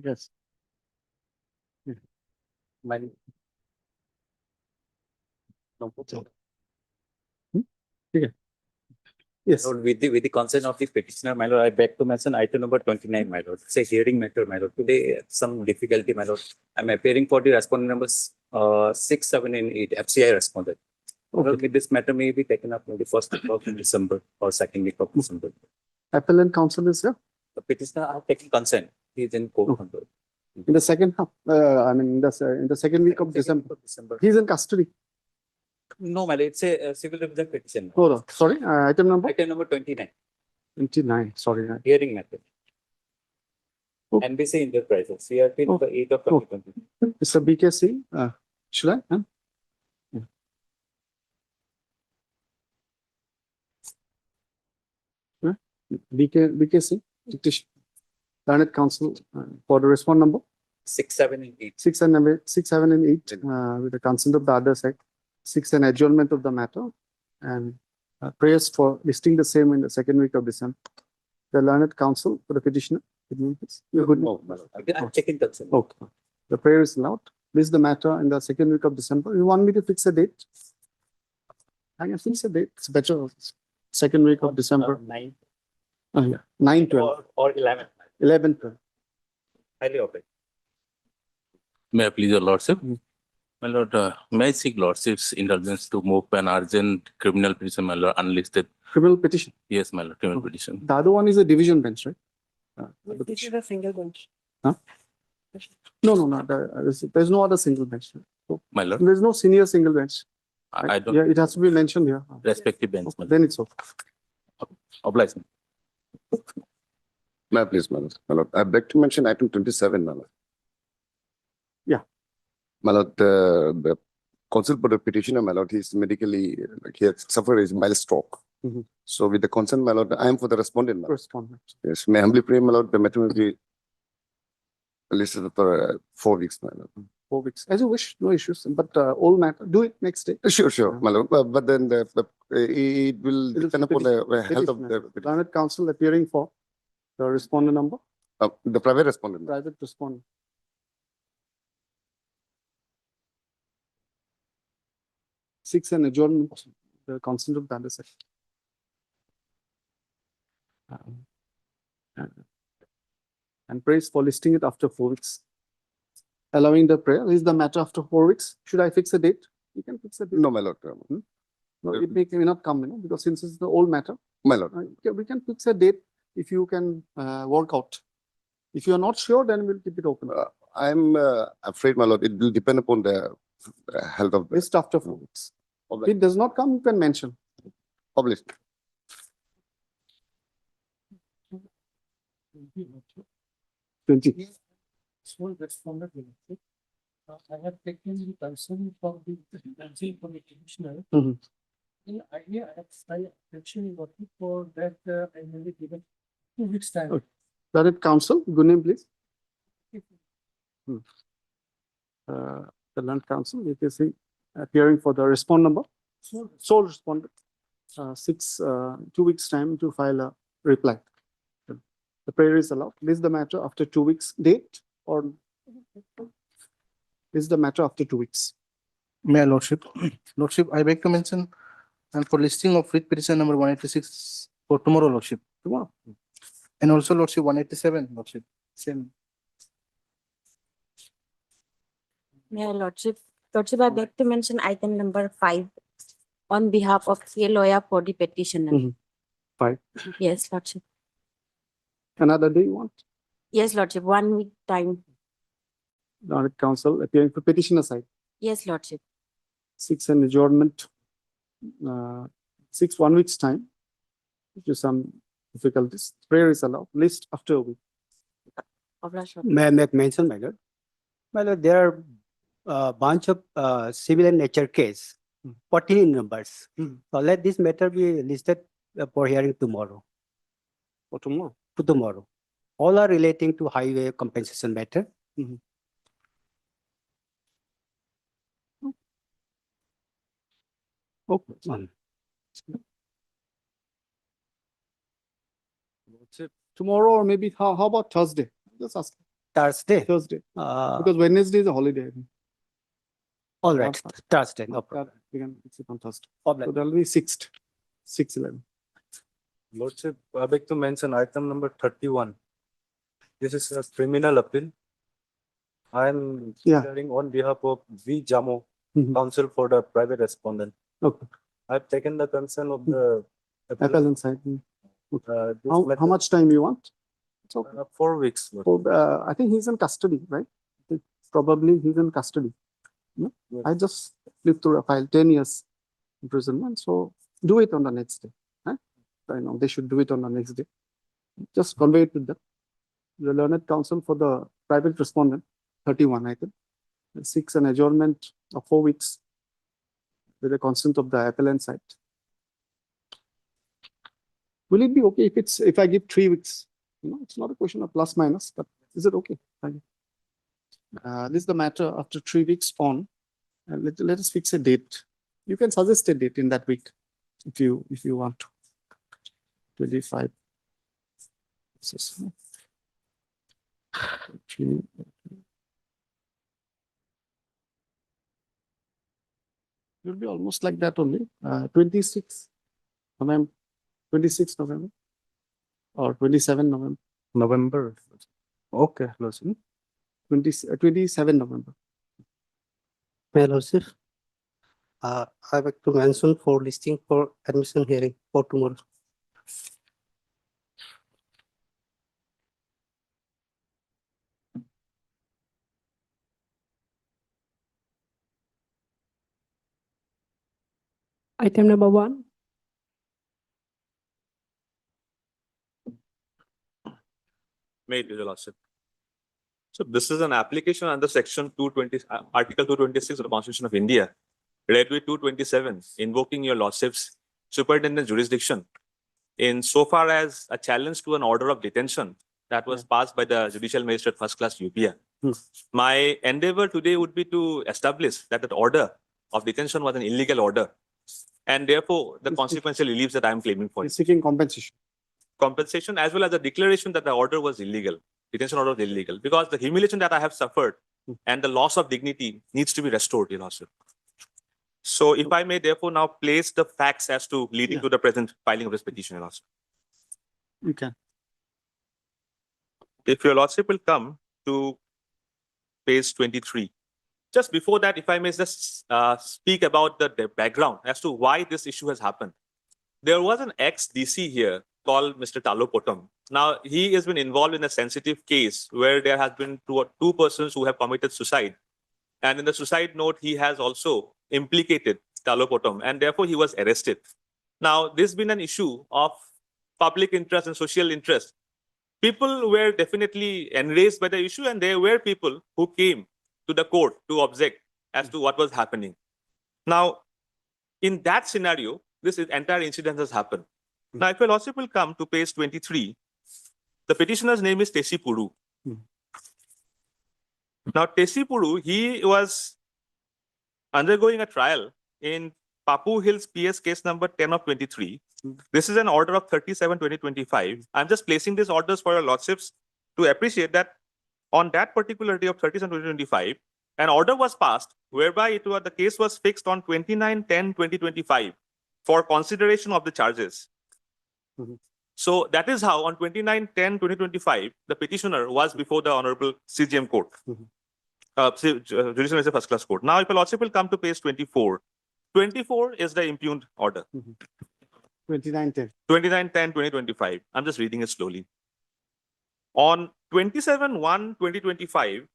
Yes. My no. Okay. Yes. Lord, with the consent of the petitioner, my lord, I beg to mention item number 29, my lord. It's a hearing matter, my lord. Today, some difficulty, my lord. I'm appearing for the respondent numbers 6, 7, and 8. FCI responded. Well, with this matter may be taken up on the first week of December or second week of December. Appellant counsel is here. The petitioner are taking consent. He is in court control. In the second half, I mean, in the second week of December. He's in custody. No, my lord, it's a civil revision petition. Hold on. Sorry, item number? Item number 29. 29. Sorry. Hearing method. Okay. NBC Enterprises. CRP number 8 of 2020. Mr. BKC, should I? Huh? Yeah. BKC, petition. Learned counsel for the respond number 6, 7, and 8. 6 and 7 and 8 with the consent of the other side. 6 an adjournment of the matter and prayers for listing the same in the second week of December. The learned counsel for the petitioner. You're good. I'm checking consent. Okay. The prayer is allowed. List the matter in the second week of December. You want me to fix a date? I can fix a date. It's better. Second week of December. 9. Yeah. 9, 12. Or 11. 11, 12. Highly open. May I please your lordship? My lord, may I seek lordship's indulgence to move an urgent criminal petition, my lord, unlisted? Criminal petition. Yes, my lord, criminal petition. The other one is a division bench, right? This is a single bench. Huh? No. There's no other single bench. So My lord, there's no senior single bench. I don't, Yeah, it has to be mentioned here. respective bench, my lord. Then it's okay. Oblige me. May I please, my lord? I beg to mention item 27, my lord. Yeah. My lord, the counsel for the petitioner, my lord, he's medically, like he has suffered a mild stroke. So with the consent, my lord, I am for the respondent, my lord. Respondent. Yes, may I humbly pray, my lord, the matter will be listed for 4 weeks, my lord. 4 weeks. As you wish, no issues. But all matter, do it next day. Sure, my lord. But then it will depend upon the health of the Learned counsel appearing for the respondent number, the private respondent. private respondent. Six an adjournment, the consent of the other side. And prays for listing it after 4 weeks. Allowing the prayer is the matter after 4 weeks. Should I fix a date? You can fix a date. No, my lord. No, it may not come, because since it's the old matter, My lord. we can fix a date if you can work out. If you are not sure, then we'll keep it open. I'm afraid, my lord, it will depend upon the health of the List after 4 weeks. If it does not come, you can mention. public. 20. Sole respondent will say, I have taken the concern for the detention for the petitioner. In idea, I actually working for that, I will be given 2 weeks time. Okay. Learned counsel, good name, please. The learned counsel, you can see appearing for the respond number. Sole respondent. 2 weeks time to file a reply. The prayer is allowed. List the matter after 2 weeks date or is the matter after 2 weeks? May I, Lordship? Lordship, I beg to mention and for listing of writ petition number 186 for tomorrow, Lordship. Tomorrow. And also Lordship 187, Lordship. Same. Yeah, Lordship. Lordship, I beg to mention item number 5 on behalf of a lawyer for the petitioner. 5. Yes, Lordship. Another day you want? Yes, Lordship. 1 week time. Learned counsel appearing for petitioner side. Yes, Lordship. 6 an adjournment. 6 1 week's time. Due to some difficulties. Prayer is allowed. List after a week. May I make mention, my lord? My lord, there are a bunch of civil in nature case, 14 in numbers. So let this matter be listed for hearing tomorrow. For tomorrow. To tomorrow. All are relating to highway compensation matter. Okay. Tomorrow or maybe how about Thursday? Just ask. Thursday. Thursday, Uh, because Wednesday is a holiday. I think. all right, Thursday, no problem. We can fix it on Thursday. Problem. So that'll be 6th, 6/11. Lordship, I beg to mention item number 31. This is a criminal appeal. I am Yeah. appearing on behalf of V. Jamo, Mhm. counsel for the private respondent. Okay, I've taken the concern of the appellant. appellant side. This How matter- much time you want? It's okay. 4 weeks. Lordship. So, I think he's in custody, right? I think Probably he's in custody. No? Yes. I just flipped through a file, 10 years imprisonment, so do it on the next day. Right? I know they should do it on the next day. Just convey it to them. The learned counsel for the private respondent, 31, I think. And 6, an adjournment of 4 weeks with the consent of the appellant side. Will it be okay if I give 3 weeks? It's not a question of plus minus, but is it okay? Thank you. This is the matter after 3 weeks on. Let us fix a date. You can suggest a date in that week if you want to. 25. Will be almost like that only. 26 November, 26 November, or 27 November. November. Okay, Lordship. 27 November. May Lordship, I beg to mention for listing for admission hearing for tomorrow. Item number 1. Made, Your Lordship. So this is an application under section 220, article 226 of the Constitution of India, read with 227, invoking Your Lordship's superintendent jurisdiction in so far as a challenge to an order of detention that was passed by the Judicial Magistrate First Class UPA. My endeavor today would be to establish that that order of detention was an illegal order, and therefore the consequential reliefs that I am claiming for. He's seeking compensation. Compensation as well as a declaration that the order was illegal, detention order was illegal, because the humiliation that I have suffered and the loss of dignity needs to be restored, Your Lordship. So if I may therefore now place the facts as to leading to the present filing of this petition, Your Lordship. You can. If Your Lordship will come to page 23. Just before that, if I may just speak about the background as to why this issue has happened. There was an ex-DC here called Mr. Talopotam. Now, he has been involved in a sensitive case where there has been two persons who have committed suicide. And in the suicide note, he has also implicated Talopotam, and therefore he was arrested. Now, this has been an issue of public interest and social interest. People were definitely enraged by the issue, and there were people who came to the court to object as to what was happening. Now, in that scenario, this entire incident has happened. Now, if Your Lordship will come to page 23, the petitioner's name is Tesi Puru. Now, Tesi Puru, he was undergoing a trial in Papu Hills PS case number 10 of 23. This is an order of 37/2025. I'm just placing these orders for Your Lordships to appreciate that on that particular day of 37/2025, an order was passed whereby the case was fixed on 29/10/2025 for consideration of the charges. So that is how on 29/10/2025, the petitioner was before the Honorable CGM Court, Judicial Magistrate First Class Court. Now, if Your Lordship will come to page 24, 24 is the impugned order. 29/10. 29/10/2025. I'm just reading it slowly. On 27/1/2025,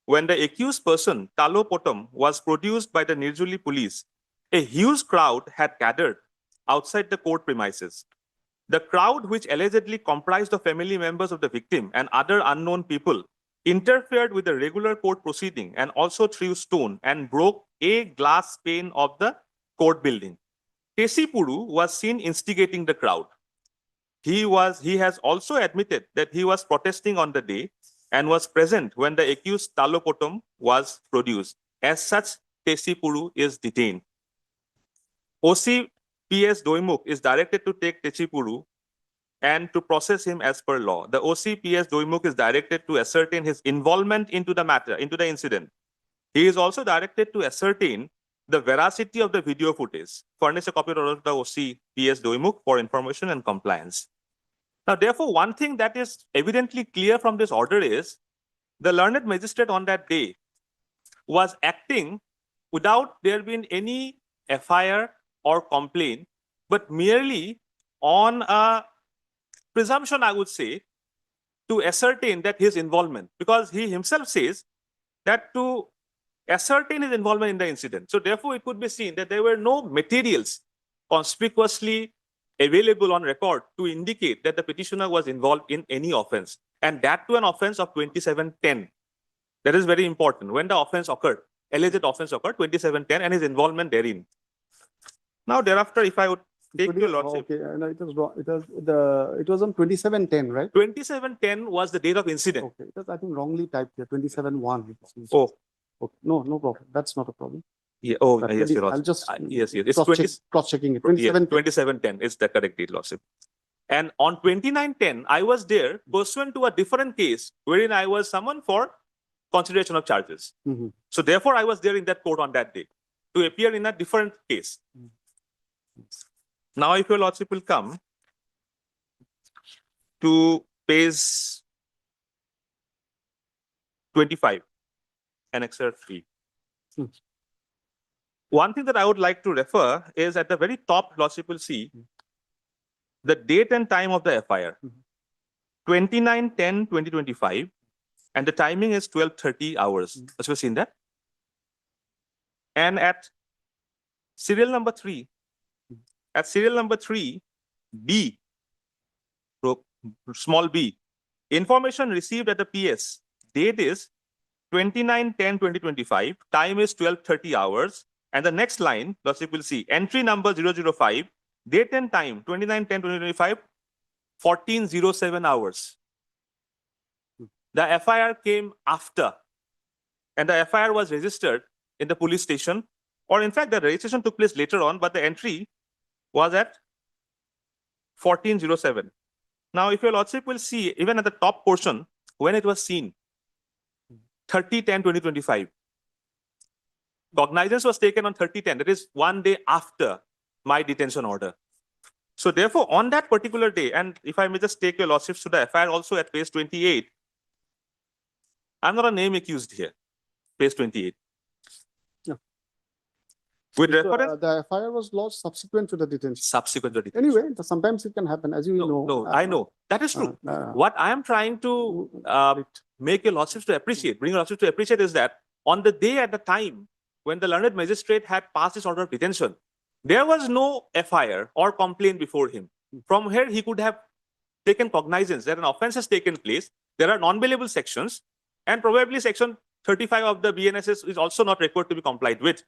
when the accused person, Talopotam, was produced by the Nirjuli police, a huge crowd had gathered outside the court premises. The crowd, which allegedly comprised of family members of the victim and other unknown people, interfered with the regular court proceeding and also threw stone and broke a glass pane of the court building. Tesi Puru was seen instigating the crowd. He has also admitted that he was protesting on the day and was present when the accused Talopotam was produced. As such, Tesi Puru is detained. OC PS Doimuk is directed to take Tesi Puru and to process him as per law. The OCPS Doimuk is directed to ascertain his involvement into the matter, into the incident. He is also directed to ascertain the veracity of the video footage. Furnish a copy of the OCPS Doimuk for information and compliance. Now, therefore, one thing that is evidently clear from this order is the learned magistrate on that day was acting without there being any FIR or complaint, but merely on a presumption, I would say, to ascertain that his involvement, because he himself says that to ascertain his involvement in the incident. So therefore, it could be seen that there were no materials conspicuously available on record to indicate that the petitioner was involved in any offense, and that to an offense of 2710. That is very important. When the offense occurred, alleged offense occurred, 2710, and his involvement therein. Now, thereafter, if I would take your lordship, Okay, and it was wrong. It was on 2710, right? 2710 was the date of incident. Okay, it was, I think, wrongly typed here, 27-1. Oh, Okay, no problem. That's not a problem. yeah. Oh, But yes, your I'll lordship. just Yes, yes. It's 20, cross-checking it. yeah, 27. 2710 is the correct date, lordship. And on 2910, I was there pursuant to a different case wherein I was summoned for consideration of charges. Mhm. So therefore, I was there in that court on that day to appear in a different case. Now, if your lordship will come to page 25, annexure 3. Hmm. One thing that I would like to refer is at the very top, lordship will see the date and time of the FIR. 29/10/2025, and the timing is 12:30 hours. As we've seen that. And at serial number 3, B, small b, information received at the PS, date is 29/10/2025, time is 12:30 hours, and the next line, lordship will see, entry number 005, date and time 29/10/2025, 14:07 hours. The FIR came after, and the FIR was registered in the police station, or in fact, the registration took place later on, but the entry was at 14:07. Now, if your lordship will see, even at the top portion, when it was seen, 30/10/2025. Cognizance was taken on 30/10, that is one day after my detention order. So therefore, on that particular day, and if I may just take your lordships to the FIR also at page 28, I'm not a name accused here, page 28. Yeah. With So, reference, the FIR was lodged subsequent to the detention. subsequent to detention. Anyway, sometimes it can happen, as you know. No, I know. That is true. uh, What I am trying to make your lordships to appreciate, bring your lordships to appreciate is that on the day at the time when the learned magistrate had passed his order of detention, there was no FIR or complaint before him. From here, he could have taken cognizance that an offense has taken place. There are non-bailable sections, and probably section 35 of the BNSS is also not required to be complied with.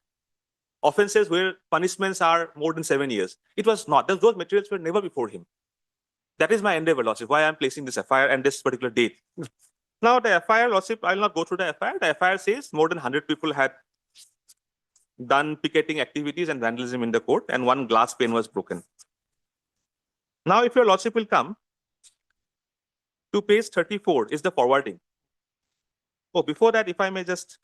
Offenses where punishments are more than 7 years. It was not. Those materials were never before him. That is my endeavor, lordship, why I'm placing this FIR and this particular date. Now, the FIR, lordship, I'll not go through the FIR. The FIR says more than 100 people had done picketing activities and vandalism in the court, and one glass pane was broken. Now, if your lordship will come to page 34, is the forwarding. Oh, before that, if I may just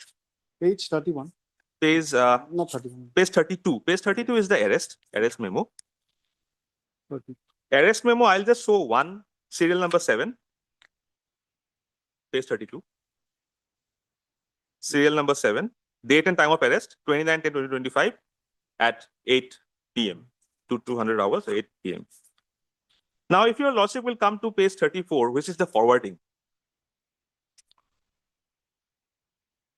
Page 31, page not 31. page 32. Page 32 is the arrest memo. 30. Arrest memo, I'll just show one, serial number 7. Page 32. Serial number 7. Date and time of arrest, 29/10/2025 at 8 p.m. to 200 hours, 8 p.m. Now, if your lordship will come to page 34, which is the forwarding.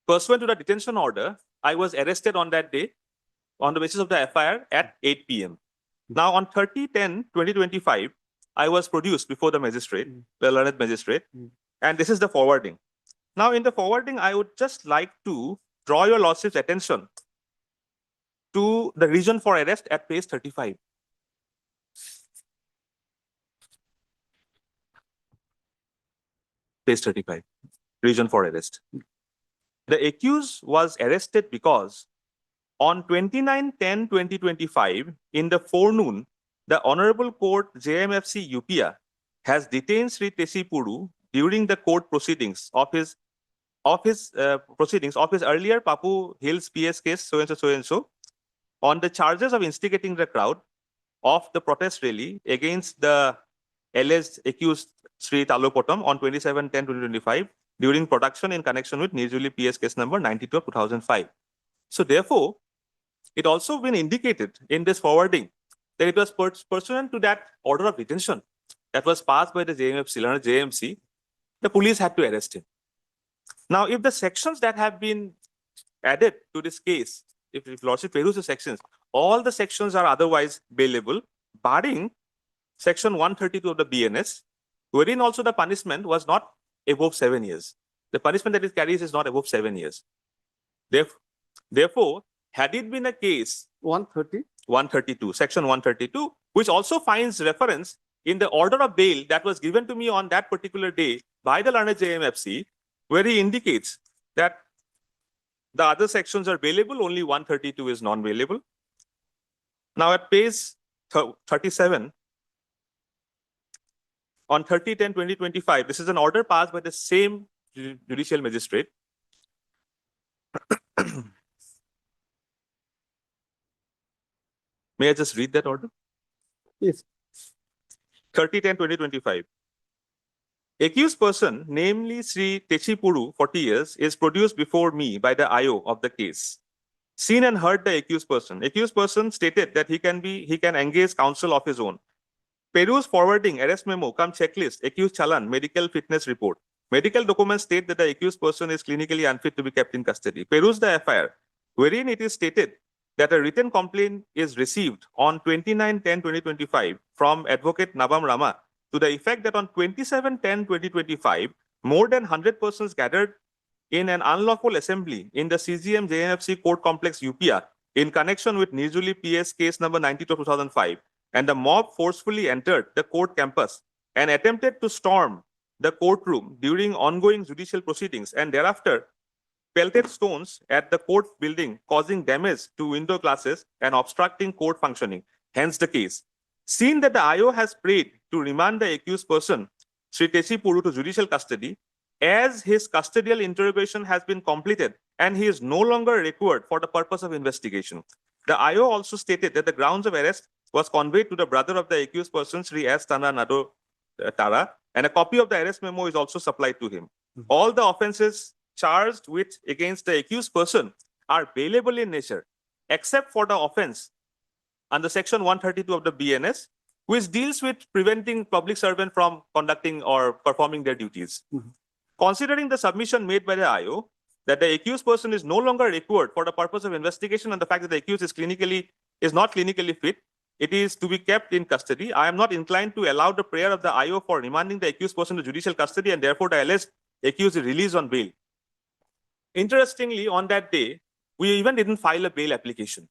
Pursuant to the detention order, I was arrested on that day on the basis of the FIR at 8 p.m. Now, on 30/10/2025, I was produced before the magistrate, the learned magistrate, and this is the forwarding. Now, in the forwarding, I would just like to draw your lordship's attention to the reason for arrest at page 35. Page 35, reason for arrest. The accused was arrested because on 29/10/2025, in the forenoon, the Honorable Court JMFC UPIA has detained Sri Tesipuru during the court proceedings of his earlier Papu Hills PS case so and so on the charges of instigating the crowd of the protest rally against the alleged accused Sri Talopotam on 27/10/2025 during production in connection with Nirjuli PS case number 92 of 2005. So therefore, it also been indicated in this forwarding that it was pursuant to that order of detention that was passed by the JMC, the police had to arrest him. Now, if the sections that have been added to this case, if Lordship peruse the sections, all the sections are otherwise bailable, barring section 132 of the BNS, wherein also the punishment was not above 7 years. The punishment that it carries is not above 7 years. Therefore, had it been a case 132, section 132, which also finds reference in the order of bail that was given to me on that particular day by the learned JMFC, where he indicates that the other sections are bailable, only 132 is non-bailable. Now at page 37, on 30/10/2025, this is an order passed by the same judicial magistrate. May I just read that order? Yes. 30/10/2025. Accused person, namely Sri Techipuru, 40 years, is produced before me by the IO of the case. Seen and heard the accused person. Accused person stated that he can engage counsel of his own. Peruse forwarding, arrest memo, come checklist, accused challan, medical fitness report. Medical documents state that the accused person is clinically unfit to be kept in custody. Peruse the FIR, wherein it is stated that a written complaint is received on 29/10/2025 from Advocate Nabam Rama to the effect that on 27/10/2025, more than 100 persons gathered in an unlawful assembly in the CGM JNFC Court Complex UPR in connection with Nirjuli PS case number 92/2005, and the mob forcefully entered the court campus and attempted to storm the courtroom during ongoing judicial proceedings, and thereafter pelted stones at the court building, causing damage to window glasses and obstructing court functioning. Hence the case. Seen that the IO has prayed to remand the accused person, Sri Techipuru, to judicial custody, as his custodial interrogation has been completed and he is no longer required for the purpose of investigation. The IO also stated that the grounds of arrest was conveyed to the brother of the accused person, Sri S. Tana Nado Tara, and a copy of the arrest memo is also supplied to him. All the offenses charged with against the accused person are bailable in nature, except for the offense under section 132 of the BNS, which deals with preventing public servant from conducting or performing their duties. Considering the submission made by the IO that the accused person is no longer required for the purpose of investigation and the fact that the accused is not clinically fit, it is to be kept in custody. I am not inclined to allow the prayer of the IO for remanding the accused person to judicial custody, and therefore the alleged accused is released on bail. Interestingly, on that day, we even didn't file a bail application.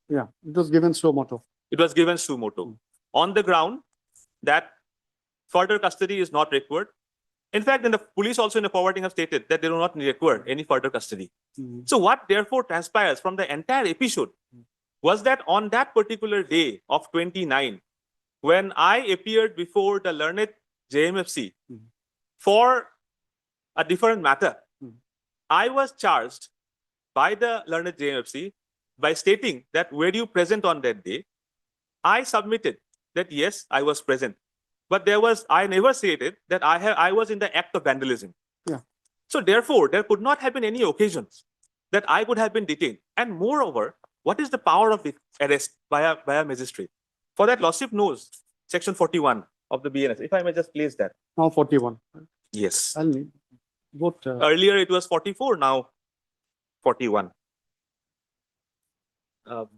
Yeah, it was given suo moto. It was given suo moto on the ground that further custody is not required. In fact, then the police also in the forwarding have stated that they do not require any further custody. So what therefore transpires from the entire episode was that on that particular day of 29, when I appeared before the learned JMFC for a different matter, I was charged by the learned JMFC by stating that were you present on that day? I submitted that yes, I was present. But I never stated that I was in the act of vandalism. Yeah. So therefore, there could not have been any occasions that I could have been detained. And moreover, what is the power of the arrest by a magistrate? For that, Lordship knows section 41 of the BNS. If I may just place that. Now 41. Yes. I'll need both. Earlier it was 44, now 41.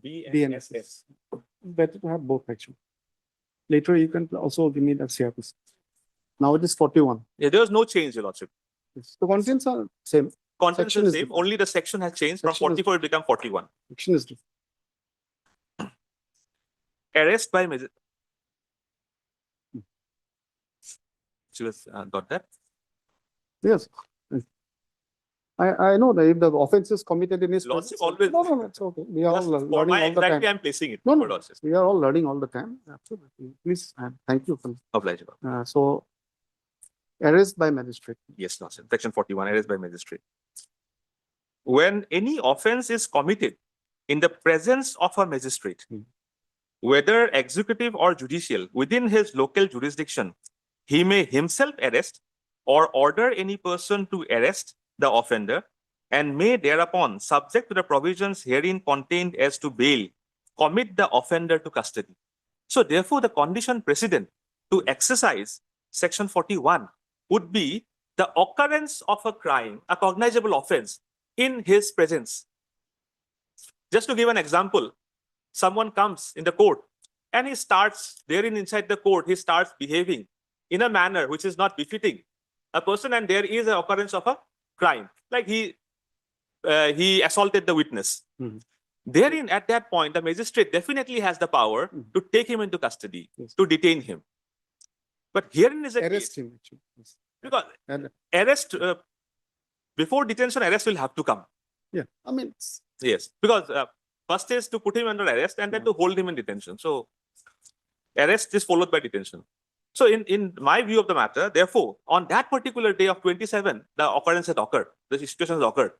B and SS. Better to have both actually. Later you can also need FCRPC. Now it is 41. Yeah, there was no change, Your Lordship. Yes. The contents are same. Contents Section is is same, different. only the section has changed. From Section is 44 it become 41. Action is different. Arrest by magistrate. She was got that. Yes. I know that if the offense is committed in his Lordship presence. always- No, it's okay. We are all Just for learning my all the anxiety, time. I'm placing it. No, for no, Lordship. we are all learning all the time. Absolutely. Please, thank you. Obliged. So arrest by magistrate. Yes, Lordship. Section 41, arrest by magistrate. When any offense is committed in the presence of a magistrate, whether executive or judicial, within his local jurisdiction, he may himself arrest or order any person to arrest the offender and may thereupon, subject to the provisions herein contained as to bail, commit the offender to custody. So therefore, the condition precedent to exercise Section 41 would be the occurrence of a crime, a cognizable offense, in his presence. Just to give an example, someone comes in the court and he starts therein inside the court, he starts behaving in a manner which is not befitting a person, and there is an occurrence of a crime, like he assaulted the witness. Therein, at that point, the magistrate definitely has the power to take him into custody, to detain him. But herein is a Arrest case, him. Actually. Yes. because And- arrest, before detention, arrest will have to come. Yeah, I mean, Yes, because first is to put him under arrest and then to hold him in detention. So arrest is followed by detention. So in my view of the matter, therefore, on that particular day of 27, the occurrence had occurred, the situation has occurred.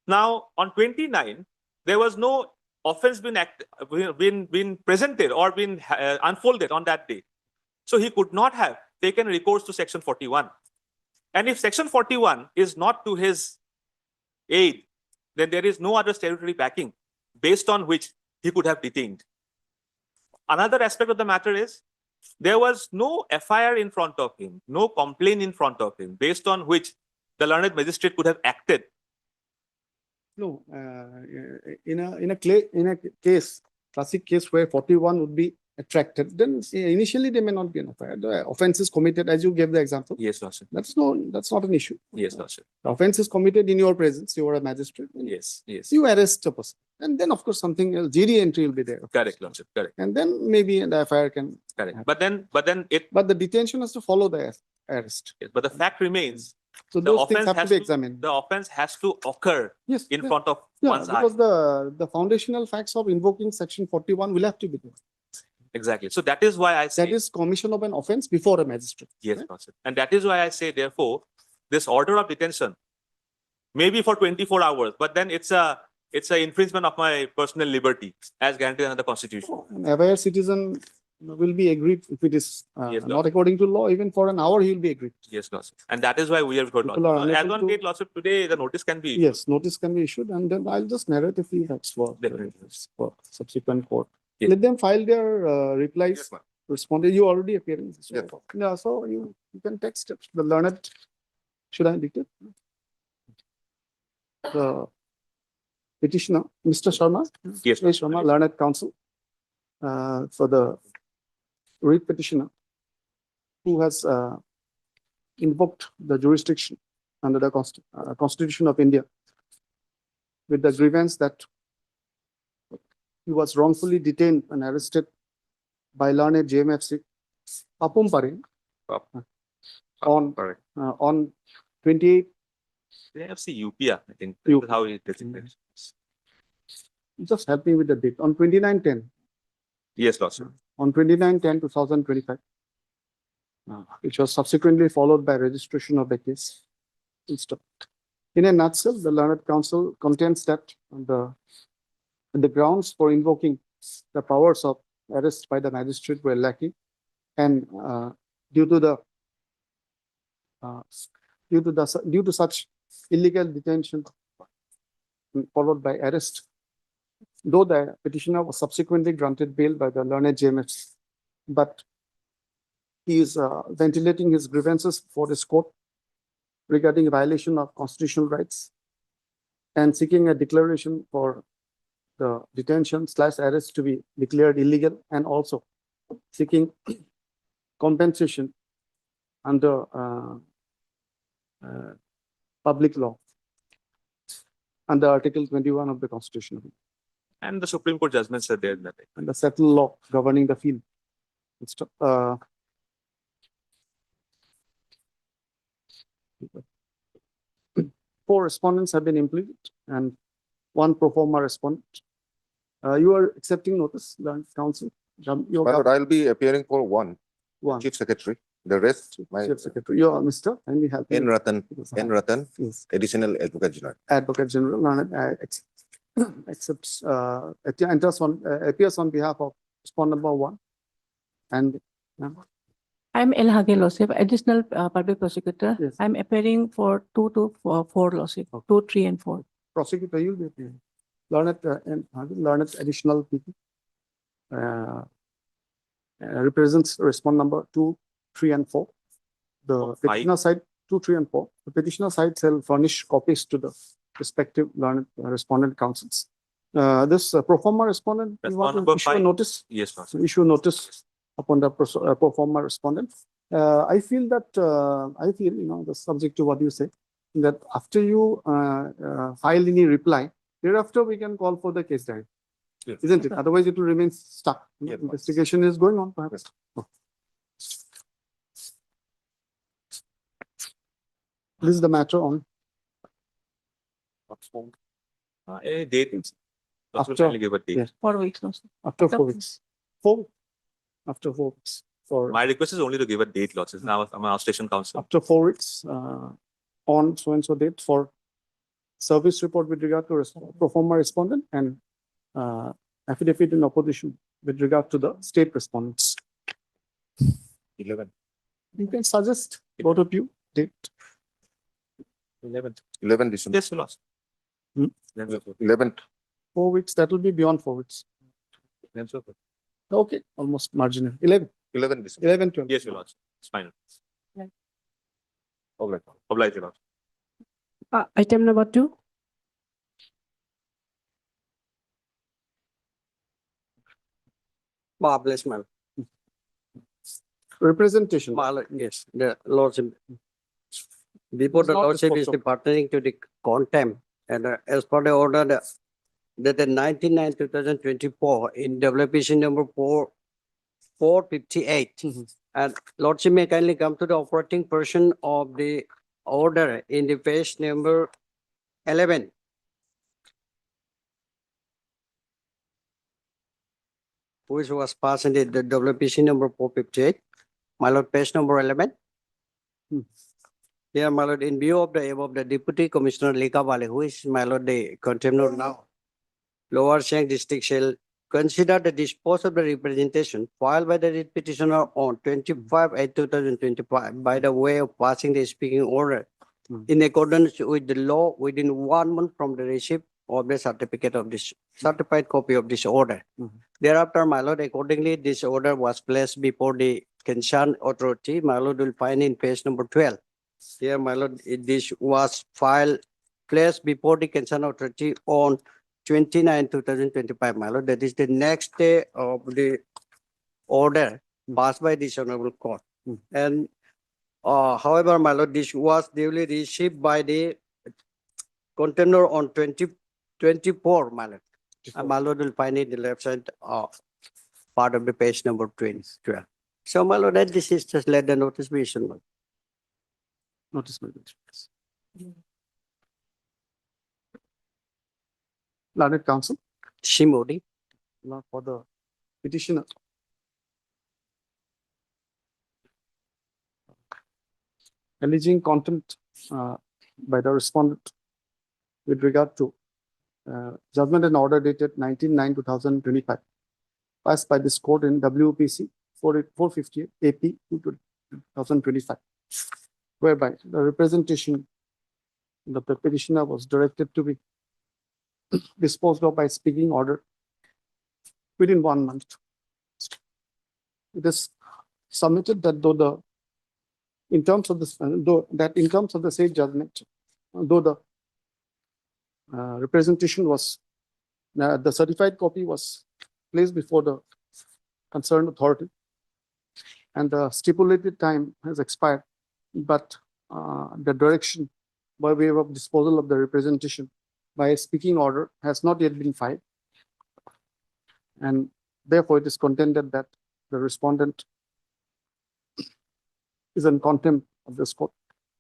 Now, on 29, there was no offense been presented or been unfolded on that day. So he could not have taken recourse to Section 41. And if Section 41 is not to his aid, then there is no other statutory backing based on which he could have detained. Another aspect of the matter is there was no FIR in front of him, no complaint in front of him, based on which the learned magistrate could have acted. no, in a case, classic case where 41 would be attracted, then initially they may not be an FIR. The offense is committed, as you gave the example. Yes, Lordship. That's not an issue. Yes, Lordship. The offense is committed in your presence. You are a magistrate. And Yes, yes. you arrest a person, and then of course something else, GD entry will be there. Correct, Lordship. Correct. And then maybe the FIR can. Correct. But then it. But the detention has to follow the arrest. Yes, but the fact remains, So the those things offense have to has be to, examined. the offense has to occur Yes. in yeah. front of Yeah, one's eye. because the foundational facts of invoking Section 41 will have to be there. Exactly. So that is why I say. That is commission of an offense before a magistrate. Yes, right? Lordship. And that is why I say, therefore, this order of detention, maybe for 24 hours, but then it's a infringement of my personal liberty as guaranteed under the Constitution. An aware citizen will be aggrieved if it is Yes, not Lordship. according to law. Even for an hour, he will be aggrieved. Yes, Lordship. And that is why we have got. People are As unable on to- date, Lordship, today the notice can be. Yes, notice can be issued, and then I'll just narrate a few facts for subsequent court. Yes. Let them file their replies. Yes, ma'am. Responded, you already appearing. So, Yes. yeah, so you can text it. The learned, should I dictate? The petitioner, Mr. Sharma. Yes. Mr. Sharma, learned counsel. For the writ petitioner who has invoked the jurisdiction under the Constitution of India with the grievance that he was wrongfully detained and arrested by learned JMFC Papum Pare on 28. They have UPA, I think. UP. This is how it designates. Just help me with the date. On 29/10, Yes, Lordship. on 29/10/2025, which was subsequently followed by registration of the case. In a nutshell, the learned counsel contends that the grounds for invoking the powers of arrest by the magistrate were lacking, and due to such illegal detention followed by arrest, though the petitioner was subsequently granted bail by the learned JMFC, but he is ventilating his grievances for this court regarding violation of constitutional rights and seeking a declaration for the detention/arrest to be declared illegal, and also seeking compensation under public law under Article 21 of the Constitution of India, And the Supreme Court judgments are there in that. and the settled law governing the field. 4 respondents have been implemented and 1 pro forma respondent. You are accepting notice, the council? Your My lord, I'll be appearing for one, one, chief secretary. The rest, my Chief Secretary, you are Mr. and we help. N. Ratan, Yes. additional advocate general. Advocate General accepts, appears on behalf of respondent number 1. And I'm El Hage Losif, additional public prosecutor. Yes. I'm appearing for 2 to 4 Losif, 2, 3 and 4. prosecutor, you'll be appearing. Learned additional people. Represents respond number 2, 3 and 4. The Oh, 5. petitioner side 2, 3 and 4. The petitioner side shall furnish copies to the respective learned respondent councils. This pro forma respondent, you want to Respondent number issue a 5. notice? Yes, Lord. So issue notice upon the pro forma respondent. I feel that, the subject to what you say, that after you file any reply, thereafter we can call for the case diary. Yes. Isn't it? Otherwise it will remain stuck. Yes, boss. Investigation is going on perhaps. Oh. This is the matter on A date. Lord, After- kindly give a date. yes. 4 weeks, Losif. after 4 weeks. After 4 weeks. For My request is only to give a date, Lord. Since now I'm our station council. after 4 weeks, on so and so date for service report with regard to pro forma respondent and affidavit in opposition with regard to the state respondents. 11. You can suggest both of you date. 11th. 11 December, Yes, Lord. Hmm? 11th. 4 weeks, that will be beyond 4 weeks. Okay, almost marginal. 11, 11 December. 11, 12. Yes, Your Lord. It's fine. All right. Oblige, Your Lord. Item number 2. Marvelous, ma'am. Representation. Yes, the lordship. Before the Not lordship is responsible. pertaining to the contempt and as per the order that the 19/9/2024 in WPC number 458. Mhm. And lordship may kindly come to the operating person of the order in the page number 11. Which was passed in the WPC number 458. My lord, page number 11. Hmm. Here, my lord, in view of the above, the Deputy Commissioner Lika Bali, who is, my lord, the contender now, Lower Siang District shall consider the dispose of the representation filed by the writ petitioner on 25/8/2025 by the way of passing the speaking order Hmm. in accordance with the law within 1 month from the receipt of the certificate of this certified copy of this order. Mhm. Thereafter, my lord, accordingly, this order was placed before the concerned authority. My lord will find in page number 12. Here, my lord, this was placed before the concerned authority on 29/2025, my lord. That is the next day of the order passed by this honorable court. Mm. And however, my lord, this was duly received by the contender on 2024, my lord. And my lord will find it in the left side part of the page number 12. So, my lord, that this is just let the notice be issued, my lord. Notice. May be issued. Learned counsel, Shimodi. now for the petitioner. Alleging contempt by the respondent with regard to judgment and order dated 19/9/2025 passed by this court in WPC 458 AP 2025, whereby the representation of the petitioner was directed to be disposed of by speaking order within 1 month. It is submitted that in terms of the said judgment, though the representation was, the certified copy was placed before the concerned authority and the stipulated time has expired, but the direction by way of disposal of the representation by a speaking order has not yet been filed. And therefore, it is contended that the respondent is in contempt of this court.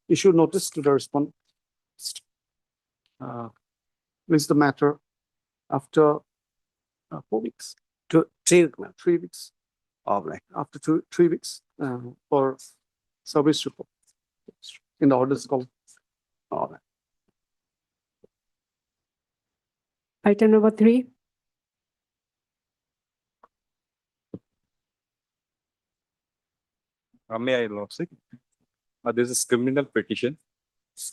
Issue notice to the respondent list the matter after 4 weeks, 3 weeks, All right. after 3 weeks for service report in the orders called. All right. Item number 3. May I, Lordship? This is criminal petition,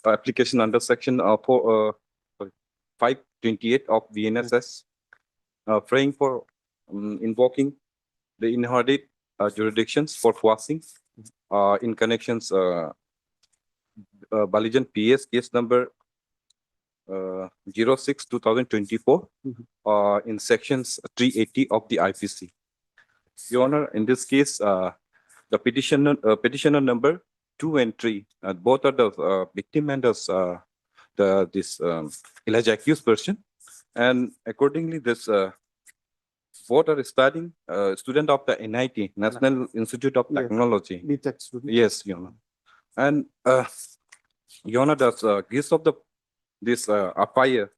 application under section 528 of VNSS, praying for invoking the inherited jurisdictions for quashing in connections Balijan PS case number 06/2024 in sections 380 of the IPC. Your Honor, in this case, the petitioner number 2 and 3, both are the victim and this alleged accused person, and accordingly, this both are studying student of the NIT, National Institute of Yes. Technology. B.Tech student. Yes, Your Honor. And Your Honor, the case of this FIR,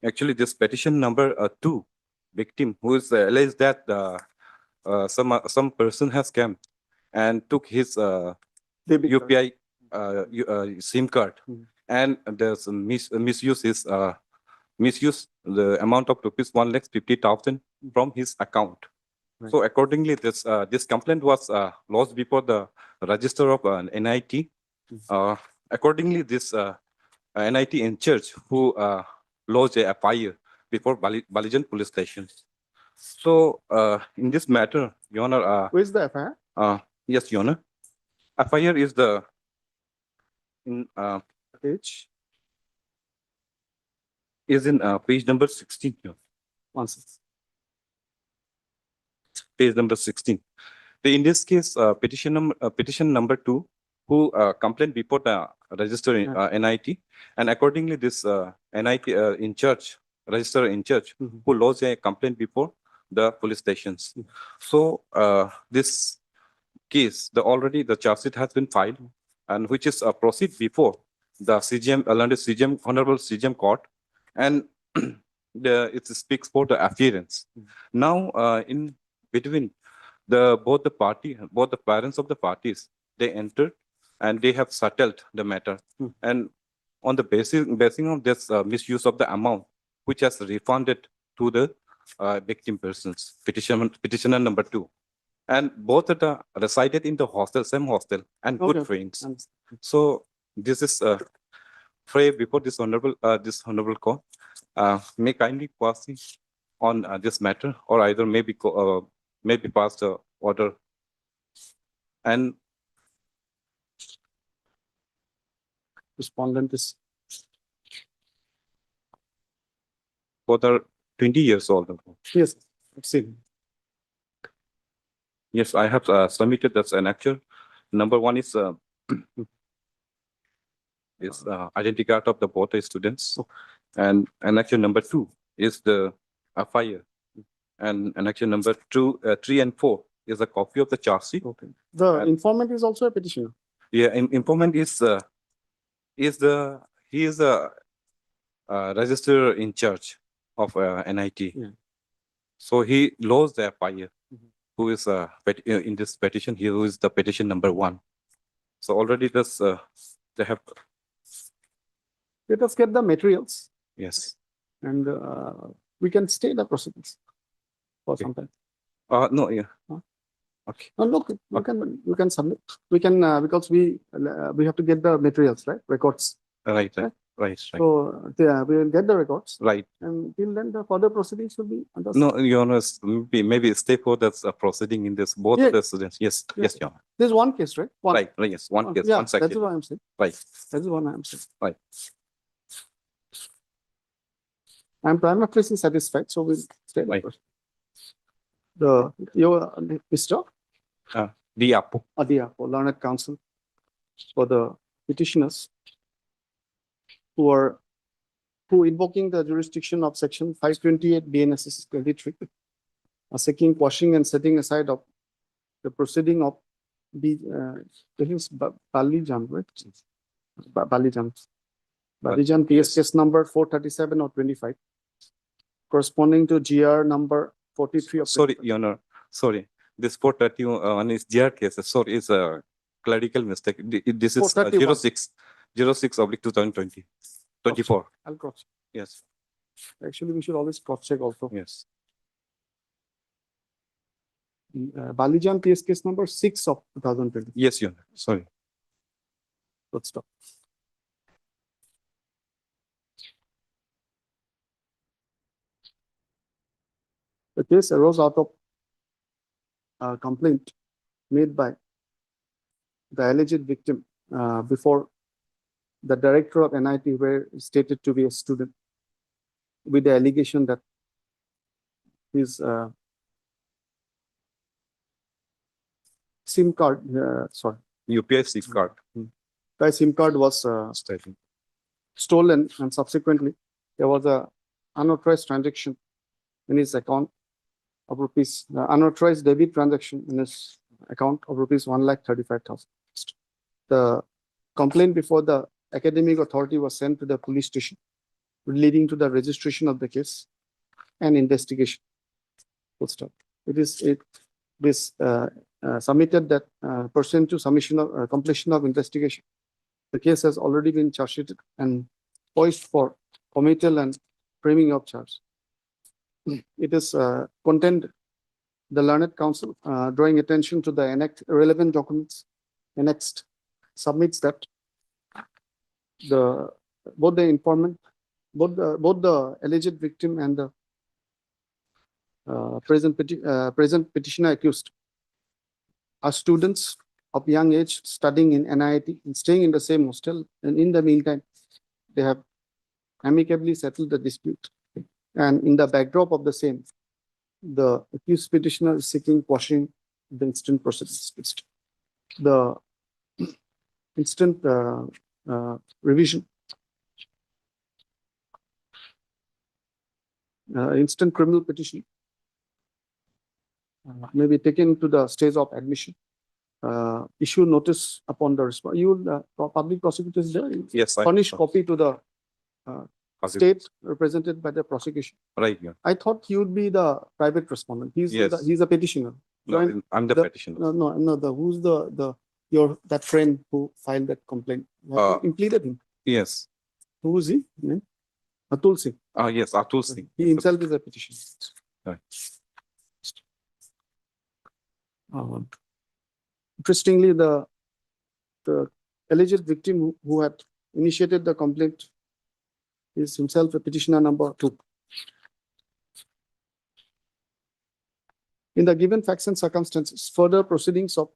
actually this petition number 2 victim who is alleged that some person has come and took his Debit card. UPI SIM card, Mhm. and there's misuse the amount of rupees 1,50,000 from his account. Right. So accordingly, this complaint was lodged before the register of NIT. Accordingly, this NIT in charge who lodged a FIR before Balijan police station. So in this matter, Your Honor, Where's the FIR? yes, Your Honor, FIR is the in Page is in page number 16 here. 16. Page number 16. In this case, petition number 2, who complained before the register in NIT, and accordingly, this NIT in charge, register in charge, Mhm. who lodged a complaint before the police stations. Mhm. So this case, the charge sheet has been filed, and which is proceed before the CGM, London CGM, Honorable CGM Court, and it speaks for the appearance. Now, in between both the parents of the parties, they entered and they have settled the matter. And on the basis of this misuse of the amount, which has refunded to the victim persons, petitioner number 2. And both are resided in the same hostel, and good Okay. friends. Understood. So this is pray before this honorable court. May kindly pass on this matter, or either maybe pass the order. And Respondent is both are 20 years old. yes. I've seen. Yes, I have submitted as an actual. Number 1 is identity card of the both the students, and actual number 2 is the FIR, and actual number 2, 3 and 4 is a copy of the charge sheet. Okay. The And- informant is also a petitioner. Yeah, informant is he is a register in charge of NIT. Yeah. So he lodged the FIR, Mhm. who is in this petition, he who is the petition number 1. So already this they have, Let us get the materials yes. and we can stay the proceedings for Okay. some time. No, yeah. Huh? Okay. No, look, you can submit. We can because we have to get the materials, right? Records. Right. So we will get the records, Right. and till then the further proceedings will be under. No, Your Honor, maybe stay for that's proceeding in this, both Yeah. of the students. Yes, Yeah. yes, Your Honor. There's one case, right? One. Right, yes, one case, Yeah, one that is section. what I'm saying. Right. That is what I'm saying. Right. I'm prima facie satisfied, so we'll stay. Right. Mr. Diapo. Adia, for learned counsel for the petitioners who invoking the jurisdiction of section 528 BNSS 23, seeking quashing and setting aside of the proceeding of Balijan, right? Balijan. Balijan PS case number 437 of 25. Corresponding to GR number 43 of. Sorry, Your Honor, sorry. This 431 is GR case. Sorry, it's a clerical mistake. This is 431. 06 oblique 2020, 24. I'll cross. Yes, Actually, we should always cross check also. yes. Balijan PS case number 6 of 2020. Yes, Your Honor, sorry. Let's stop. The case arose out of a complaint made by the alleged victim before the director of NIT, were stated to be a student, with the allegation that his SIM card, UPI SIM card. the SIM card was Stating. stolen, and subsequently there was a unauthorized transaction in his account of rupees, unauthorized debit transaction in his account of rupees 1,35,000. The complaint before the academic authority was sent to the police station, leading to the registration of the case and investigation. Full stop. This submitted that pursuant to submission of completion of investigation, the case has already been charged sheeted and poised for committal and framing of charge. It is contained the learned counsel drawing attention to the relevant documents annexed submits that both the informant, both the alleged victim and the present petitioner accused are students of young age studying in NIT and staying in the same hostel, and in the meantime they have amicably settled the dispute, and in the backdrop of the same, the accused petitioner is seeking quashing the instant proceedings. The instant revision, instant criminal petition may be taken to the stage of admission. Issue notice upon the response. Public prosecutor is there. Yes, Furnish copy to the Positive. state represented by the prosecution. Right, Your I thought he would be the private respondent. He's Yes. he's a petitioner. Honor. No, I'm the petitioner. No. Who's that friend who filed that complaint? You have to implemented him. Yes. Who is he? Name? Atul Singh. Yes, Atul Singh. He himself is a petitioner. Right. Interestingly, the alleged victim who had initiated the complaint is himself a petitioner number 2. In the given facts and circumstances, further proceedings of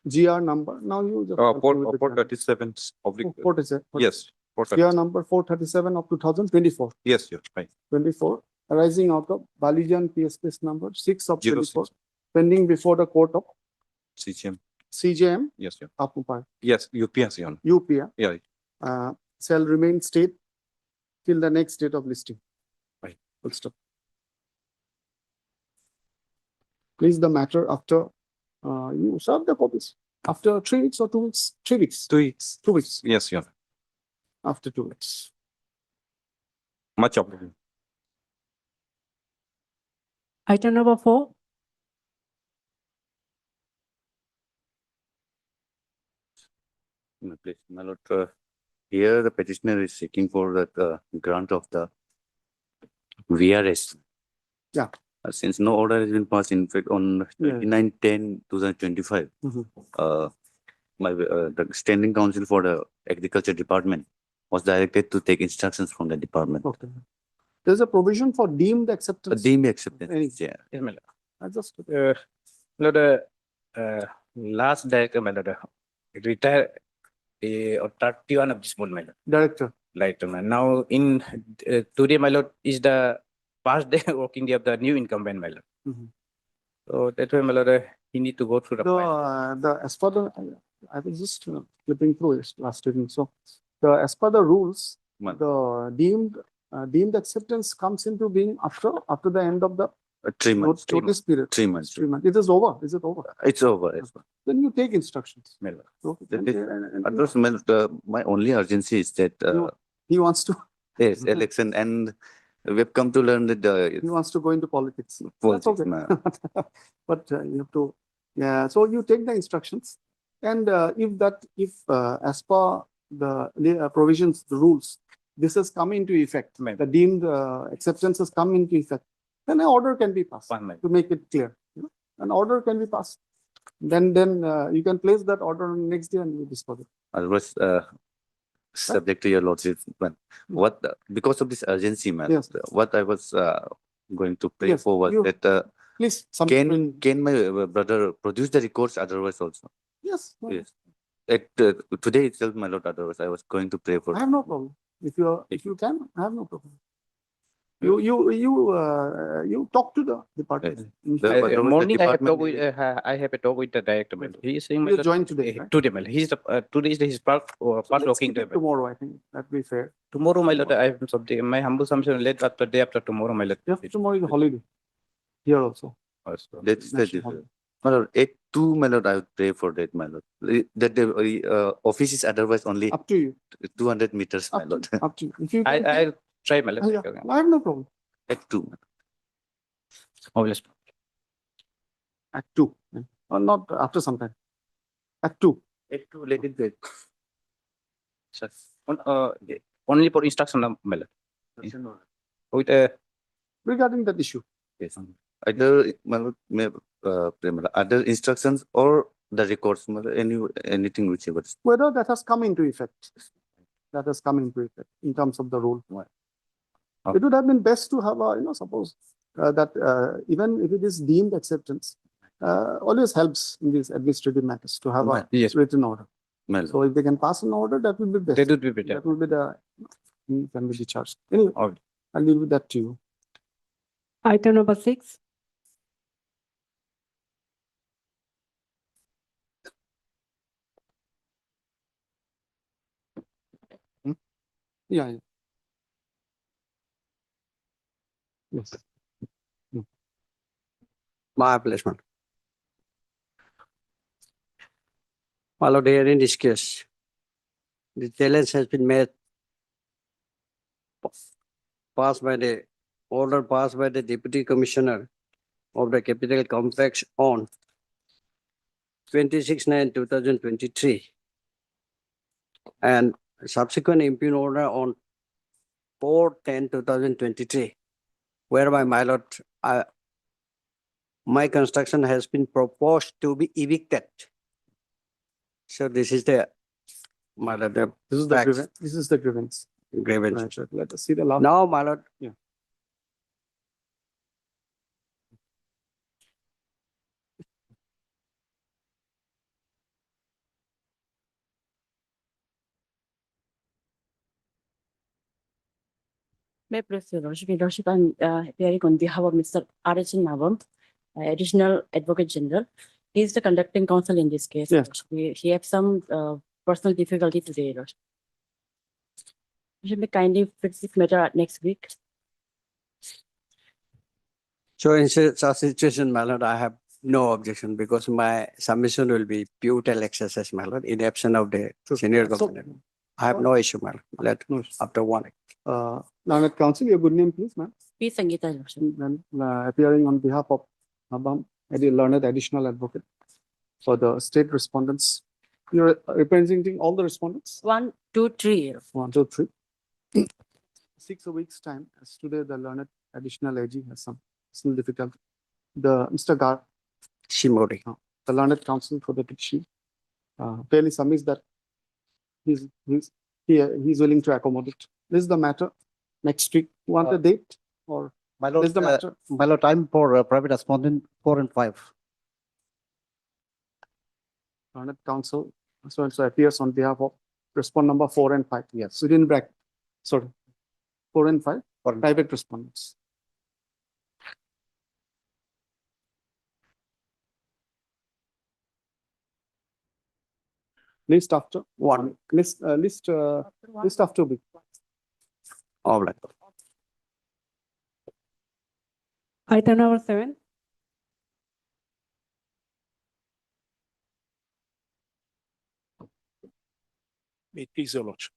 GR number, now you just. 437 oblique. 437. Yes. GR 437. number 437 of 2024. Yes, yes, right. 24, arising out of Balijan PS case number 6 of 06. 24, pending before the court of CGM. CJM, Yes, yeah. Apupar, Yes, UPS, Your Honor. UPA, Yeah, right. shall remain state till the next date of listing. Right. Full stop. Please the matter after you serve the copies. After 3 weeks or 2 weeks? 3 weeks. 2 weeks. 2 weeks. Yes, Your Honor. After 2 weeks. Much obligation. Item number 4. Please, my lord, here the petitioner is seeking for the grant of the VRS. Yeah. Since no order has been passed, in fact, on Yeah. 29/10/2025, Mhm. The standing counsel for the agriculture department was directed to take instructions from the department. Okay. There's a provision for deemed acceptance. Deemed acceptance, Any- yeah. Yes, my lord. I just, Lord, last day, my lord, retire on 31 of this month, my lord. Director. Right, man. Now, in today, my lord, is the past day working day of the new incumbent, my lord. Mhm. So that's why, my lord, he need to go through the file. As per the, I was just flipping through it last evening. So as per the rules, Man. the deemed acceptance comes into being after the end of the 3 months. Notice period. 3 months. 3 months. It is over. Is it over? It's over. It's over. Then you take instructions. My lord. Okay. That And- is- and- Others, my lord, my only urgency is that, He wants to, yes, election, and we've come to learn that, he wants to go into politics. politics, That's okay. ma'am. But you have to, yeah, so you take the instructions. And if as per the provisions, the rules, this has come into effect, Ma'am. the deemed acceptance has come into effect, then an order can be passed Fine, ma'am. to make it clear. An order can be passed. Then you can place that order on next day and you dispose it. Otherwise, subject to your lordship, man. What, because of this urgency, man, Yes. what I was going to pray Yes, for was you- that, Please, can my brother produce the records otherwise also? Yes, no, Yes. Today itself, my lord, otherwise I was going to pray for. I have no problem. If you can, I have no problem. You talk to the department. Morning, I have department talk with, I have a talk with the director. Ma'am. He is saying, You ma'am, joined today, right? today, ma'am. He's the, today is his part So let's working keep day. it ma'am. tomorrow, I think that'd be fair. Tomorrow, my lord, I have something, my humble submission late after day after tomorrow, my lord. Yes, tomorrow is a holiday. Here also. That's the National difference. holiday. My lord, at 2, my lord, I would pray for that, my lord. That the office is otherwise only Up to you. 200 meters, my Up lord. to, up to you. If you can, I'll try, my lord. yeah, I have no problem. At 2. Oh, yes. At 2, or not after some time. At 2. At 2, let it be. Sir. Only for instruction, my lord. With Regarding that issue, Yes. Either, my lord, other instructions or the records, my lord, anything whichever. whether that has come into effect. That has come into effect in terms of the rule. Okay. It would have been best to have suppose that even if it is deemed acceptance, always helps in these administrative matters to have a yes, written order. My lord. So if they can pass an order, that will be best. that would be better. That will be the, can be discharged. Anyway, Okay. I'll leave that to you. Item number 6. Yeah, yeah. Yes. My placement. My lord, here in this case, the challenge has been made passed by the order passed by the Deputy Commissioner of the Capital Complex on 26/9/2023 and subsequent impugn order on 4/10/2023, whereby, my lord, my construction has been proposed to be evicted. So this is the, my lord, the This is the facts. grievance. This is the grievance. grievance. Right, right. Let us see the last. Now, my lord, May I please, Your Lordship, I'm appearing on behalf of Mr. R.H. Nabam, Additional Advocate General. He is the conducting counsel in this case. Yes. He have some personal difficulty today, Your Lordship. Should be kindly fix this matter next week. so in such a situation, my lord, I have no objection because my submission will be futile exercise, my lord, in absence of the senior So, governor. I have no issue, my lord. Let, no, after one. Learned Counsel, your good name, please, ma'am. P. Sangeeta, Your Lordship. Then appearing on behalf of Nabam, learned additional advocate for the state respondents. You're representing all the respondents? 1, 2, 3. Your Lordship. 1, 2, 3. 6 weeks time, as today the learned additional AG has some still difficulty. The Mr. Gar, Shimori. the learned counsel for the petition, fairly submits that he's willing to accommodate. This is the matter. Next week, you want a date or My this is the matter? my lord, time for private respondent 4 and 5. Learned counsel so appears on behalf of respond number 4 and 5. Yes. Within bracket. Sorry. 4 and 5, private respondents. List after one. List after week. All right. Item number 7. May it please your lordship.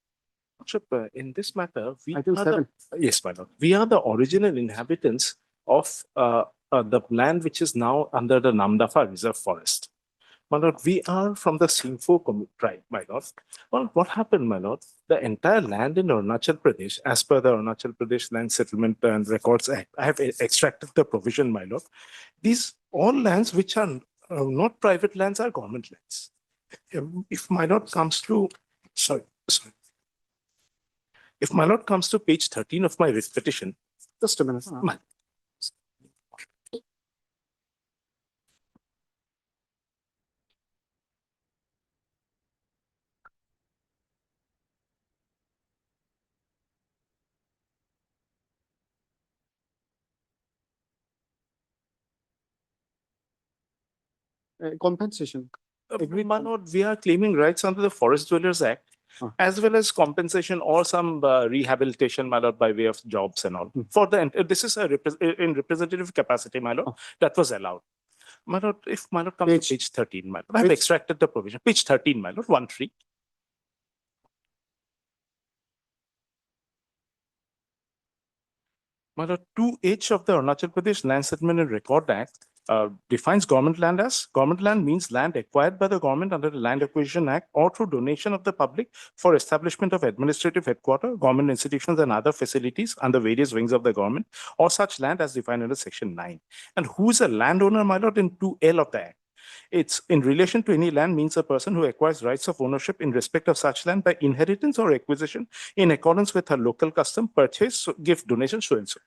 Lordship, in this matter, we Item are 7. yes, my lord. We are the original inhabitants of the land which is now under the Namdafa Reserve Forest. My lord, we are from the Singpho tribe, my lord. Well, what happened, my lord? The entire land in Arunachal Pradesh, as per the Arunachal Pradesh Land Settlement and Records Act, I have extracted the provision, my lord. These all lands which are not private lands are government lands. If my lord comes to, sorry. If my lord comes to page 13 of my writ petition, Just a minute. Compensation. Agreed. my lord, we are claiming rights under the Forest Dwellers Act, as well as compensation or some rehabilitation, my lord, by way of jobs and all. For the this is a in representative capacity, my lord, that was allowed. My lord, if my lord comes to page 13, my lord, I have Page- extracted the provision. Page 13, my lord, 1-3. My lord, 2H of the Arunachal Pradesh Land Settlement and Record Act defines government land as government land means land acquired by the government under the Land Acquisition Act or through donation of the public for establishment of administrative headquarters, government institutions and other facilities under various wings of the government, or such land as defined under Section 9. And who is a landowner, my lord, in 2L of the Act? It's in relation to any land means a person who acquires rights of ownership in respect of such land by inheritance or acquisition in accordance with her local custom, purchase, gift, donation, so and so.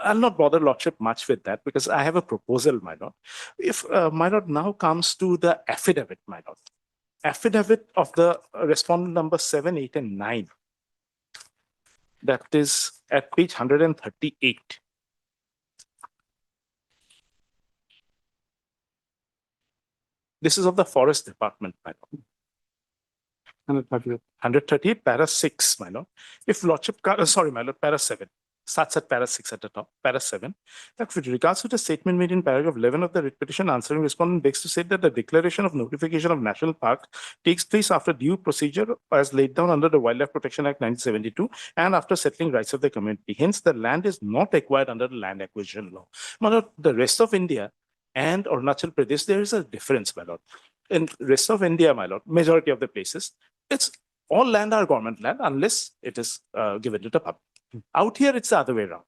I'll not bother lordship much with that because I have a proposal, my lord. If my lord now comes to the affidavit, my lord, affidavit of the respondent number 7, 8, and 9. That is at page 138. This is of the Forest Department, my lord. 138, para 6, my lord. If lordship, sorry, my lord, para 7. Starts at para 6 at the top, para 7. That with regards to the statement made in paragraph 11 of the writ petition, answering respondent begs to say that the declaration of notification of national park takes place after due procedure as laid down under the Wildlife Protection Act 1972 and after settling rights of the community. Hence, the land is not acquired under the land acquisition law. My lord, the rest of India and Arunachal Pradesh, there is a difference, my lord. In rest of India, my lord, majority of the places, it's all land are government land unless it is given to the public. Out here, it's the other way around.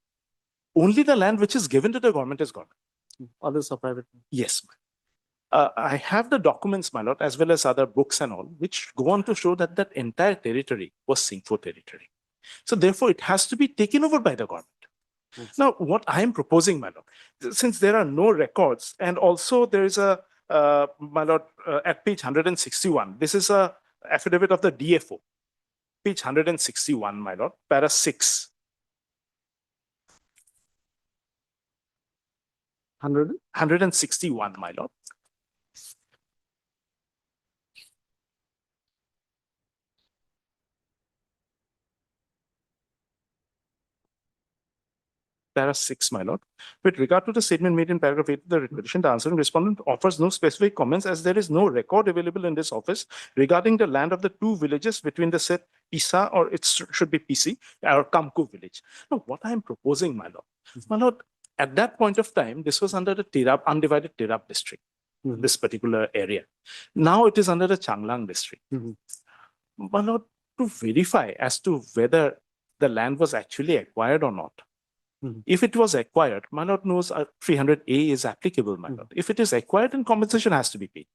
Only the land which is given to the government is government. Others are private. Yes, ma'am. I have the documents, my lord, as well as other books and all, which go on to show that that entire territory was Singpho territory. So therefore, it has to be taken over by the government. Now, what I am proposing, my lord, since there are no records, and also there is a, my lord, at page 161, this is a affidavit of the DFO, page 161, my lord, para 6. 161, my lord. Para 6, my lord. With regard to the statement made in paragraph 8 of the writ petition, the answering respondent offers no specific comments as there is no record available in this office regarding the land of the two villages between the said Pisa, or it should be PC, or Kamku village. Now, what I am proposing, my lord, at that point of time, this was under the Tirap, undivided Tirap district, this particular area. Now it is under the Changlang district. My lord, to verify as to whether the land was actually acquired or not, if it was acquired, my lord knows 300A is applicable, my lord. If it is acquired, then compensation has to be paid.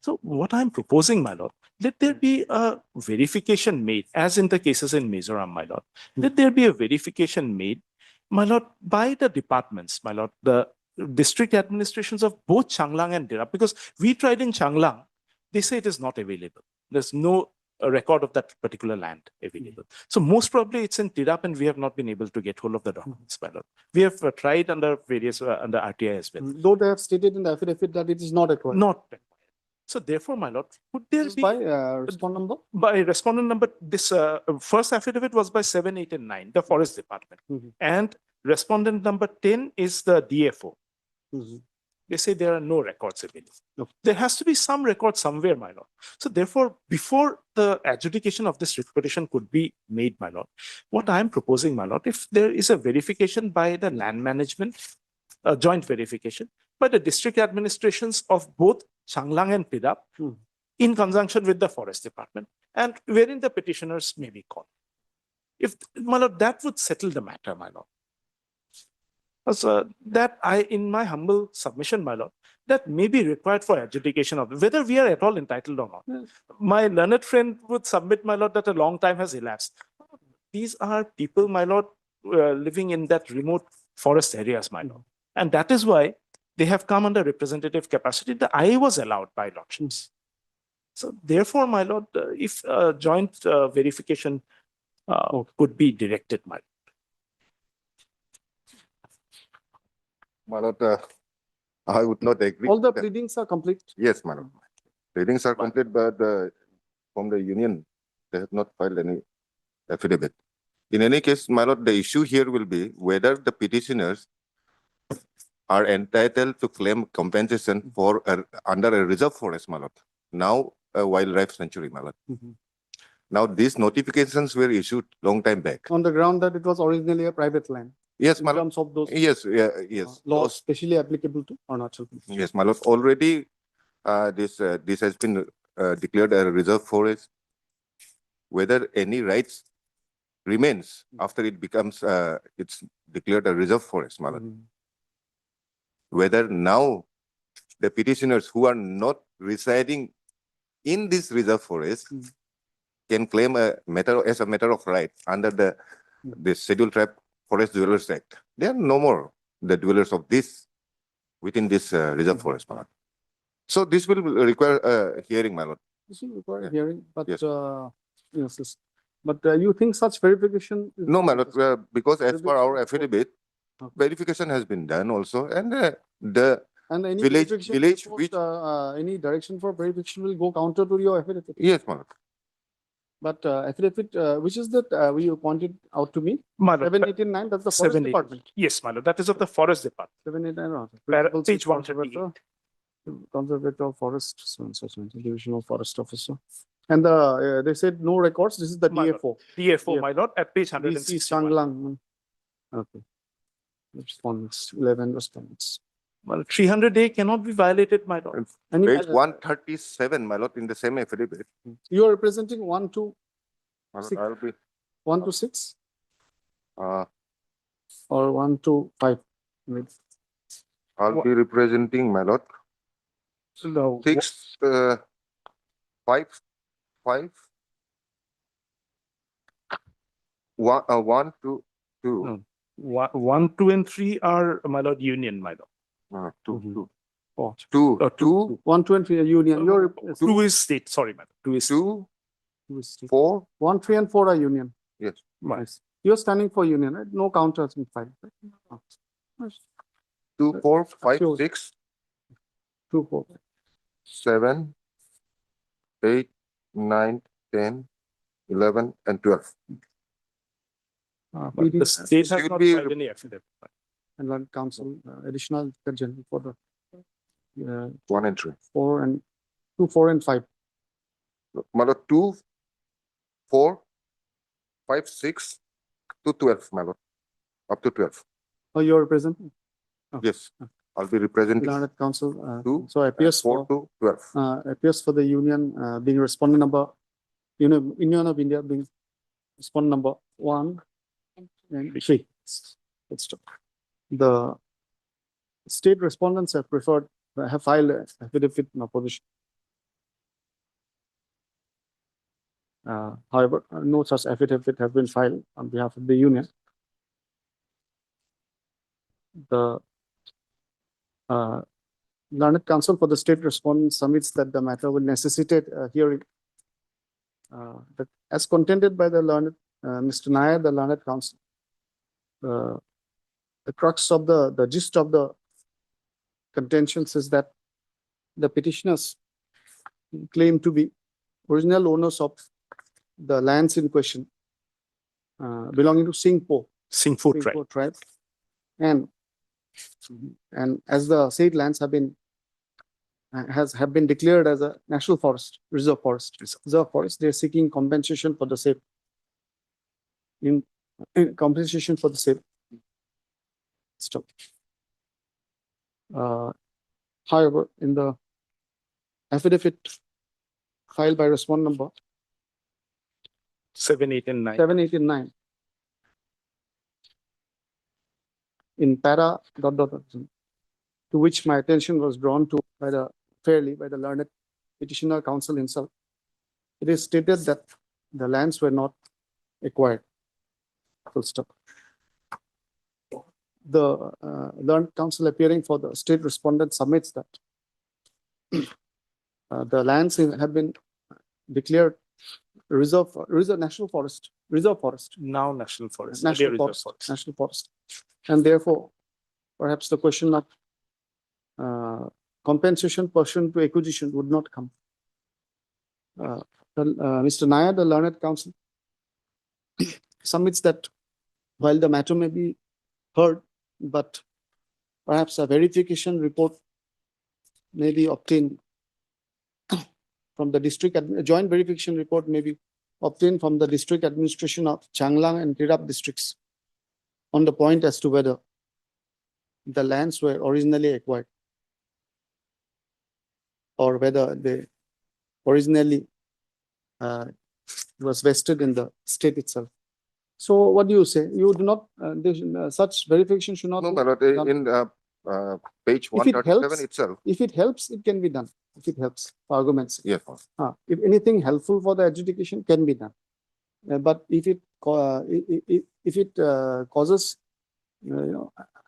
So what I'm proposing, my lord, let there be a verification made, as in the cases in Mizoram, my lord. Let there be a verification made, my lord, by the departments, my lord, the district administrations of both Changlang and Tirap, because we tried in Changlang, they say it is not available. There's no record of that particular land available. So most probably it's in Tirap and we have not been able to get hold of the documents, my lord. We have tried under various, under RTI as well. Though they have stated in the affidavit that it is not acquired. Not acquired. So therefore, my lord, would there This be by respondent number? by respondent number, this first affidavit was by 7, 8, and 9, the Forest Department. And Respondent number 10 is the DFO. Mhm. They say there are no records available. Okay. There has to be some record somewhere, my lord. So therefore, before the adjudication of this writ petition could be made, my lord, what I am proposing, my lord, if there is a verification by the land management, a joint verification by the district administrations of both Changlang and Pidap, Hmm. in conjunction with the forest department, and wherein the petitioners may be called. If, my lord, that would settle the matter, my lord. So that in my humble submission, my lord, that may be required for adjudication of whether we are at all entitled or not. Yes. My learned friend would submit, my lord, that a long time has elapsed. These are people, my lord, living in that remote forest areas, my lord. And that is why they have come under representative capacity. The I was allowed by lordships. So therefore, my lord, if joint verification could be directed, my lord. My lord, I would not agree. All the with that. pleadings are complete. Yes, my lord. Pleadings are complete, but from the union, they have not filed any affidavit. In any case, my lord, the issue here will be whether the petitioners are entitled to claim compensation for under a reserve forest, my lord. Now, a wildlife sanctuary, my lord. Mhm. Now, these notifications were issued long time back. On the ground that it was originally a private land. Yes, In my lord. terms of those Yes, yes. laws Those- specially applicable to Arunachal Pradesh. Yes, my lord. Already, this has been declared a reserve forest. Whether any rights remains after it becomes, it's declared a reserve forest, my lord. Mhm. Whether now the petitioners who are not residing in this reserve forest Mm. can claim a matter as a matter of right under the Scheduled Tribe Forest Dwellers Act. They are no more the dwellers of this within this reserve forest, my lord. So this will require a hearing, my lord. This will require Yeah. hearing, but Yes. yes. But you think such verification? Is No, not my lord, necessary? because as per our Verification- affidavit, Okay. verification has been done also, and the And any village- verification village report, which- any direction for verification will go counter to your affidavit. yes, my lord. But affidavit, which is that you pointed out to me, My lord, 789, that's the forest 780. department. Yes, my lord, that is of the forest department. 789, Para- page 138. Conservator of forest, so and so, divisional forest officer. And they said no records, this is the My lord, DFO. DFO, my lord, at page DC 161. Changlang. Okay. Respondents, 11 respondents. Well, 300A cannot be violated, my lord. Any- Page 137, my lord, in the same affidavit. You are representing 1 to My lord, Six. I'll be, 1 to 6 uh, or 1 to 5? I'll be representing, my lord, No. 6, 5, 5. 1, 2, 2. No. 1, 2, and 3 are, my lord, union, my lord. 2, Mhm. 2. Oh. 2, Oh, 2, 1, 2 and 3 are union. You're 2 is state, sorry, madam. 2 is. 2, 2, 4. 1, 3 and 4 are union. Yes. Right. Nice. You're standing for union, right? No counter has been filed. Right? Nice. 2, 4, 5, Sure. 6, 2, 4. 7, 8, 9, 10, 11, and 12. But PD the state has should not be- filed any affidavit. and land council, additional general for the 1 and 3. 4 and 2, 4 and 5. My lord, 2, 4, 5, 6 to 12, my lord. Up to 12. Oh, you're representing Yes. I'll be representing land council. 2, So appears 4 for, to 12. appears for the union, being respondent number, Union of India being respondent number 1 and 3. Let's stop. The state respondents have have filed affidavit in opposition. However, no such affidavit have been filed on behalf of the union. The learned counsel for the state respondent submits that the matter will necessitate a hearing. That as contended by the learned Mr. Nair, the learned counsel, the crux of the gist of the contentions is that the petitioners claim to be original owners of the lands in question belonging to Singpo Singpho tribe. tribe, and as the said lands have been declared as a national forest, reserve forest, they are seeking compensation for the same. In compensation for the same. Stop. However, in the affidavit filed by respondent number 7, 8, and 9. 7, 8, and 9, in para ... to which my attention was drawn to by the learned petitioner counsel himself, it is stated that the lands were not acquired. Full stop. The learned counsel appearing for the state respondent submits that the lands have been declared reserve national forest, reserve forest, Now national forest. national earlier reserve forest, national forest, and therefore perhaps the question of compensation pursuant to acquisition would not come. Mr. Nair, the learned counsel, submits that while the matter may be heard, but perhaps a verification report may be obtained from the district, a joint verification report may be obtained from the district administration of Changlang and Tirap districts on the point as to whether the lands were originally acquired or whether they originally was vested in the state itself. So what do you say? You do not, such verification should not. No, be my lord, done. in page If it 137 helps- itself. If it helps, it can be done. If it helps, for arguments. Yes. If anything helpful for the adjudication can be done. But if it causes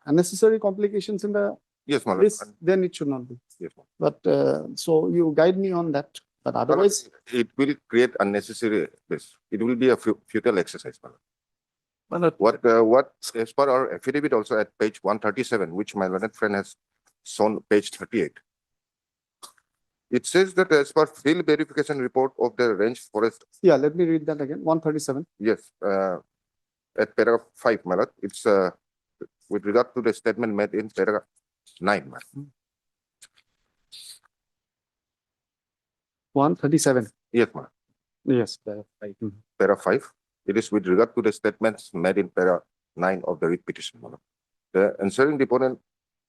unnecessary complications in the Yes, my lord. this, then it should not be. Yes, my But so you guide me on that. But lord. otherwise, It will create unnecessary this. It will be a futile exercise, my lord. My lord, What as per our affidavit also at page 137, which my learned friend has shown page 38. It says that as per field verification report of the range forest, yeah, let me read that again. 137. yes, at paragraph 5, my lord, it's with regard to the statement made in paragraph 9, my lord. 137. Yes, my lord. Yes. Paragraph 5, it is with regard to the statements made in paragraph 9 of the writ petition, my lord. The answering deponent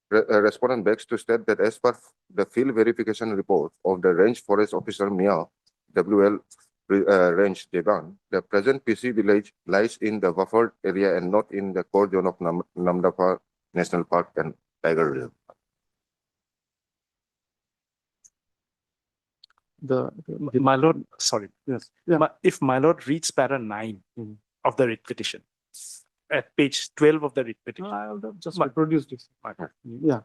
respondent begs to state that as per the field verification report of the range forest officer Mia WL range Devan, the present PC village lies in the buffered area and not in the core zone of Namdapha National Park and Tiger Reserve. my lord, sorry. Yes. Yeah. If my lord reads para 9 of the writ petition, at page 12 of the writ petition, I'll just My- reproduce this. Yeah.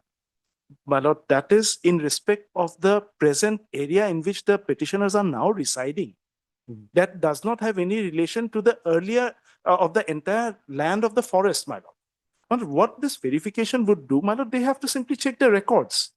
my lord, that is in respect of the present area in which the petitioners are now residing. That does not have any relation to the earlier of the entire land of the forest, my lord. But what this verification would do, my lord, they have to simply check the records.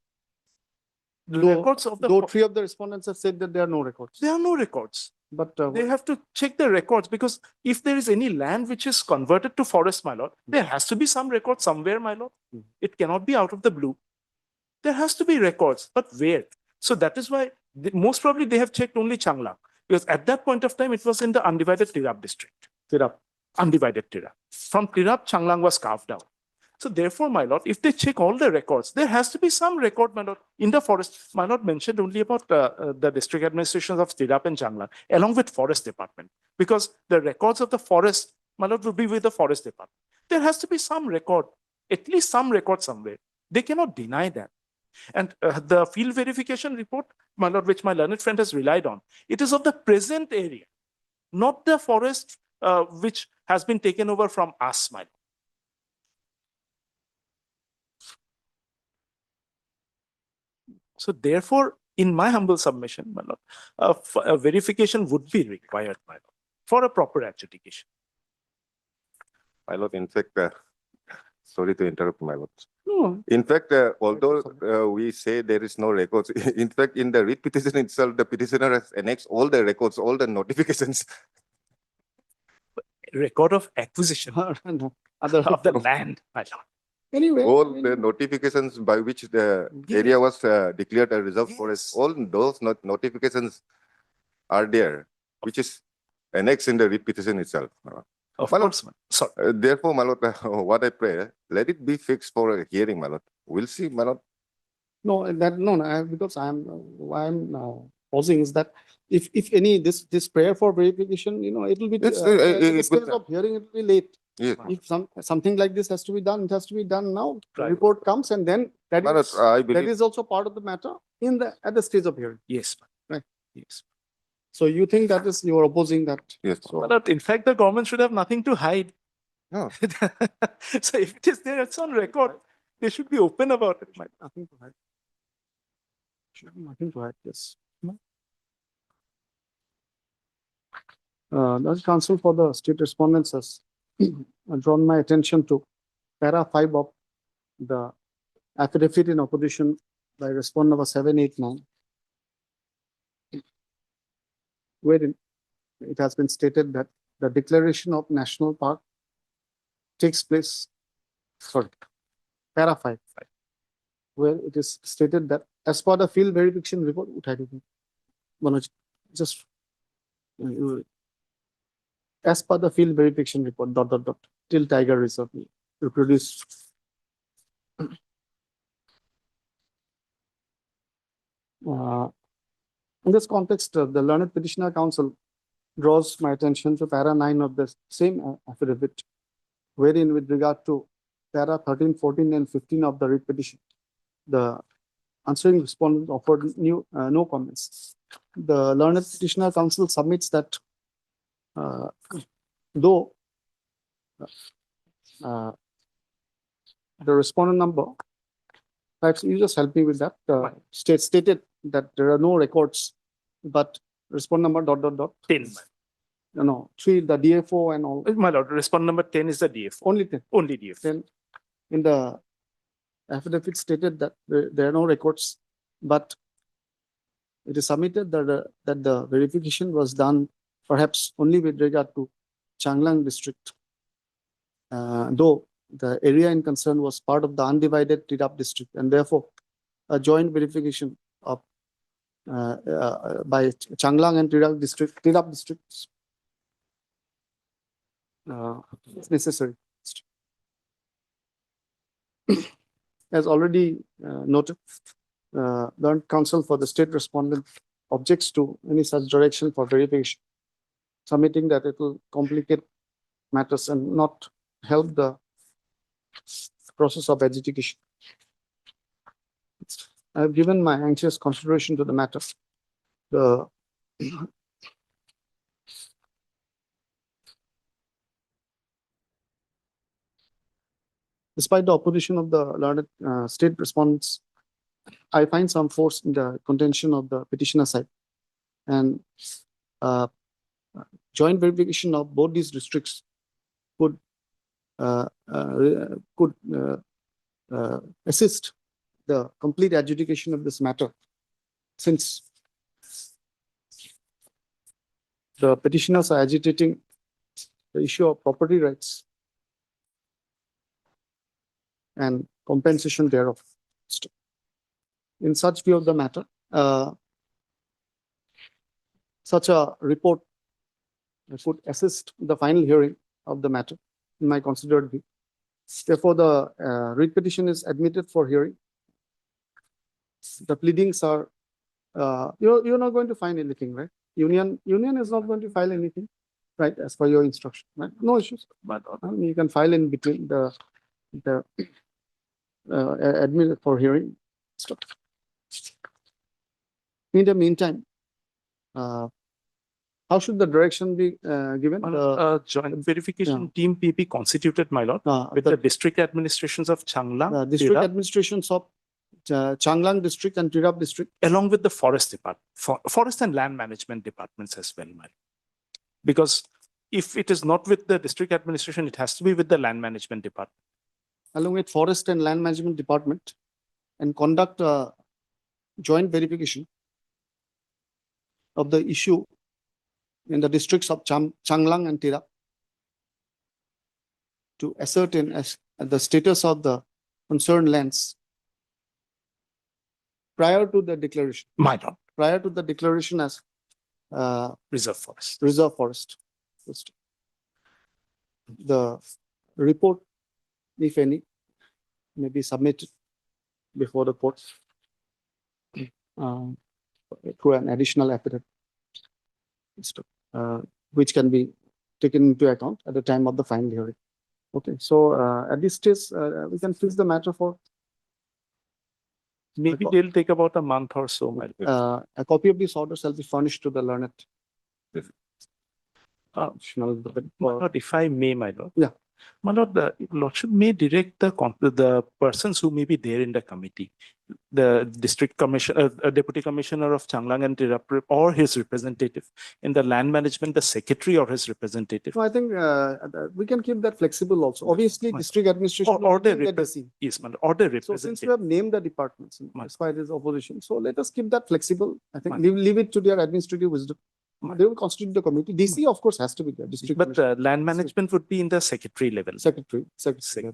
The records of the, Though 3 of the respondents have said that there are no records. there are no records. But They have to check the records because if there is any land which is converted to forest, my lord, there has to be some record somewhere, my lord. It cannot be out of the blue. There has to be records, but where? So that is why most probably they have checked only Changlang because at that point of time it was in the undivided Tirap district. Tirap. Undivided Tirap. From Tirap, Changlang was carved out. So therefore, my lord, if they check all the records, there has to be some record, my lord, in the forest. My lord mentioned only about the district administrations of Tirap and Changlang, along with forest department, because the records of the forest, my lord, will be with the forest department. There has to be some record, at least some record somewhere. They cannot deny that. And the field verification report, my lord, which my learned friend has relied on, it is of the present area, not the forest which has been taken over from us, my lord. So therefore, in my humble submission, my lord, a verification would be required, my lord, for a proper adjudication. My lord, in fact, sorry to interrupt, my lord. No. In fact, although we say there is no records, in fact, in the writ petition itself, the petitioner has annexed all the records, all the notifications. Record of acquisition No. Other of the land, my lord. Anyway. all the notifications by which the area was declared a reserve forest, all those notifications are there, which is annexed in the writ petition itself. Of My lord, course, sorry. Therefore, my lord, what I pray, let it be fixed for a hearing, my lord. We'll see, my lord. No, because I'm posing is that if any, this prayer for verification, it will be, It's, at the it stage will- of hearing, it will be late. Yes. If something like this has to be done, it has to be done now. The Right. report comes and then My lord, I that believe, is also part of the matter at the stage of hearing. Yes. Right. Yes. So you think that is, you are opposing that? yes. So, But in fact, the government should have nothing to hide. No. So if it is there, it's on record. They should be open about it. nothing to hide. Should be nothing to hide, yes. The counsel for the state respondents has drawn my attention to para 5 of the affidavit in opposition by respondent number 789, wherein it has been stated that the declaration of national park takes place, para 5, where it is stated that as per the field verification report, Manoj, just as per the field verification report, ... till Tiger Reserve, reproduce. In this context, the learned petitioner counsel draws my attention to para 9 of the same affidavit, wherein with regard to para 13, 14, and 15 of the writ petition, the answering respondent offered no comments. The learned petitioner counsel submits that though the respondent number, perhaps you just help me with that, stated that there are no records, but respondent number ... 10. No, 3, the DFO and all, My lord, respondent number 10 is the DF. only 10. Only DF. Then in the affidavit stated that there are no records, but it is submitted that the verification was done perhaps only with regard to Changlang district, though the area in concern was part of the undivided Tirap district, and therefore a joint verification of by Changlang and Tirap districts is necessary. As already noted, the counsel for the state respondent objects to any such direction for verification, submitting that it will complicate matters and not help the process of adjudication. I have given my anxious consideration to the matter. Despite the opposition of the learned state respondents, I find some force in the contention of the petitioner side, and joint verification of both these districts could assist the complete adjudication of this matter, since the petitioners are agitating the issue of property rights and compensation thereof. In such view of the matter, such a report could assist the final hearing of the matter, in my considered view. Therefore, the writ petition is admitted for hearing. The pleadings are, you're not going to find anything, right? Union is not going to file anything, right? As per your instruction, right? No issues, but you can file in between the admitted for hearing. In the meantime, how should the direction be given? Joint verification team be constituted, my lord, with the district administrations of Changlang, district Tirap, administrations of Changlang district and Tirap district, along with the forest department, forest and land management departments as well, my lord. Because if it is not with the district administration, it has to be with the land management department. along with forest and land management department, and conduct a joint verification of the issue in the districts of Changlang and Tirap to ascertain as the status of the concerned lands prior to the declaration, My lord, prior to the declaration as reserve forest. reserve forest. The report, if any, may be submitted before the court through an additional affidavit, which can be taken into account at the time of the final hearing. Okay, so at this stage, we can fix the matter for Maybe they'll take about a month or so, my lord. a copy of this order shall be furnished to the learned. My lord, if I may, my lord. Yeah. My lord, the lordship may direct the persons who may be there in the committee, the district commissioner, deputy commissioner of Changlang and Tirupur, or his representative in the land management, the secretary or his representative. So I think we can keep that flexible also. Obviously, Right. district administration. Or the will be repres- DC. Yes, my lord, or the So since we representative. have named the departments, Right. as far as opposition, so let us keep that flexible. I think Right. leave it to their administrative wisdom. Right. They will constitute the committee. DC, of course, has to be there. District But commissioner, land management would be in the secretary level. secretary.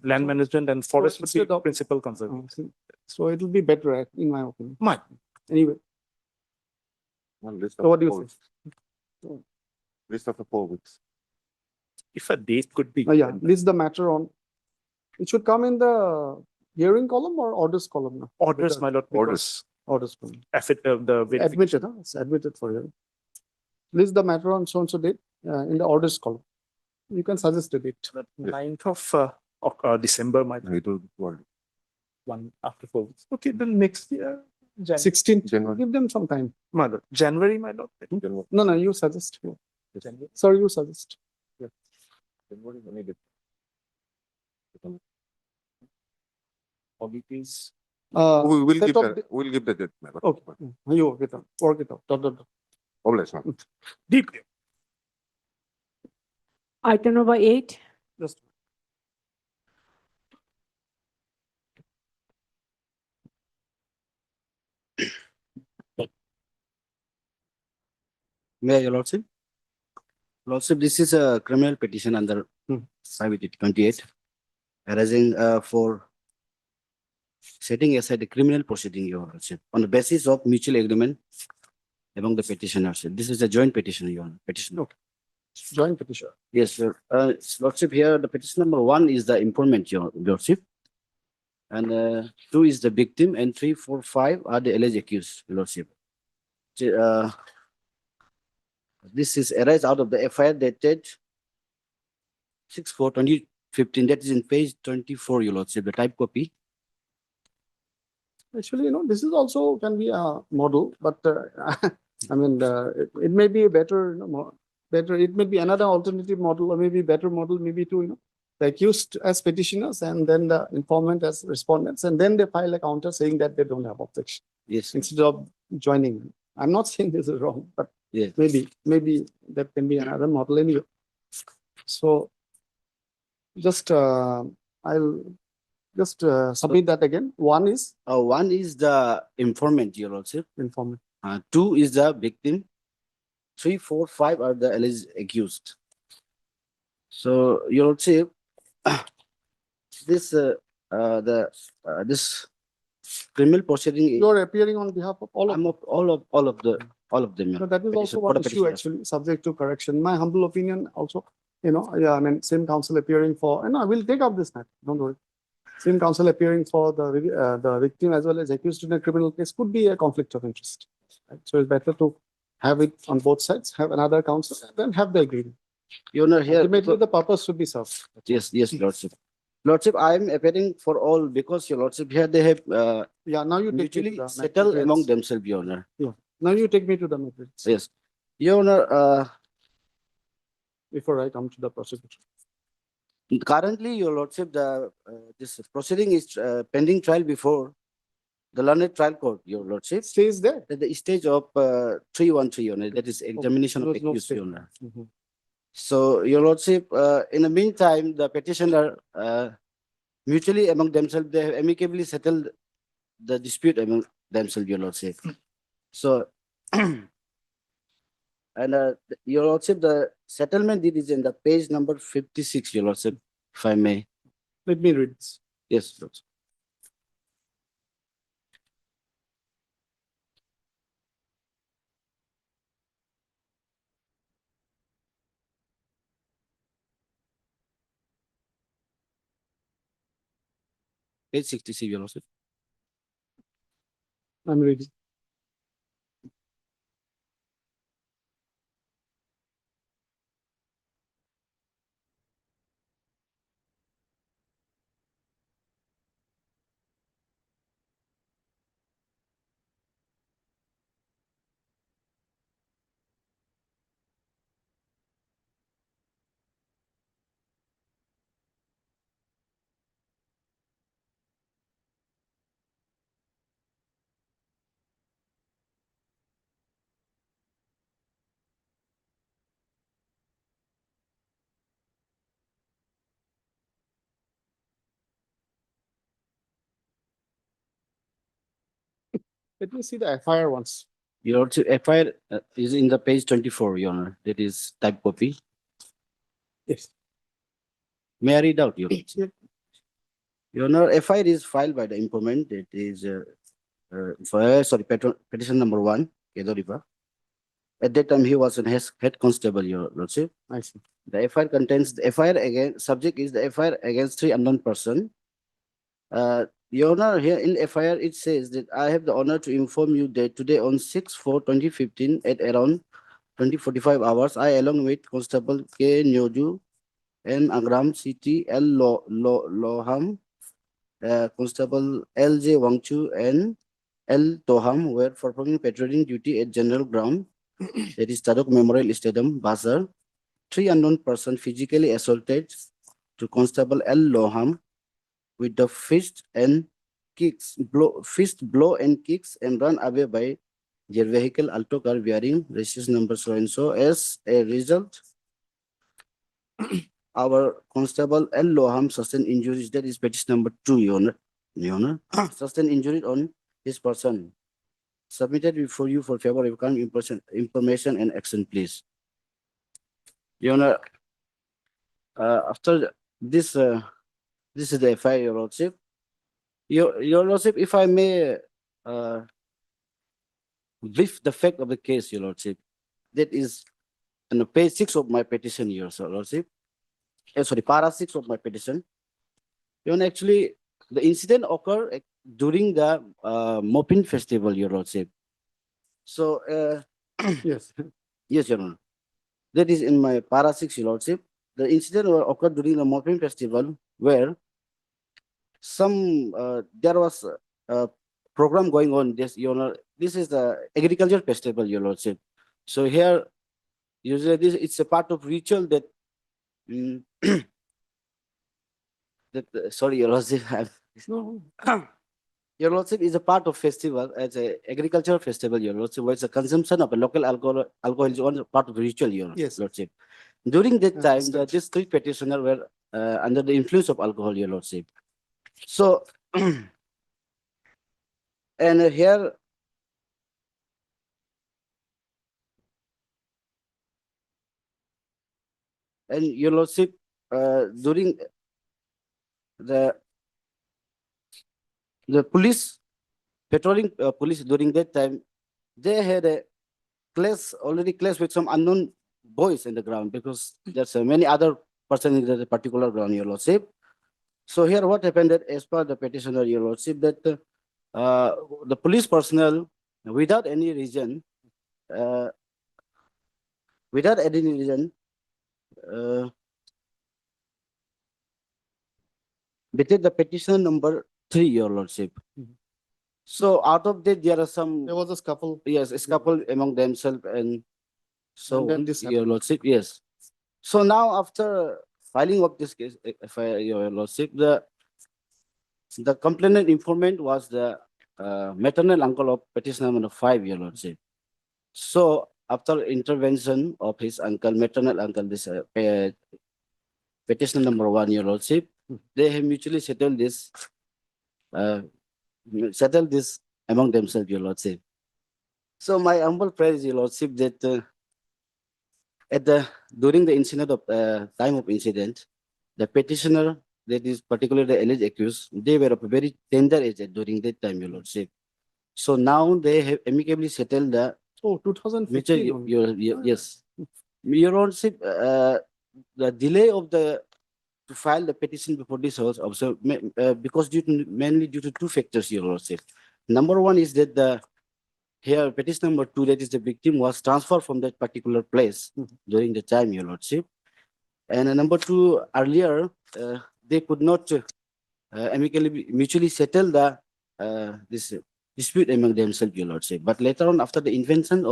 Land management and forest would be instead of- principal conservator. So it will be better, in my opinion. My, Anyway, One list so what do you polls. say? List of the poll books. if a date could be. Yeah, given, list the matter on. It should come in the hearing column or orders column now? Orders, my lord. because Orders column. The verification. Admitted, huh? It's admitted for hearing. List the matter on so and so date in the orders column. You can suggest a date. 9th of December, my It will be what, one after 4 weeks. Okay, then next year, 16th, January? give them some time. my lord, January, my lord. January. No, you suggest. January. Sorry, you suggest. January, when it- Committees. We will set give of the, we'll give the date. my lord. Okay, you work it out, work it out. Dot, dot, dot. Obliged, ma'am. Deeply. Item number 8, Just. May your lordship? Lordship, this is a criminal petition under 528 arising for setting aside the criminal proceeding, your lordship, on the basis of mutual agreement among the petitioners. This is a joint petition, your honor, petition. Okay. Joint petition. Yes, sir. Lordship, here the petition number 1 is the informant, your lordship. And 2 is the victim, and 3, 4, 5 are the alleged accused, your lordship. This is arise out of the FIR dated 6/4/2015. That is in page 24, your lordship, the type copy. Actually, this is also can be a model, but I mean, it may be a better, better, it may be another alternative model or maybe better model, maybe to, the accused as petitioners and then the informant as respondents, and then they file a counter saying that they don't have objection Yes. instead of joining. I'm not saying this is wrong, but Yes. maybe that can be another model anyway. So just, I'll just submit that again. One is 1 is the informant, your lordship. informant. 2 is the victim. 3, 4, 5 are the alleged accused. So, your lordship, this this criminal proceeding. You're appearing on behalf of all of I'm of all of them. your So that is petition- also for one the issue petitioners. actually, subject to correction. My humble opinion also, yeah, I mean, same counsel appearing for, and I will take up this matter, don't worry. Same counsel appearing for the victim as well as accused in a criminal case could be a conflict of interest. Right? So it's better to have it on both sides, have another counsel, and then have the agreement. Your Honor, here. Ultimately, the purpose should be served. Yes, lordship. Lordship, I am appearing for all because your lordship here they have Yeah, now you take me to mutually the settled materials. among themselves, your Honor. Now you take me to the materials Yes. Your Honor, before I come to the prosecutor. currently, your lordship, this proceeding is pending trial before the learned trial court, your lordship. Stays there. At the stage of 313, your Honor, that is examination of There was no accused, stay. your Honor. Mhm. So, your lordship, in the meantime, the petitioner mutually among themselves, they have amicably settled the dispute among themselves, your lordship. So, and your lordship, the settlement deed is in the page number 56, your lordship, if I may. Let me read this. Yes, lordship. page 66, Your Lordship. I'm reading. Let me see the FIR once. Your Lordship, FIR is in the page 24, Your Honor. That is type copy. Yes. May I read out, Your Lordship? Your Honor, FIR is filed by the informant. That is, petition number 1, Kedoripa. At that time, he was an head constable, Your Lordship. I see. The FIR contains the FIR against, subject is the FIR against 3 unknown person. Your Honor, here in FIR, it says that I have the honor to inform you that today on 6/4/2015 at around 20:45 hours, I along with Constable K. Nyoju and Agram City L. Loham, Constable L. J. Wangchu and L. Toham were performing patrolling duty at General Ground, that is Tadok Memorial Stadium, Bazar. 3 unknown persons physically assaulted to Constable L. Loham with the fist blow and kicks and run away by their vehicle Alto car bearing registration number so and so. As a result, our Constable L. Loham sustained injuries. That is petition number 2, Your Honor. Sustained injury on his person. Submitted before you for favor of information and action, please. Your Honor, after this, this is the FIR, Your Lordship. Your Lordship, if I may brief the fact of the case, Your Lordship, that is on page 6 of my petition, Your Lordship. Sorry, para 6 of my petition. Your Honor, actually, the incident occurred during the Mopin Festival, Your Lordship. So, Yes. yes, Your Honor. That is in my para 6, Your Lordship. The incident occurred during the Mopin Festival where there was a program going on. This, Your Honor, this is the agriculture festival, Your Lordship. So here, usually it's a part of ritual that, sorry, Your Lordship, No. Your Lordship is a part of festival as a agricultural festival, Your Lordship, where the consumption of a local alcohol is one part of ritual, Your Yes. Lordship. During that time, Understood. these 3 petitioners were under the influence of alcohol, Your Lordship. So, and here, and Your Lordship, during the police, patrolling police during that time, they had a already clash with some unknown boys in the ground because there's many other persons in the particular ground, Your Lordship. So here what happened that as per the petitioner, Your Lordship, that the police personnel, without any reason, betrayed the petition number 3, Your Lordship. Mhm. So out of that, there are some, There was a scuffle. yes, a couple among themselves, and so, And then this Your Lordship, yes. So now after filing of this case, Your Lordship, the complainant informant was the maternal uncle of petitioner number 5, Your Lordship. So after intervention of his uncle, maternal uncle, this petitioner number 1, Your Lordship, they have mutually settled this among themselves, Your Lordship. So my humble prayer is, Your Lordship, that during the incident of time of incident, the petitioner, that is particularly the alleged accused, they were of a very tender age during that time, Your Lordship. So now they have amicably settled the Oh, 2015 only. yes, Your Lordship, the delay of the to file the petition before this house also because mainly due to two factors, Your Lordship. Number one is that here petition number 2, that is the victim was transferred from that particular place during the time, Your Lordship. And number 2, earlier they could not amicably mutually settle the this dispute among themselves, Your Lordship. But later on, after the intervention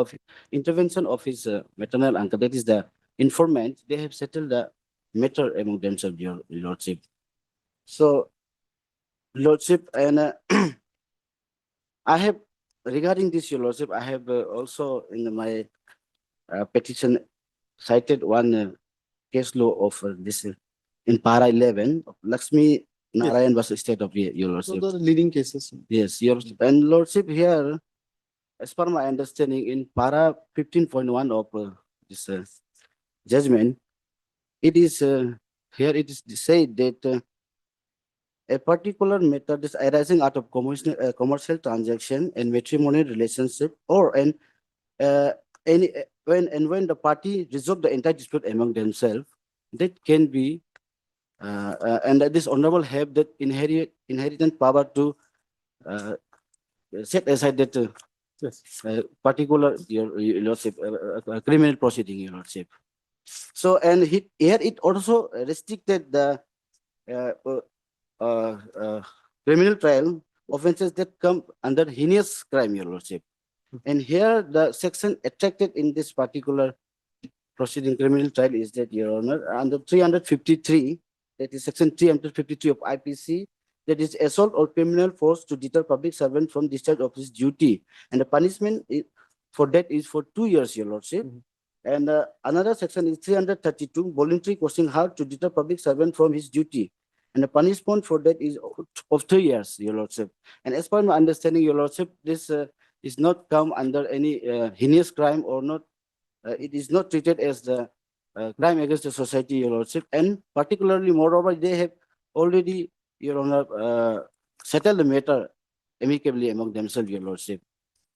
of his maternal uncle, that is the informant, they have settled the matter among themselves, Your Lordship. So, Lordship, and I have regarding this, Your Lordship, I have also in my petition cited one case law of this in para 11 of Lakshmi Narayan versus State of Your So Lordship. the leading cases. Yes, Your Lordship. And Lordship here, as per my understanding, in para 15.1 of this judgment, it is here it is said that a particular matter is arising out of commercial transaction and matrimonial relationship or when the party resolve the entire dispute among themselves, that can be and that this honorable have that inherent power to set aside that Yes. particular Your Lordship criminal proceeding, Your Lordship. So and here it also restricted the criminal trial offences that come under heinous crime, Your Lordship. And here the section attracted in this particular proceeding criminal trial is that, Your Honor, under 353, that is section 353 of IPC, that is assault or criminal force to deter public servant from discharge of his duty. And the punishment for that is for 2 years, Your Lordship. And another section is 332, voluntary causing harm to deter public servant from his duty. And the punishment for that is of 3 years, Your Lordship. And as per my understanding, Your Lordship, this is not come under any heinous crime or not. It is not treated as the crime against the society, Your Lordship. And particularly, moreover, they have already, Your Honor, settled the matter amicably among themselves, Your Lordship.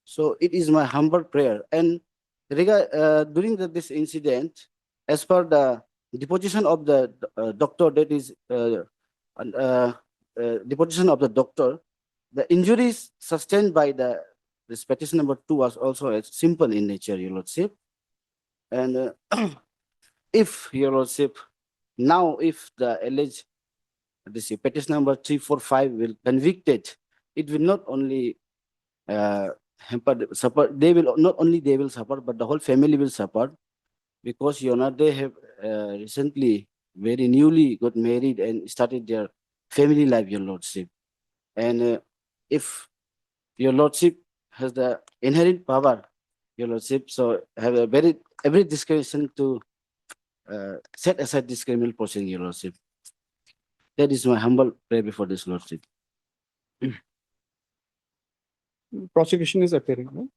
So it is my humble prayer. And during this incident, as per the deposition of the doctor, that is deposition of the doctor, the injuries sustained by this petition number 2 was also simple in nature, Your Lordship. And if, Your Lordship, now if the alleged this petition number 345 will convicted, it will not only suffer, they will not only they will suffer, but the whole family will suffer, because, Your Honor, they have recently very newly got married and started their family life, Your Lordship. And if Your Lordship has the inherent power, Your Lordship, so have a every discretion to set aside this criminal proceeding, Your Lordship. That is my humble prayer before this Lordship. Prosecution is appearing, no?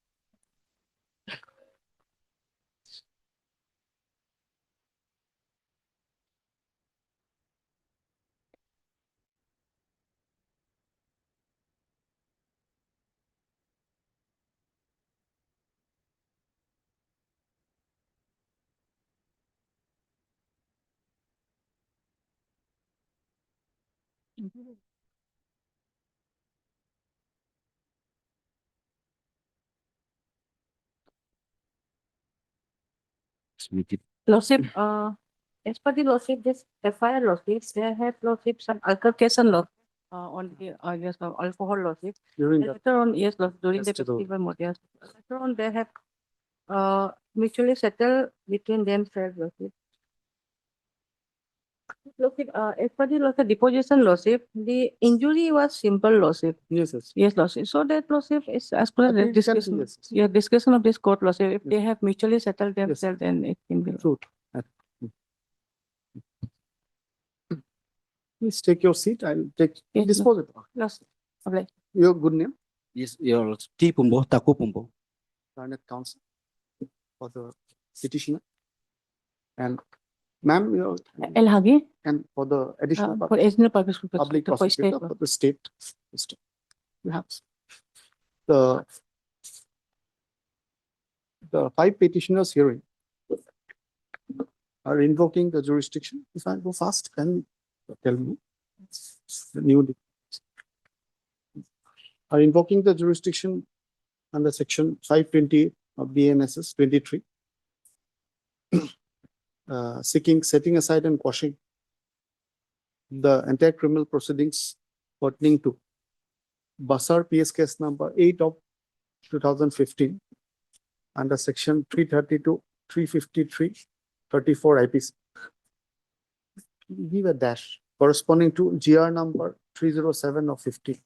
Lordship, as per the Lordship, this FIR Lordship, they have Lordship some altercation law on the yes, alcohol Lordship. During And that. later on, yes, during the festival. festival mode, yes. Later on, they have mutually settled between themselves, Lordship. Lordship, as per the Lordship deposition Lordship, the injury was simple Lordship. Yes, yes. Yes, Lordship. So that Lordship is as per I the think it can be, discussion. yes. Yeah, discussion of this court Lordship. If they have mutually settled themselves, then it can be. True. Please take your seat. I'll take Yes, dispose it. Lordship. Okay. Your good name, Yes, Your Lordship. T. Pumbo, Taku Pumbo. learned counsel for the petitioner. And ma'am, your El Hagi, and for the additional for purpose, additional purpose. public for state. prosecutor for the state system. You have the 5 petitioners hearing are invoking the jurisdiction. If I go fast, can tell me. The new. Are invoking the jurisdiction under section 520 of BNSS 23. Seeking setting aside and quashing the entire criminal proceedings pertaining to Basar PS case number 8 of 2015 under section 332, 353, 34 IPC. Give a dash corresponding to GR number 307 of 50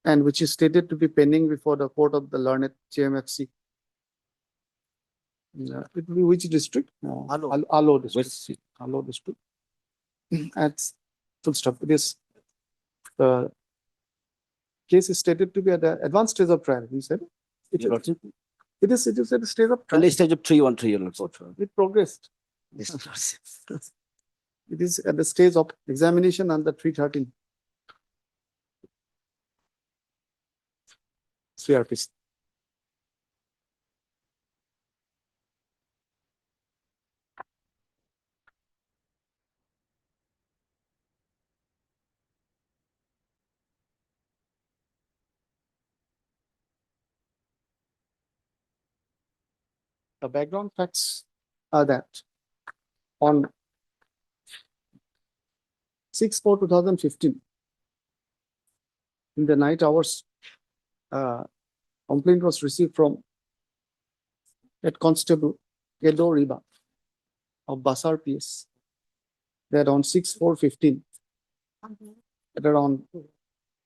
and which is stated to be pending before the court of the learned JMFC. It will be which district? Alo district. Alo district. At full stop. It is the case is stated to be at the advanced stage of trial. You said it is at the stage of trial. Only stage of 313, Your Lordship. It progressed. Yes, Lordship. It is at the stage of examination under 313. CRPC. The background facts are that on 6/4/2015, in the night hours, complaint was received from Head Constable Edo Riba of Basar PS that on 6/4/15 at around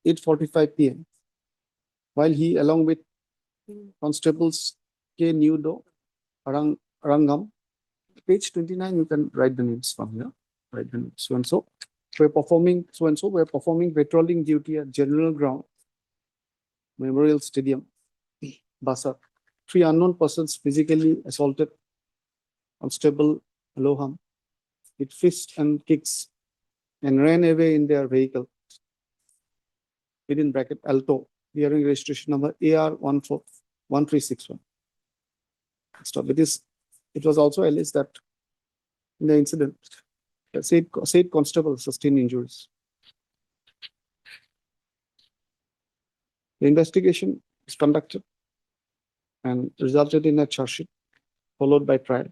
8:45 p.m. while he along with constables K. Nudo Arangam, page 29, you can write the names from here. Write the names. So and so. We're performing patrolling duty at General Ground, Memorial Stadium, Basar. 3 unknown persons physically assaulted Constable Loham with fists and kicks and ran away in their vehicle. Within bracket Alto, bearing registration number AR141361. Stop. It was also alleged that in the incident, the said constable sustained injuries. The investigation is conducted and resulted in a charge sheet followed by trial,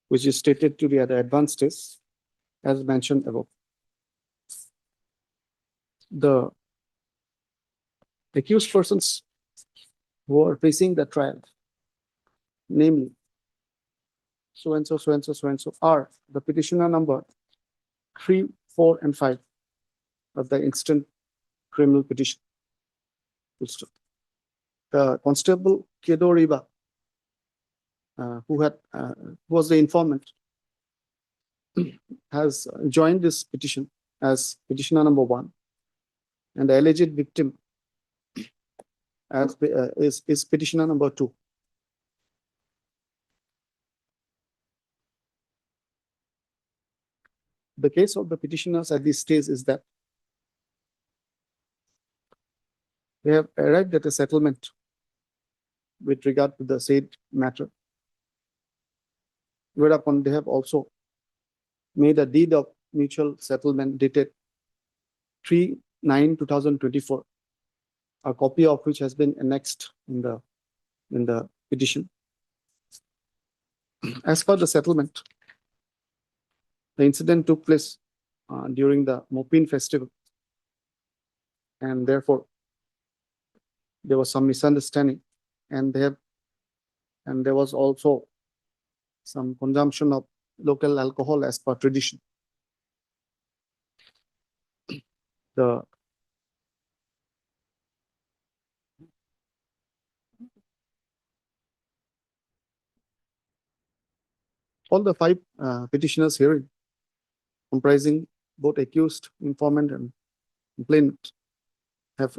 which is stated to be at the advanced stage, as mentioned above. The accused persons who are facing the trial, namely so and so, so and so, so and so, are the petitioner number 3, 4, and 5 of the instant criminal petition. The constable Kedo Riba, who was the informant, has joined this petition as petitioner number 1, and the alleged victim as is petitioner number 2. The case of the petitioners at this stage is that they have arrived at a settlement with regard to the said matter, whereupon they have also made a deed of mutual settlement dated 3/9/2024, a copy of which has been annexed in the petition. As per the settlement, the incident took place during the Mopin festival, and therefore there was some misunderstanding, and there was also some consumption of local alcohol as per tradition. All the 5 petitioners hearing, comprising both accused, informant, and complainant, have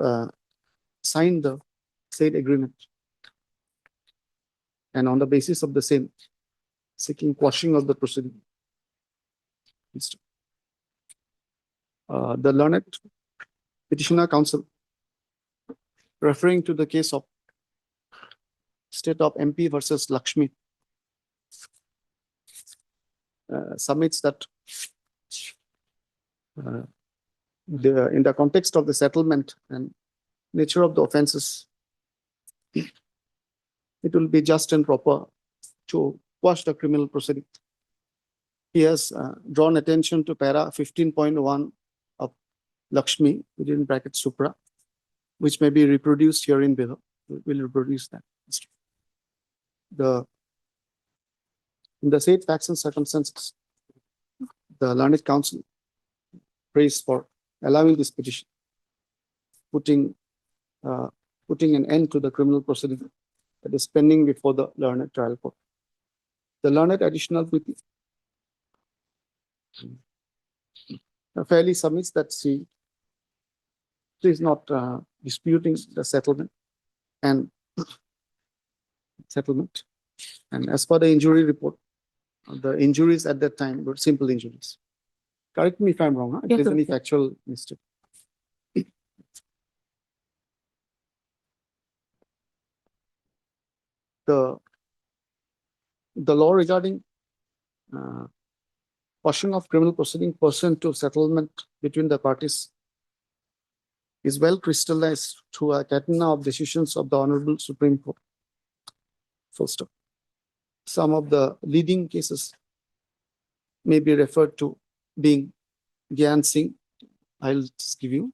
signed the said agreement, and on the basis of the same, seeking quashing of the proceeding. The learned petitioner counsel, referring to the case of State of MP versus Lakshmi, submits that In the context of the settlement and nature of the offences, it will be just and proper to quash the criminal proceeding. He has drawn attention to para 15.1 of Lakshmi, within bracket Supra, which may be reproduced here in below. We'll reproduce that. In the said facts and circumstances, the learned counsel prays for allowing this petition, putting an end to the criminal proceeding that is pending before the learned trial court. The learned additional witness fairly submits that she is not disputing the settlement. And as per the injury report, the injuries at that time were simple injuries. Correct me if I'm wrong, if Yes, there's any okay. factual mistake. The law regarding quashing of criminal proceeding pursuant to settlement between the parties is well crystallized through a catena of decisions of the Honorable Supreme Court. Full stop. Some of the leading cases may be referred to being Gyan Singh, I'll just give you,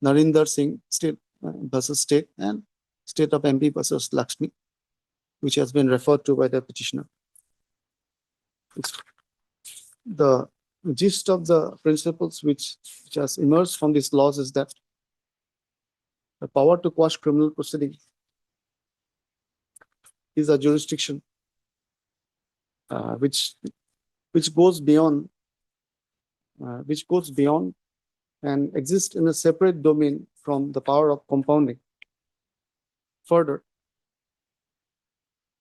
Narinder Singh State versus State, and State of MP versus Lakshmi, which has been referred to by the petitioner. The gist of the principles which has emerged from these laws is that the power to quash criminal proceedings is a jurisdiction which goes beyond and exists in a separate domain from the power of compounding. Further,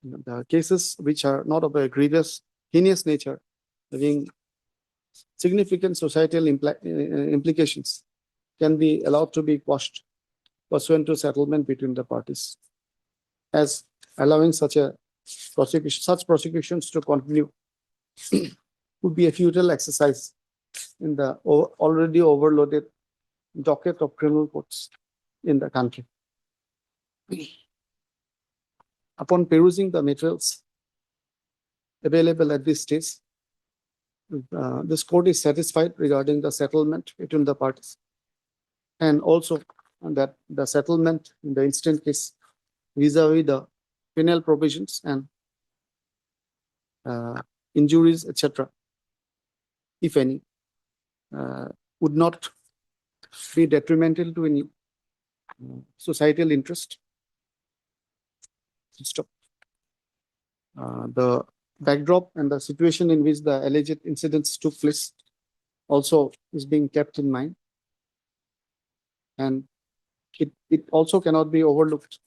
the cases which are not of a grievous, heinous nature, having significant societal implications, can be allowed to be quashed pursuant to settlement between the parties, as allowing such prosecutions to continue would be a futile exercise in the already overloaded docket of criminal courts in the country. Upon perusing the materials available at this stage, this court is satisfied regarding the settlement between the parties, and also that the settlement in the instant case vis-a-vis the penal provisions and injuries, etc., if any, would not be detrimental to any societal interest. Stop. The backdrop and the situation in which the alleged incidents took place also is being kept in mind, and it also cannot be overlooked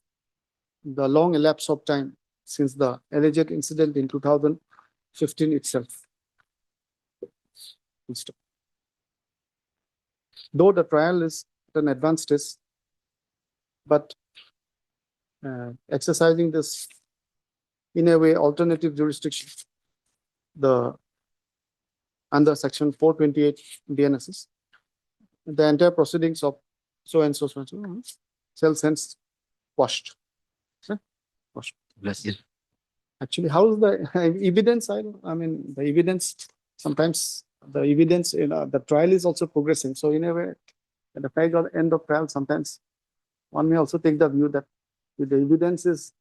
the long elapse of time since the alleged incident in 2015 itself. Stop. Though the trial is at an advanced stage, but exercising this in a way alternative jurisdiction, under section 428 DNSS, the entire proceedings of so and so shall hence quashed. Quashed. Yes. Actually, how is the evidence? I mean, the evidence, sometimes the evidence in the trial is also progressing. So in a way, at the end of trial, sometimes one may also take the view that if the evidence is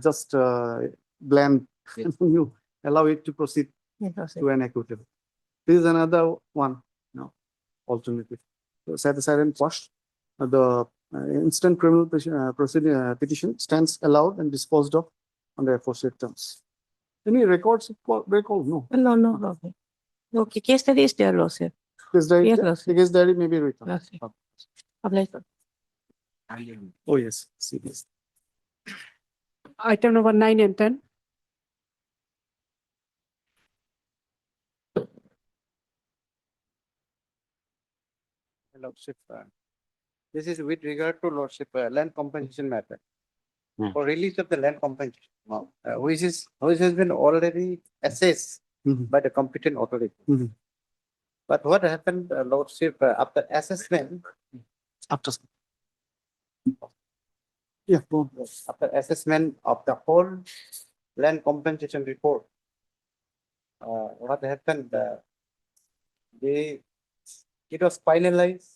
just bland, Yes. you allow it to proceed to an equitable. This is another one, alternative. So set aside and quashed. The instant criminal petition stands allowed and disposed of on the aforesaid terms. Any records recall? No. No, Lordship. No, case study is there, Lordship. Case diary, Yes, Lordship. case diary may be written. Lordship. Apply, sir. Oh, yes. See this. Item number 9 and 10. Lordship, this is with regard to Lordship, land compensation matter. For release of the land compensation, which has been already assessed Mhm. by the competent authority. Mhm. But what happened, Lordship, after assessment, After. Yeah, go on. after assessment of the whole land compensation report, what happened, they, it was finalized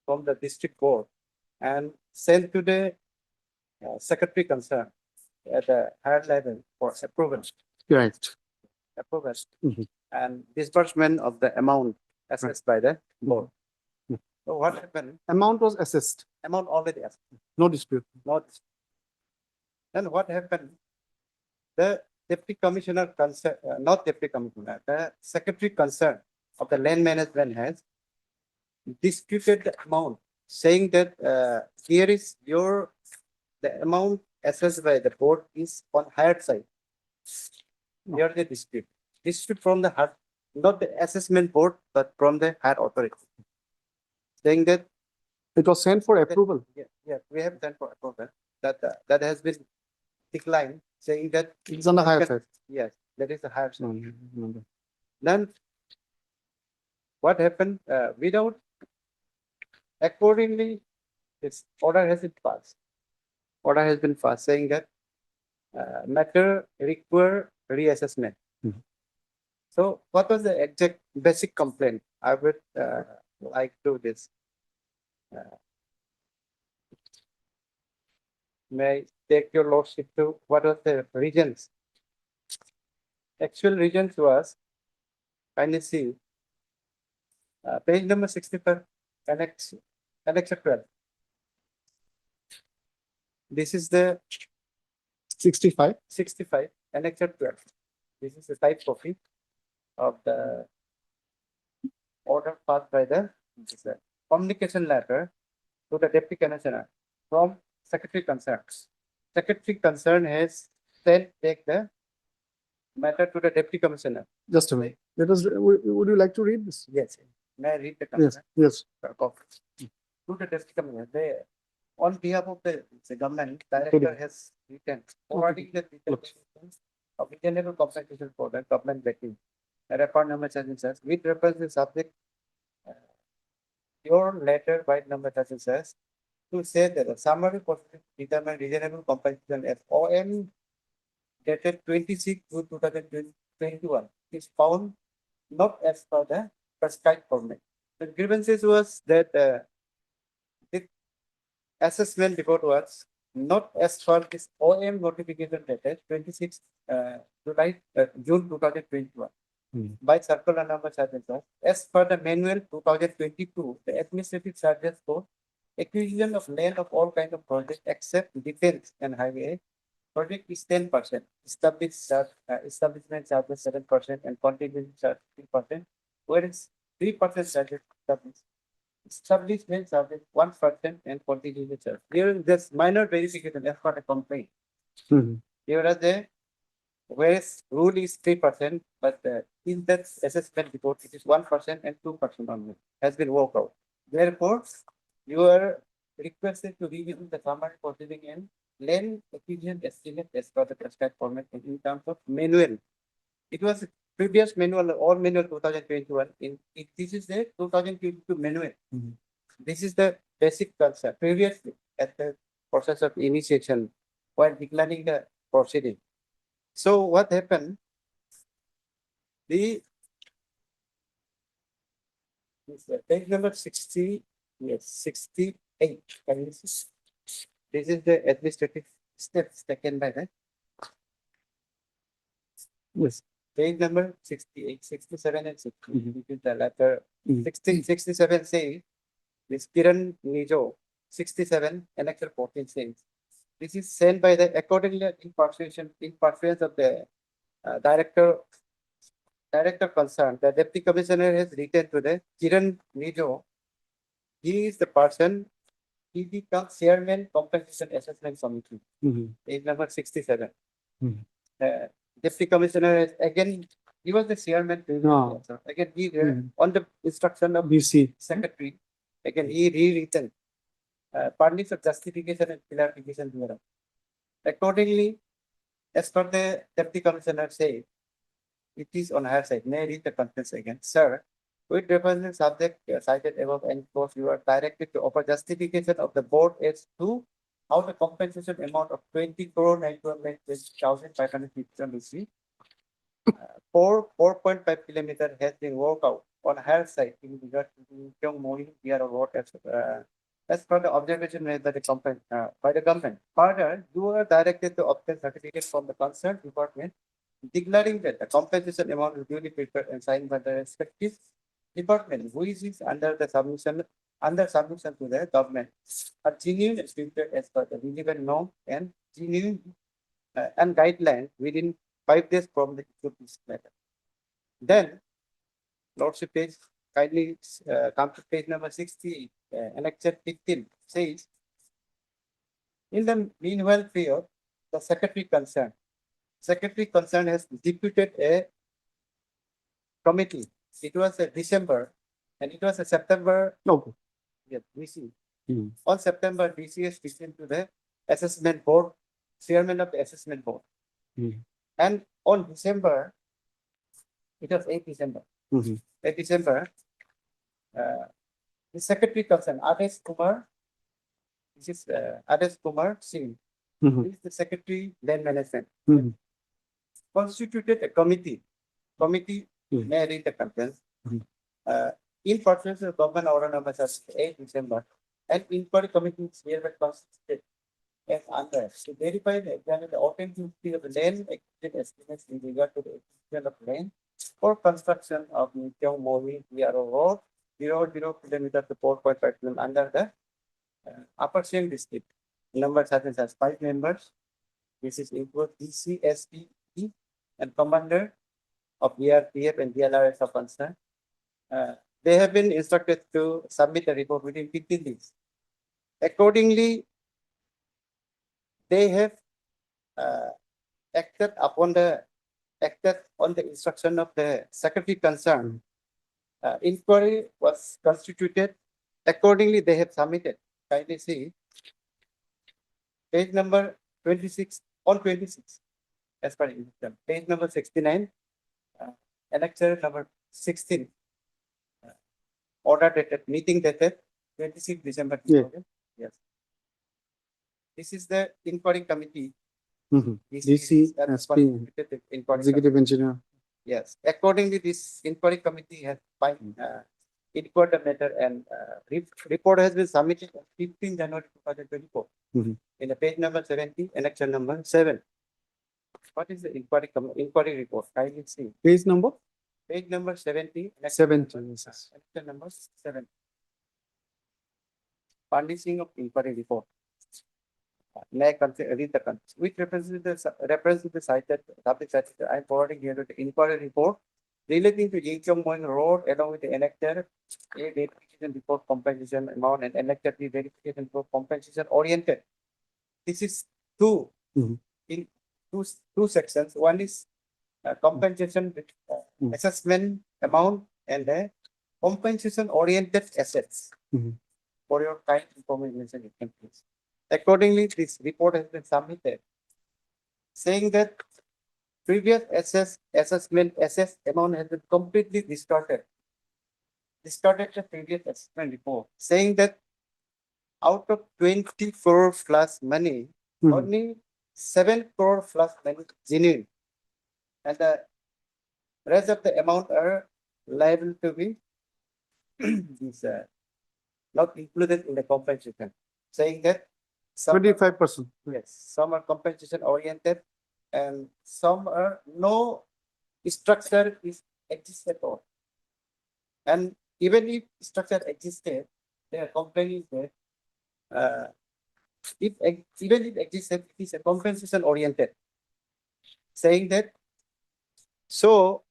from the district court and sent to the secretary concerned at the higher level for approval. Right. Approval Mhm. and disbursement of the amount assessed by the board. Mhm. So what happened? Amount was assessed, Amount already assessed, no dispute. not. Then what happened? The deputy commissioner concerned, not deputy commissioner, the secretary concerned of the land management has disputed the amount, saying that here is the amount assessed by the board is on higher side. Here the dispute. Dispute from the higher, not the assessment board, but from the higher authority. Saying that, It was sent for approval. yeah, we have done for approval, that, that has been declined, saying that. It's on the higher side. Yes, that is the higher side. No. Then what happened, without, accordingly, this order has been passed. Order has been passed saying that matter require reassessment. Mhm. So what was the exact basic complaint? I would like to this. May I take your lordship to what was the reasons? Actual reasons was, kindly see, page number 65, annex 12. This is the 65. 65, annex 12. This is the type copy of the order passed by the communication letter to the deputy commissioner from secretary concerned. Secretary concerned has sent take the matter to the deputy commissioner. Just a minute. Would you like to read this? Yes. May I read the Yes, concern? yes. Copy. To the deputy commissioner, they, on behalf of the government, director has written forwarding the details of reasonable compensation for the government vetting. The record number says, with reference to subject, your letter by number says, to say that the summary procedure determine reasonable compensation as OM dated 26/2/2021 is found not as per the prescribed format. The grievances was that the assessment report was not as per this OM notification dated 26 June 2021. By circular number charges as per the manual 2022, the administrative charges for acquisition of land of all kinds of projects except defense and highway project is 10%. Establishment charges 7% and contingency charge 3%, whereas 3% charges established. Establishment charges 1% and contingency charge. Here is this minor verification as per the complaint. Here are the whereas rule is 3%, but in that assessment report it is 1% and 2% only has been worked out. Therefore, you are requested to review the summary proceeding and land acquisition estimate as per the prescribed format in terms of manual. It was previous manual, all manual 2021. This is the 2022 manual. This is the basic concept. Previously, at the process of initiation, while declining the proceeding. So what happened? Page number 60, yes, 68. Can you see? This is the administrative steps taken by the. Yes. Page number 68, 67 and 60. This is the letter 67 says, this Kiran Nijo, 67, annexure 14 says, this is sent by the accordingly in pursuance of the director concerned. The deputy commissioner has written to the Kiran Nijo. He is the person, he becomes chairman compensation assessment committee. Page number 67. Deputy commissioner has again, he was the chairman. Again, he on the instruction of BC secretary, again he rewritten findings of justification and clarification thereof. Accordingly, as per the deputy commissioner said, it is on higher side. May I read the contents again, sir? With reference to the subject cited above and course, you are directed to offer justification of the board as to how the compensation amount of 20 crore 9,557 rupee 4.5 kilometer has been worked out on her side in regard to the Kyongmori PR road as per the observation made by the government. Further, you are directed to obtain certificate from the concerned department declaring that the compensation amount is duly prepared and signed by the respective department, which is under submission to the government, are genuine and prepared as per the relevant norm and genuine and guidelines within 5 days from the issue of this matter. Then, Lordship page kindly come to page number 60, annexure 15 says, in the meanwhile period, the secretary concerned has deputed a committee. It was a December and it was a September. Okay. Yes, DC. Hmm. On September, DC has listened to the assessment board, chairman of the assessment board. Hmm. And on December, it was 8 December. Mhm. 8 December, the secretary concerned, Adesh Kumar, this is Adesh Kumar Singh, Mhm. he is the secretary land management, Mhm. constituted a committee. Committee Mhm. may read the contents. Mhm. In pursuance of government order number 8 December, an inquiry committee is hereby constituted as under to verify and examine the authenticity of the land acquisition estimates in regard to the acquisition of land for construction of Kyongmori PRO Road 00 kilometer to 4.5 kilometer under the Upper Siang district. Number such as 5 members. This is include DCSP and commander of BRPF and DLRS of concern. They have been instructed to submit a report within 15 days. Accordingly, they have acted on the instruction of the secretary concerned. Inquiry was constituted. Accordingly, they have submitted. Kindly see page number 26 on 26 as per Eviction. Page number 69, annexure number 16. Order dated, meeting dated 26 December. Yeah. Yes. This is the inquiry committee. Mhm. DC DCSP, inquiry executive engineer. Yes, accordingly, this inquiry committee has inquired the matter and report has been submitted on 15 January 2024 Mhm. in the page number 70, annexure number 7. What is the inquiry report? Kindly see. Page number Page number 70, annexure 70. annexure number 7. Publishing of inquiry report. May I read the contents? Which reference to the cited topic cited, I am forwarding here to the inquiry report relating to Yingkyong Road along with the enacted A verification report compensation amount and enacted B verification report compensation oriented. This is two Mhm. in two sections. One is compensation with Mhm. assessment amount and the compensation oriented assets. Mhm. For your kind information, you can please. Accordingly, this report has been submitted saying that previous assessment amount has been completely distorted. Distorted the previous assessment report, saying that out of 20 crore plus money, Mhm. only 7 crore plus money genuine. And the rest of the amount are liable to be this, not included in the compensation, saying that some 25%. yes, some are compensation oriented and some are no structure is existed at all. And even if structure existed, they are complaining that even if existed, it is a compensation oriented. Saying that so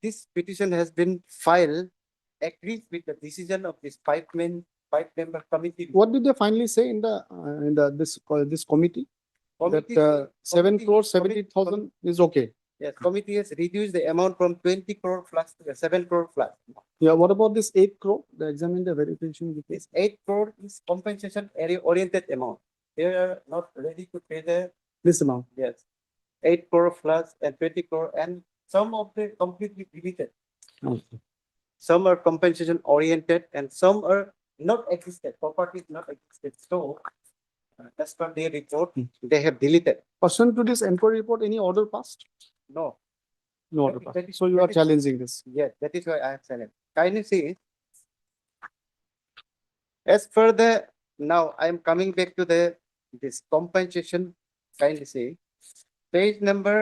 this petition has been filed agrees with the decision of this five-member committee. What did they finally say in the this committee? Committee That 7 committee- crore committee- 70,000 is okay. Yes, committee has reduced the amount from 20 crore plus to 7 crore plus. Yeah, what about this 8 crore? They examined the verification. report. This 8 crore is compensation area oriented amount. They are not ready to pay the, This amount. yes, 8 crore plus and 20 crore and some of the completely deleted. Okay. some are compensation oriented, and some are not existed, property is not existed. So as per their report, they have deleted. Pursuant to this inquiry report, any order passed? No, No order That passed. is- So you are that is- challenging this. yes, that is why I have said it. Kindly see. As per the, now I am coming back to this compensation, kindly see. Page number,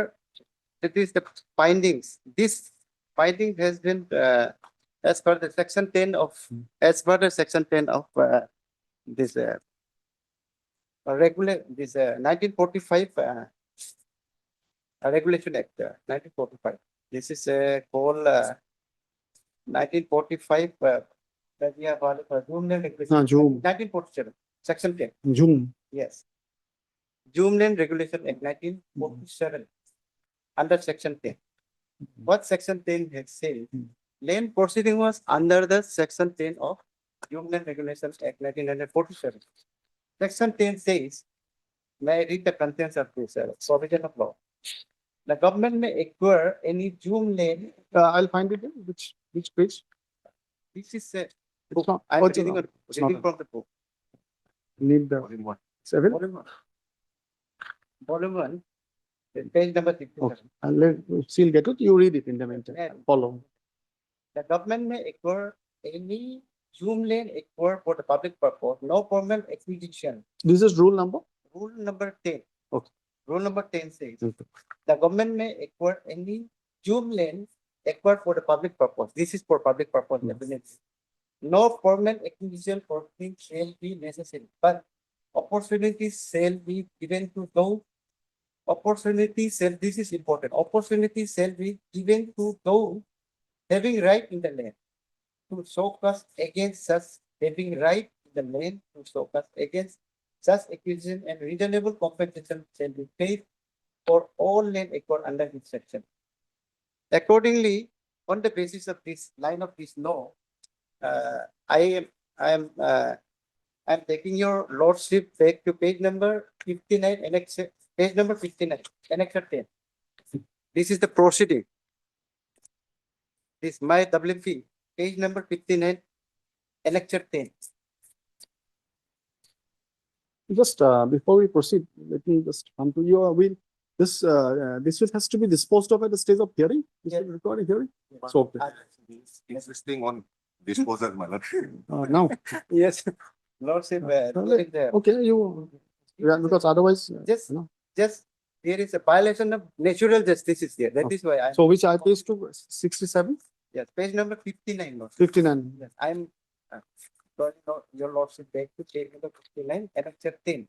that is the findings. This finding has been, as per the section 10 of, as per the section 10 of, this, regular, this, 1945, Regulation Act, 1945. This is, called, 1945, that we have, Zoom Land Regulation. Zoom. 1947, section 10. Zoom. Yes. Zoom Land Regulation Act 1947, under section 10. What section 10 has said, land proceeding was under the section 10 of Zoom Land Regulation Act 1947. Section 10 says, may I read the contents of this provision of law? The government may acquire any Zoom land. I'll find it in which page? This is a It's book. not- I'm oh, it's reading, not- it's not reading on. from the book. Need the Volume 1. 7? Volume 1, page number 67. I'll let she'll get it. You read it in the meantime. Yeah. Follow. The government may acquire any Zoom land acquired for the public purpose, no permanent acquisition. This is rule number? Rule number 10. Okay. Rule number 10 says, Okay. the government may acquire any Zoom land acquired for the public purpose. This is for public purpose, definitely. No permanent acquisition for things shall be necessary, but opportunities shall be given to those. Opportunities shall, this is important, opportunities shall be given to those having right in the land to show cause against such, having right in the land to show cause against such acquisition, and reasonable compensation shall be paid for all land acquired under this section. Accordingly, on the basis of this line of this law, I'm taking your lordship back to page number 59, annex, page number 59, annex 10. This is the proceeding. This my WP, page number 59, annex 10. Just before we proceed, let me just come to you. This has to be disposed of at the stage of hearing. This will require a hearing. So okay. Insisting on disposal, my lord. Now, Yes, lordship, during the- okay, yeah, because otherwise, just, no. just, there is a violation of natural justice is there. That is why I. So which I page to 67, Yes, page number 59, lordship. 59. Yes, I'm, sorry, no, your lordship back to page number 59, annex 10.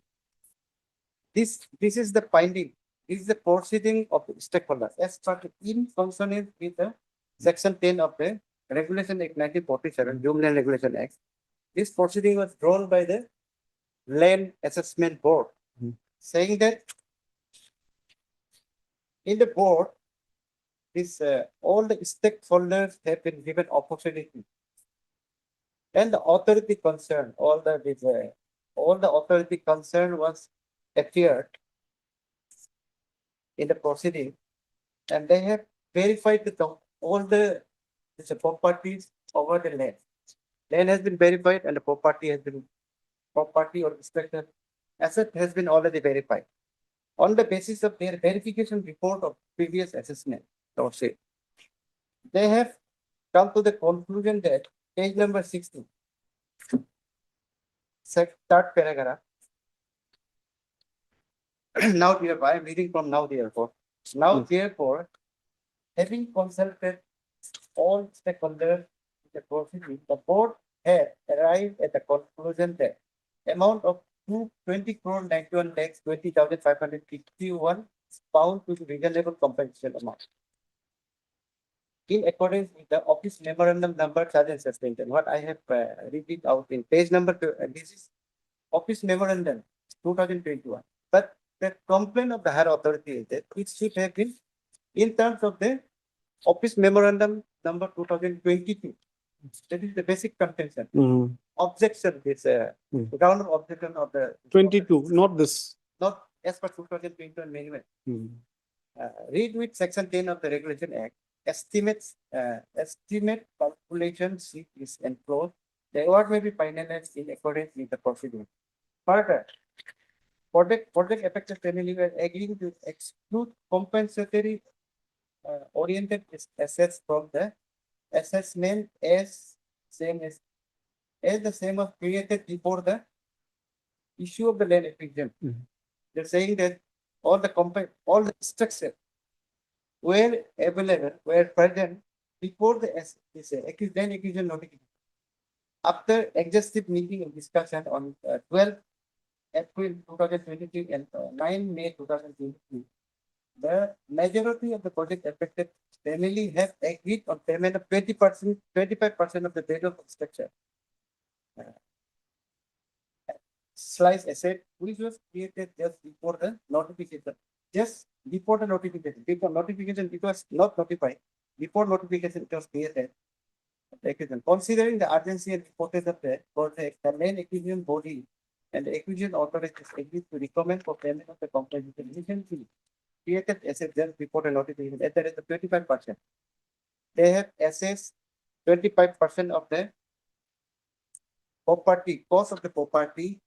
This is the finding, this is the proceeding of the stakeholders as per in consonance with the section 10 of the Regulation Act 1947, Zoom Land Regulation Act. This proceeding was drawn by the Land Assessment Board, saying that in the board, this all the stakeholders have been given opportunity, and the authority concerned, all the authority concerned was appeared in the proceeding, and they have verified all the properties over the land. Land has been verified, and the property or structure asset has been already verified. On the basis of their verification report of previous assessment, they have come to the conclusion that page number 60, third paragraph. Now, therefore, I am reading from now, therefore. Now, therefore, having consulted all stakeholders in the proceeding, the board had arrived at the conclusion that amount of 20 crore 91 lakhs 20,551 is bound to the reasonable compensation amount. In accordance with the office memorandum number charge and suspension, what I have read it out in page number 2, this is office memorandum 2021. But the complaint of the higher authority is that it should have been in terms of the office memorandum number 2022. That is the basic contention. Objection, this ground of objection of the 22, not this. not as per 2021 manual. Read with section 10 of the Regulation Act. estimate calculation sheet is enclosed. The award may be finalized in accordance with the procedure. Further, project affected family were agreeing to exclude compensatory oriented assets from the assessment as the same was created before the issue of the land acquisition. They're saying that all the structure were available, were present before the land acquisition notification. After exhaustive meeting and discussion on 12 April 2023 and 9 May 2023, the majority of the project affected family have agreed on payment of 20%, 25% of the value of the structure. Slice asset, which was created just before the notification. Just before the notification, before notification, it was not notified. Before notification, it was created. Considering the urgency and importance of the project, the land acquisition body and the acquisition authorities agreed to recommend for payment of the compensation fee created asset just before the notification at the rate of 25%. They have assessed 25% of the property, cost of the property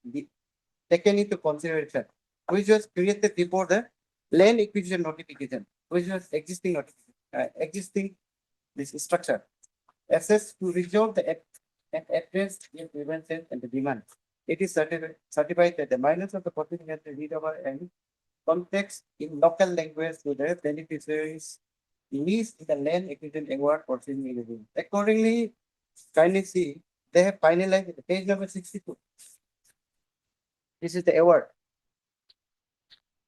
taken into consideration, which was created before the land acquisition notification, which was existing this structure. Assessed to resolve the address grievances and the demand. It is certified that the minors of the property has to read over and context in local language to the beneficiaries list in the land acquisition award proceeding. Accordingly, kindly see, they have finalized the page number 62. This is the award.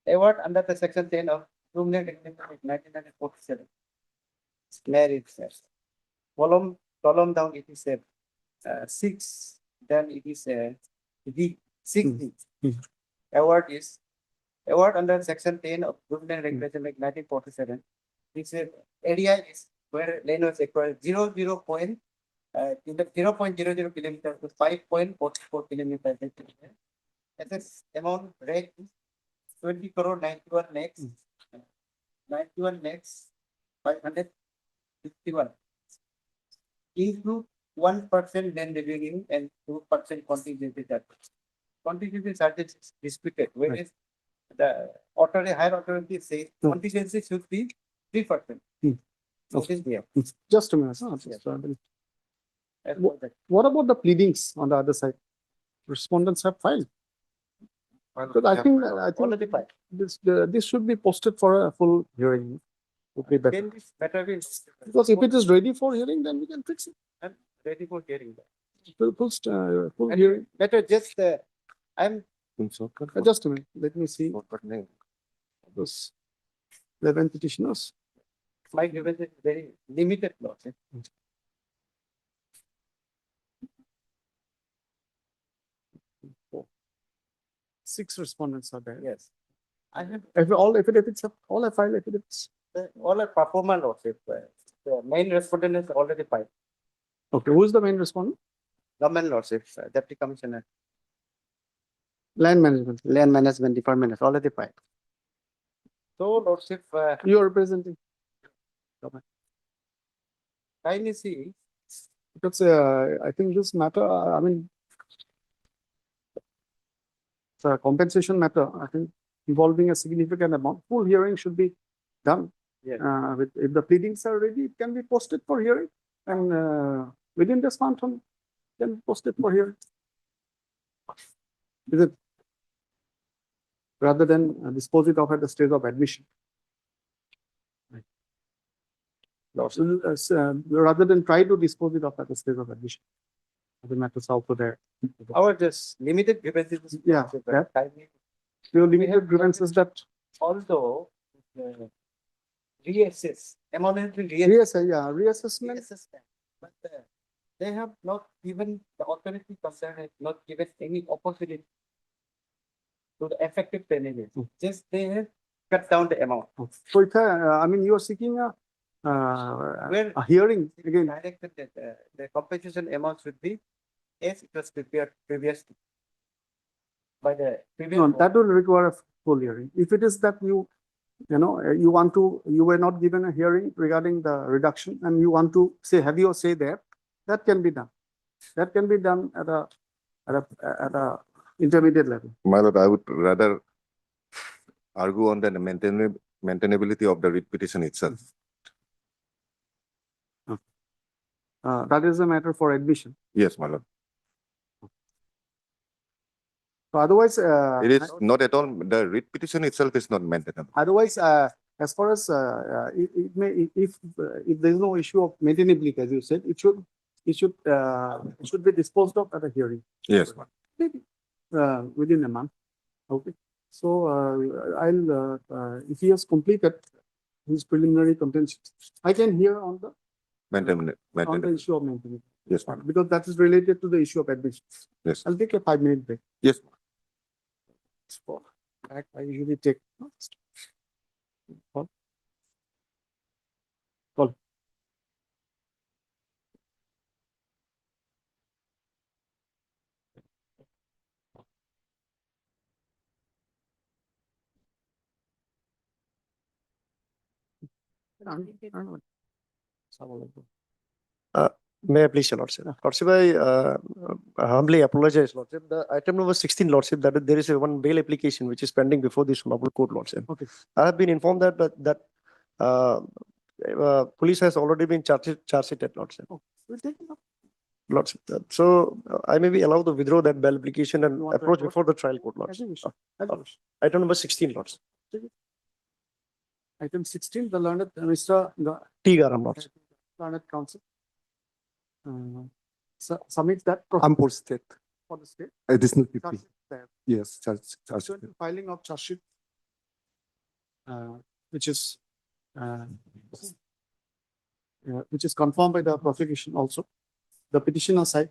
Award under the section 10 of Adjournment Act 1947. Marriage. Column down it is 6, then it is D, 6D. Award is award under section 10 of Adjournment Regulation Act 1947. This area is where land was acquired 0.00 kilometers to 5.44 kilometers. Assess amount rate is 20 crore 91 next 551. Include 1% land revenue and 2% contingency charges. Contingency charges is disputed, whereas the higher authority says contingency should be 3%. Okay. Is there. Just a minute. What about the pleadings on the other side? Respondents have filed. Because I think Already filed. this should be posted for a full hearing. Would be better. Then this better be Because if it is ready for hearing, then we can fix it. I'm ready for hearing that. Full And hearing. better just I'm Just a minute. Let me see. Those 11 petitioners. my grievance is very limited loss. 6 respondents are there. Yes. I have All affidavits have filed affidavits. all are performer losses. The main respondent is already filed. Okay, who is the main respondent? Government lordships, Deputy Commissioner, Land management. Land Management Department is already filed. So lordship, You are representing. kindly see, Because I think this matter, I mean, it's a compensation matter, I think, involving a significant amount. Full hearing should be done. Yes. If the pleadings are ready, it can be posted for hearing, and within this month, can be posted for hearing. Is it? Rather than dispose it of at the stage of admission. Rather than try to dispose it of at the stage of admission. The matters also there. our just limited grievances. Yeah, that. Kindly, Your limited grievances that. although reassess, amount will reassess. Reassessment. Reassessment. But they have not given, the authority concerned has not given any opportunity to the affected families. Just they have cut down the amount. So if, I mean, you are seeking Well, a hearing again. directed that the compensation amount should be as it was prepared previously. By the previous. No, board. that will require a full hearing. If it is that you you were not given a hearing regarding the reduction and you want to say, have your say there, that can be done. That can be done at a intermediate level. My lord, I would rather argue on the maintainability of the writ petition itself. That is a matter for admission. Yes, my lord. So otherwise, It is not at all, the writ petition itself is not maintainable. otherwise, as far as it may, if there is no issue of maintainability, as you said, it should be disposed of at a hearing. Yes, ma'am. Maybe within a month. Okay. So I'll if he has completed his preliminary contention, I can hear on the Maintainable. issue of maintenance Yes, ma'am. because that is related to the issue of admission. Yes. I'll take a 5-minute break. Yes. I usually take. Call. Call. May I please, your Lordship? Lordship, I humbly apologize, Lordship. The item number 16, Lordship, that is, there is one bail application which is pending before this honorable court, Lordship. Okay. I have been informed that police has already been charged at Lordship. We'll take it up. Lordship. So I may be allowed to withdraw that bail application and You want to approach approach? before the trial court, As Lordship. you wish. As you wish. Item number 16, Lordship. Item 16, the learned Mr. T. Garam, Lordship. Learned Council. Submit that Ampur State, for the state. additional Charge 50. sheet there. Yes, charge. Pursuant to filing of charge sheet, which is confirmed by the prosecution also. The petitioner side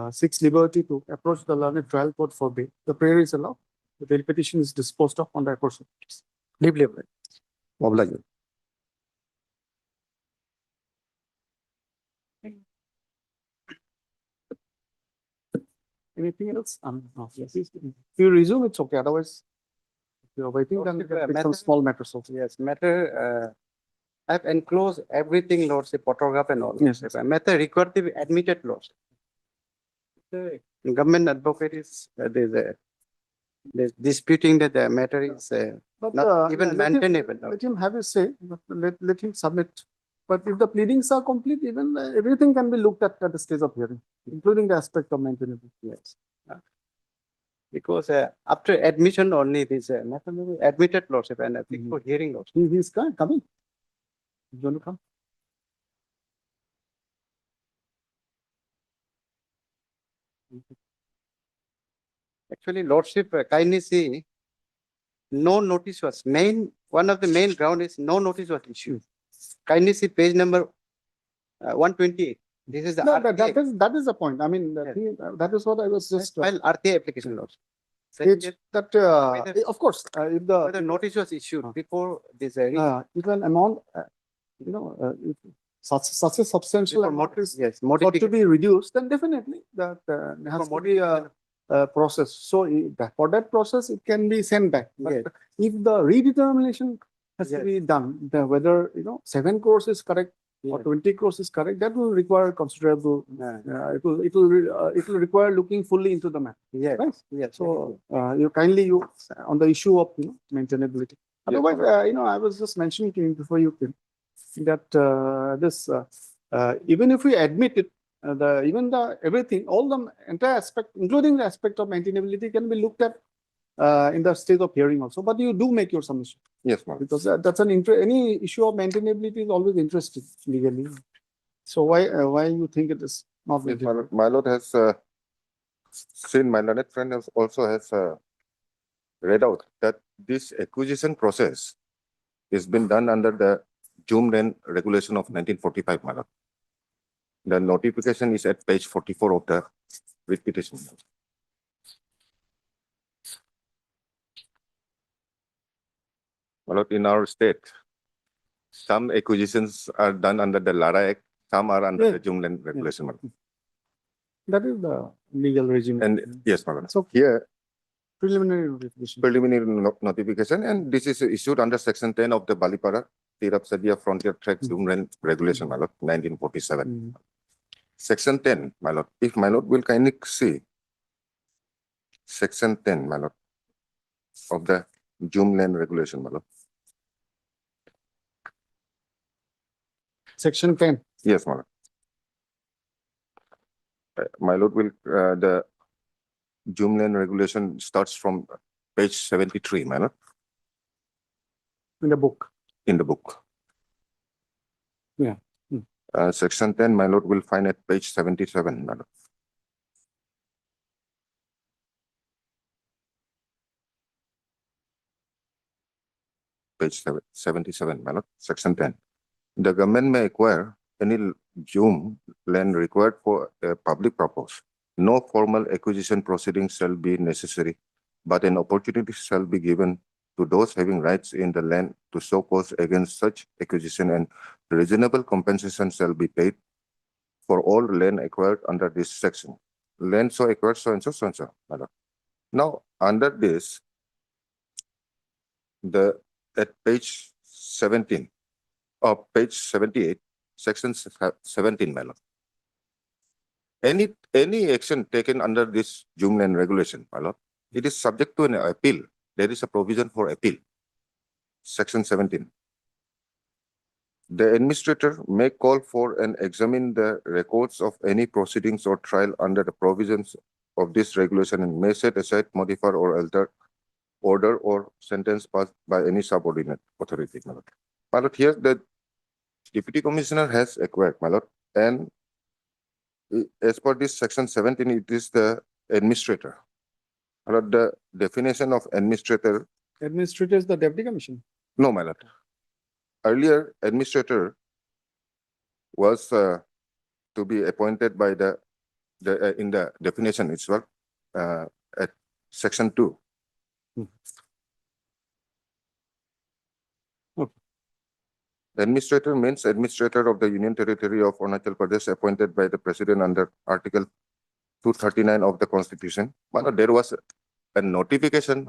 seeks liberty to approach the learned trial court for bail. The prayer is allowed. The bail petition is disposed of on the approach of case. Deeply applied. Mobilize. Anything else? No. Yes. If you resume, it's okay. Otherwise, if you're waiting, then we can take some small matters also. Yes, matter, I've enclosed everything, Lordship, photograph and all. Yes. Matter required to be admitted, Lordship. The government advocate is, there's disputing that the matter is But, not even let him- maintainable. Let him have his say, but let him submit. But if the pleadings are complete, even everything can be looked at the stage of hearing, including the aspect of maintenance. Yes. Because after admission only this matter will be admitted, Lordship, and I think for hearing, Lordship. He's coming. He's going to come. Actually, Lordship, kindly see, no notice was one of the main ground is no notice was issued. Kindly see page number 128. This is the No, RTA. that is the point. I mean, that is what I was just. File RTA application, Lordship. It's that, Whether- of course, if The the, notice was issued before this. if an amount, if such a substantial Before amount is Yes, got to modification. be reduced, then definitely that has to be a process. So for that process, it can be sent back. But Yes. if the redetermination has to Yes. be done, whether, 7 crores is correct or Yes. 20 crores is correct, that will require considerable, Yeah. it will require looking fully into the matter. Yes, Right. yes. So you on the issue of maintainability. Otherwise, I was just mentioning to you before you came that this even if we admit it, everything, all the entire aspect, including the aspect of maintainability, can be looked at in the stage of hearing also. But you do make your submission Yes, ma'am. because that's any issue of maintainability is always interesting legally. So why you think it is not Yes, maintainable? my lord has seen, my learned friend also has read out that this acquisition process is been done under the Adjournment regulation of 1945, my lord. The notification is at page 44 of the writ petition. My lord, in our state, some acquisitions are done under the Lara Act, some are under Yeah. the Adjournment regulation, my lord. That is the legal regime. And yes, my lord. So Here, Preliminary notification. preliminary notification, and this is issued under section 10 of the Balipara Tirap Sadia Frontier Track Zoom Regulation, my lord, 1947. Mm. Section 10, my lord, if my lord will kindly see section 10, my lord, of the Zoom Land Regulation, my lord. Section 10. Yes, my lord. My lord will, the Zoom Land Regulation starts from page 73, my lord, In the book. in the book. Yeah. Section 10, my lord will find at page 77, my lord. Page 77, my lord, section 10. The government may acquire any Zoom land required for a public purpose. No formal acquisition proceedings shall be necessary, but an opportunity shall be given to those having rights in the land to show cause against such acquisition, and reasonable compensation shall be paid for all land acquired under this section. Land so acquired so and so, so and so, my lord. Now, under this, at page 17, or page 78, section 17, my lord. Any action taken under this Zoom Land Regulation, my lord, it is subject to an appeal. There is a provision for appeal. Section 17. The administrator may call for and examine the records of any proceedings or trial under the provisions of this regulation and may set aside, modify, or alter order or sentence passed by any subordinate authority, my lord. My lord, here the Deputy Commissioner has acquired, my lord, and as per this section 17, it is the administrator. My lord, the definition of administrator, Administrator is the Deputy Commissioner. no, my lord. Earlier, administrator was to be appointed by the in the definition itself at section 2. Administrator means administrator of the Union Territory of Arunachal Pradesh appointed by the President under Article 239 of the Constitution. But there was a notification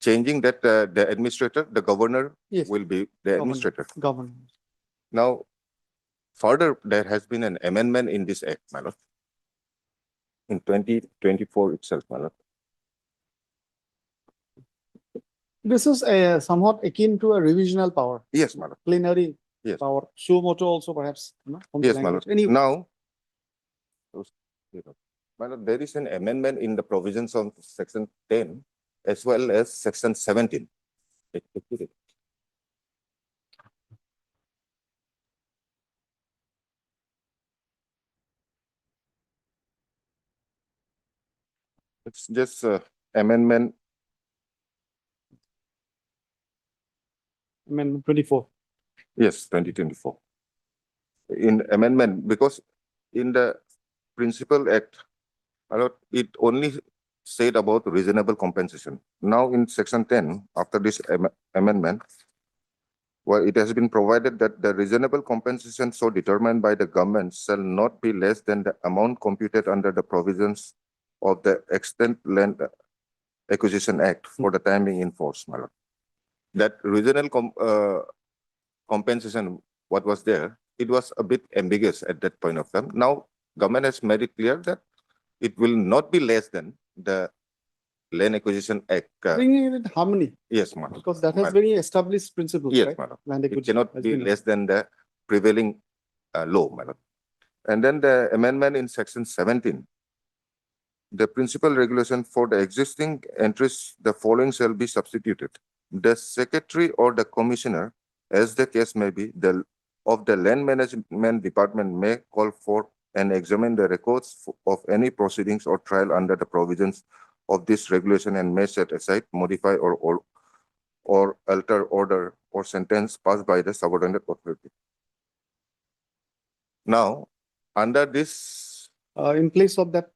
changing that the administrator, the governor, Yes. will be the administrator. Governor. Now, further, there has been an amendment in this act, my lord, in 2024 itself, my lord. This is a somewhat akin to a revisional power. Yes, my lord. Plenary Yes. power. Suo moto also perhaps. No? From the Yes, my language. lord. Anyway, Now, my lord, there is an amendment in the provisions of section 10 as well as section 17. It's just amendment, Amendment 24. yes, 2024. In amendment, because in the principal act, my lord, it only said about reasonable compensation. Now in section 10, after this amendment, well, it has been provided that the reasonable compensation so determined by the government shall not be less than the amount computed under the provisions of the Extent Land Acquisition Act for the time being in force, my lord. That reasonable compensation, what was there, it was a bit ambiguous at that point of time. Now, government has made it clear that it will not be less than the Land Acquisition Act. Bringing it in harmony. Yes, madam. Because that has very established principles, Yes, right? madam. Land It acquisition cannot has be been- less than the prevailing law, madam. And then the amendment in section 17. The principal regulation for the existing entries, the following shall be substituted. The secretary or the commissioner, as the case may be, of the land management department may call for and examine the records of any proceedings or trial under the provisions of this regulation and may set aside, modify, or alter order or sentence passed by the subordinate authority. Now, under this in place of that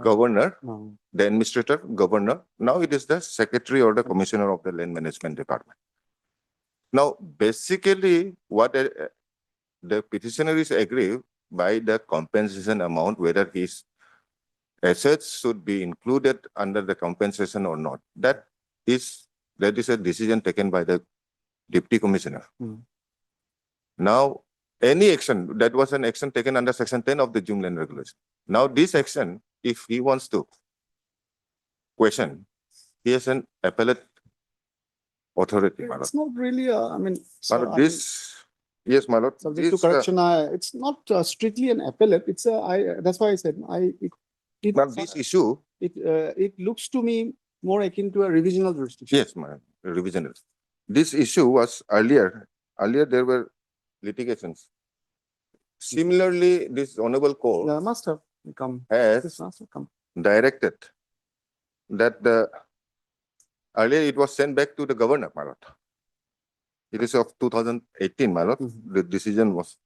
governor, no. the administrator, governor, now it is the secretary or the commissioner of the land management department. Now, basically, what the petitioner is agree by the compensation amount, whether he's assets should be included under the compensation or not. That is a decision taken by the Deputy Commissioner. Now, any action, that was an action taken under Section 10 of the June Land Regulation. Now, this action, if he wants to question, he has an appellate authority. my lord. It's not really, I mean. My lord, this, yes, my lord. Subject to this, correction, it's not strictly an appellate, it's that's why I said, this issue, it looks to me more akin to a revisional jurisdiction. yes, my revisional. This issue was earlier there were litigations. Similarly, this honorable court Yeah, must have come. has This must have come. directed that earlier it was sent back to the governor, my lord. It is of 2018, my lord. The decision was.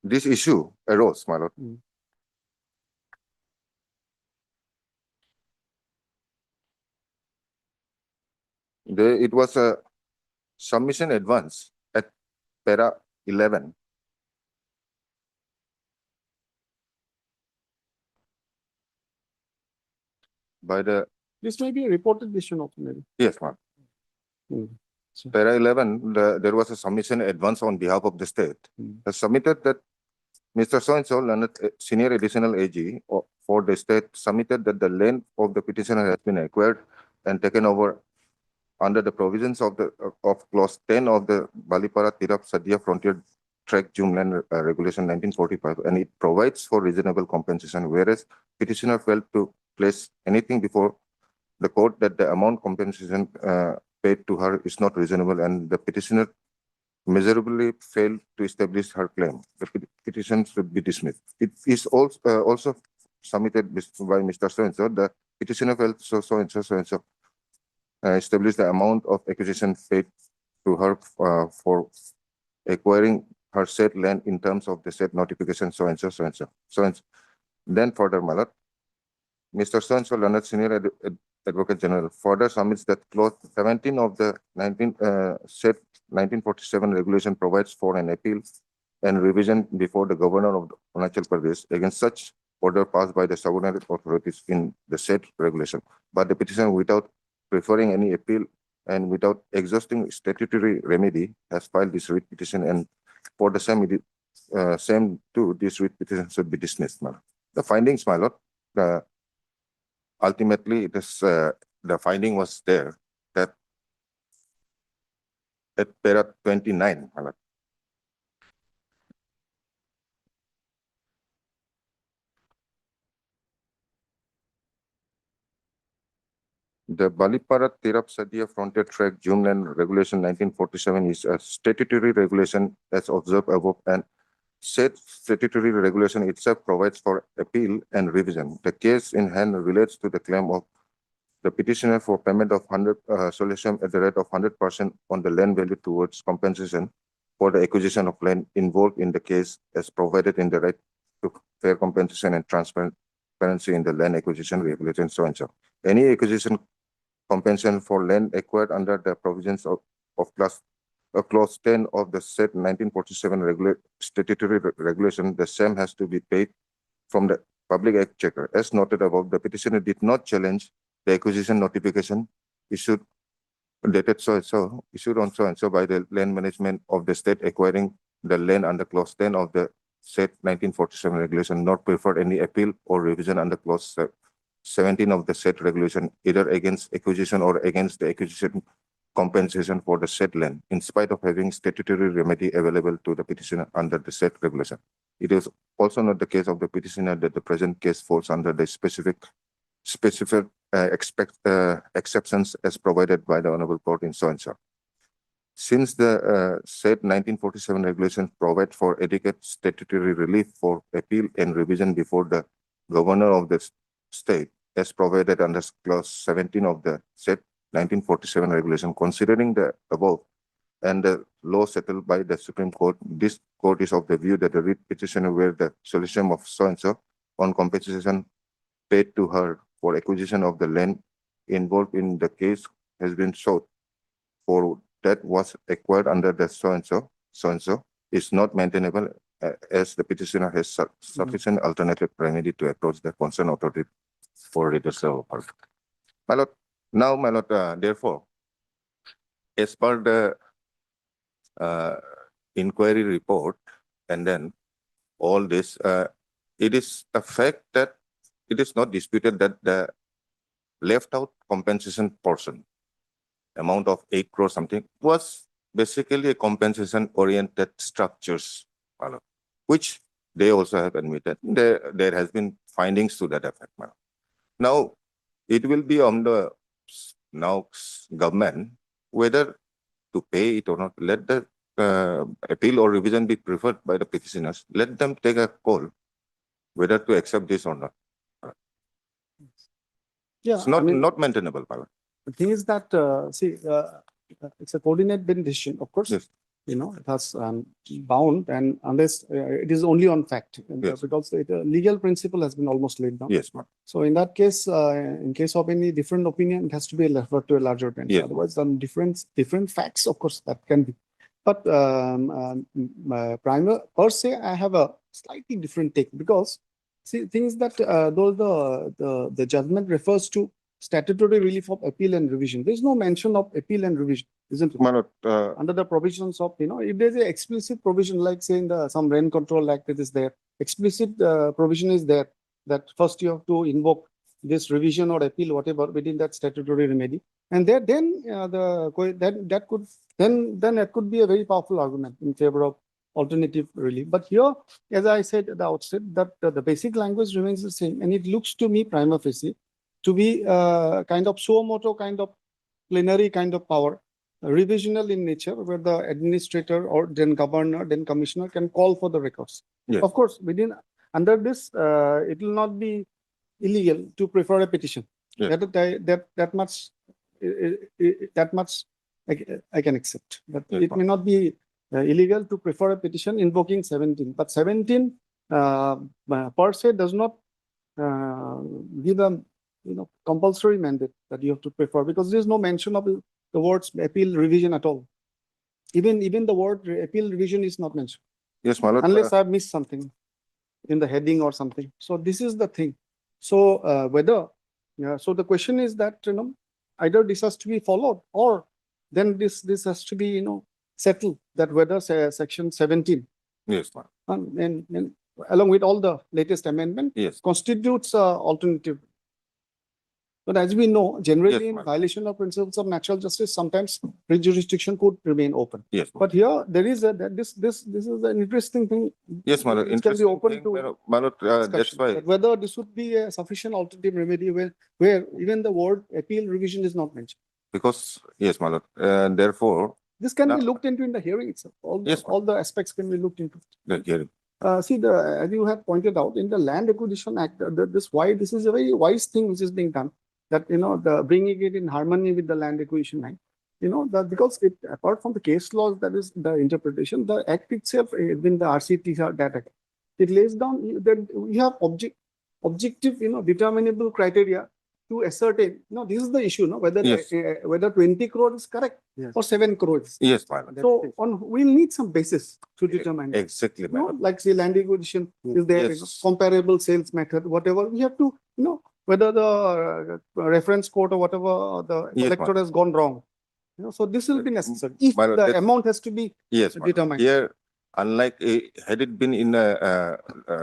This issue arose, my lord. It was a submission advance at para 11. By the, This may be a reported decision of maybe. yes, ma'am. Para 11, there was a submission advance on behalf of the state. Has submitted that Mr. So-and-so, senior additional AG for the state, submitted that the land of the petitioner has been acquired and taken over under the provisions of clause 10 of the Balipara Tirap Sadia Frontier Track June Land Regulation 1945, and it provides for reasonable compensation, whereas petitioner failed to place anything before the court that the amount compensation paid to her is not reasonable, and the petitioner miserably failed to establish her claim. The petition should be dismissed. It is also submitted by Mr. So-and-so. The petitioner failed so-and-so establish the amount of acquisition paid to her for acquiring her said land in terms of the said notification so-and-so. Then further, my lord, Mr. So-and-so, Leonard Senior Advocate General, further submits that clause 17 of the 1947 regulation provides for an appeal and revision before the governor of Arunachal Pradesh against such order passed by the subordinate authorities in the said regulation. But the petitioner, without preferring any appeal and without exhausting statutory remedy, has filed this writ petition, and for the same too, this writ petition should be dismissed, my lord. The findings, my lord, ultimately it is the finding was there that at para 29, my lord. The Balipara Tirap Sadia Frontier Track June Land Regulation 1947 is a statutory regulation as observed above, and said statutory regulation itself provides for appeal and revision. The case in hand relates to the claim of the petitioner for payment of solution at the rate of 100% on the land value towards compensation for the acquisition of land involved in the case as provided in the right to fair compensation and transparency in the land acquisition regulation so-and-so. Any acquisition compensation for land acquired under the provisions of clause 10 of the said 1947 statutory regulation, the same has to be paid from the public exchequer. As noted above, the petitioner did not challenge the acquisition notification issued dated so-and-so, issued on so-and-so by the land management of the state acquiring the land under clause 10 of the said 1947 regulation, nor preferred any appeal or revision under clause 17 of the said regulation, either against acquisition or against the acquisition compensation for the said land, in spite of having statutory remedy available to the petitioner under the said regulation. It is also not the case of the petitioner that the present case falls under the specific exceptions as provided by the Honorable Court in so-and-so. Since the said 1947 regulations provide for adequate statutory relief for appeal and revision before the governor of the state, as provided under clause 17 of the said 1947 regulation, considering the above and the law settled by the Supreme Court, this court is of the view that the writ petitioner where the solution of so-and-so on compensation paid to her for acquisition of the land involved in the case has been sought for that was acquired under the so-and-so is not maintainable as the petitioner has sufficient alternative remedy to approach the concerned authority for redressal of fault. My lord, now, my lord, therefore, as per the inquiry report, and then all this, it is a fact that it is not disputed that the left out compensation portion, amount of 8 crore something, was basically a compensation oriented structures, my lord, which they also have admitted. There has been findings to that effect, my lord. Now, it will be on the now government whether to pay it or not. Let the appeal or revision be preferred by the petitioners. Let them take a call whether to accept this or not. Yeah, It's not I mean, not maintainable, my lord. the thing is that, it's a coordinate bin decision, of course. Yes. You know, it has bound, and unless it is only on fact, Yes. because the legal principle has been almost laid down. Yes, ma'am. So in that case, in case of any different opinion, it has to be referred to a larger bench. Yes. Otherwise, on different facts, of course, that can be. But primer per se, I have a slightly different take, because see, things that though the judgment refers to statutory relief of appeal and revision, there is no mention of appeal and revision, isn't it? My lord, Under the provisions of, if there's an explicit provision, like say in some Rent Control Act, it is there, explicit provision is there that first you have to invoke this revision or appeal, whatever, within that statutory remedy, and there then that could be a very powerful argument in favor of alternative relief. But here, as I said at the outset, that the basic language remains the same, and it looks to me prima facie to be kind of suo motu kind of plenary kind of power, revisional in nature, where the administrator or then governor, then commissioner can call for the records. Yes. Of course, under this, it will not be illegal to prefer a petition. Yes. That much I can accept. But Yes, it may not be illegal to prefer a petition invoking 17. But 17 per se does not give a compulsory mandate that you have to prefer, because there is no mention of the words appeal revision at all. Even the word appeal revision is not mentioned, yes, my lord. unless I have missed something in the heading or something. So this is the thing. So so the question is that either this has to be followed, or then this has to be settled, that whether section 17 Yes, ma'am. and along with all the latest amendment Yes. constitutes alternative. But as we know, generally Yes, in ma'am. violation of principles of natural justice, sometimes jurisdiction could remain open. Yes, ma'am. But here there is this is an interesting thing. Yes, my lord. which can be Interesting open thing, to my lord, that's discussion, why. that whether this would be a sufficient alternative remedy where even the word appeal revision is not mentioned. Because, yes, my lord, therefore, This can be Now- looked into in the hearing itself. Yes, ma'am. All the aspects can be looked into. the hearing. See, as you have pointed out, in the Land Acquisition Act, this is a very wise thing which is being done. That the bringing it in harmony with the Land Acquisition Act. Because it, apart from the case laws, that is the interpretation, the act itself, in the RCT that act, it lays down that we have objective, determinable criteria to ascertain. This is the issue, whether Yes. whether 20 crore is correct Yes. or 7 crores. Yes, my lord. So we'll need some basis to determine. Exactly, my lord. Like say land acquisition is there, Yes. comparable sales method, whatever. We have to, whether the reference quote or whatever the Yes, collector has gone wrong. So this will be necessary. If My lord, the that's- amount has to be Yes, my lord. determined. Here, unlike, had it been in a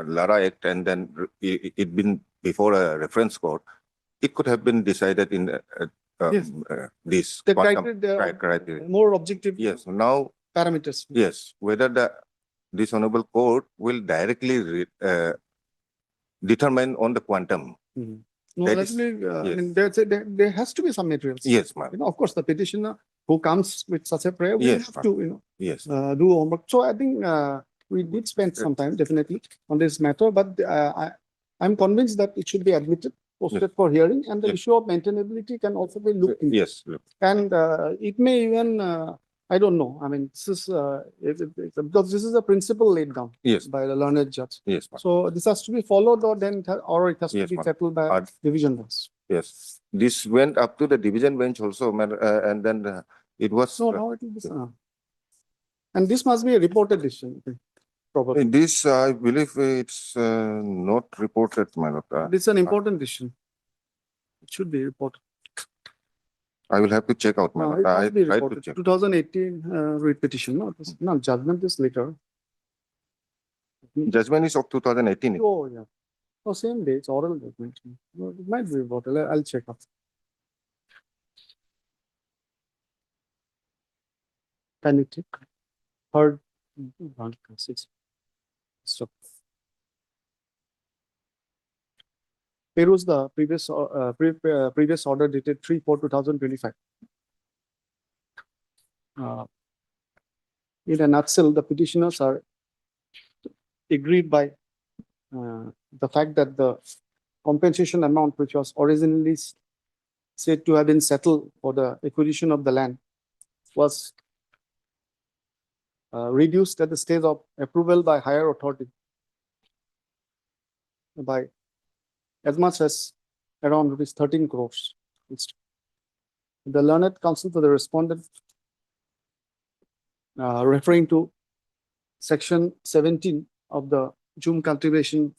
Lara Act and then it been before a reference court, it could have been decided in Yes. this. The quantum criteria, more objective Yes, now, parameters. yes, whether this honorable court will directly determine on the quantum. No, That that's is- I yes. mean, there has to be some materials. Yes, ma'am. Of course, the petitioner who comes with such a prayer will Yes, have ma'am. to, Yes, do homework. So I think we did spend some time definitely on this matter, but I'm convinced that it should be admitted, posted for hearing, and the Yes. issue of maintainability can also be looked into. yes, And it may even, I don't know, I mean, this is, because this is a principle laid down yes, by the learned judge. yes, ma'am. So this has to be followed, or it has to Yes, be ma'am. settled by Uh, division bench. Yes, this went up to the division bench also, and then it was. No, now it will be. And this must be a reported decision. probably. This, I believe it's not reported, my lord. This is an important decision. It should be reported. I will have to check out, my No, lord. it I must be tried to reported. check. 2018 read petition. No, judgment is later. Judgment is of 2018. Oh, yeah. Oh, same day, it's oral judgment. No, it might be reported. I'll check up. Can you take? Third. Stop. Here was the previous order dated 3/4/2025. In a nutshell, the petitioners are agreed by the fact that the compensation amount, which was originally said to have been settled for the acquisition of the land, was reduced at the stage of approval by higher authority by as much as around rupees 13 crores. The learned counsel for the respondent, referring to section 17 of the June cultivation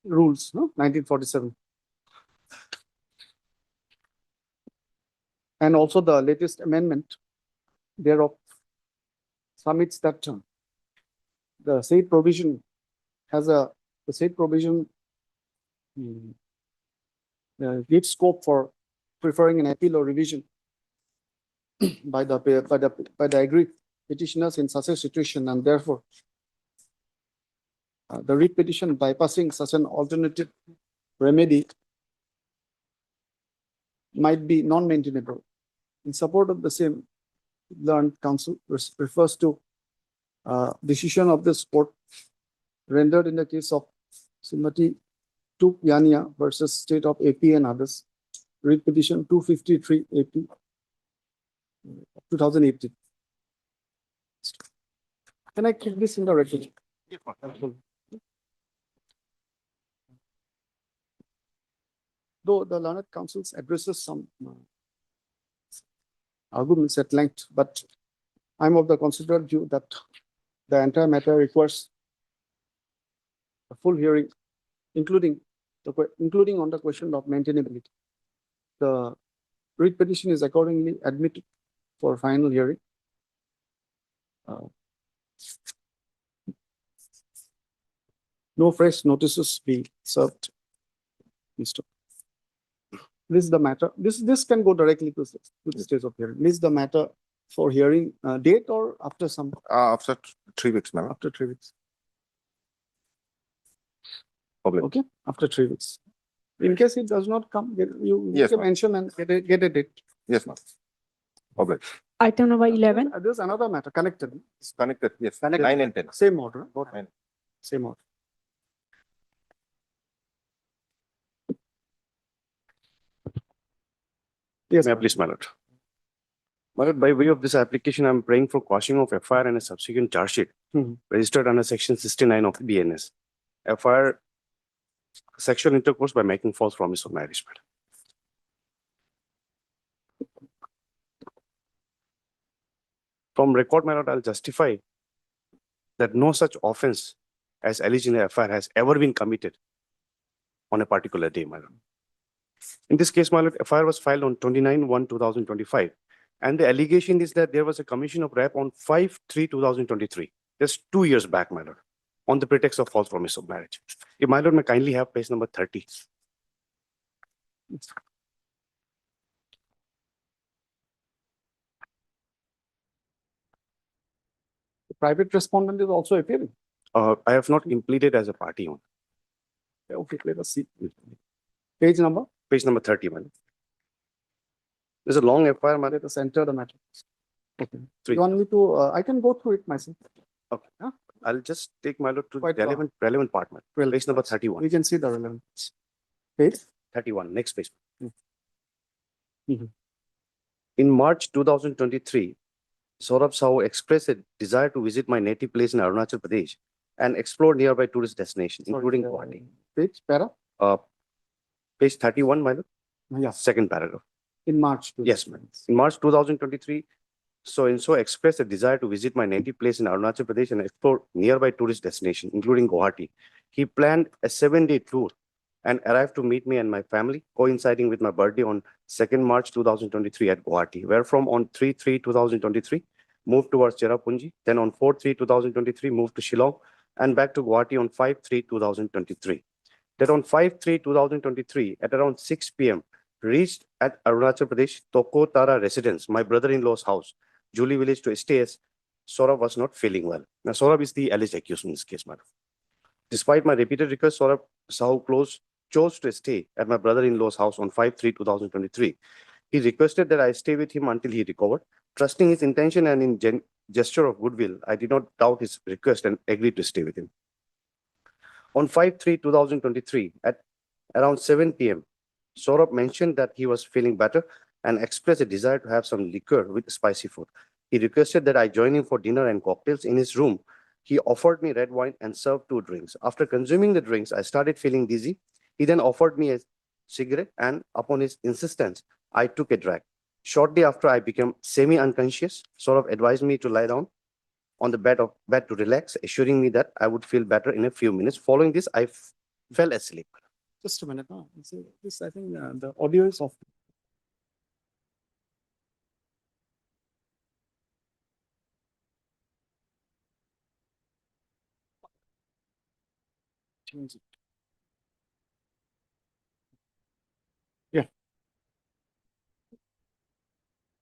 rules, no, 1947. And also the latest amendment thereof submits that the said provision has the said provision gives scope for preferring an appeal or revision by the aggrieved petitioners in such a situation, and therefore the writ petition bypassing such an alternative remedy might be non-maintainable. In support of the same, learned counsel refers to decision of this court rendered in the case of Srimati Tuk Yania versus State of AP and others, writ petition 253 AP 2018. Can I keep this in the record? Absolutely. Though the learned counsels addresses some arguments at length, but I'm of the considered view that the entire matter requires a full hearing, including on the question of maintainability. The writ petition is accordingly admitted for final hearing. No fresh notices be served. Mr. This is the matter. This can go directly to the stage of hearing. This is the matter for hearing date or after some After 3 weeks, ma'am. after 3 weeks. Problem. Okay, after 3 weeks. In case it does not come, you Yes, make a ma'am. mention and get a date. Yes, ma'am. Problem. Item number 11. There's another matter connected. It's connected, yes. Connected. 9 and 10. Same order. Both Nine. same order. Yes, May I please, my lord? My lord, by way of this application, I'm praying for quashing of FIR and a subsequent charge sheet registered under section 69 of the BNS. FIR sexual intercourse by making false promise of marriage, madam. From record, my lord, I'll justify that no such offense as alleged in the FIR has ever been committed on a particular day, my lord. In this case, my lord, FIR was filed on 29/1/2025, and the allegation is that there was a commission of rape on 5/3/2023, just 2 years back, my lord, on the pretext of false promise of marriage. If my lord may kindly have page number 30. The private respondent is also appearing. I have not completed as a party on Okay, let us see. Page number. page number 30, my lord. There's a long FIR, my lord. Let us enter the matter. Okay. Three. You want me to? I can go through it myself. Okay. I'll just take my lord to Quite relevant part, my lord. Well, Page number 31. we can see the relevance. Page. 31, next page. Mhm. In March 2023, Saurabh Sahu expressed a desire to visit my native place in Arunachal Pradesh and explore nearby tourist destinations, including Guwahati. Page, para? Page 31, my lord, Yeah, second paragraph. in March. Yes, ma'am. In March 2023, So in so expressed a desire to visit my native place in Arunachal Pradesh and explore nearby tourist destinations, including Guwahati. He planned a 7-day tour and arrived to meet me and my family, coinciding with my birthday on 2nd March 2023 at Guwahati, where from on 3/3/2023, moved towards Cherrapunji, then on 4/3/2023, moved to Shillong, and back to Guwahati on 5/3/2023. That on 5/3/2023, at around 6 p.m., reached at Arunachal Pradesh, Toko Tara residence, my brother-in-law's house, Julie village to stay as Saurabh was not feeling well. Now, Saurabh is the alleged accused in this case, madam. Despite my repeated requests, Saurabh Sahu chose to stay at my brother-in-law's house on 5/3/2023. He requested that I stay with him until he recovered. Trusting his intention and in gesture of goodwill, I did not doubt his request and agreed to stay with him. On 5/3/2023, at around 7 p.m., Saurabh mentioned that he was feeling better and expressed a desire to have some liquor with spicy food. He requested that I join him for dinner and cocktails in his room. He offered me red wine and served 2 drinks. After consuming the drinks, I started feeling dizzy. He then offered me a cigarette and upon his insistence, I took a drag. Shortly after I became semi-unconscious, Saurabh advised me to lie down on the bed to relax, assuring me that I would feel better in a few minutes. Following this, I fell asleep. Just a minute. This, I think the audio is off. Change it. Yeah.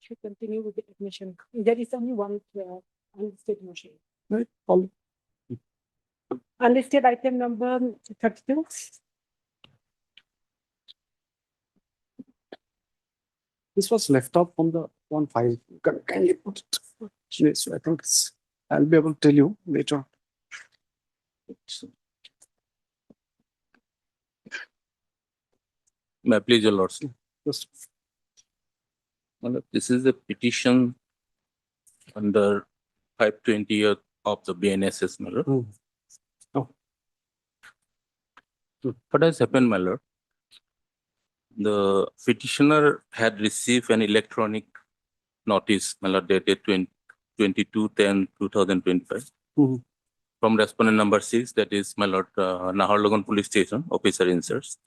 Should continue with the admission. There is only one unlisted motion. Right. All. Unlisted item number 32. This was left out from the one file. Can you put it? Yes, I think I'll be able to tell you later. May I please, your lordship? Just This is the petition under 520 of the BNSS, my lord. Oh. What has happened, my lord? The petitioner had received an electronic notice, my lord, dated 22/10/2025 from respondent number 6, that is, my lord, Naharlagun Police Station, officer inserts,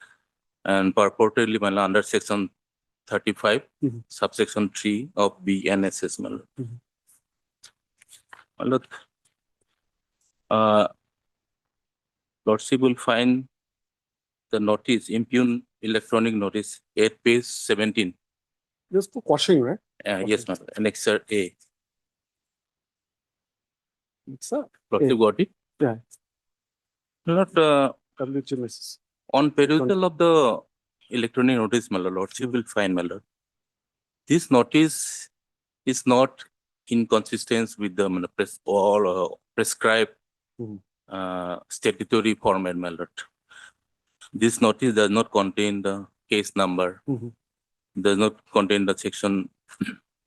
and purportedly, my lord, under section 35, subsection 3 of BNSS, my lord. My lord, lordship will find the notice, impugn electronic notice, 8 page 17. just for quashing, right? Yes, my lord, annexure A. It's a Lordship got it? Yeah. My lord, WHMS. on perusal of the electronic notice, my lord, lordship will find, my lord, this notice is not inconsistent with the prescribed statutory format, my lord. This notice does not contain the case number, does not contain the section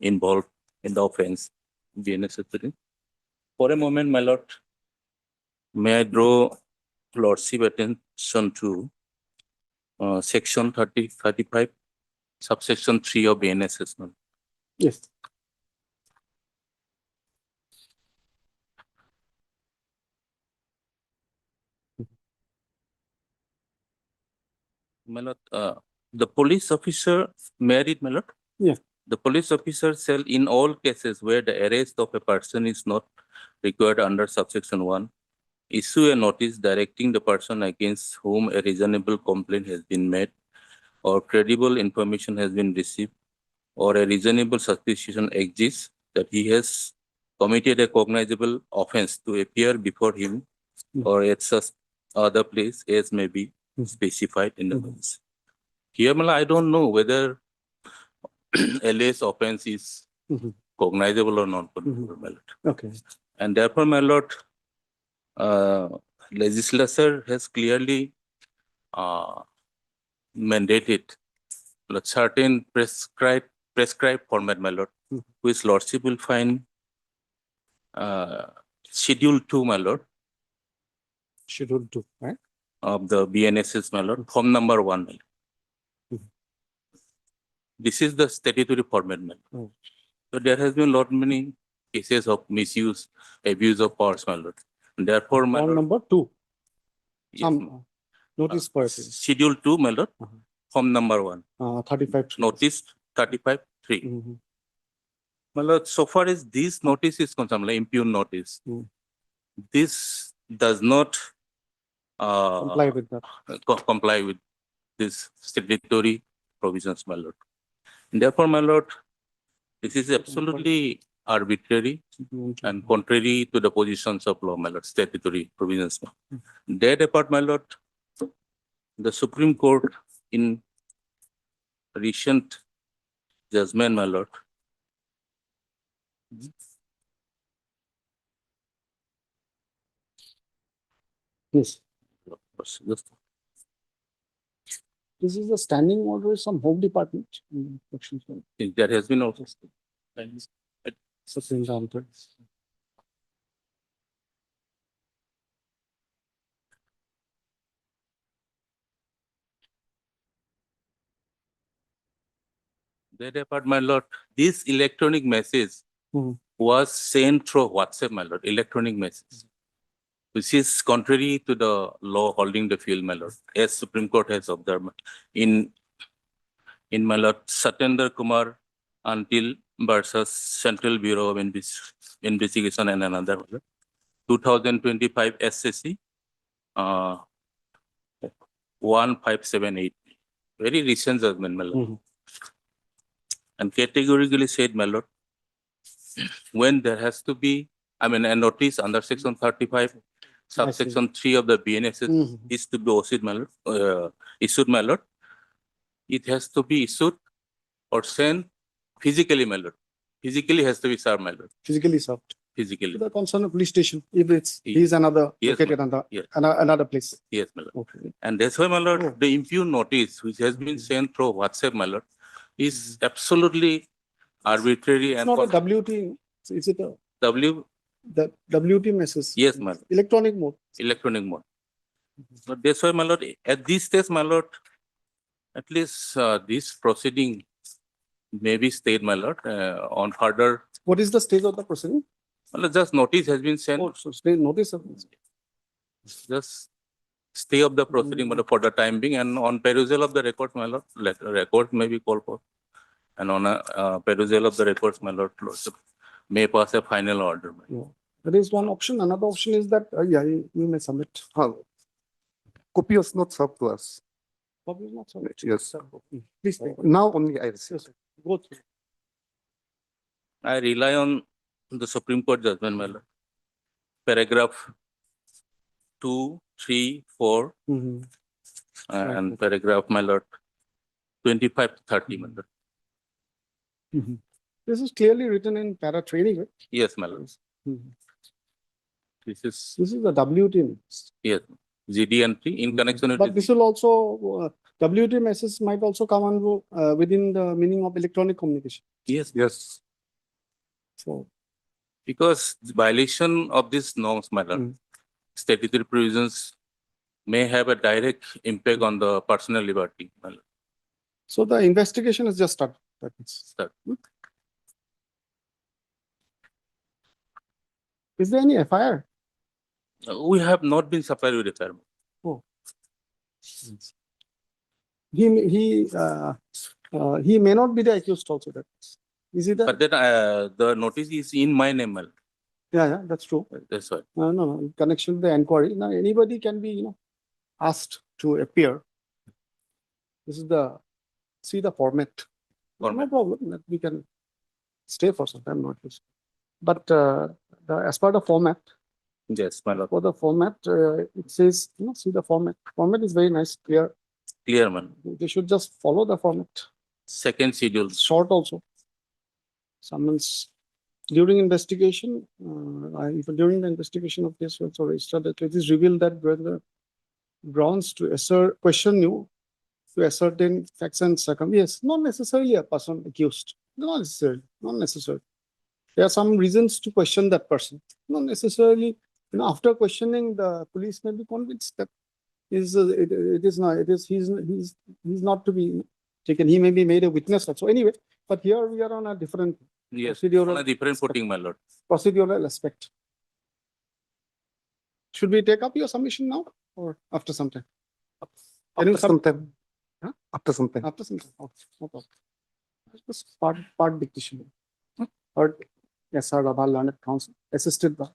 involved in the offense. BNSS. For a moment, my lord, may I draw lordship attention to section 35, subsection 3 of BNSS. my lord. Yes. My lord, the police officer married, my lord? Yeah. The police officer shall, in all cases where the arrest of a person is not required under subsection 1, issue a notice directing the person against whom a reasonable complaint has been made, or credible information has been received, or a reasonable suspicion exists that he has committed a cognizable offense, to appear before him or at such other place as may be specified in the notice. Here, my lord, I don't know whether alleged offense is cognizable or not cognizable, my lord. Okay. And therefore, my lord, legislature has clearly mandated a certain prescribed format, my lord, which lordship will find schedule 2, my lord, Schedule 2, right? of the BNSS, my lord, form number 1, my lord. This is the statutory format, my lord. So there has been lot many cases of misuse, abuse of powers, my lord. Therefore, my Form lord, number 2, yes, some notice per page, Schedule 2, my lord, form number 1, 35. notice 35-3. Mhm. My lord, so far as this notice is concerned, like impugn notice, this does not Comply with that. comply with this statutory provisions, my lord. Therefore, my lord, this is absolutely arbitrary and contrary to the positions of law, my lord, statutory provisions. That apart, my lord, the Supreme Court in recent judgment, my lord, Yes. just This is a standing order from Home Department. Section 12. there has been also Supreme Court. that apart, my lord, this electronic message Mhm. was sent through WhatsApp, my lord, electronic message, which is contrary to the law holding the field, my lord, as Supreme Court has observed in my lord Satyendra Kumar until versus Central Bureau of Investigation and another, my lord, 2025 SCC 1578. Very recent judgment, my lord. And categorically said, my lord, when there has to be, I mean, a notice under section 35, subsection 3 of the BNS is to be issued, my lord, it has to be issued or sent physically, my lord. Physically has to be served, my lord. Physically served. Physically. To the concerned police station, if it's, Yes. he's another, Yes, located ma'am. another, Yes. another place. Yes, my lord. Okay. And that's why, my lord, the impugn notice, which has been sent through WhatsApp, my lord, is absolutely arbitrary It's and not a WT, is it a, W. the WT message? Yes, my lord. Electronic mode. Electronic mode. But that's why, my lord, at this stage, my lord, at least this proceeding may be stayed, my lord, on further. What is the stage of the proceeding? My lord, just notice has been sent. Oh, so stay notice of this. Just stay of the proceeding, my lord, for the time being, and on perusal of the records, my lord, record may be called for. And on a perusal of the records, my lord, may pass a final order. My lord. There is one option. Another option is that, yeah, you may submit. Copy was not served to us. Copy is not submitted. Yes. Please take. Now only I received. Yes, go through. I rely on the Supreme Court judgment, my lord. Paragraph 2, 3, 4, and paragraph, my lord, 25 to 30, my lord. This is clearly written in para training, right? Yes, my lord. This is the WT. yes, GD&T in connection with But this will also, WT message might also come under, within the meaning of electronic communication. yes, Yes. So, because the violation of these norms, my lord, statutory provisions may have a direct impact on the personal liberty, my lord. so the investigation is just started. That means. Start. Is there any FIR? We have not been supplied with FIR. Oh. He may not be the accused also. That is he the? But then the notice is in my name, my lord. Yeah, that's true. That's why. No, in connection with the inquiry. Now anybody can be, asked to appear. This is see the format. No problem. That we can stay for some time, not just. But as per the format. Yes, my lord. For the format, it says, see the format. Format is very nice, clear. Clear, man. They should just follow the format. Second schedule. Short also. Summons during investigation, during the investigation of this was registered that it is revealed that the grounds to question you to ascertain facts and circumstances. Yes, not necessarily a person accused. Not necessarily. There are some reasons to question that person. Not necessarily. After questioning, the police may be convinced that he's not to be taken. He may be made a witness also. Anyway, but here we are on a different Yes, Procedural on a different aspect. footing, my lord. Procedural aspect. Should we take up your submission now or after some time? Can you After some time. Huh? After some time. After some time. Okay, no problem. Just part dictation. Heard SR Rabal Learned Counsel, assisted by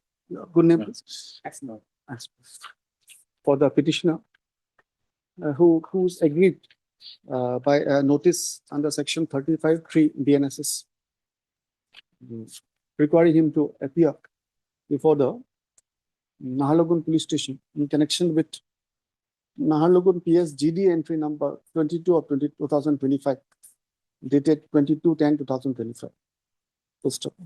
good name. please? As- For the petitioner who's agreed by a notice under section 35(3) BNSS requiring him to appear before the Naharlagun Police Station in connection with Naharlagun PS GD entry number 22 of 2025, dated 22/10/2025.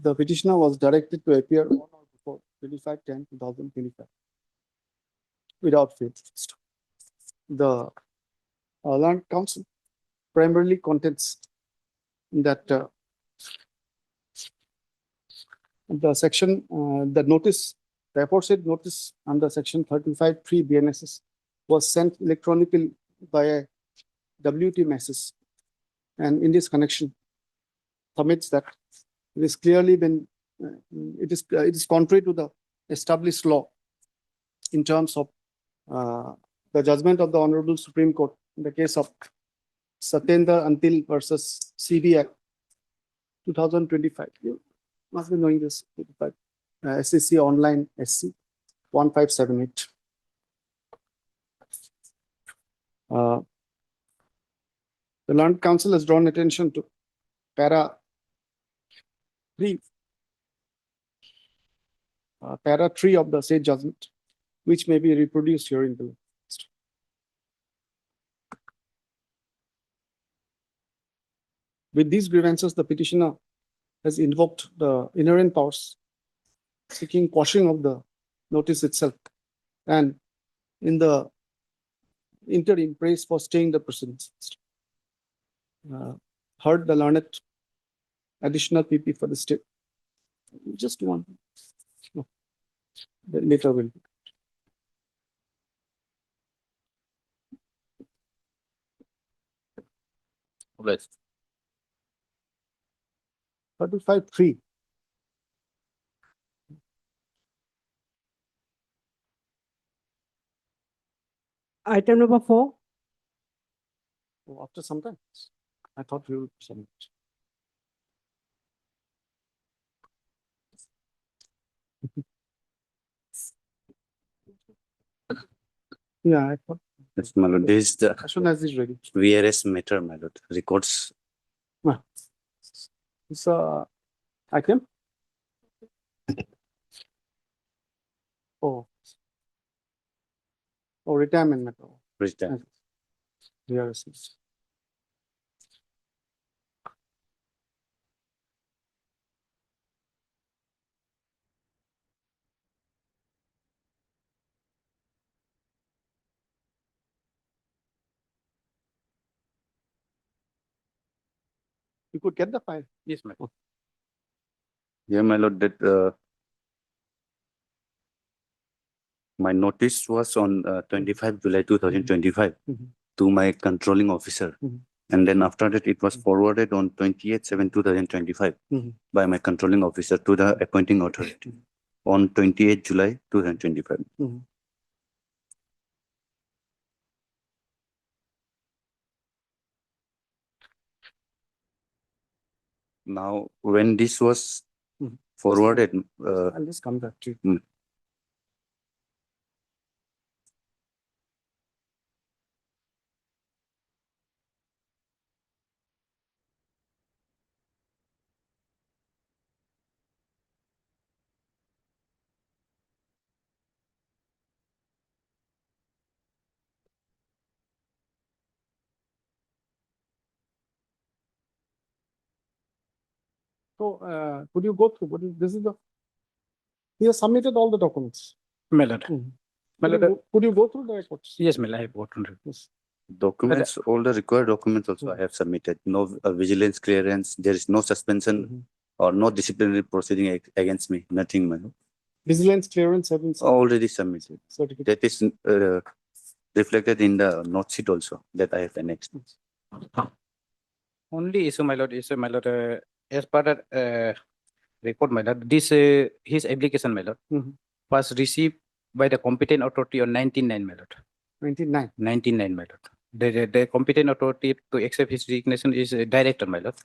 The petitioner was directed to appear on or before 25/10/2025 without fail. The Land Council primarily contends that the section, the notice, the aforesaid notice under section 35(3) BNSS was sent electronically via WT message, and in this connection submits that it is clearly been it is contrary to the established law in terms of the judgment of the Honorable Supreme Court in the case of Satyendra Antil versus CBI 2025. You must be knowing this, but SEC online SC 1578. The Land Council has drawn attention to para 3 of the said judgment, which may be reproduced here in the list. With these grievances, the petitioner has invoked the inherent powers, seeking quashing of the notice itself, and in the interim prays for staying the proceedings. Heard the learned additional PP for the state. Just one. No. Later will. Right. 35(3). Item number 4. Oh, after some time. I thought you would submit. Yeah, I thought Yes, my lord, this is the as soon as it's ready. VRS matter, my lord, records. It's item. Oh. Oh, retirement matter. Return. Yes. You could get the file. Yes, my lord. Yeah, my lord, that my notice was on 25 July 2025 to my controlling officer. And then after that, it was forwarded on 28/7/2025 by my controlling officer to the appointing authority on 28 July 2025. Now, when this was forwarded, I'll just come back to you. So, could you go through, this is the, he has submitted all the documents. My lord. My lord, Could you go through the records? yes, my lord, I have got on it. Yes. documents, all the required documents also I have submitted. No vigilance clearance, there is no suspension or no disciplinary proceeding against me, nothing, my lord. Vigilance clearance have been Already submitted. certificate. That is reflected in the note sheet also that I have annexed. Only issue, my lord, as per the record, my lord, this his application, my lord, was received by the competent authority on 19/9, my lord. 99. 19/9, my lord. The competent authority to accept his resignation is director, my lord.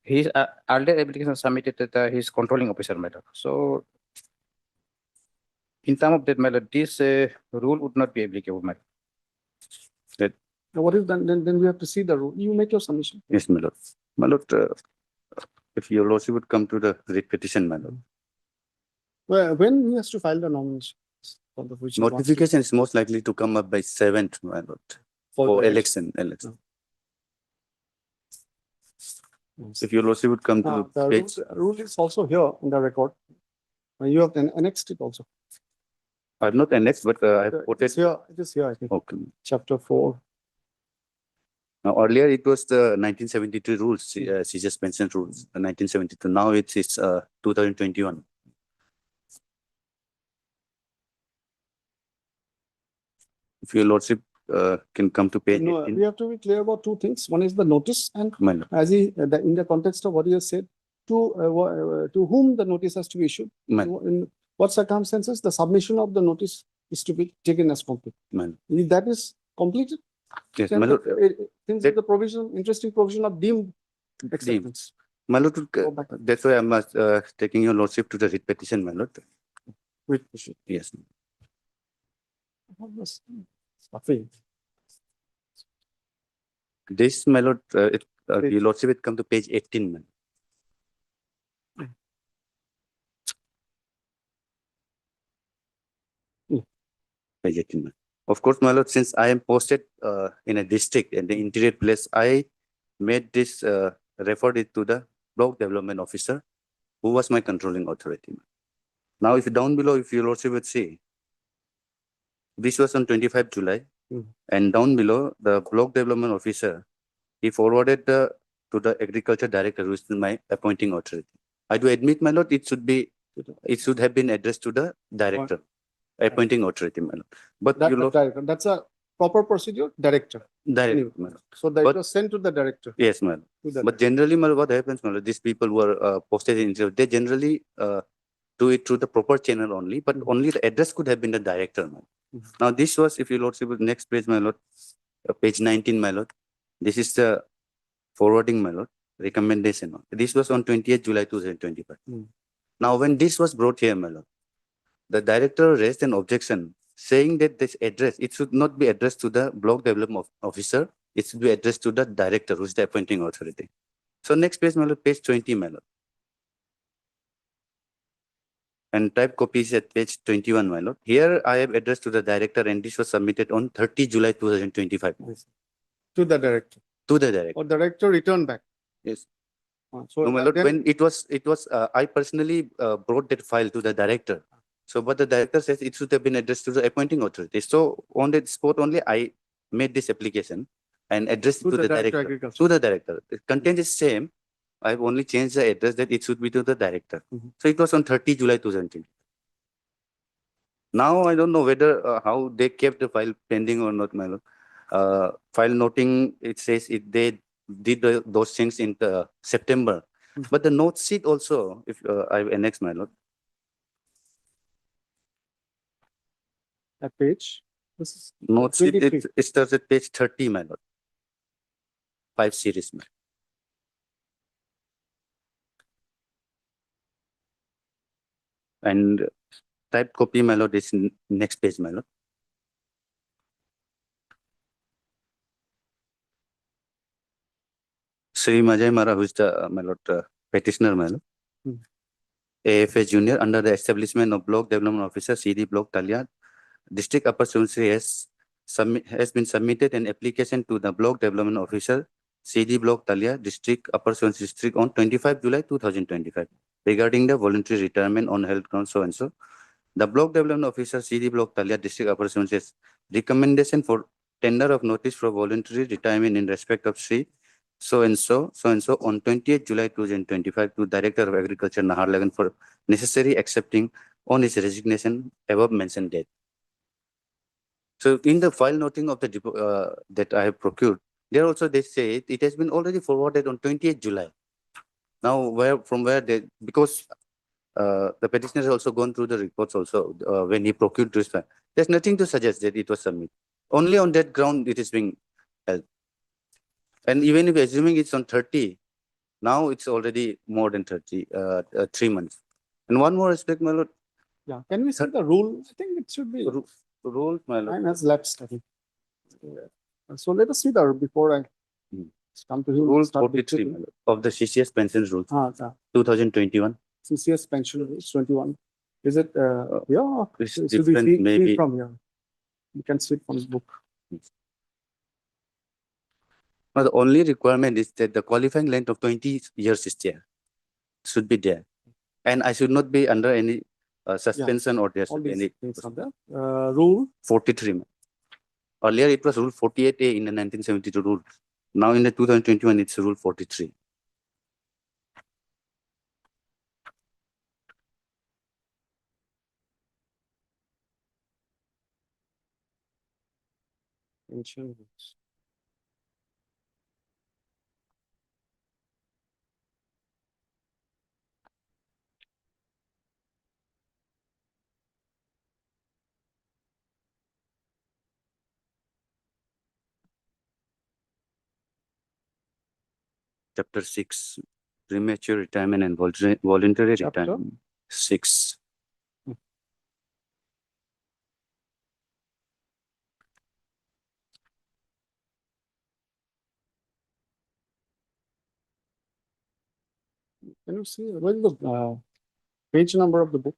His earlier application submitted to his controlling officer, my lord. So, in terms of that, my lord, this rule would not be applicable, my lord. Now, what is then we have to see the rule. You make your submission. Yes, my lord. My lord, if your lordship would come to the writ petition, my lord. Well, when he has to file the nomination? For the which he wants to- Notification is most likely to come up by 7th, my lord, for the election. If your lordship would come to The page, rule is also here in the record. You have annexed it also. I'm not annexed, but I have It quoted. is here, it is here, I think, Okay. chapter 4. Now, earlier it was the 1972 rules, she just mentioned rules, the 1972. Now it's 2021. If your lordship can come to page No, 18. we have to be clear about two things. One is the notice, and My lord. as in the context of what he has said, to whom the notice has to be issued. My In what circumstances the submission of the notice is to be taken as complete. lord. If that is completed, Yes, then my lord. things that- with the provision, interesting provision of deemed acceptance. My lord, Go back. that's why I'm taking your lordship to the writ petition, my lord. Wait, Yes. This, my lord, your lordship would come to page 18, man. Page 18, man. Of course, my lord, since I am posted in a district in the interior place, I made this referred it to the block development officer, who was my controlling authority. Now, if down below, if your lordship would see, this was on 25 July, and down below, the block development officer, he forwarded to the agriculture director, who is my appointing authority. I do admit, my lord, it should have been addressed to the director, appointing authority, my lord. But you look, That's a proper procedure, director. director, my lord. So that it But- was sent to the director. Yes, my lord. To the But generally, my lord, what happens, my lord, these people who are posted in, they generally do it through the proper channel only, but only the address could have been the director, my lord. Now, this was, if you lordship, next page, my lord, page 19, my lord. This is the forwarding, my lord, recommendation. This was on 28th July 2025. Now, when this was brought here, my lord, the director raised an objection saying that this address, it should not be addressed to the block development officer, it should be addressed to the director, who is the appointing authority. So next page, my lord, page 20, my lord. And type copies at page 21, my lord. Here I have addressed to the director, and this was submitted on 30 July 2025. To the director. To the director. Or director returned back. Yes. So No, my lord, then- when it was, I personally brought that file to the director. So, but the director says it should have been addressed to the appointing authority. So on that spot only, I made this application and addressed it to the director. agriculture. To the director. The content is same. I've only changed the address that it should be to the director. So it was on 30 July 2020. Now I don't know whether how they kept the file pending or not, my lord. File noting, it says they did those things in the September. But the note sheet also, if I annex, my lord. That page. This is Note sheet, 23. it starts at page 30, my lord. 5 series, my lord. And type copy, my lord, is next page, my lord. Sri Majay Mara, who is the, my lord, petitioner, my lord. AFA Junior, under the establishment of Block Development Officer, CD Block Talia, District Upper Subansiri has been submitted an application to the Block Development Officer, CD Block Talia, District Upper Subansiri District on 25 July 2025 regarding the voluntary retirement on health grounds so and so. The Block Development Officer, CD Block Talia, District Upper Subansiri recommendation for tender of notice for voluntary retirement in respect of Sri so and so on 28th July 2025 to Director of Agriculture Naharlagan for necessary accepting on his resignation above mentioned date. So in the file noting of the that I have procured, there also they say it has been already forwarded on 28th July. Now, from where they, because the petitioner has also gone through the reports also, when he procured this, there's nothing to suggest that it was submitted. Only on that ground it is being held. And even if assuming it's on 30, now it's already more than 30, 3 months. And one more aspect, my lord. Yeah, can we see the rule? I think it should be. Rule, my lord. Time has lapsed, I think. So let us see the, before I come to him. Rule start 43 dictating. of the CCS pension rules, Yeah. 2021. CCS pension rules 21. Is it, yeah, It's it should be different, free maybe. from here. You can see it from the book. But the only requirement is that the qualifying length of 20 years is there, should be there. And I should not be under any suspension or there All should be these any things are there. Rule 43. Earlier it was rule 48A in the 1972 rule. Now in the 2021 it's rule 43. pension rules. Chapter 6, premature retirement and voluntary Chapter? retirement. 6. Can you see what is the page number of the book?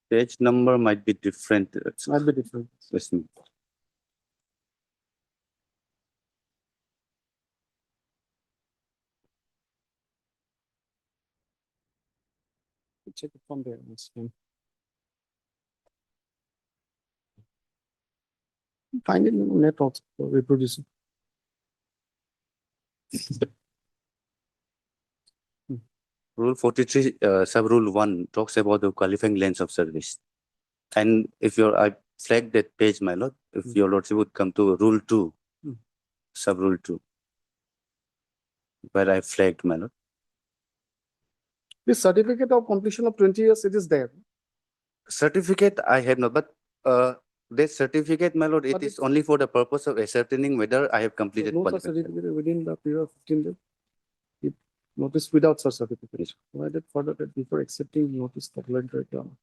Page number might be different. Might be different. Listen. Check it from there. Find it in the net also for reproducing. Rule 43, sub rule 1 talks about the qualifying lengths of service. And if I flagged that page, my lord, if your lordship would come to rule 2, sub rule 2, where I flagged, my lord. This certificate of completion of 20 years, it is there. Certificate I have not, but this certificate, my lord, it is only for the purpose of ascertaining whether I have completed No such qualification. certificate within the period of 15 days. If notice without such certificate, provided further that before accepting notice of voluntary return.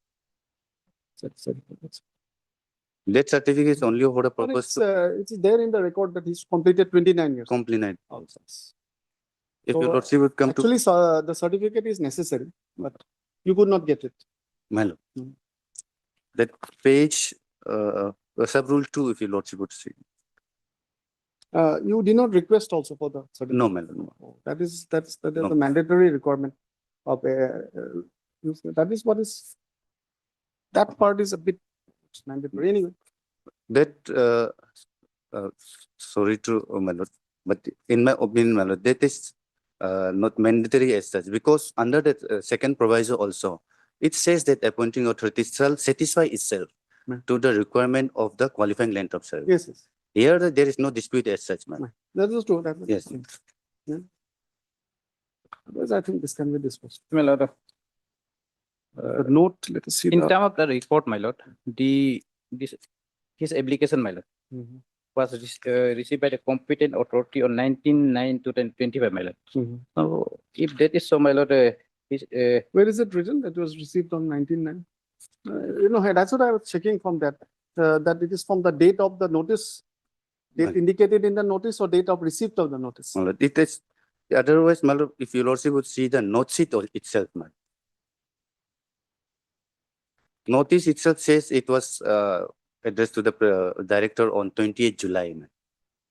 That certificate is only for the purpose It's there in the record that he's completed 29 years. complete. If So, your lordship would come actually, the certificate is necessary, but you could not get it. my lord, that page, sub rule 2, if your lordship would see. You did not request also for the certificate. No, my lord, no. That is the No. mandatory requirement of that is what is that part is a bit mandatory anyway. That sorry to my lord, but in my opinion, my lord, that is not mandatory as such, because under that second proviso also, it says that appointing authority shall satisfy itself to the requirement of the qualifying length of service. Yes, yes. Here there is no dispute as such, man. That is true. That Yes. Yeah. Because I think this can be discussed. My lord, The note, let us see. in terms of the report, my lord, his application, my lord, was received by the competent authority on 19/9/2025, my lord. So if that is so, my lord, Where is it written that was received on 19/9? That's what I was checking from that. That it is from the date of the notice, date indicated in the notice, or date of receipt of the notice. My lord, it is otherwise, my lord, if your lordship would see the note sheet itself, man. Notice itself says it was addressed to the director on 28th July. Man.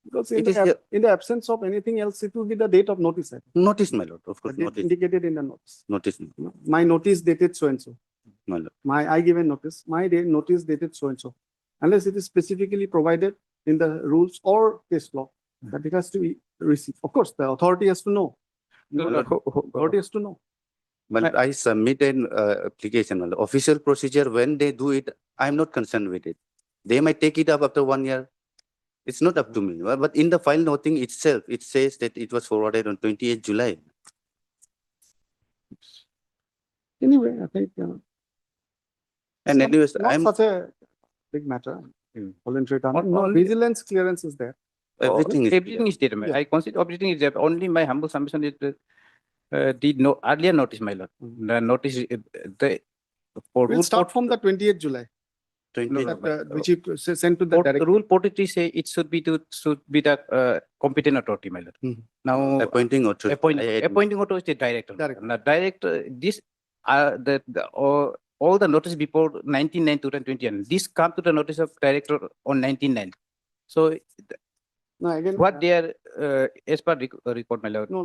Because It in the absence of anything else, it will be the date of notice. Notice, my lord, of course, The date notice. indicated in the notice. Notice, My notice dated so and so. my lord. I given notice. My notice dated so and so. Unless it is specifically provided in the rules or case law that it has to be received. Of course, the authority has to know. Authority has to know. But I submitted application, my lord. Official procedure, when they do it, I'm not concerned with it. They might take it up after 1 year. It's not up to me. But in the file noting itself, it says that it was forwarded on 28th July. Anyway, I think, And not- anyways, not I'm such a big matter. Voluntary retirement. No, Vigilance clearance is there. everything is. everything is there. Yeah. I consider everything is there. Only my humble submission is did no earlier notice, my lord. The notice, the for We'll rule start from the 28th July, 20. which you sent to the director. Rule 43 say it should be the competent authority, my lord. Mhm. Now Appointing authority. appointing authority is director. Director. Now director, this all the notice before 19/9/2020, this come to the notice of director on 19/9. So No, again. what they are as per record, my lord. No,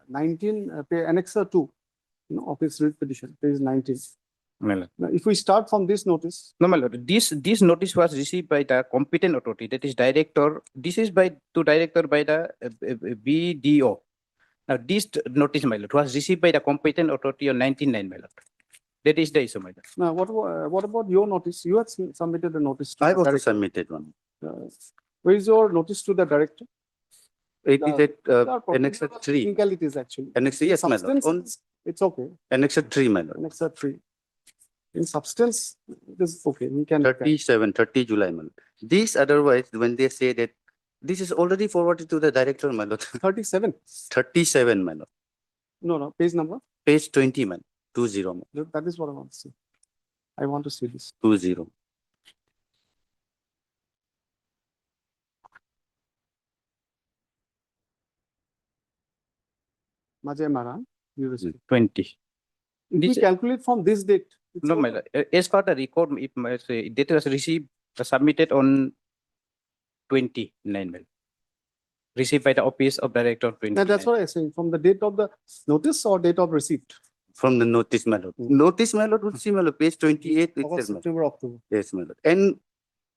19, annexer 2, of his writ petition, page 19. My lord. Now, if we start from this notice, No, my lord, this notice was received by the competent authority, that is director. This is by director by the BDO. Now, this notice, my lord, was received by the competent authority on 19/9, my lord. That is the issue, my lord. now what about your notice? You had submitted a notice to I've the also director. submitted one. Where is your notice to the director? It is at The Annexer 3. Technicalities actually. Annexer, yes, my lord. On Substance, it's okay. Annexer 3, my lord. Annexer 3. In substance, it is okay. We can. 30 July, my lord. This otherwise, when they say that this is already forwarded to the director, my lord. 37. 37, my lord. No, page number. Page 20, man. 20, man. That is what I want to see. I want to see this. 20. Majay Maran, University. 20. If we This- calculate from this date. it's No, my over. lord. As per the record, it must say data was received, submitted on 29, my lord. Received by the office of director on 29. That's what I'm saying. From the date of the notice or date of receipt? From the notice, my lord. Notice, my lord, would see, my lord, page 28. August, itself, my lord. September, October. Yes, my lord. And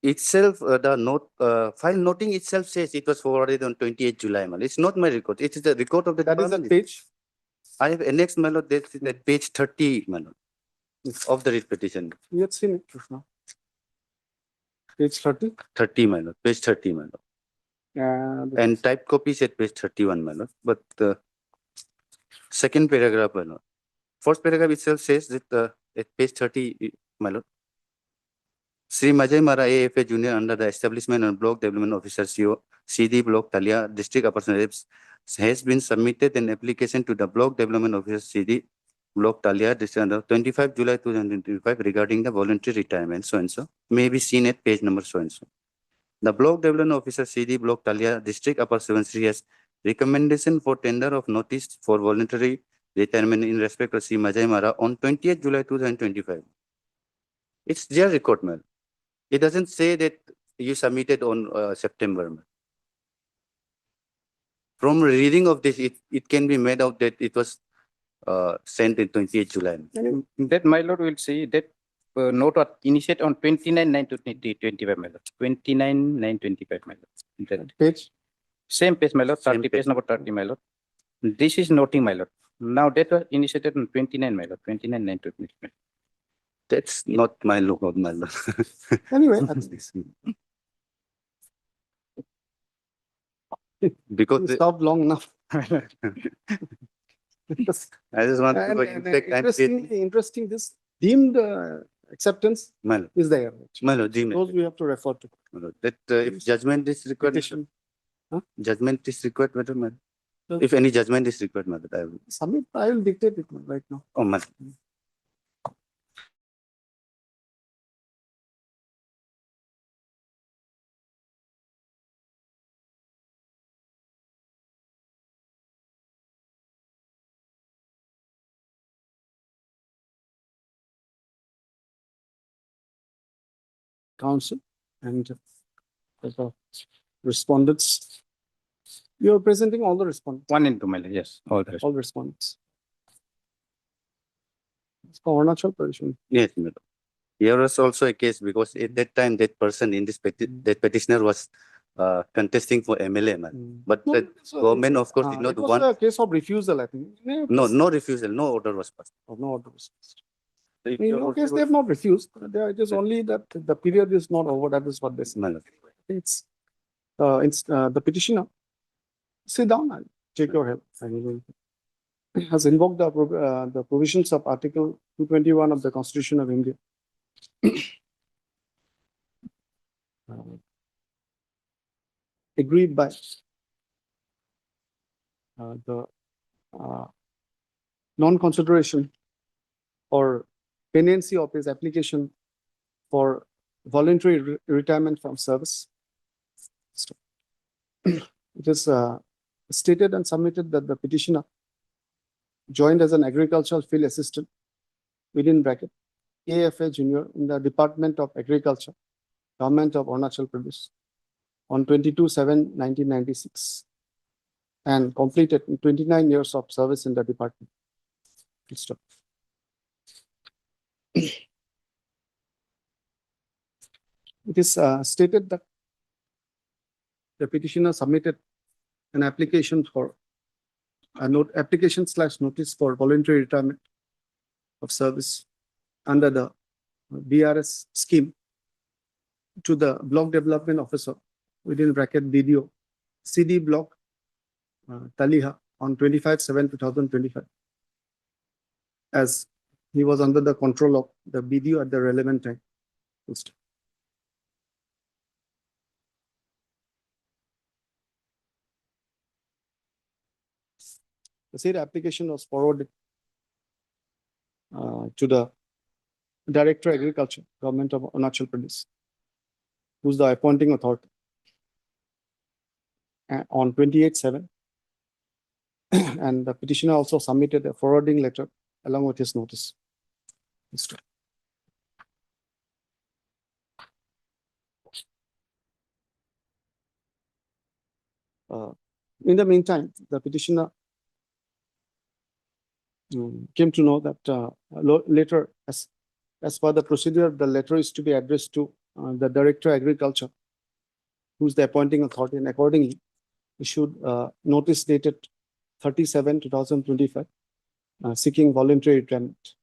itself, the note, file noting itself says it was forwarded on 28 July, my lord. It's not my record. It is the record of the That is the department. page. I have annexed, my lord, that is at page 30, my lord, of the writ petition. We had seen it just now. Page 30. 30, my lord, page 30, my lord. And typed copies at page 31, my lord. But the second paragraph, my lord. First paragraph itself says that at page 30, my lord. Sri Majay Mara AFA Junior under the establishment and block development officer CO CD Block Talia District Upper Reps has been submitted an application to the block development officer CD Block Talia District under 25 July 2025 regarding the voluntary retirement so and so may be seen at page number so and so. The block development officer CD Block Talia District Upper Subansiri has recommendation for tender of notice for voluntary retirement in respect of Sri Majay Mara on 28 July 2025. It's their record, man. It doesn't say that you submitted on September. Man. From reading of this, it can be made out that it was sent in 28 July. That my lord will see that note was initiated on 29/9/2025, my lord. 29/9/25, my lord. That Page. same page, my lord. Same 30 page. page number 30, my lord. This is noting, my lord. Now that was initiated on 29, my lord. 29/9/2025. That's not my lookout, my lord. Anyway, Because we the- stopped long enough. I just want to, in fact, I'm Interesting, this deemed acceptance my lord, is there. my lord, Jim, Those we have to refer to. my lord, that if judgment is required, Petition. Huh? judgment is required, madam, madam. Yes. If any judgment is required, madam, I will. Submit, I will dictate it right now. Oh, madam. Council and respondents. You are presenting all the respondents. One and two, my lord. Yes, all the rest. All respondents. It's for Arunachal Pradesh. Yes, madam. Here was also a case because at that time that person in this that petitioner was contesting for MLA, man. But No, the government, of course, did not it was want. a case of refusal, I think. No refusal, no order was passed. No order was passed. So if In your your order case, was- they have not refused. It is only that the period is not over. That is what they say. My lord. It's the petitioner. Sit down and take your help. has invoked the provisions of Article 221 of the Constitution of India. Agreed by the non-consideration or pendency of his application for voluntary retirement from service. It is stated and submitted that the petitioner joined as an agricultural field assistant within bracket AFA Junior in the Department of Agriculture, Government of Arunachal Pradesh on 22/7/1996 and completed 29 years of service in the department. Stop. It is stated that the petitioner submitted an application for a application/notice for voluntary retirement of service under the BRS scheme to the Block Development Officer within bracket BDO CD Block Taliha on 25/7/2025, as he was under the control of the BDO at the relevant time. The said application was forwarded to the Director Agriculture, Government of Arunachal Pradesh, who's the appointing authority, on 28/7. And the petitioner also submitted a forwarding letter along with his notice. In the meantime, the petitioner came to know that later, as per the procedure, the letter is to be addressed to the Director Agriculture, who's the appointing authority, and accordingly issued notice dated 30/7/2025 seeking voluntary retirement.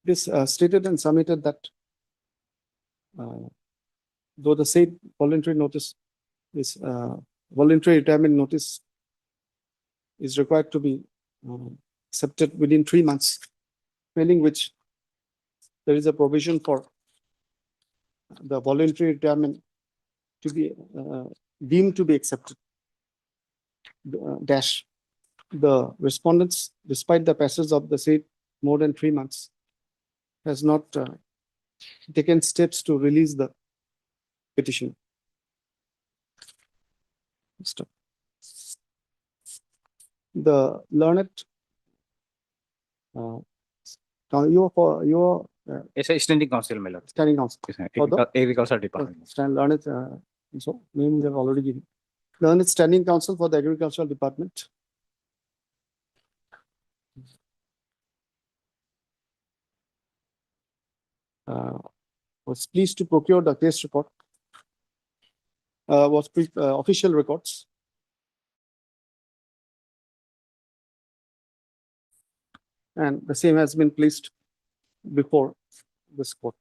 This stated and submitted that though the said voluntary notice is voluntary retirement notice is required to be accepted within 3 months, failing which there is a provision for the voluntary retirement to be deemed to be accepted. Dash, the respondents, despite the passage of the said more than 3 months, has not taken steps to release the petition. Stop. The learned your It's a standing council, my lord. standing council. For the Agriculture department. learned, so names have already given. Learned standing council for the agricultural department. Was pleased to procure the case report. Official records. And the same has been placed before this court.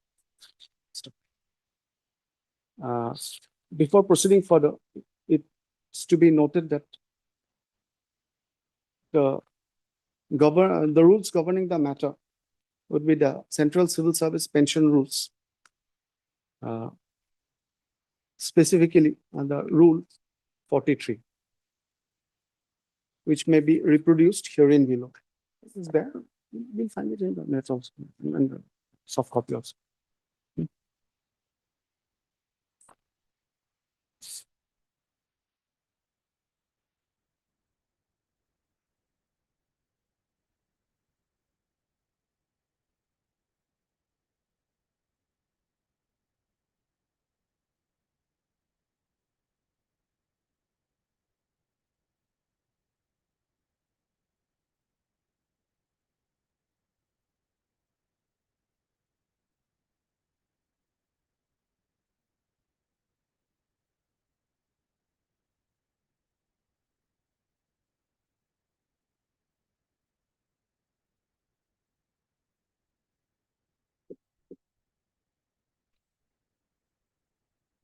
Before proceeding further, it's to be noted that the rules governing the matter would be the Central Civil Service Pension Rules. Specifically under Rule 43, which may be reproduced herein below. This is there. We'll find it in the net also, and the soft copy also.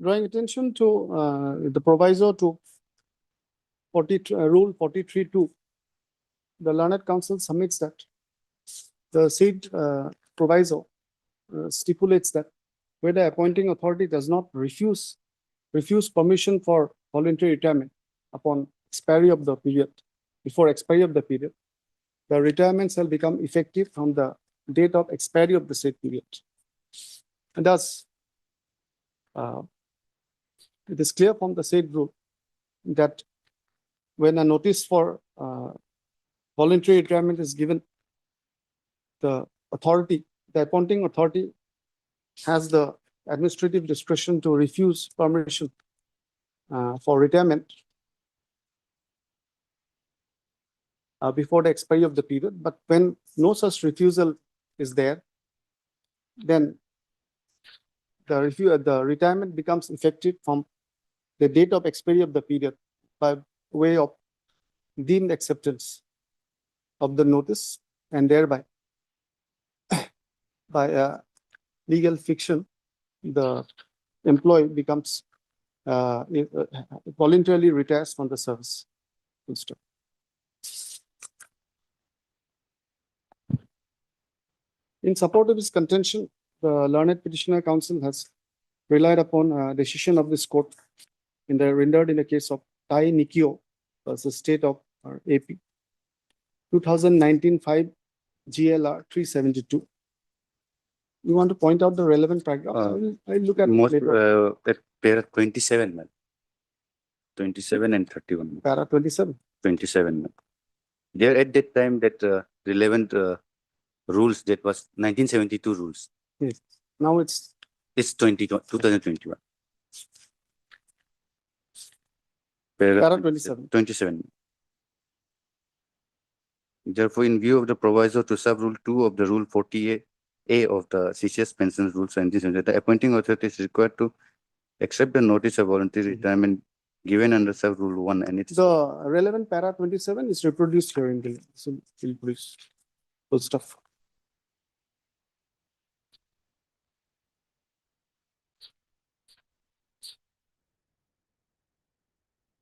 drawing attention to the proviso to Rule 43(2), the Learned Counsel submits that the said proviso stipulates that where the appointing authority does not refuse permission for voluntary retirement upon expiry of the period, before expiry of the period, the retirement shall become effective from the date of expiry of the said period. And thus, it is clear from the said rule that when a notice for voluntary retirement is given, the appointing authority has the administrative discretion to refuse permission for retirement before the expiry of the period. But when no such refusal is there, then the retirement becomes effective from the date of expiry of the period by way of deemed acceptance of the notice, and thereby by a legal fiction, the employee becomes voluntarily retires from the service. Full stop. In support of his contention, the Learned Petitioner Council has relied upon a decision of this court rendered in the case of Tai Nikio versus State of AP, 2019-5 GLR 372. You want to point out the relevant paragraph? I'll look at Most, it later. at para 27, man. 27 and 31. Para 27. 27. Man. There at that time that relevant rules, that was 1972 rules. Yes. Now it's 2021. Para 27. 27. Therefore, in view of the proviso to sub-rule 2 of the Rule 40A of the CCS Pension Rules 1970, the appointing authority is required to accept the notice of voluntary retirement given under sub-rule 1, and it's the relevant para 27 is reproduced here in the full stuff.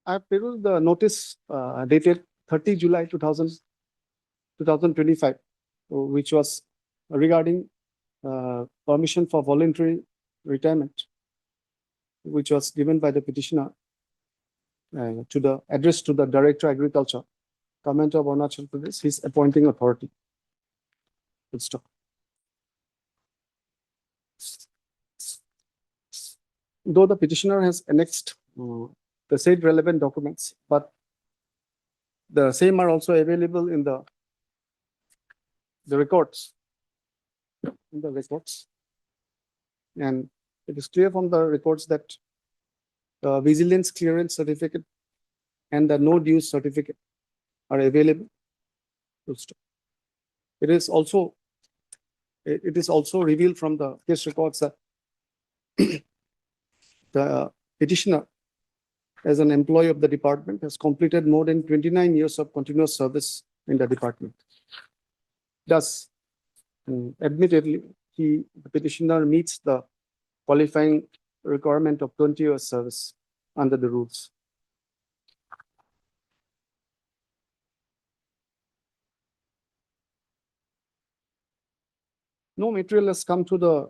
I have perused the notice dated 30 July 2025, which was regarding permission for voluntary retirement, which was given by the petitioner addressed to the Director Agriculture, Government of Arunachal Pradesh, his appointing authority. Full stop. Though the petitioner has annexed the said relevant documents, but the same are also available in the records. And it is clear from the records that the vigilance clearance certificate and the no dues certificate are available. Full stop. It is also revealed from the case records that the petitioner, as an employee of the department, has completed more than 29 years of continuous service in the department. Thus, admittedly, the petitioner meets the qualifying requirement of 20 years service under the rules. No material has come to the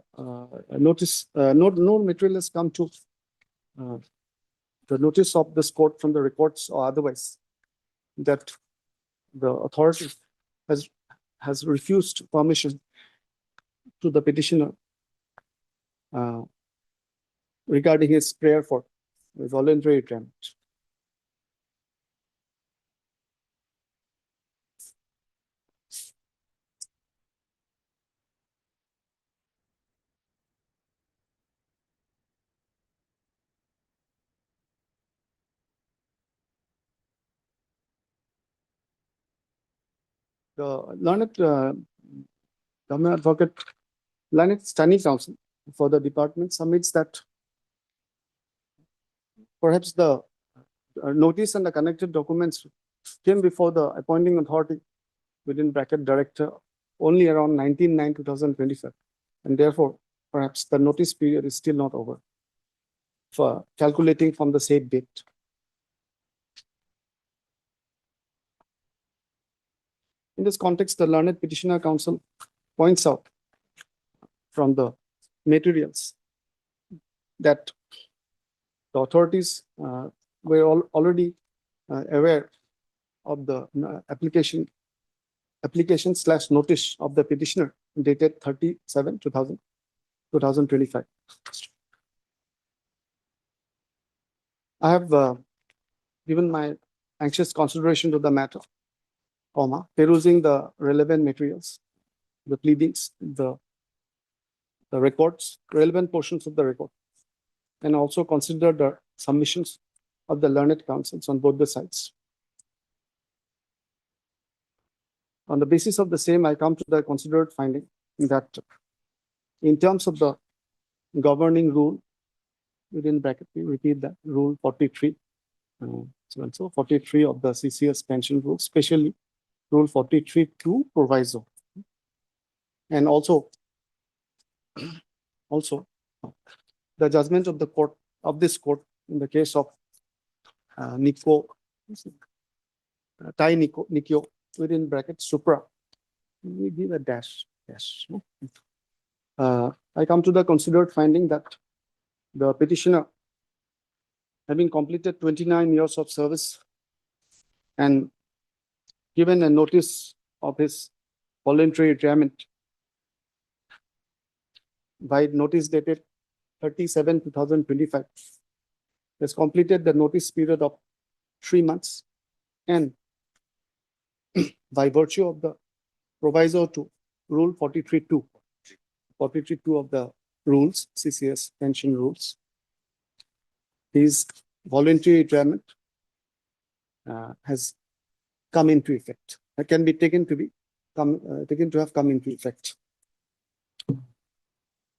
notice. No material has come to the notice of this court from the records or otherwise that the authority has refused permission to the petitioner regarding his prayer for voluntary retirement. The learned government advocate, learned study counsel for the department submits that perhaps the notice and the connected documents came before the appointing authority, within bracket director, only around 19/9/2025, and therefore perhaps the notice period is still not over. for calculating from the said date. In this context, the learned petitioner counsel points out from the materials that the authorities were already aware of the application / notice of the petitioner dated 30/7/2025. I have given my anxious consideration to the matter, perusing the relevant materials, the pleadings, the records, relevant portions of the record, and also consider the submissions of the learned counsels on both the sides. On the basis of the same, I come to the considered finding that in terms of the governing rule, within bracket, we repeat that, rule 43, so 43 of the CCS pension rule, especially rule 43(2) proviso. And also the judgment of the court, of this court, in the case of Nikko, Nikyo, within bracket Supra, we give a dash. No? I come to the considered finding that the petitioner, having completed 29 years of service and given a notice of his voluntary retirement by notice dated 30/7/2025, has completed the notice period of 3 months, and by virtue of the proviso to rule 43(2) of the rules, CCS pension rules, his voluntary retirement has come into effect. It can be taken to have come into effect.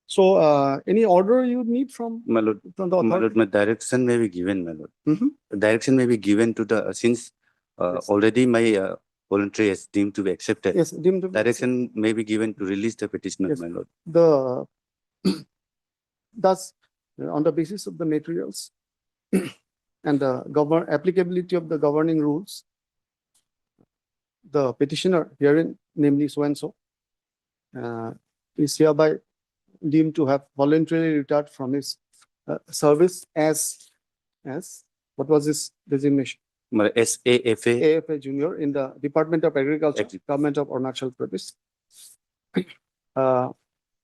So, any order you need from My lord, the authority? my direction may be given, my lord. Mhm. Direction may be given to the, since already my voluntary is deemed to be accepted. Yes, deemed to be Direction may be given to release the petitioner, Yes. my lord. the thus on the basis of the materials and the applicability of the governing rules, the petitioner herein, namely so and so, is hereby deemed to have voluntarily retired from his service as what was his designation? My SAFA. AFA Junior in the Department of Agriculture, Government of Arunachal Pradesh.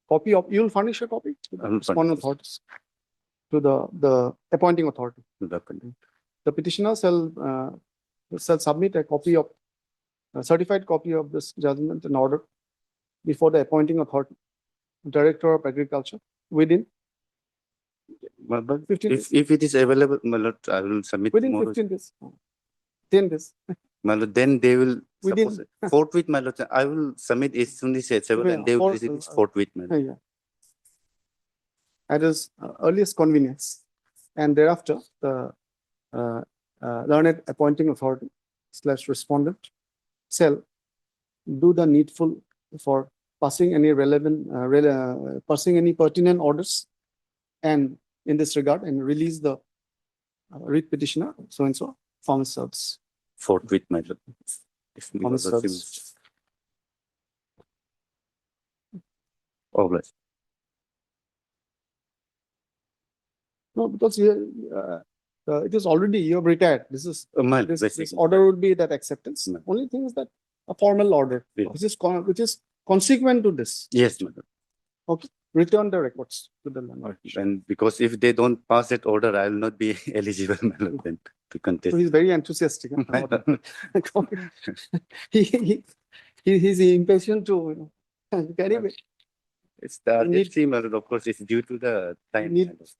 Copy of, you'll furnish a copy to the respondent authorities, to the appointing authority. The petitioner shall submit a copy of, a certified copy of this judgment and order before the appointing authority, Director of Agriculture, within But 15 days. if it is available, my lord, I will submit Within tomorrow. 15 days. 10 days. My lord, then they will Within- suppose forthwith, my lord. I will submit as soon as it's available, and they will receive it forthwith, my lord. Yeah. At his earliest convenience. And thereafter, the learned appointing authority / respondent shall do the needful for passing any relevant, passing any pertinent orders, and in this regard, and release the writ petitioner, so and so, from his service. Forthwith, my lord. If my From his lord service. seems- All right. No, because it is already, you have retired. This is, My this basically. order would be that acceptance. No. Only thing is that a formal order, Yeah. which is consequent to this, Yes, my lord. return the records to the landlord. And because if they don't pass that order, I will not be eligible, my lord, then to contest. So he's very enthusiastic. He's impatient to carry it. It's the You need- urgency, my lord, of course, it's due to the time. need- my lord.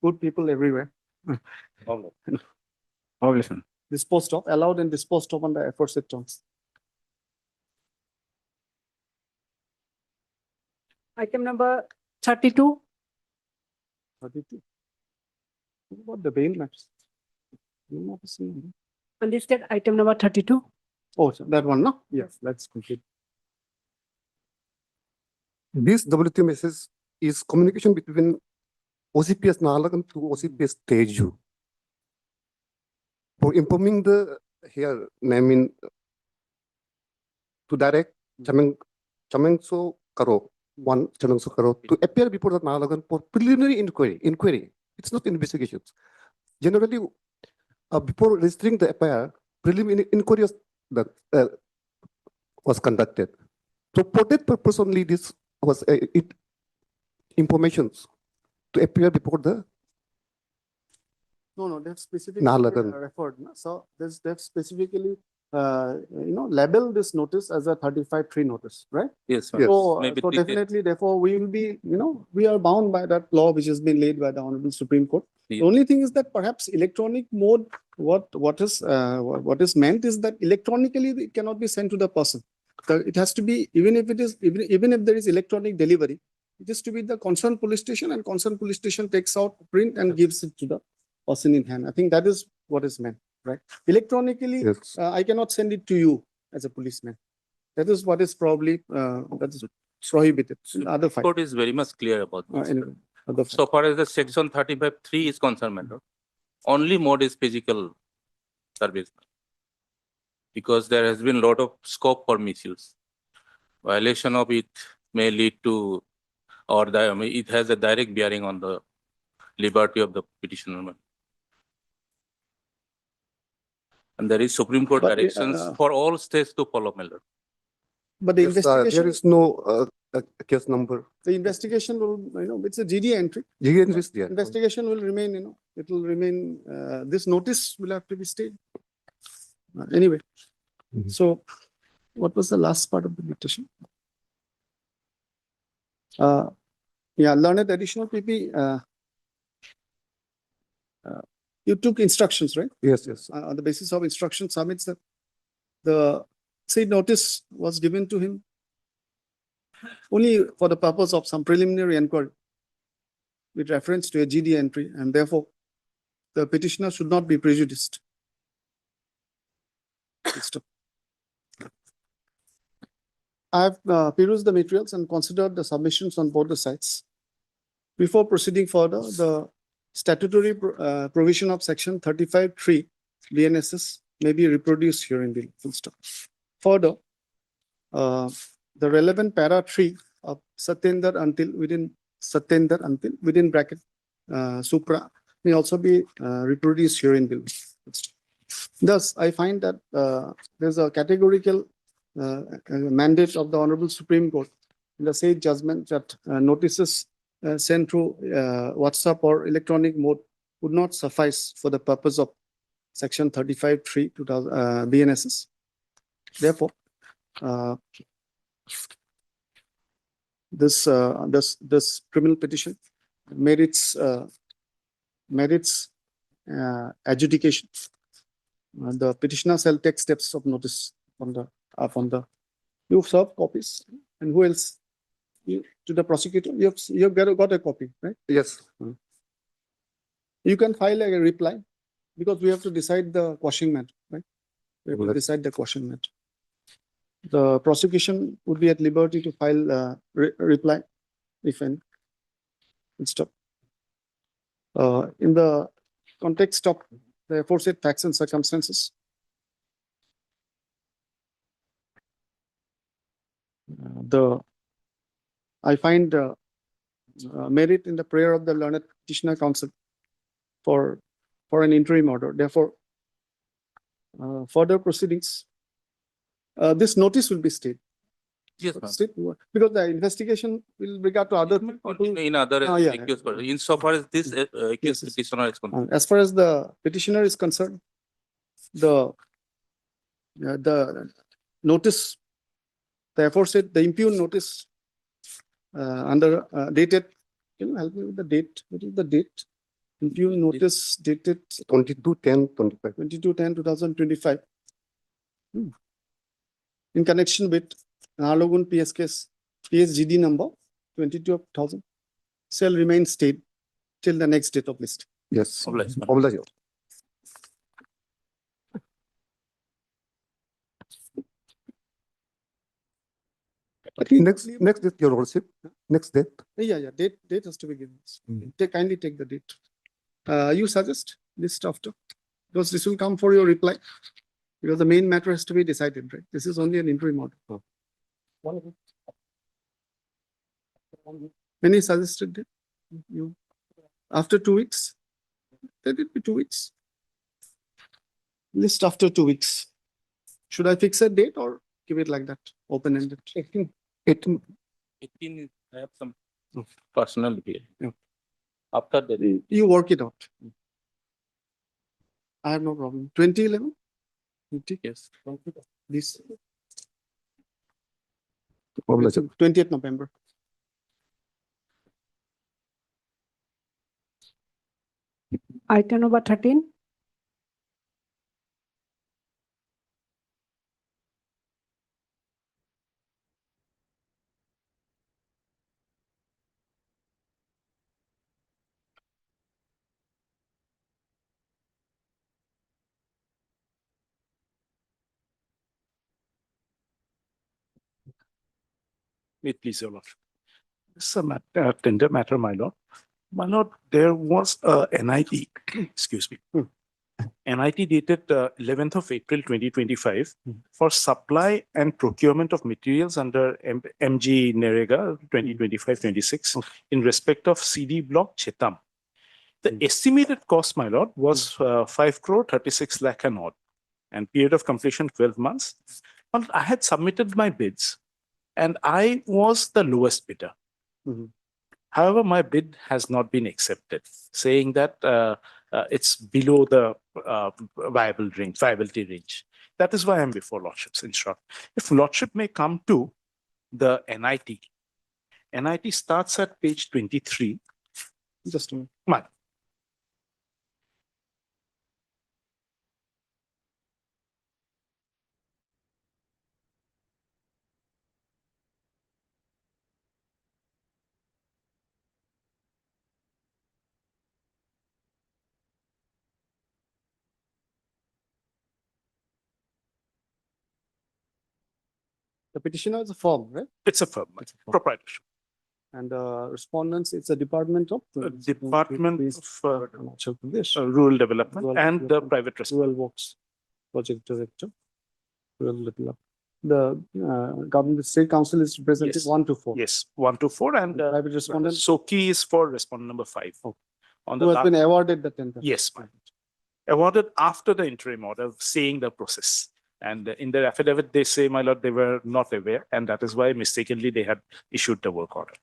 Good people everywhere. All Objection. Disposed of, allowed and disposed of on the aforesaid terms. Item number 32. 32. What about the bail matters? Bail matters, no. Unlisted item number 32. Oh, so that one, no? Yes, let's complete. This WT message is communication between OCPS Nalagan to OCPS Teju. For informing the here, I mean, to direct Chameng so Karo, one Chameng so Karo, to appear before the Nalagan for preliminary inquiry. It's not investigations. Generally, before registering the FIR, preliminary inquiry was conducted. So for that purpose only, this was informations to appear before the No, they've specifically Nalagan. referred. No? So they've specifically, label this notice as a 35-3 notice, right? Yes, Yes. So, maybe so treat it- definitely, therefore, we will be, we are bound by that law which has been laid by the Honorable Supreme Court. Yeah. The only thing is that perhaps electronic mode, what is meant is that electronically it cannot be sent to the person. It has to be, even if there is electronic delivery, it is to be the concerned police station, and concerned police station takes out print and gives it to the person in hand. I think that is what is meant, right? Electronically, Yes. I cannot send it to you as a policeman. That is what is probably that is prohibited. Other five. Court is very much clear about this. Anyway, other five. So far as the section 35(3) is concerned, my lord, only mode is physical service. Because there has been a lot of scope for misuse. Violation of it may lead to, or it has a direct bearing on the liberty of the petitioner. And there is Supreme Court But, directions for all states to follow, my lord. But the Yes, investigation, there is no case number. the investigation will, it's a GD entry. GN is there. Investigation will remain, it will remain, this notice will have to be stayed. Anyway, so what was the last part of the petition? Yeah, learned additional PP, you took instructions, right? Yes, yes. On the basis of instruction submits that the said notice was given to him only for the purpose of some preliminary inquiry with reference to a GD entry, and therefore the petitioner should not be prejudiced. I have perused the materials and considered the submissions on both the sides. Before proceeding further, the statutory provision of section 35(3) BNSS may be reproduced here in the full stop. Further, the relevant para 3 of Satyendar until within bracket supra may also be reproduced here in bill. Thus, I find that there's a categorical mandate of the Honorable Supreme Court in the said judgment that notices sent through WhatsApp or electronic mode would not suffice for the purpose of section 35(3) BNSS. Therefore, this criminal petition merits adjudication. The petitioner shall take steps of notice from the you serve copies, and who else? To the prosecutor, you've got a copy, right? Yes. You can file a reply because we have to decide the quashing matter, right? We have to decide the quashing matter. The prosecution would be at liberty to file a reply, if any. Stop. In the context of the aforesaid facts and circumstances, I find merit in the prayer of the learned petitioner counsel for an interim order. Therefore, further proceedings, this notice will be stayed. Yes, ma'am. Stayed, because the investigation will regard to other people. In other Yeah. accused person, insofar as this accused Yes. petitioner is concerned. As far as the petitioner is concerned, the notice, the aforesaid, the impugned notice under dated, can you help me with the date? What is the date? Impugned notice dated 22/10/25. 22/10/2025. In connection with Nalogun PS case, PSGD number 22,000 shall remain stayed till the next date of list. Yes. Obliged, ma'am. Obliged. after. Okay, next date, your lordship, next date. Yeah, date has to be given. Kindly take the date. You suggest list after, because this will come for your reply. Because the main matter has to be decided, right? This is only an interim order. Any suggested date? You, after 2 weeks? Let it be 2 weeks. List after 2 weeks. Should I fix a date or give it like that, open-ended? 18, I have some personal here. Yeah. After the. You work it out. I have no problem. 2011? Yes. This. Problem. 20th November. Item number 13. May it please your lord. This is a tender matter, my lord. My lord, there was a NIT, excuse me. NIT dated 11th of April 2025 for supply and procurement of materials under MG Nerega 2025-26 in respect of CD block Chetam. The estimated cost, my lord, was 5 crore 36 lakh and odd, and period of completion 12 months. But I had submitted my bids and I was the lowest bidder. However, my bid has not been accepted, saying that it's below the viability range. That is why I'm before lordships, in short. If lordship may come to the NIT. NIT starts at page 23. Just a minute. Madam. The petitioner is a firm, right? It's a firm, proprietorship. And respondents, it's a department of? Department of This. Rural Development and the private Rural Works Project Director. Rural Development. The government state council is represented Yes. 1 to 4. Yes, 1 to 4 and Private respondent. Soki is for respondent number 5. On Who has been awarded the tender? Yes, ma'am. Awarded after the interim order, saying the process. And in their affidavit, they say, my lord, they were not aware, and that is why mistakenly they had issued the work order.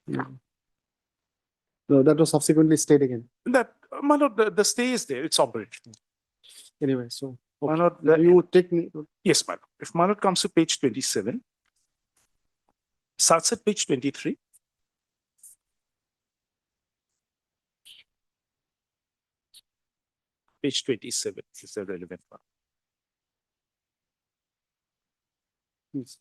No, that was subsequently stayed again. That, my lord, the stay is there, it's operational. Anyway, so. My lord, You take me. yes, my lord. If my lord comes to page 27, starts at page 23. Page 27 is the relevant one. Yes.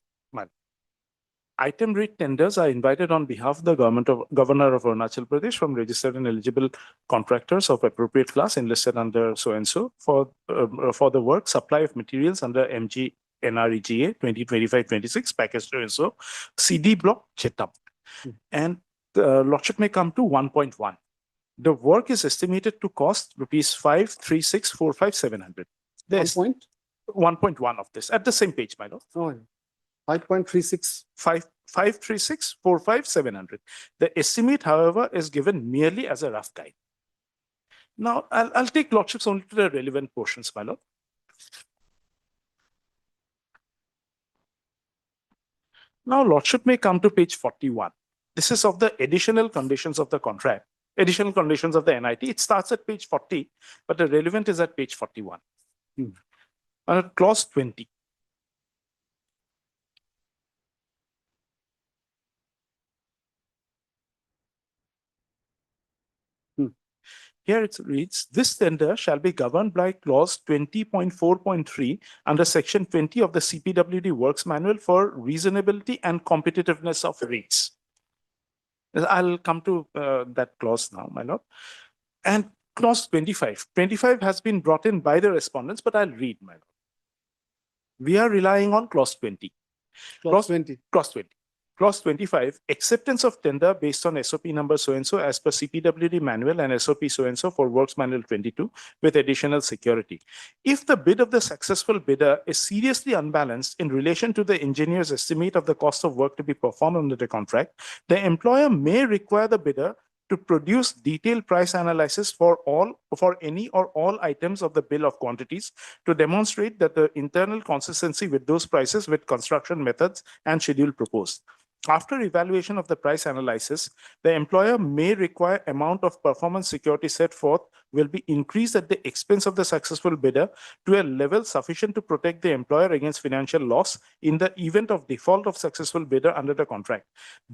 Item rate tenders are invited on behalf of the Governor of Arunachal Pradesh from registered and eligible contractors of appropriate class enlisted under so-and-so for the work supply of materials under MG NREGA 2025-26 package so-and-so CD block Chetam. And the lordship may come to 1.1. The work is estimated to cost rupees 536,45700. There's 1.1 of this at the same page, my lord. Oh, 5.36. 536,45700. The estimate, however, is given merely as a rough guide. Now, I'll take lordships only to the relevant portions, my lord. Now, lordship may come to page 41. This is of the additional conditions of the contract, additional conditions of the NIT. It starts at page 40, but the relevant is at page 41. Clause 20. Here it reads, this tender shall be governed by clause 20.4.3 under section 20 of the CPWD Works Manual for reasonability and competitiveness of rates. I'll come to that clause now, my lord. And clause 25. 25 has been brought in by the respondents, but I'll read, my lord. We are relying on clause 20. Clause 20. Clause 20. Clause 25, acceptance of tender based on SOP number so-and-so as per CPWD manual and SOP so-and-so for works manual 22 with additional security. If the bid of the successful bidder is seriously unbalanced in relation to the engineer's estimate of the cost of work to be performed under the contract, the employer may require the bidder to produce detailed price analysis for any or all items of the bill of quantities to demonstrate that the internal consistency with those prices with construction methods and schedule proposed. After evaluation of the price analysis, the employer may require amount of performance security set forth will be increased at the expense of the successful bidder to a level sufficient to protect the employer against financial loss in the event of default of successful bidder under the contract.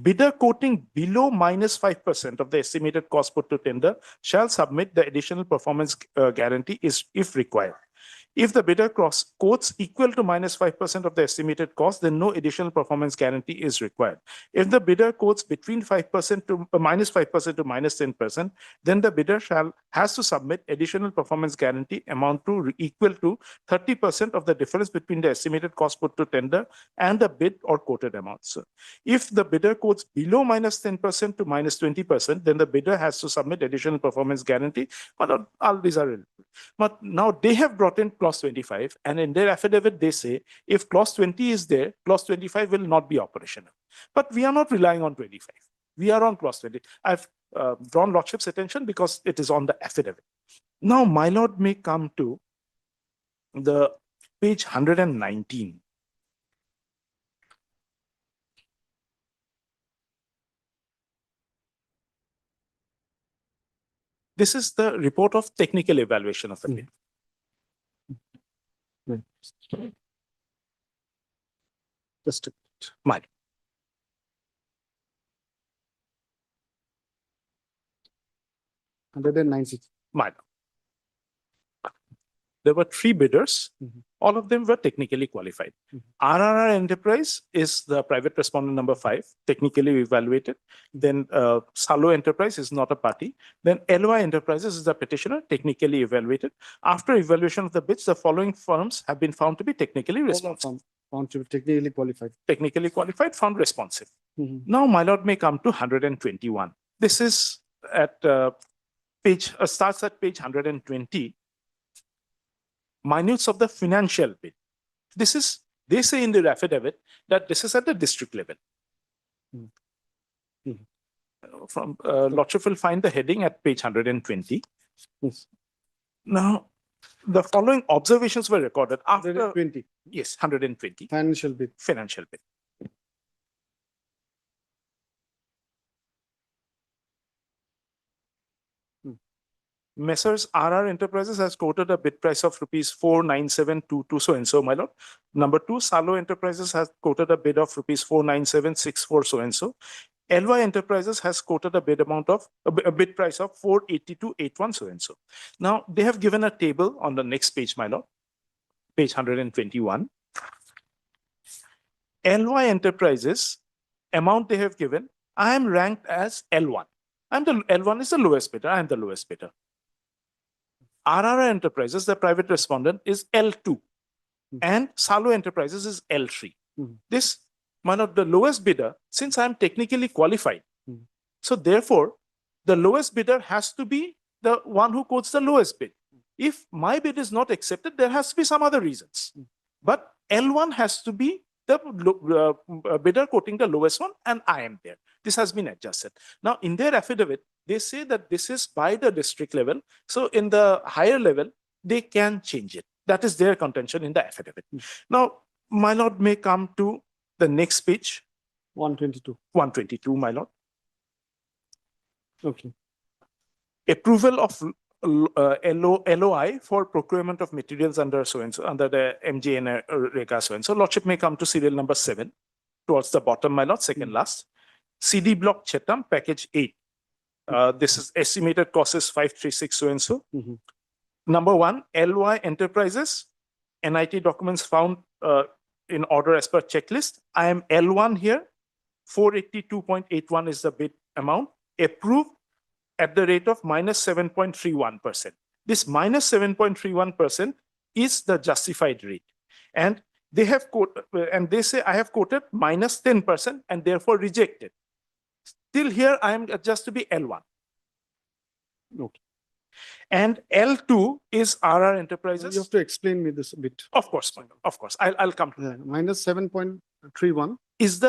Bidder quoting below -5% of the estimated cost put to tender shall submit the additional performance guarantee if required. If the bidder quotes equal to -5% of the estimated cost, then no additional performance guarantee is required. If the bidder quotes between -5% to -10%, then the bidder has to submit additional performance guarantee amount to equal to 30% of the difference between the estimated cost put to tender and the bid or quoted amount. So if the bidder quotes below -10% to -20%, then the bidder has to submit additional performance guarantee. But all these are relevant. But now they have brought in clause 25, and in their affidavit they say if clause 20 is there, clause 25 will not be operational. But we are not relying on 25. We are on clause 20. I've drawn Lordship's attention because it is on the affidavit. Now, my lord may come to the page 119. This is the report of technical evaluation of the bid. Just a minute. My lord. My lord. There were 3 bidders. All of them were technically qualified. RRR Enterprise is the private respondent number 5, technically evaluated. Then Salo Enterprise is not a party. Then LY Enterprises is the petitioner, technically evaluated. After evaluation of the bids, the following firms have been found to be technically responsive. Found to be technically qualified. Technically qualified, found responsive. Now, my lord may come to 121. This is at starts at page 120. Minutes of the financial bid. This is, they say in the affidavit that this is at the district level. From Lordship will find the heading at page 120. Yes. Now, the following observations were recorded after 120. Yes, 120. Financial bid. Financial bid. Messrs. RR Enterprises has quoted a bid price of rupees 49722 so and so, my lord. Number 2, Salo Enterprises has quoted a bid of rupees 49764 so and so. LY Enterprises has quoted a bid amount of a bid price of 48281 so and so. Now they have given a table on the next page, my lord, page 121. LY Enterprises amount they have given, I am ranked as L1. L1 is the lowest bidder. I am the lowest bidder. RR Enterprises, the private respondent, is L2, and Salo Enterprises is L3. This, my lord, the lowest bidder, since I am technically qualified, so therefore, the lowest bidder has to be the one who quotes the lowest bid. If my bid is not accepted, there has to be some other reasons. But L1 has to be the bidder quoting the lowest one, and I am there. This has been adjusted. Now, in their affidavit, they say that this is by the district level. So in the higher level, they can change it. That is their contention in the affidavit. Now, my lord may come to the next page. 122. 122, my lord. Okay. Approval of LOI for procurement of materials under so-and-so, under the MJN Rega so-and-so. Lordship may come to serial number 7, towards the bottom, my lord, second last. CD block Chetam, package 8. This is estimated cost is 536 so-and-so. Number 1, LY Enterprises, NIT documents found in order as per checklist. I am L1 here. 482.81 is the bid amount. Approved at the rate of -7.31%. This -7.31% is the justified rate. And They have quoted, and they say I have quoted minus 10% and therefore rejected. Still here, I am just to be L1. Okay. And L2 is RR Enterprises. You have to explain me this a bit. Of course, of course. I'll come to that. Minus 7.31. Is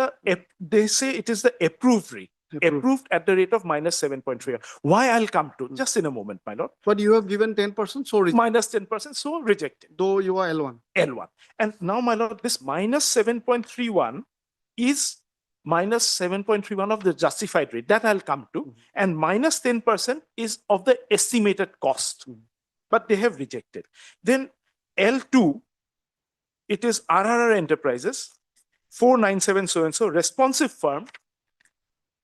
they say it is the approved rate. Approved at the rate of minus 7.3. Why I'll come to just in a moment, my lord. But you have given 10%, so minus 10%, so rejected. Though you are L1. L1. And now, my lord, this minus 7.31 is minus 7.31 of the justified rate. That I'll come to. And minus 10% is of the estimated cost. But they have rejected. Then L2, it is RRR Enterprises, 497 so-and-so, responsive firm,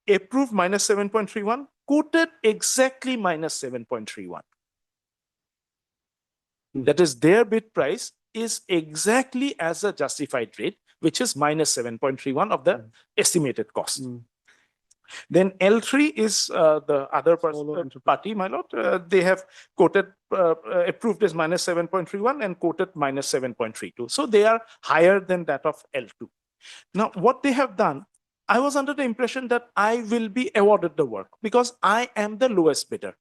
approved minus 7.31, quoted exactly minus 7.31. That is, their bid price is exactly as a justified rate, which is minus 7.31 of the estimated cost. Then L3 is the other party, my lord. They have quoted, approved as minus 7.31 and quoted minus 7.32. So they are higher than that of L2. Now, what they have done, I was under the impression that I will be awarded the work because I am the lowest bidder.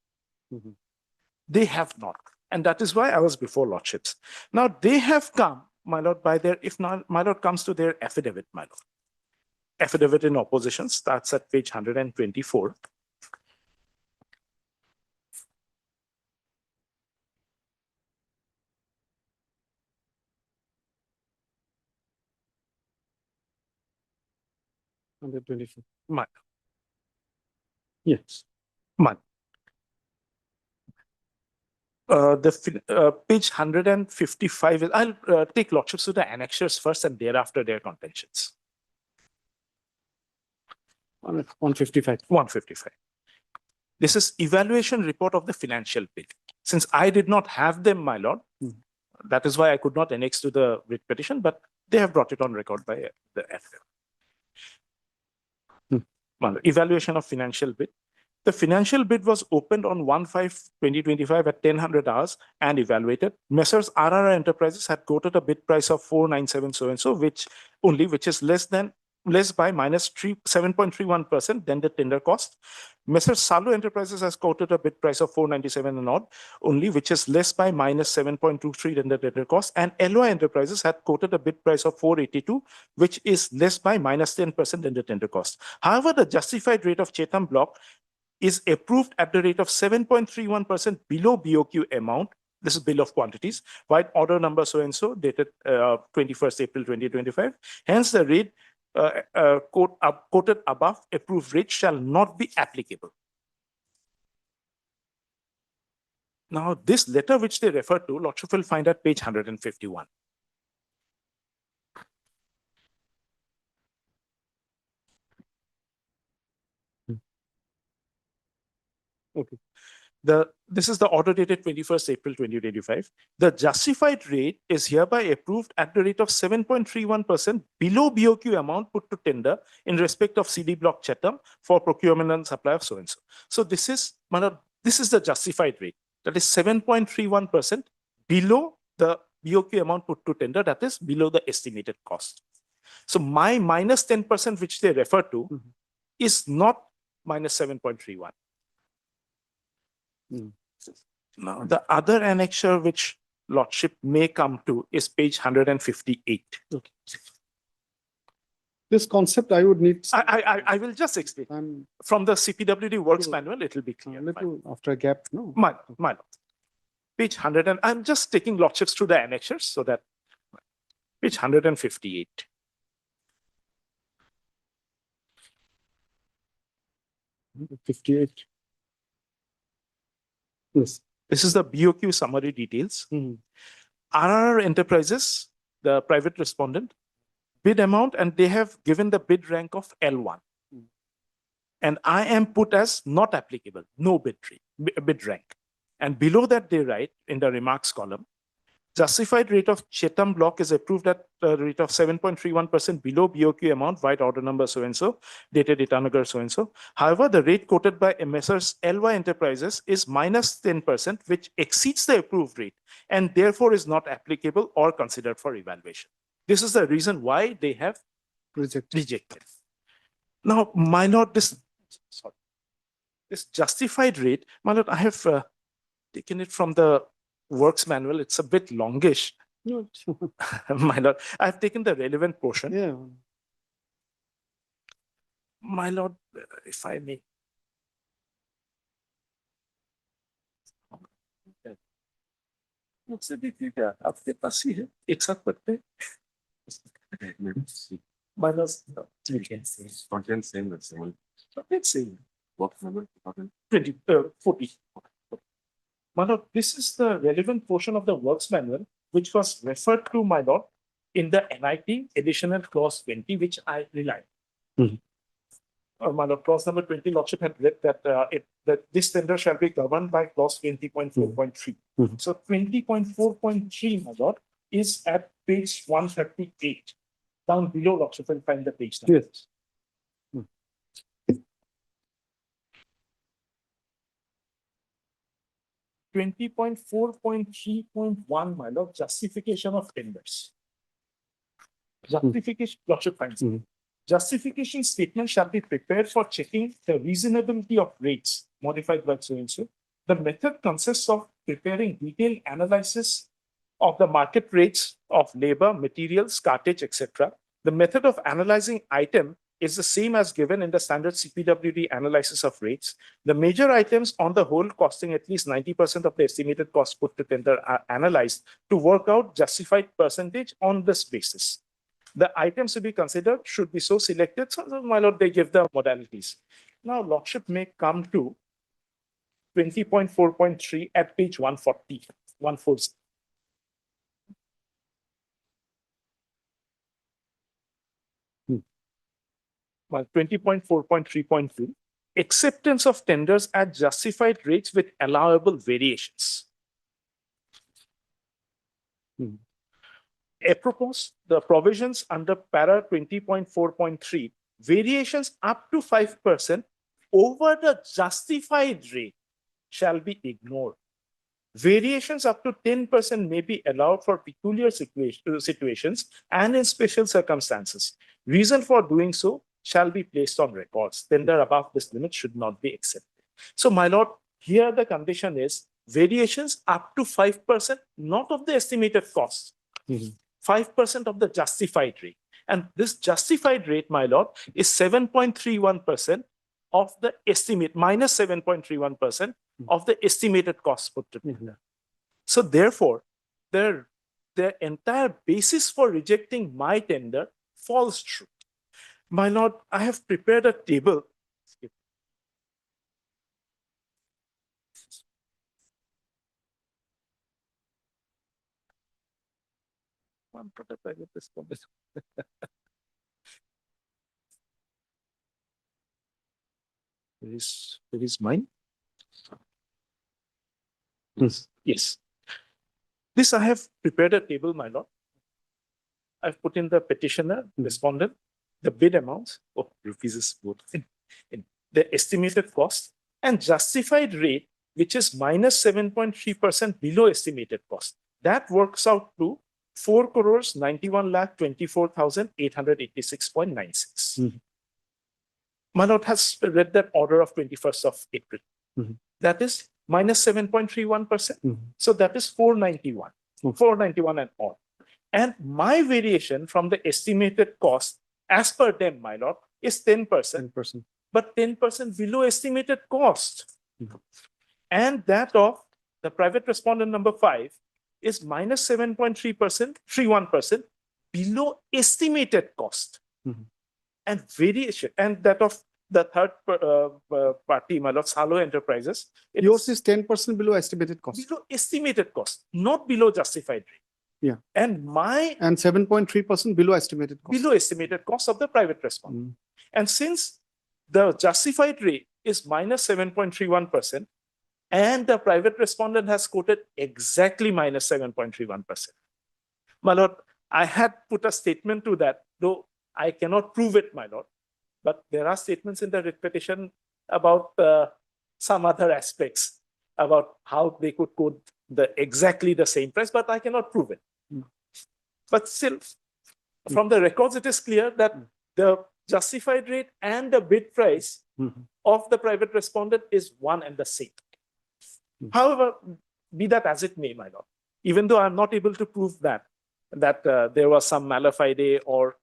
They have not. And that is why I was before lordships. Now they have come, my lord, by their, if not, my lord comes to their affidavit, my lord. Affidavit in opposition starts at page 124. Yes. Page 155 is, I'll take lordships to the annexures first and thereafter their contentions. 155. 155. This is evaluation report of the financial bid. Since I did not have them, my lord, that is why I could not annex to the writ petition, but they have brought it on record by the affidavit. Evaluation of financial bid. The financial bid was opened on 1/5/2025 at 1000 hours and evaluated. Messrs. RR Enterprises had quoted a bid price of 497 so-and-so, which is less by minus 7.31% than the tender cost. Messrs. Salu Enterprises has quoted a bid price of 497 and odd, only which is less by minus 7.23 than the tender cost. And LY Enterprises had quoted a bid price of 482, which is less by minus 10% than the tender cost. However, the justified rate of Chetam block is approved at the rate of 7.31% below BOQ amount. This is bill of quantities, white order number so-and-so, dated 21st April 2025. Hence, the rate quoted above approved rate shall not be applicable. Now, this letter which they refer to, lordship will find at page 151. Okay. This is the order dated 21st April 2025. The justified rate is hereby approved at the rate of 7.31% below BOQ amount put to tender in respect of CD block Chatham for procurement and supply of so-and-so. So this is the justified rate. That is 7.31% below the BOQ amount put to tender, that is below the estimated cost. So my minus 10% which they refer to is not minus 7.31. Now, the other annexure which lordship may come to is page 158. Okay. This concept I would need. I will just explain. From the CPWD works manual, it will be clear. After a gap, no. My lord. Page 100, and I'm just taking lordships through the annexures so that page 158. Yes. This is the BOQ summary details. RR Enterprises, the private respondent, bid amount, and they have given the bid rank of L1. And I am put as not applicable, no bid rank. And below that they write in the remarks column, justified rate of Chetam block is approved at the rate of 7.31% below BOQ amount, white order number so-and-so, dated Itanagar so-and-so. However, the rate quoted by Messrs. LY Enterprises is minus 10%, which exceeds the approved rate and therefore is not applicable or considered for evaluation. This is the reason why they have Rejected. rejected. Now, my lord, this justified rate, my lord, I have taken it from the works manual. It's a bit longish. No, My lord, I have taken the relevant portion. yeah. My lord, if I may. मुझसे भी ठीक है, आपके पास ही है, एक साथ पढ़ते हैं। Minus, Content same, that's the one. let's see, what number? 20, 40. My lord, this is the relevant portion of the works manual, which was referred to, my lord, in the NIT additional clause 20, which I relied. My lord, clause number 20, lordship had read that that this tender shall be governed by clause 20.4.3. So 20.4.3, my lord, is at page 138. Down below, lordship will find the page number. Yes. 20.4.3.1, my lord, justification of tenders. Justification, lordship finds. Justification statement shall be prepared for checking the reasonability of rates modified by so and so. The method consists of preparing detailed analysis of the market rates of labor, materials, cartage, etc. The method of analyzing item is the same as given in the standard CPWD analysis of rates. The major items on the whole costing at least 90% of the estimated cost put to tender are analyzed to work out justified percentage on this basis. The items to be considered should be so selected. So, my lord, they give the modalities. Now, lordship may come to 20.4.3 at page 140, 140. Well, 20.4.3.2, acceptance of tenders at justified rates with allowable variations. Apropos, the provisions under para 20.4.3, variations up to 5% over the justified rate shall be ignored. Variations up to 10% may be allowed for peculiar situations and in special circumstances. Reason for doing so shall be placed on records. Tender above this limit should not be accepted. So, my lord, here the condition is variations up to 5%, not of the estimated cost. 5% of the justified rate. And this justified rate, my lord, is 7.31% of the estimate, minus 7.31% of the estimated cost put together. So therefore, the entire basis for rejecting my tender falls through. My lord, I have prepared a table. One prototype with this one. There is mine. Yes. This I have prepared a table, my lord. I've put in the petitioner, respondent, the bid amounts, rupees is both in the estimated cost and justified rate, which is minus 7.3% below estimated cost. That works out to 4 crores 91,24,886.96. My lord has read that order of 21st of April. That is minus 7.31%. So that is 491, 491 and all. And my variation from the estimated cost, as per them, my lord, is 10%. But 10% below estimated cost. And that of the private respondent number 5 is minus 7.3%, 31% below estimated cost. And variation, and that of the third party, my lord, Salo Enterprises. Yours is 10% below estimated cost. Below estimated cost, not below justified rate. Yeah. And my. And 7.3% below estimated cost. Below estimated cost of the private respondent. And since the justified rate is minus 7.31%, and the private respondent has quoted exactly minus 7.31%. My lord, I had put a statement to that, though I cannot prove it, my lord. But there are statements in the writ petition about some other aspects about how they could quote exactly the same price, but I cannot prove it. But still, From the records, it is clear that the justified rate and the bid price of the private respondent is one and the same. However, be that as it may, my lord, even though I'm not able to prove that there was some mala fide or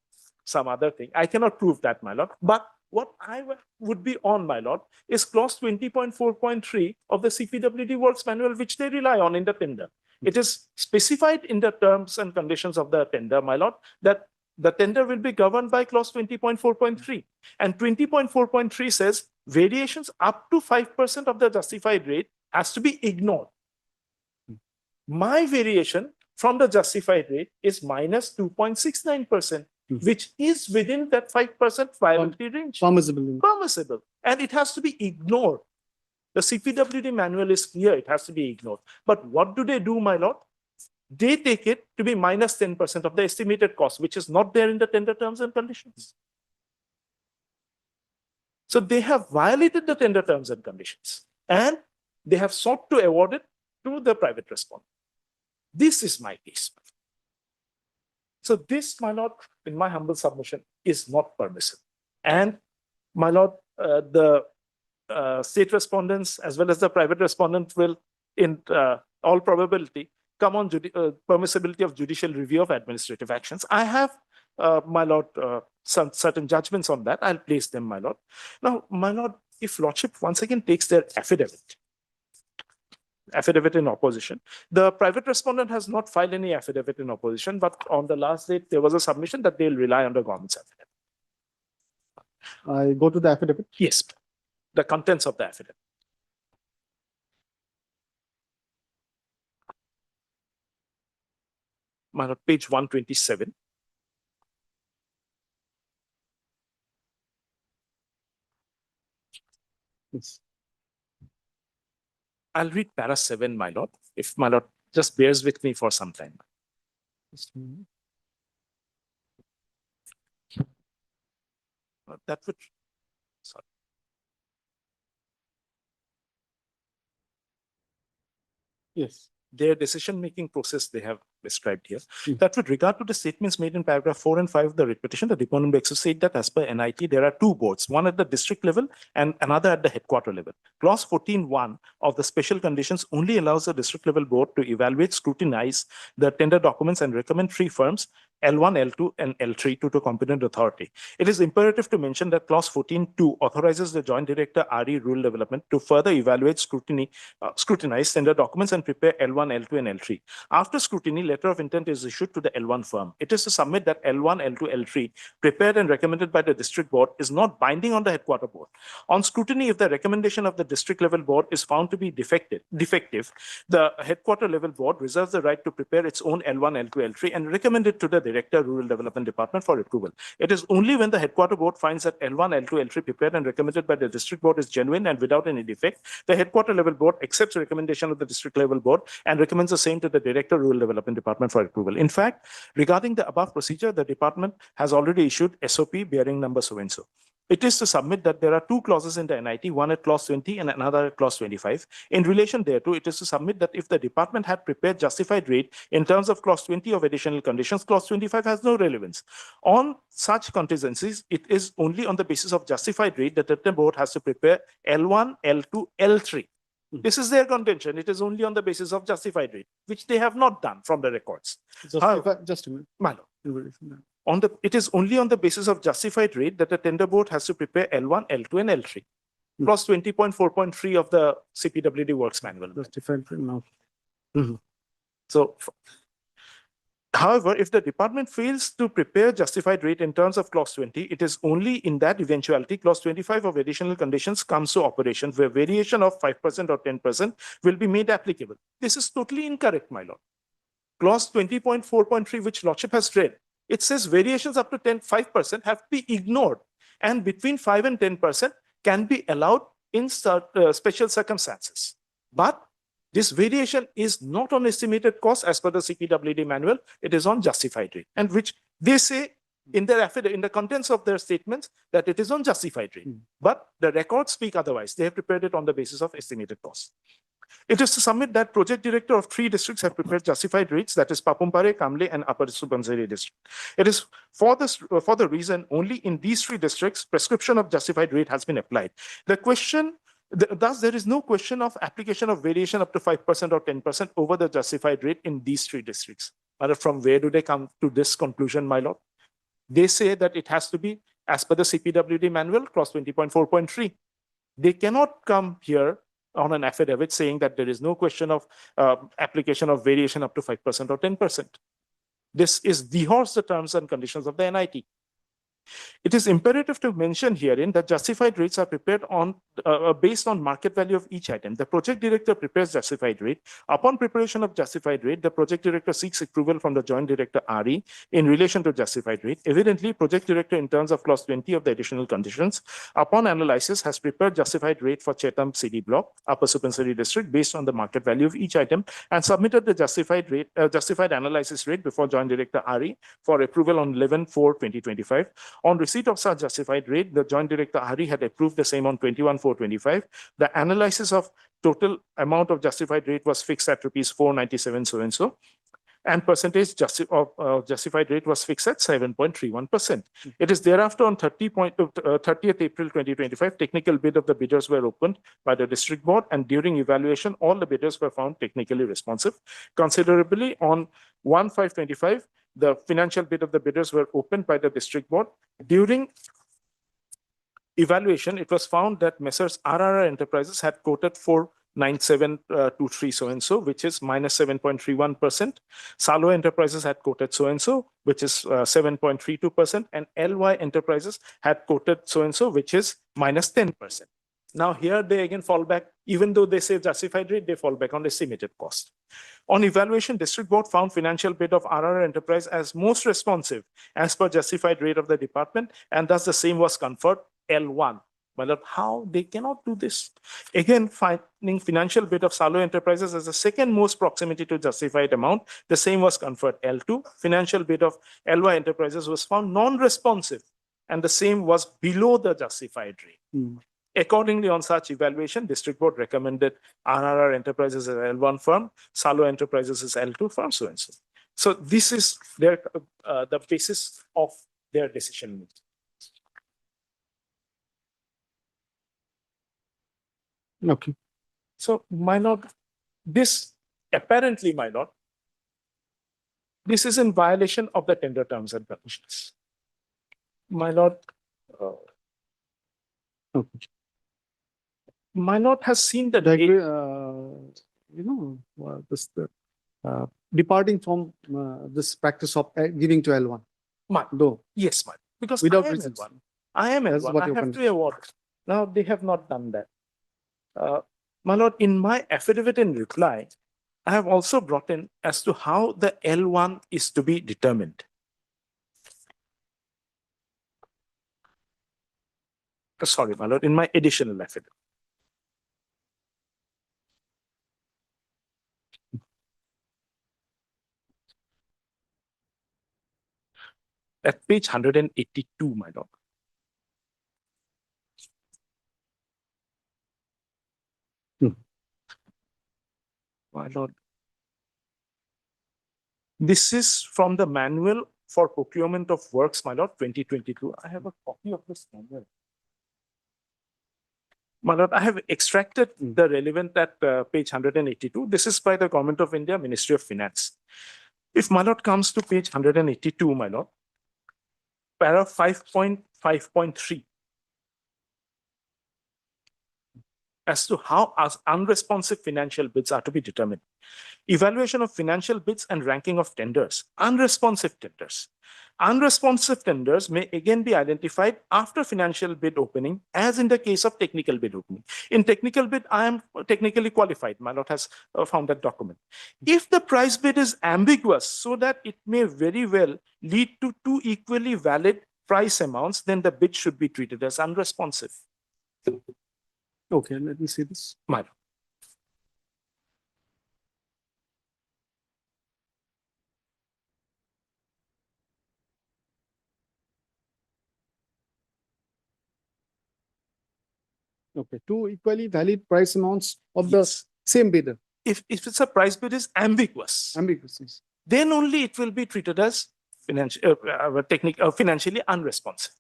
some other thing, I cannot prove that, my lord. But what I would be on, my lord, is clause 20.4.3 of the CPWD Works Manual, which they rely on in the tender. It is specified in the terms and conditions of the tender, my lord, that the tender will be governed by clause 20.4.3. And 20.4.3 says variations up to 5% of the justified rate has to be ignored. My variation from the justified rate is minus 2.69%, which is within that 5% viability range. Permissible. And it has to be ignored. The CPWD manual is clear, it has to be ignored. But what do, my lord? They take it to be minus 10% of the estimated cost, which is not there in the tender terms and conditions. So they have violated the tender terms and conditions, and they have sought to award it to the private respondent. This is my case. So this, my lord, in my humble submission, is not permissible. And my lord, the state respondents as well as the private respondent will, in all probability, come on permissibility of judicial review of administrative actions. I have, my lord, some certain judgments on that. I'll place them, my lord. Now, my lord, if lordship once again takes their affidavit in opposition, the private respondent has not filed any affidavit in opposition, but on the last date, there was a submission that they'll rely on the government's affidavit. I go to the affidavit. Yes, the contents of the affidavit. My lord, page 127. Yes. I'll read para 7, my lord, if my lord just bears with me for some time. That would, sorry. Yes. Their decision-making process they have described here. That with regard to the statements made in paragraph 4 and 5 of the writ petition, the deponent begs to state that as per NIT, there are two boards, one at the district level and another at the headquarter level. Clause 14.1 of the special conditions only allows the district level board to evaluate, scrutinize the tender documents and recommend three firms, L1, L2, and L3 to competent authority. It is imperative to mention that clause 14.2 authorizes the joint director RE Rural Development to further evaluate, scrutinize tender documents and prepare L1, L2, and L3. After scrutiny, letter of intent is issued to the L1 firm. It is to submit that L1, L2, L3 prepared and recommended by the district board is not binding on the headquarter board. On scrutiny, if the recommendation of the district level board is found to be defective, the headquarter level board reserves the right to prepare its own L1, L2, L3 and recommend it to the Director, Rural Development Department for approval. It is only when the headquarter board finds that L1, L2, L3 prepared and recommended by the district board is genuine and without any defect, the headquarter level board accepts the recommendation of the district level board and recommends the same to the Director, Rural Development Department for approval. In fact, regarding the above procedure, the department has already issued SOP bearing number so-and-so. It is to submit that there are two clauses in the NIT, one at clause 20 and another at clause 25. In relation thereto, it is to submit that if the department had prepared justified rate in terms of clause 20 of additional conditions, clause 25 has no relevance. On such contingencies, it is only on the basis of justified rate that the board has to prepare L1, L2, L3. This is their contention. It is only on the basis of justified rate, which they have not done from the records. Just a minute. My lord. It is only on the basis of justified rate that the tender board has to prepare L1, L2, and L3. Clause 20.4.3 of the CPWD Works Manual. Justified now. So, however, if the department fails to prepare justified rate in terms of clause 20, it is only in that eventuality clause 25 of additional conditions comes to operation where variation of 5% or 10% will be made applicable. This is totally incorrect, my lord. Clause 20.4.3, which lordship has read, it says variations up to 5% have to be ignored and between 5 and 10% can be allowed in special circumstances. But this variation is not on estimated cost as per the CPWD manual, it is on justified rate, and which they say in their affidavit, in the contents of their statements, that it is on justified rate. But the records speak otherwise. They have prepared it on the basis of estimated cost. It is to submit that project director of 3 districts have prepared justified rates, that is Papumpare, Kamle, and Upper Subansiri district. It is for the reason only in these 3 districts prescription of justified rate has been applied. The question, thus there is no question of application of variation up to 5% or 10% over the justified rate in these 3 districts. But from where do they come to this conclusion, my lord? They say that it has to be as per the CPWD manual, clause 20.4.3. They cannot come here on an affidavit saying that there is no question of application of variation up to 5% or 10%. This is dehors the terms and conditions of the NIT. It is imperative to mention herein that justified rates are prepared on based on market value of each item. The project director prepares justified rate. Upon preparation of justified rate, the project director seeks approval from the joint director RE in relation to justified rate. Evidently, project director in terms of clause 20 of the additional conditions, upon analysis has prepared justified rate for Chetam CD block, Upper Subansiri district based on the market value of each item and submitted the justified rate, justified analysis rate before joint director RE for approval on 11/4/2025. On receipt of such justified rate, the joint director RE had approved the same on 21/4/25. The analysis of total amount of justified rate was fixed at rupees 497 so and so, and percentage justified rate was fixed at 7.31%. It is thereafter on 30th April 2025, technical bid of the bidders were opened by the district board, and during evaluation, all the bidders were found technically responsive. Considerably, on 1/5/25, the financial bid of the bidders were opened by the district board. During evaluation, it was found that Messrs. RRR Enterprises had quoted 49723 so and so, which is minus 7.31%. Salo Enterprises had quoted so and so, which is 7.32%, and LY Enterprises had quoted so and so, which is minus 10%. Now here they again fall back, even though they say justified rate, they fall back on estimated cost. On evaluation, district board found financial bid of RR Enterprise as most responsive as per justified rate of the department, and thus the same was conferred L1. But how they cannot do this? Again, finding financial bid of Salo Enterprises as the second most proximity to justified amount, the same was conferred L2. Financial bid of LY Enterprises was found non-responsive, and the same was below the justified rate. Accordingly, on such evaluation, district board recommended RRR Enterprises as L1 firm, Salo Enterprises as L2 firm, so and so. So this is their the basis of their decision making. Okay. So, my lord, this apparently, my lord, this is in violation of the tender terms and conditions. My lord, my lord has seen the departing from this practice of giving to L1. No. Yes, my because without I am reasons. L1. I am That's L1. what I your have condition. to award. Now they have not done that. My lord, in my affidavit in reply, I have also brought in as to how the L1 is to be determined. Sorry, my lord, in my additional affidavit. At page 182, my lord. My lord. This is from the manual for procurement of works, my lord, 2022. I have a copy of this manual. My lord, I have extracted the relevant at page 182. This is by the Government of India, Ministry of Finance. If my lord comes to page 182, my lord, para 5.5.3, as to how unresponsive financial bids are to be determined. Evaluation of financial bids and ranking of tenders. Unresponsive tenders. Unresponsive tenders may again be identified after financial bid opening, as in the case of technical bid opening. In technical bid, I am technically qualified. My lord has found that document. If the price bid is ambiguous so that it may very well lead to 2 equally valid price amounts, then the bid should be treated as unresponsive. Okay, let me see this. My lord. Okay, 2 equally valid price amounts of Yes. Same bidder, If it's a price bid is ambiguous, ambiguous. Yes. then only it will be treated as financially unresponsive.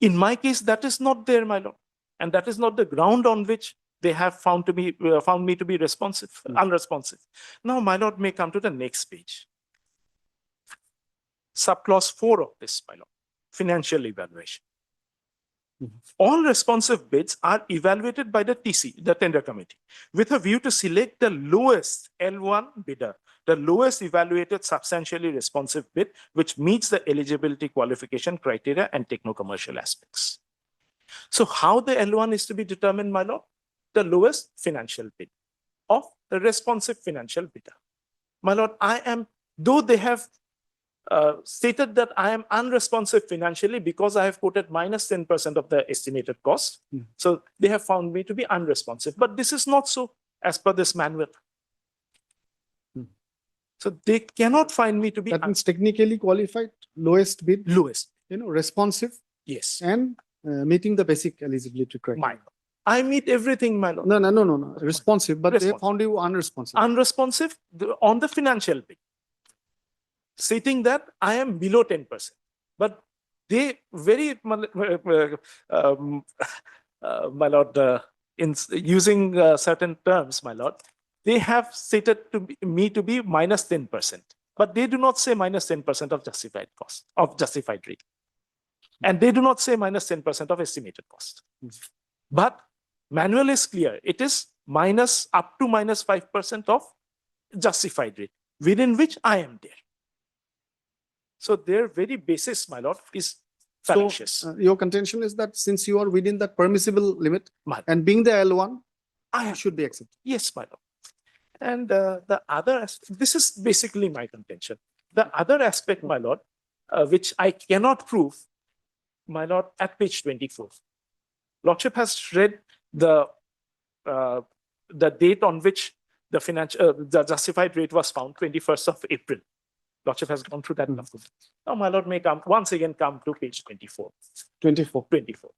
In my case, that is not there, my lord, and that is not the ground on which they have found me to be unresponsive. Now, my lord may come to the next page. Subclause 4 of this, my lord, financial evaluation. All responsive bids are evaluated by the TC, the tender committee, with a view to select the lowest L1 bidder, the lowest evaluated substantially responsive bid, which meets the eligibility qualification criteria and techno-commercial aspects. So how the L1 is to be determined, my lord? The lowest financial bid of the responsive financial bidder. My lord, though they have stated that I am unresponsive financially because I have quoted minus 10% of the estimated cost. So they have found me to be unresponsive, but this is not so as per this manual. So they cannot find me to be That means technically qualified, lowest bid, lowest, responsive, yes, and meeting the basic eligibility criteria. I meet everything, my lord. No. Responsive, but they Responsive. found you unresponsive. Unresponsive on the financial bid, stating that I am below 10%. But they very, my lord, in using certain terms, my lord, they have stated me to be minus 10%, but they do not say minus 10% of justified cost, of justified rate. And they do not say minus 10% of estimated cost. But manual is clear. It is up to minus 5% of justified rate, within which I am there. So their very basis, my lord, is fallacious. Your contention is that since you are within that permissible limit and being the L1, I should be accepted. Yes, my lord. And the other, this is basically my contention. The other aspect, my lord, which I cannot prove, my lord, at page 24. Lordship has read the date on which the justified rate was found, 21st of April. Lordship has gone through that. Now, my lord may once again come to page 24. 24.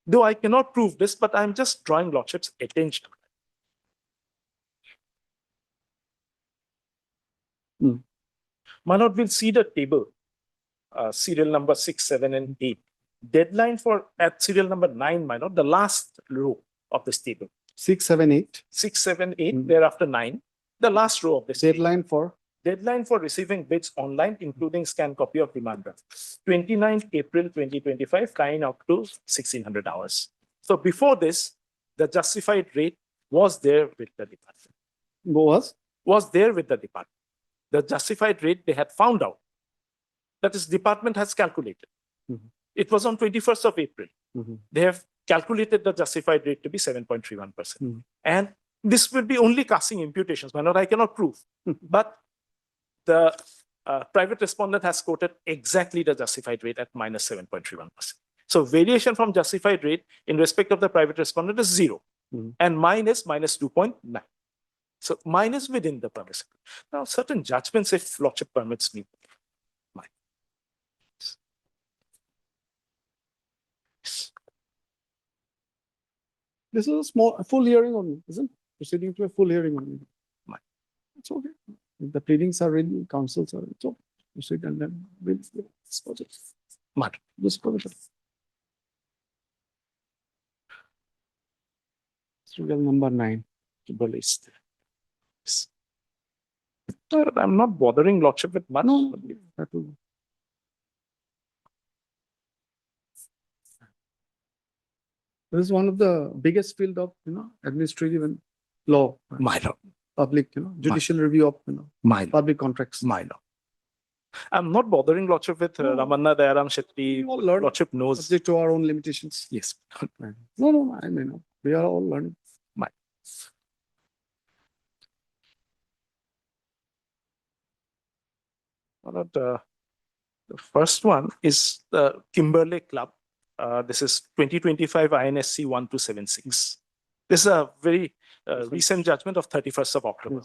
Though I cannot prove this, but I'm just drawing Lordship's attention. My lord will see the table, serial number 6, 7, and 8. Deadline at serial number 9, my lord, the last row of this table. 6, 7, 8. 6, 7, 8, thereafter 9, the last row of this deadline table. Deadline for receiving bids online, including scanned copy of demand draft. 29th April 2025, 9 up to 1600 hours. So before this, the justified rate was there with the department. Was there with the department. The justified rate they had found out. That is, department has calculated. It was on 21st of April. They have calculated the justified rate to be 7.31%. And this will be only casting imputations, my lord, I cannot prove. But the private respondent has quoted exactly the justified rate at minus 7.31%. So variation from justified rate in respect of the private respondent is 0. And mine is minus 2.9. So mine is within the permissible. Now, certain judgments, if Lordship permits me, mine. This is a full hearing only, isn't it? Proceeding to a full hearing only. It's okay. If the pleadings are ready, counsels are, it's okay. Proceed and then we'll dispose it. Dispose it. Serial number 9 to the list. I'm not bothering Lordship with much. No, that will. This is one of the biggest field of administrative and law. My lord. Public, judicial review of public contracts. My lord. I'm not bothering Lordship with Ramanna Dayaram Shetty. Lordship knows. Subject to our own limitations. Yes. No, I mean, we are all learning. The first one is the Kimberley Club. This is 2025 INSC 1276. This is a very recent judgment of 31st of October.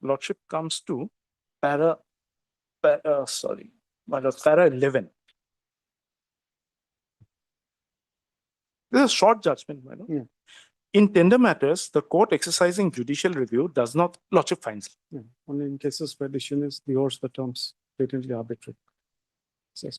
Lordship comes to para, my lord, para 11. This is a short judgment, my lord. Yeah. In tender matters, the court exercising judicial review does not, Lordship finds. Yeah. Only in cases where decision is divorce the terms patently arbitrary. Yes.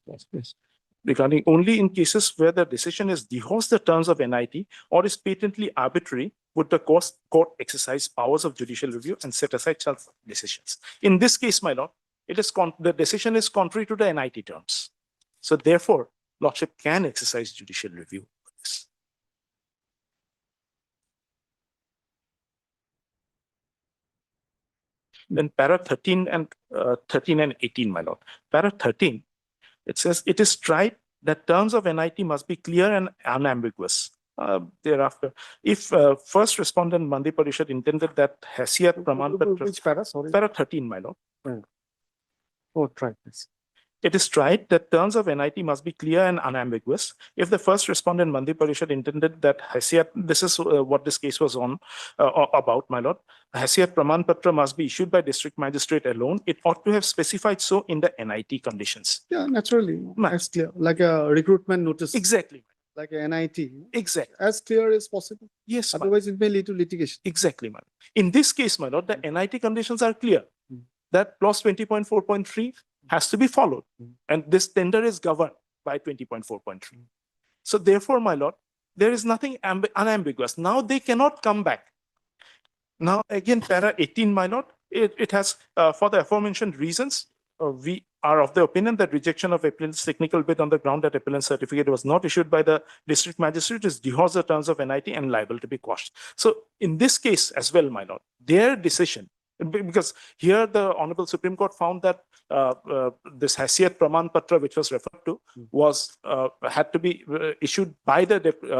Regarding only in cases where the decision is dehouse the terms of NIT or is patently arbitrary, would the court exercise powers of judicial review and set aside such decisions. In this case, my lord, it is the decision is contrary to the NIT terms. So therefore, Lordship can exercise judicial review for this. Then para 13 and 18, my lord. Para 13, it says it is tried that terms of NIT must be clear and unambiguous. Thereafter, if first respondent Mandi Parishad intended that Hasiyat Praman Patra, Which para? Sorry. para 13, my lord. Oh, try this. It is tried that terms of NIT must be clear and unambiguous. If the first respondent Mandi Parishad intended that Hasiyat, this is what this case was on about, my lord. Hasiyat Praman Patra must be issued by district magistrate alone. It ought to have specified so in the NIT conditions. Yeah, naturally. As clear, like a recruitment notice. Exactly. Like a NIT. Exactly. As clear as possible. Yes. Otherwise, it may lead to litigation. Exactly, man. In this case, my lord, the NIT conditions are clear. That clause 20.4.3 has to be followed. And this tender is governed by 20.4.3. So therefore, my lord, there is nothing unambiguous. Now they cannot come back. Now again, para 18, my lord, it has, for the aforementioned reasons, we are of the opinion that rejection of appellant's technical bid on the ground that appellant's certificate was not issued by the district magistrate is dehouse the terms of NIT and liable to be quashed. So in this case as well, my lord, their decision, because here the Honorable Supreme Court found that this Hasiyat Praman Patra, which was referred to, was had to be issued by the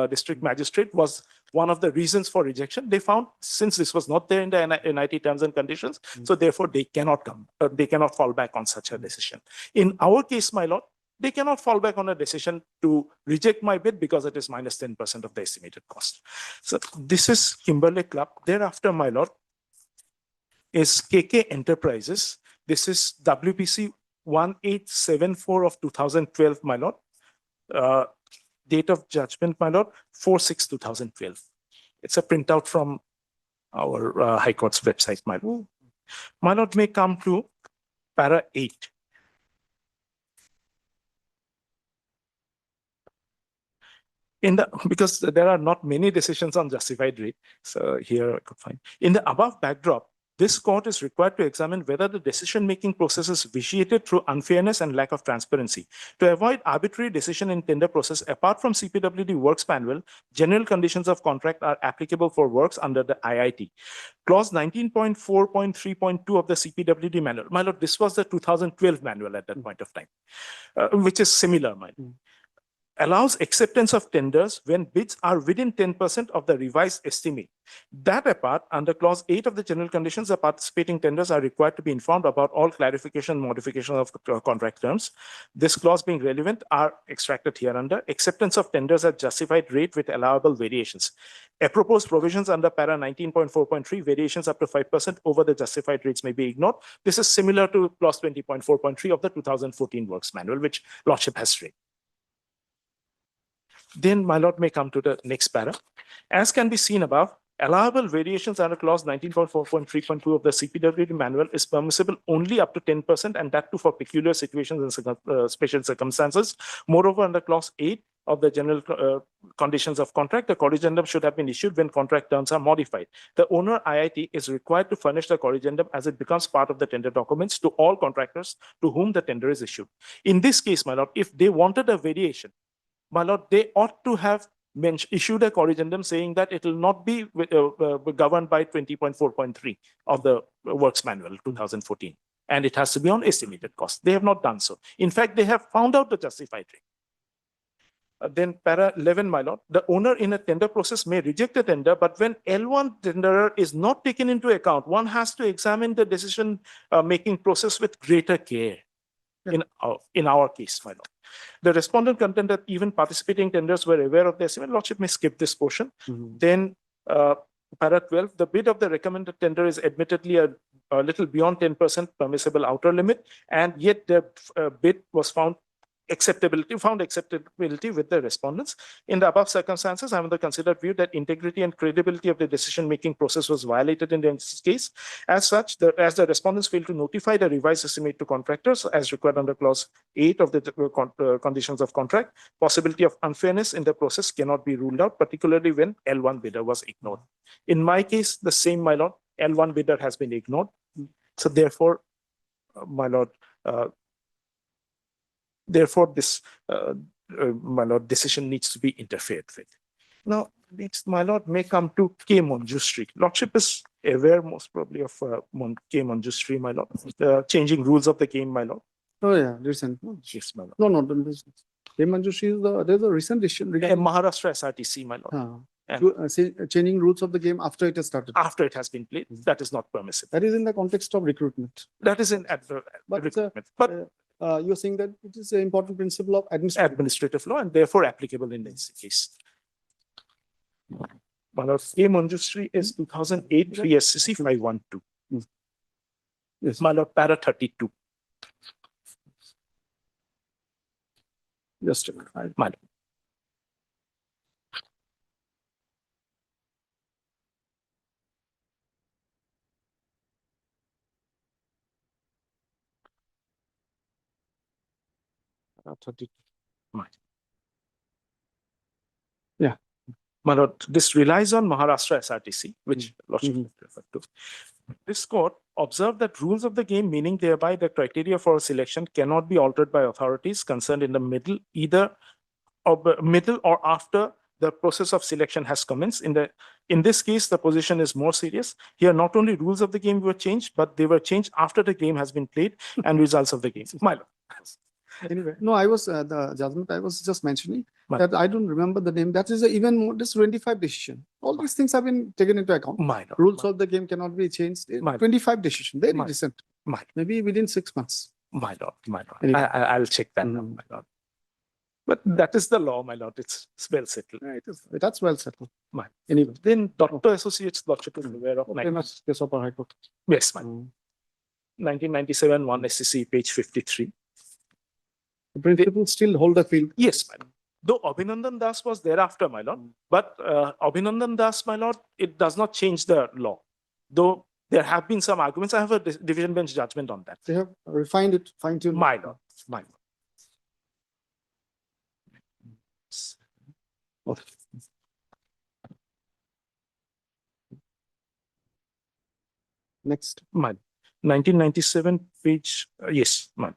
district magistrate, was one of the reasons for rejection. They found since this was not there in the NIT terms and conditions, so therefore they cannot come, they cannot fall back on such a decision. In our case, my lord, they cannot fall back on a decision to reject my bid because it is minus 10% of the estimated cost. So this is Kimberley Club. Thereafter, my lord, is KK Enterprises. This is WPC 1874 of 2012, my lord. Date of judgment, my lord, 4/6/2012. It's a printout from our High Court's website, my lord. My lord may come to para 8. Because there are not many decisions on justified rate, so here I could find. In the above backdrop, this court is required to examine whether the decision-making process is vitiated through unfairness and lack of transparency. To avoid arbitrary decision in tender process, apart from CPWD Works Manual, general conditions of contract are applicable for works under the IIT. Clause 19.4.3.2 of the CPWD manual. My lord, this was the 2012 manual at that point of time, which is similar, my lord. Allows acceptance of tenders when bids are within 10% of the revised estimate. That apart, under clause 8 of the general conditions, the participating tenders are required to be informed about all clarification and modification of contract terms. This clause being relevant are extracted here under acceptance of tenders at justified rate with allowable variations. Apropos provisions under para 19.4.3, variations up to 5% over the justified rates may be ignored. This is similar to clause 20.4.3 of the 2014 Works Manual, which Lordship has read. Then my lord may come to the next para. As can be seen above, allowable variations under clause 19.4.3.2 of the CPWD manual is permissible only up to 10% and that too for peculiar situations and special circumstances. Moreover, under clause 8 of the general conditions of contract, the corrigendum should have been issued when contract terms are modified. The owner IIT is required to furnish the corrigendum as it becomes part of the tender documents to all contractors to whom the tender is issued. In this case, my lord, if they wanted a variation, my lord, they ought to have issued a corrigendum saying that it will not be governed by 20.4.3 of the Works Manual 2014. And it has to be on estimated cost. They have not done so. In fact, they have found out the justified rate. Then para 11, my lord, the owner in a tender process may reject a tender, but when L1 tenderer is not taken into account, one has to examine the decision making process with greater care. In our case, my lord. The respondent contend that even participating tenders were aware of the estimate. Lordship may skip this portion. Then para 12, the bid of the recommended tender is admittedly a a little beyond 10% permissible outer limit, and yet the bid was found acceptability with the respondents. In the above circumstances, I am of the considered view that integrity and credibility of the decision-making process was violated in this case. As such, as the respondents failed to notify the revised estimate to contractors as required under clause 8 of the conditions of contract, possibility of unfairness in the process cannot be ruled out, particularly when L1 bidder was ignored. In my case, the same, my lord, L1 bidder has been ignored. So therefore, my lord, therefore, this, my lord, decision needs to be interfered with. Now, next, my lord, may come to K. Monjustri. Lordship is aware most probably of K. Monjustri, my lord, the changing rules of the game, my lord. Oh, yeah, recent. Yes, my lord. No, there's a recent decision regarding Maharashtra SRTC, my lord. changing rules of the game after it has started. After it has been played, that is not permissible. That is in the context of recruitment. That is in recruitment. But you're saying that it is an important principle of administrative law and therefore applicable in this case. My lord, K. Monjustri is 2008 3SCC 512. Yes. My lord, para 32. Just a minute. My lord. Para 32. Yeah. My lord, this relies on Maharashtra SRTC, which Lordship referred to. This court observed that rules of the game, meaning thereby the criteria for selection, cannot be altered by authorities concerned in the middle, either middle or after the process of selection has commenced. In this case, the position is more serious. Here, not only rules of the game were changed, but they were changed after the game has been played and results of the game. My lord. Anyway, no, I was the judgment I was just mentioning that I don't remember the name. That is even more, this 25 decision. All these things have been taken into account. Rules of the game cannot be changed. 25 decision, very recent. Maybe within 6 months. My lord, my lord. Anyway. I'll check that now, my lord. But that is the law, my lord. It's well settled. That's well settled. Anyway, then Dr. Associates Lordship is aware of. Case of High Court. Yes, my 1997 1 SCC page 53. The principles still hold the field. Yes, madam. Though Abhinandan Das was thereafter, my lord, but Abhinandan Das, my lord, it does not change the law. Though there have been some arguments, I have a division bench judgment on that. They have refined it, fine-tuned. My lord, my lord. Okay. Next. My 1997 page, yes, my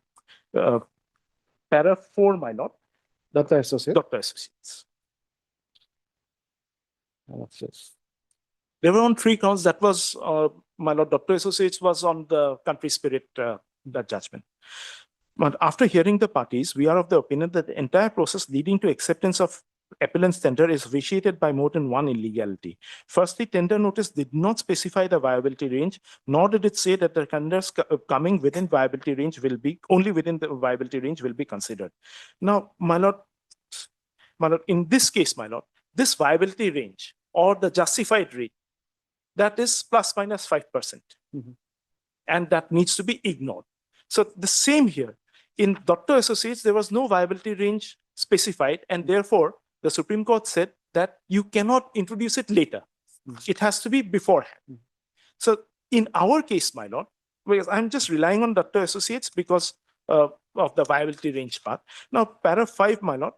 para 4, my lord. Dr. Associate. Dr. Associates. There were on 3 counts. That was, my lord, Dr. Associates was on the country spirit, that judgment. But after hearing the parties, we are of the opinion that the entire process leading to acceptance of appellant's tender is vitiated by more than one illegality. Firstly, tender notice did not specify the viability range, nor did it say that the tenders coming within viability range will be, only within the viability range will be considered. Now, my lord, in this case, my lord, this viability range or the justified rate, that is plus minus 5%. And that needs to be ignored. So the same here. In Dr. Associates, there was no viability range specified, and therefore the Supreme Court said that you cannot introduce it later. It has to be beforehand. So in our case, my lord, because I'm just relying on Dr. Associates because of the viability range part. Now, para 5, my lord.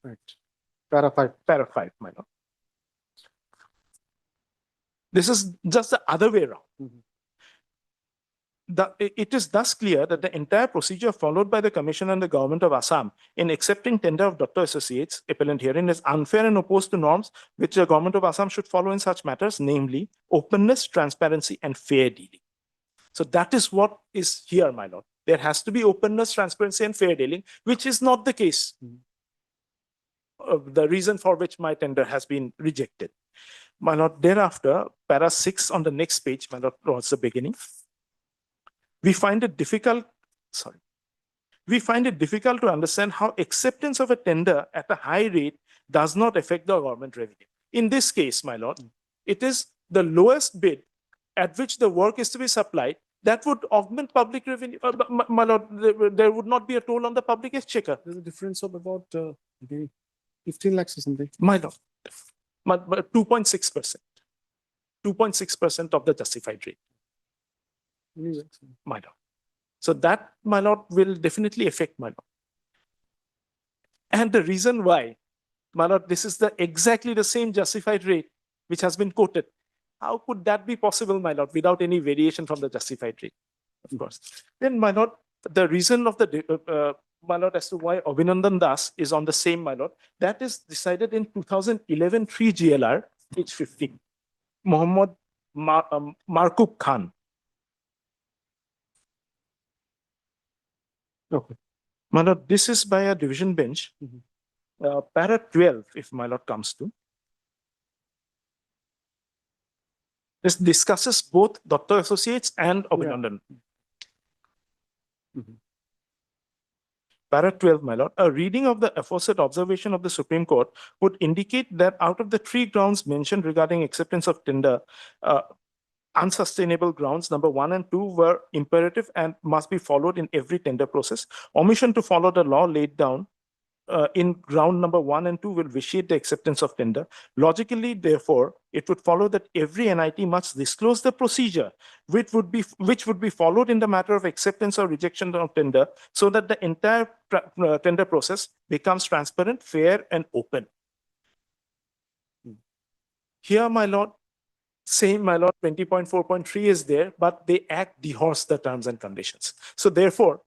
Right. Para 5, my lord. This is just the other way around. It is thus clear that the entire procedure followed by the Commission and the Government of Assam in accepting tender of Dr. Associates appellant herein is unfair and opposed to norms which the Government of Assam should follow in such matters, namely openness, transparency, and fair dealing. So that is what is here, my lord. There has to be openness, transparency, and fair dealing, which is not the case. The reason for which my tender has been rejected. My lord, thereafter, para 6 on the next page, my lord, towards the beginning. We find it difficult to understand how acceptance of a tender at a high rate does not affect the government revenue. In this case, my lord, it is the lowest bid at which the work is to be supplied, that would augment public revenue. My lord, there would not be a toll on the public exchequer. There's a difference of about maybe 15 lakhs or something. My lord, 2.6%. 2.6% of the justified rate, Anyway, my lord. So that, my lord, will definitely affect, my lord. And the reason why, my lord, this is exactly the same justified rate which has been quoted. How could that be possible, my lord, without any variation from the justified rate? Of course. Then, my lord, the reason of my lord, as to why Abhinandan Das is on the same, my lord, that is decided in 2011 3 GLR, page 15. Mohammad Markub Khan. Okay. My lord, this is by a division bench. Para 12, if my lord comes to. This discusses both Dr. Associates and Abhinandan. Para 12, my lord, a reading of the aforesaid observation of the Supreme Court would indicate that out of the 3 grounds mentioned regarding acceptance of tender, unsustainable grounds, number 1 and 2 were imperative and must be followed in every tender process. Omission to follow the law laid down in ground number 1 and 2 will vitiate the acceptance of tender. Logically, therefore, it would follow that every NIT must disclose the procedure which would be followed in the matter of acceptance or rejection of tender, so that the entire tender process becomes transparent, fair, and open. Here, my lord, same, my lord, 20.4.3 is there, but they dehorse the terms and conditions. So therefore,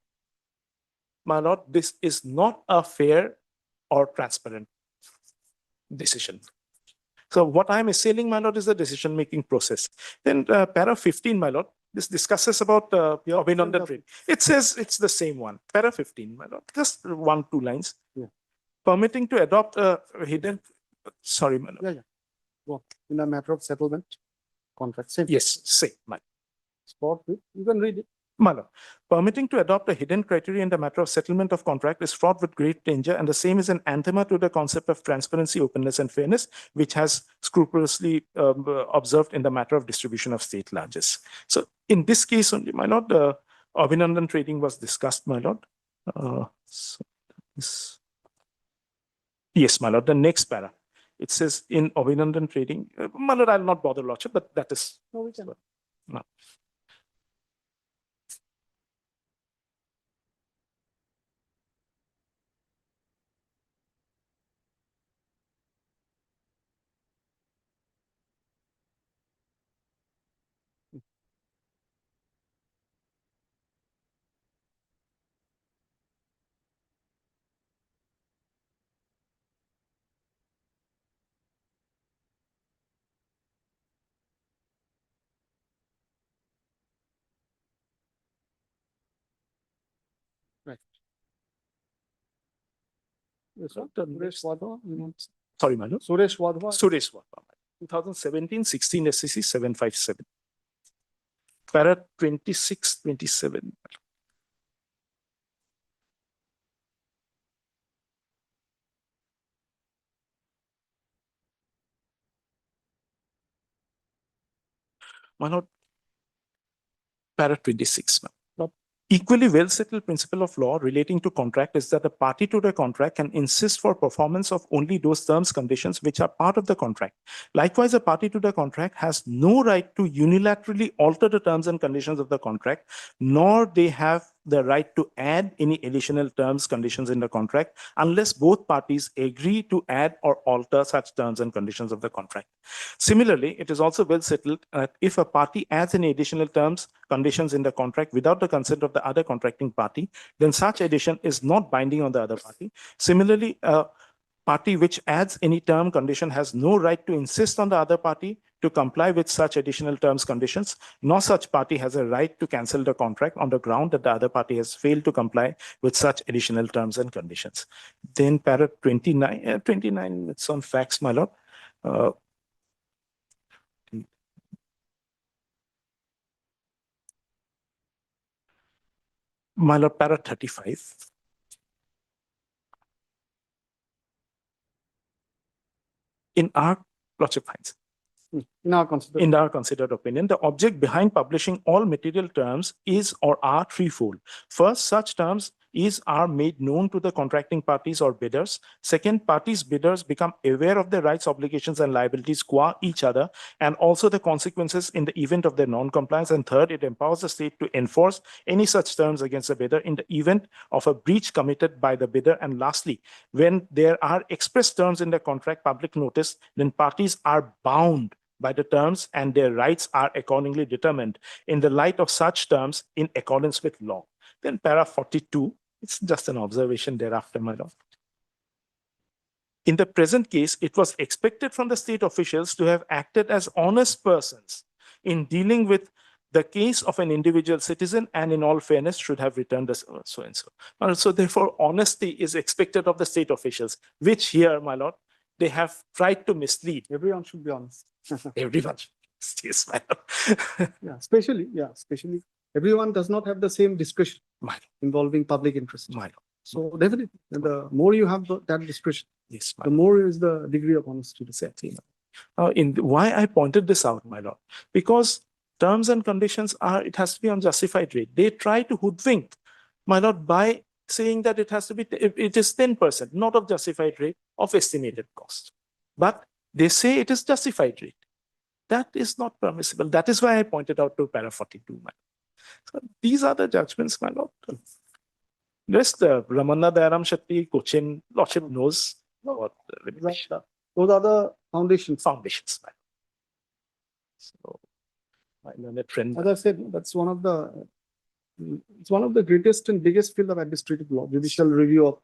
my lord, this is not a fair or transparent decision. So what I'm assailing, my lord, is the decision-making process. Then para 15, my lord, this discusses about Abhinandan rate. It says it's the same one. Para 15, my lord, just 1-2 lines. Yeah. Permitting to adopt a hidden, sorry, my lord. Yeah. Go. In a matter of settlement contract. Same. Yes, same, my lord. Spot with, you can read it. My lord, permitting to adopt a hidden criteria in the matter of settlement of contract is fraught with great danger, and the same is an anathema to the concept of transparency, openness, and fairness, which has scrupulously observed in the matter of distribution of state largesse. So in this case only, my lord, Abhinandan trading was discussed, my lord. Yes, my lord, the next para. It says in Abhinandan trading, my lord, I'll not bother lordship, but that is. No, we can. No. Right. Yes, sir. Suresh Wadhwa, you want- Sorry, my lord. Suresh Wadhwa. Suresh Wadhwa. 2017-16 SCC 757. Para 26-27. My lord, para 26. Ma'am. Equally well settled principle of law relating to contract is that the party to the contract can insist for performance of only those terms, conditions which are part of the contract. Likewise, a party to the contract has no right to unilaterally alter the terms and conditions of the contract, nor they have the right to add any additional terms, conditions in the contract, unless both parties agree to add or alter such terms and conditions of the contract. Similarly, it is also well settled that if a party adds any additional terms, conditions in the contract without the consent of the other contracting party, then such addition is not binding on the other party. Similarly, a party which adds any term condition has no right to insist on the other party to comply with such additional terms conditions, nor such party has a right to cancel the contract on the ground that the other party has failed to comply with such additional terms and conditions. Then para 29, 29, it's on facts, my lord. My lord, para 35. In our lordship finds. In our consideration. in our considered opinion, the object behind publishing all material terms is or are threefold. First, such terms are made known to the contracting parties or bidders. Second, bidders become aware of their rights, obligations, and liabilities qua each other, and also the consequences in the event of their non-compliance. And third, it empowers the state to enforce any such terms against the bidder in the event of a breach committed by the bidder. And lastly, when there are express terms in the contract public notice, then parties are bound by the terms and their rights are accordingly determined in the light of such terms in accordance with law. Then para 42, it's just an observation thereafter, my lord. In the present case, it was expected from the state officials to have acted as honest persons in dealing with the case of an individual citizen, and in all fairness should have returned the so and so. So therefore, honesty is expected of the state officials, which here, my lord, they have tried to mislead. Everyone should be honest. Everyone should be honest, my lord. Especially everyone does not have the same discretion involving public interest. My lord. So definitely, the more you have that discretion, yes, the more is the degree of honesty. Exactly. Why I pointed this out, my lord, because terms and conditions it has to be on justified rate. They try to hoodwink, my lord, by saying that it has to be, it is 10%, not of justified rate, of estimated cost. But they say it is justified rate. That is not permissible. That is why I pointed out to para 42, my lord. So these are the judgments, my lord. Rest, Ramanna Dayaram Shetty, Cochin, Lordship knows what those are the foundations. Foundations, my lord. So, my learned friend. As I said, that's one of the greatest and biggest field of administrative law, judicial review of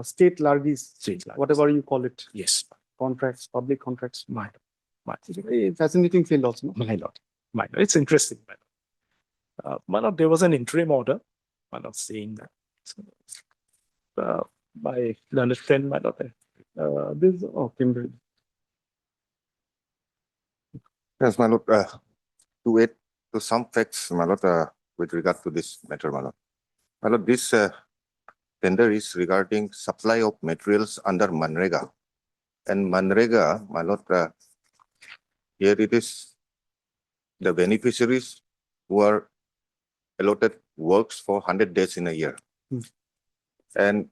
state largesse, whatever you call it. Yes. Contracts, public contracts. It's a very fascinating field also. My lord. It's interesting, my lord. My lord, there was an interim order. My lord saying that. So, my learned friend, my lord. Cambridge. Yes, my lord, to add to some facts, my lord, with regard to this matter, my lord. My lord, this tender is regarding supply of materials under Manrega. And Manrega, my lord, here it is the beneficiaries who are allotted works for 100 days in a year. And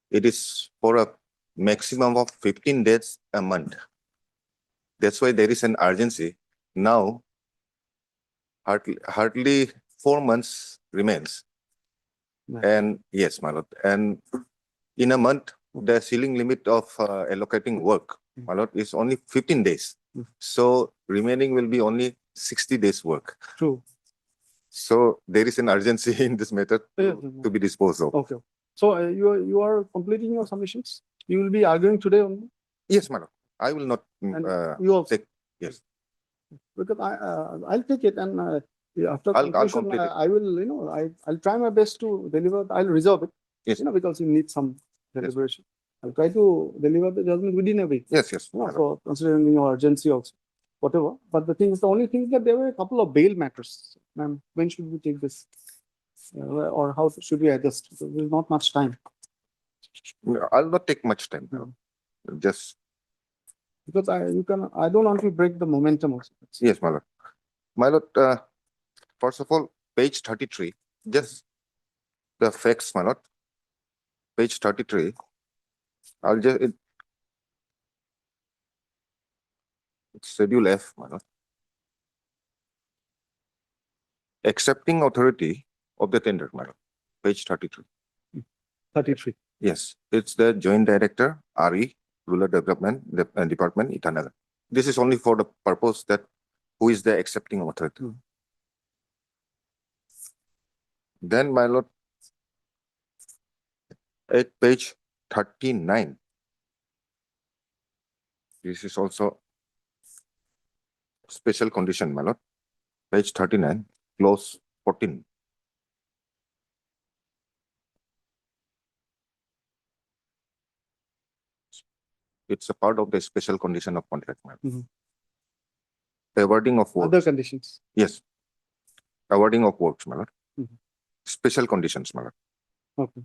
it is for a maximum of 15 days a month. That's why there is an urgency. Now, hardly 4 months remains. And yes, my lord. And in a month, the ceiling limit of allocating work, my lord, is only 15 days. So remaining will be only 60 days work. True. So there is an urgency in this matter to be disposed of. Okay. So you are completing your submissions? You will be arguing today only? Yes, my lord. I will not you also take, yes. Because I'll take it, and after I'll conclusion, complete it. I will, I'll try my best to deliver. I'll reserve it. Yes. Because you need some deliberation. I'll try to deliver the judgment within a week. Yes. So considering your urgency also, whatever. But the only thing is that there were a couple of bail matters. Ma'am, when should we take this? Or how should we adjust? There's not much time. I'll not take much time. Just because I don't want to break the momentum also. Yes, my lord. My lord, first of all, page 33, just the facts, my lord. Page 33. I'll just it's schedule F, my lord. Accepting authority of the tender, my lord. Page 33. 33. Yes, it's the Joint Director, RE, Rural Development Department, Itanagar. This is only for the purpose that who is the accepting authority. Then, my lord, at page 39, this is also special condition, my lord. Page 39, clause 14. It's a part of the special condition of contract, my lord. Awarding of works. Other conditions. Yes. Awarding of works, my lord. Special conditions, my lord. Okay.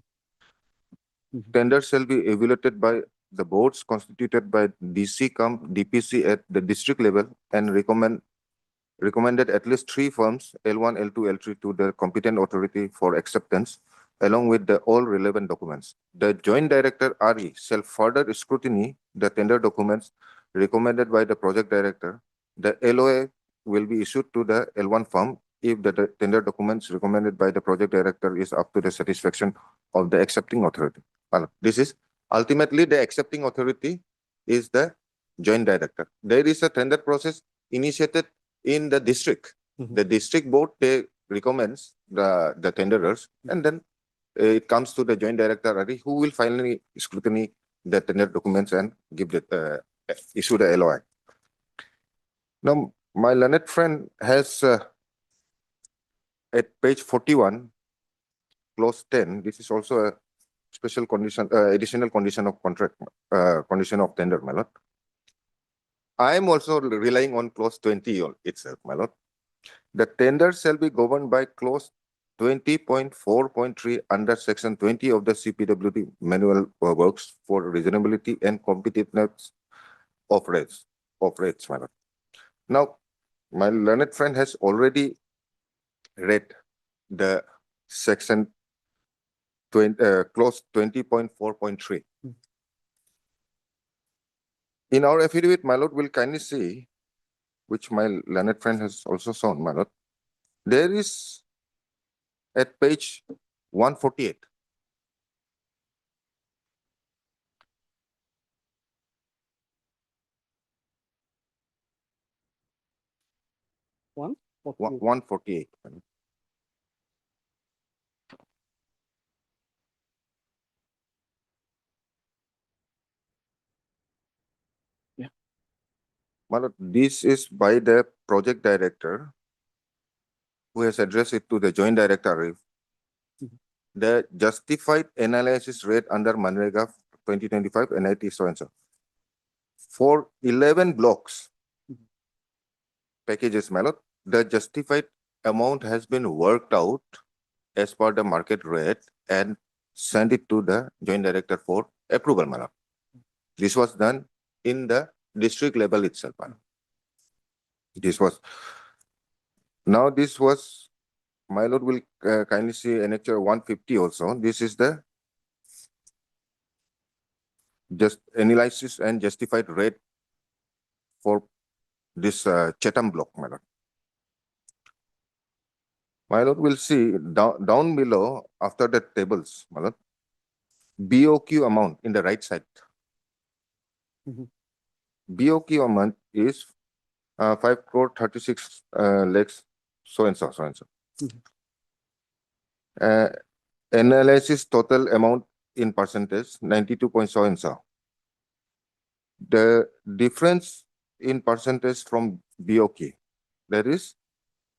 Tender shall be evaluated by the boards constituted by DC cum DPC at the district level and recommended at least 3 firms, L1, L2, L3 to the competent authority for acceptance, along with the all relevant documents. The Joint Director RE shall further scrutiny the tender documents recommended by the project director. The LOA will be issued to the L1 firm if the tender documents recommended by the project director is up to the satisfaction of the accepting authority. Well, this is ultimately the accepting authority is the Joint Director. There is a tender process initiated in the district. The district board, they recommends the tenderers, and then it comes to the Joint Director who will finally scrutiny the tender documents and give the issue the LOI. Now, my learned friend has at page 41, clause 10. This is also a special condition, additional condition of contract, condition of tender, my lord. I am also relying on clause 20 itself, my lord. The tender shall be governed by clause 20.4.3 under section 20 of the CPWD manual works for reasonability and competitiveness of rates, my lord. Now, my learned friend has already read the section 20, clause 20.4.3. In our affidavit, my lord will kindly see, which my learned friend has also shown, my lord. There is at page 148. One? 148. Yeah. My lord, this is by the project director who has addressed it to the Joint Director. The justified analysis rate under Manrega 2025 NIT so and so. For 11 blocks packages, my lord, the justified amount has been worked out as per the market rate and sent it to the Joint Director for approval, my lord. This was done in the district level itself, my lord. This was, now this was, my lord will kindly see annexure 150 also. This is the just analysis and justified rate for this Chatham block, my lord. My lord will see down below after the tables, my lord, BOQ amount in the right side. BOQ amount is 5 crore 36 lakhs, so and so, so and so. Analysis total amount in percentage 92 point so and so. The difference in percentage from BOQ, that is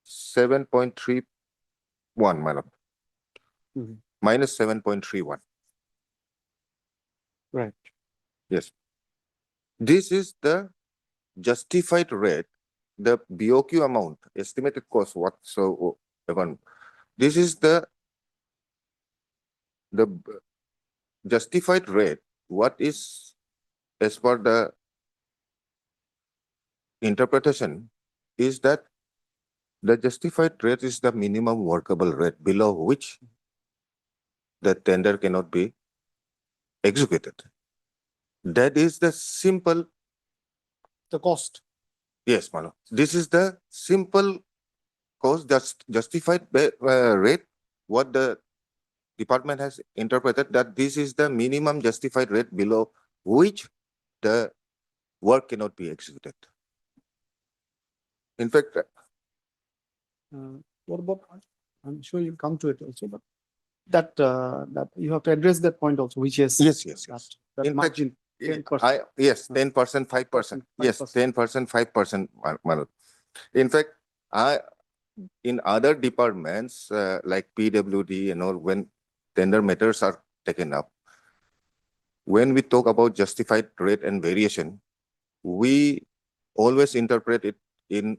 7.31, my lord. Minus 7.31. Right. Yes. This is the justified rate, the BOQ amount, estimated cost whatsoever. This is the justified rate, what is as per the interpretation is that the justified rate is the minimum workable rate below which the tender cannot be executed. That is the simple. The cost. Yes, Mano. This is the simple cost justified rate. What the department has interpreted that this is the minimum justified rate below which the work cannot be executed. In fact, what about, I'm sure you'll come to it also, but that you have to address that point also, which is yes. that In fact, margin. 10%. Yes, 10%, 5%. Yes, 10%, 5%. Mano. In fact, in other departments like PWD and all, when tender matters are taken up, when we talk about justified rate and variation, we always interpret it in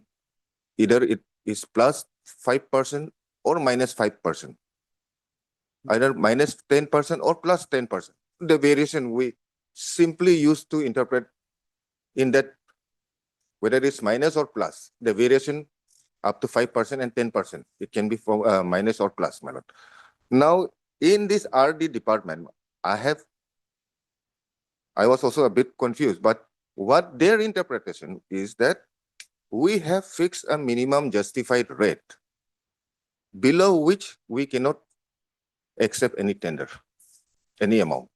either it is plus 5% or minus 5%, either minus 10% or plus 10%. The variation we simply used to interpret in that whether it's minus or plus, the variation up to 5% and 10%. It can be from minus or plus, my lord. Now, in this RD department, I was also a bit confused, but what their interpretation is that we have fixed a minimum justified rate below which we cannot accept any tender, any amount.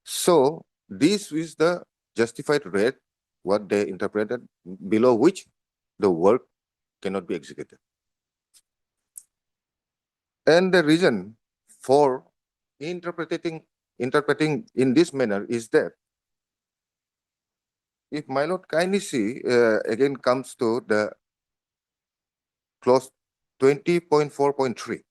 So this is the justified rate, what they interpreted, below which the work cannot be executed. And the reason for interpreting in this manner is that if my lord kindly see, again comes to the clause 20.4.3.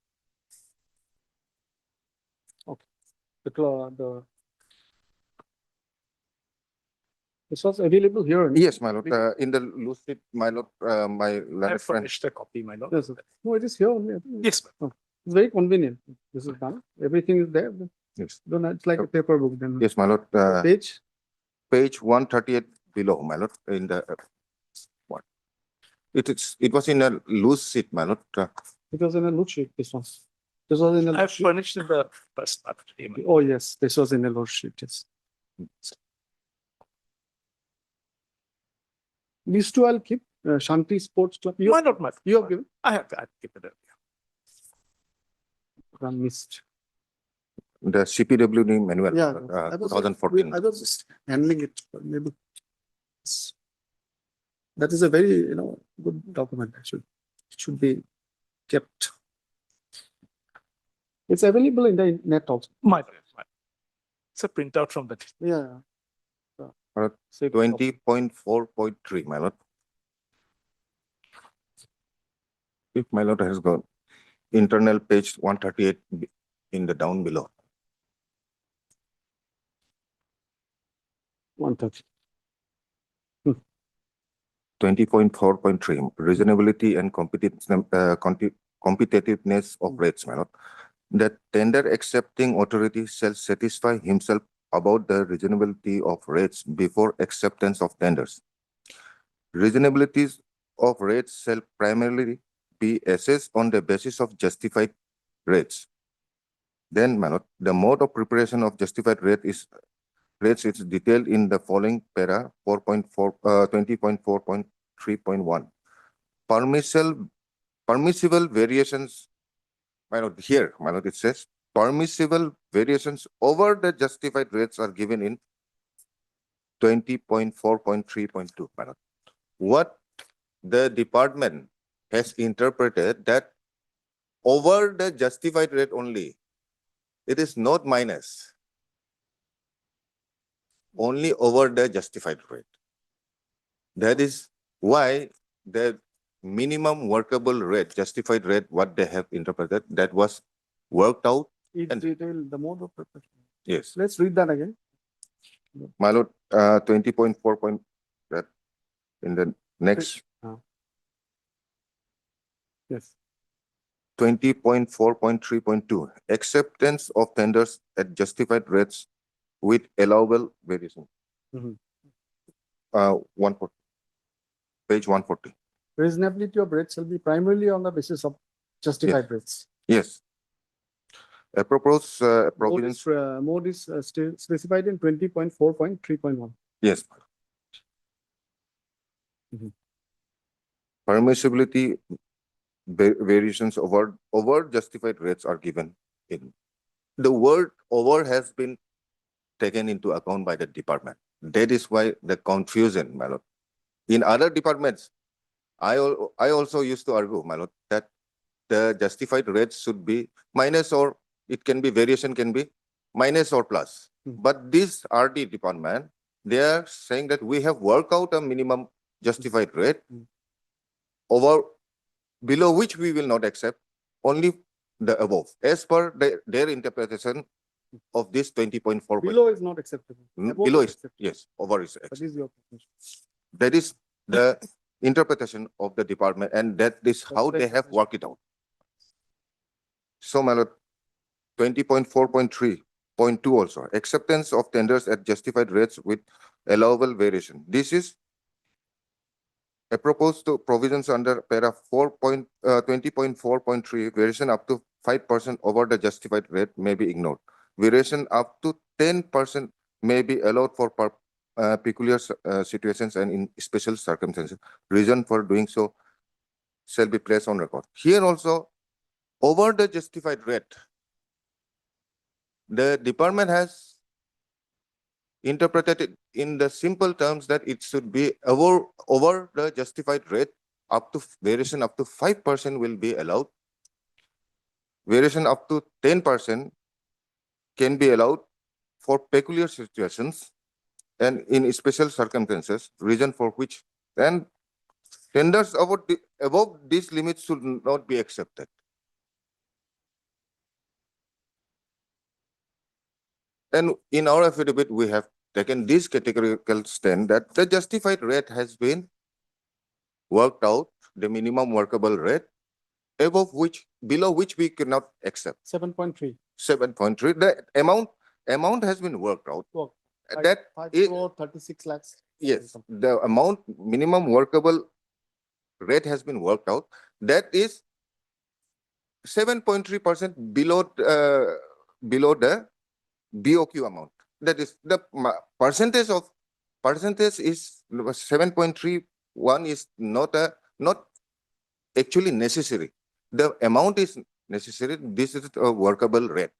This was available here. Yes, my lord, in the lucid, my lord, my I learned have friend. furnished a copy, my lord. Yes, sir. No, it is here only. I think. Yes, It's very convenient. This is done. Everything is there. Yes. Don't, it's like a paper book then. Yes, my lord, Page. page 138 below, my lord, in the what? It was in a loose sheet, my lord. It was in a loot sheet, this one. This was in a I loot have sheet. furnished in the first part. Oh, yes, this was in a loot sheet, yes. These two I'll keep. Shanti Sports Club. Why not, my? You have given? I have given it. I missed. The CPWD manual, Yeah, I 2014. I was just handling it, but maybe. That is a very, good document, actually. It should be kept. It's available in the net also. My. It's a printout from the. Yeah. 20.4.3, my lord. If my lord has got internal page 138 in the down below. 130. 20.4.3, reasonability and competitiveness of rates, my lord. The tender accepting authority shall satisfy himself about the reasonability of rates before acceptance of tenders. Reasonabilities of rates shall primarily be assessed on the basis of justified rates. Then, my lord, the mode of preparation of justified rates is detailed in the following para 20.4.3.1. Permissible variations, my lord, here, my lord, it says permissible variations over the justified rates are given in 20.4.3.2, my lord. What the department has interpreted that over the justified rate only, it is not minus, only over the justified rate. That is why the minimum workable rate, justified rate, what they have interpreted, that was worked out. It's detailed, the mode of preparation. Yes. Let's read that again. My lord, 20.4. That in the next. Yes. 20.4.3.2, acceptance of tenders at justified rates with allowable variation. 140, page 140. Reasonability of rates shall be primarily on the basis of justified rates. Yes. A proposed provisions. Mode is specified in 20.4.3.1. Yes. Permissibility variations over justified rates are given in. The word over has been taken into account by the department. That is why the confusion, my lord. In other departments, I also used to argue, my lord, that the justified rates should be minus, or it can be variation can be minus or plus. But this RD department, they are saying that we have worked out a minimum justified rate over below which we will not accept, only the above, as per their interpretation of this 20.4. Below is not acceptable. Below is, yes, over is acceptable. That is your position. That is the interpretation of the department, and that is how they have worked it out. So, my lord, 20.4.3, Point two also, acceptance of tenders at justified rates with allowable variation. This is a proposed to provisions under para 20.4.3, variation up to 5% over the justified rate may be ignored. Variation up to 10% may be allowed for peculiar situations and in special circumstances. Reason for doing so shall be placed on record. Here also, over the justified rate, the department has interpreted it in the simple terms that it should be over the justified rate, up to variation up to 5% will be allowed. Variation up to 10% can be allowed for peculiar situations and in special circumstances, reason for which, and tenders above this limit should not be accepted. And in our affidavit, we have taken this categorical stand that the justified rate has been worked out, the minimum workable rate, below which we cannot accept. 7.3. 7.3. The amount has been worked out. That 36 lakhs. yes, the amount minimum workable rate has been worked out. That is 7.3% below the BOQ amount. That is the percentage is 7.31 is not actually necessary. The amount is necessary. This is a workable rate.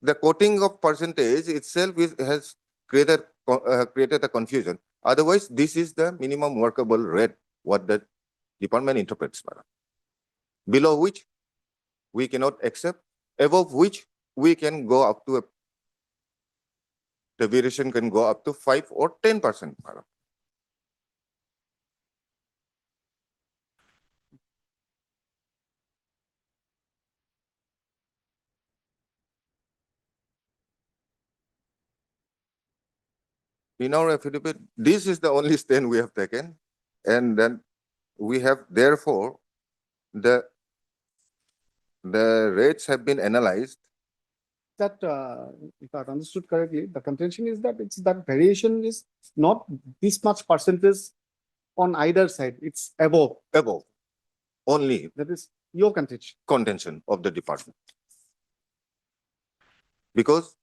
The quoting of percentage itself has created a confusion. Otherwise, this is the minimum workable rate what the department interprets. Below which we cannot accept, above which we can go up to the variation can go up to 5 or 10%. In our affidavit, this is the only stand we have taken, and then we have therefore the rates have been analyzed. That, if I've understood correctly, the contention is that that variation is not this much percentage on either side. It's above. Only. That is your contention of the department. Because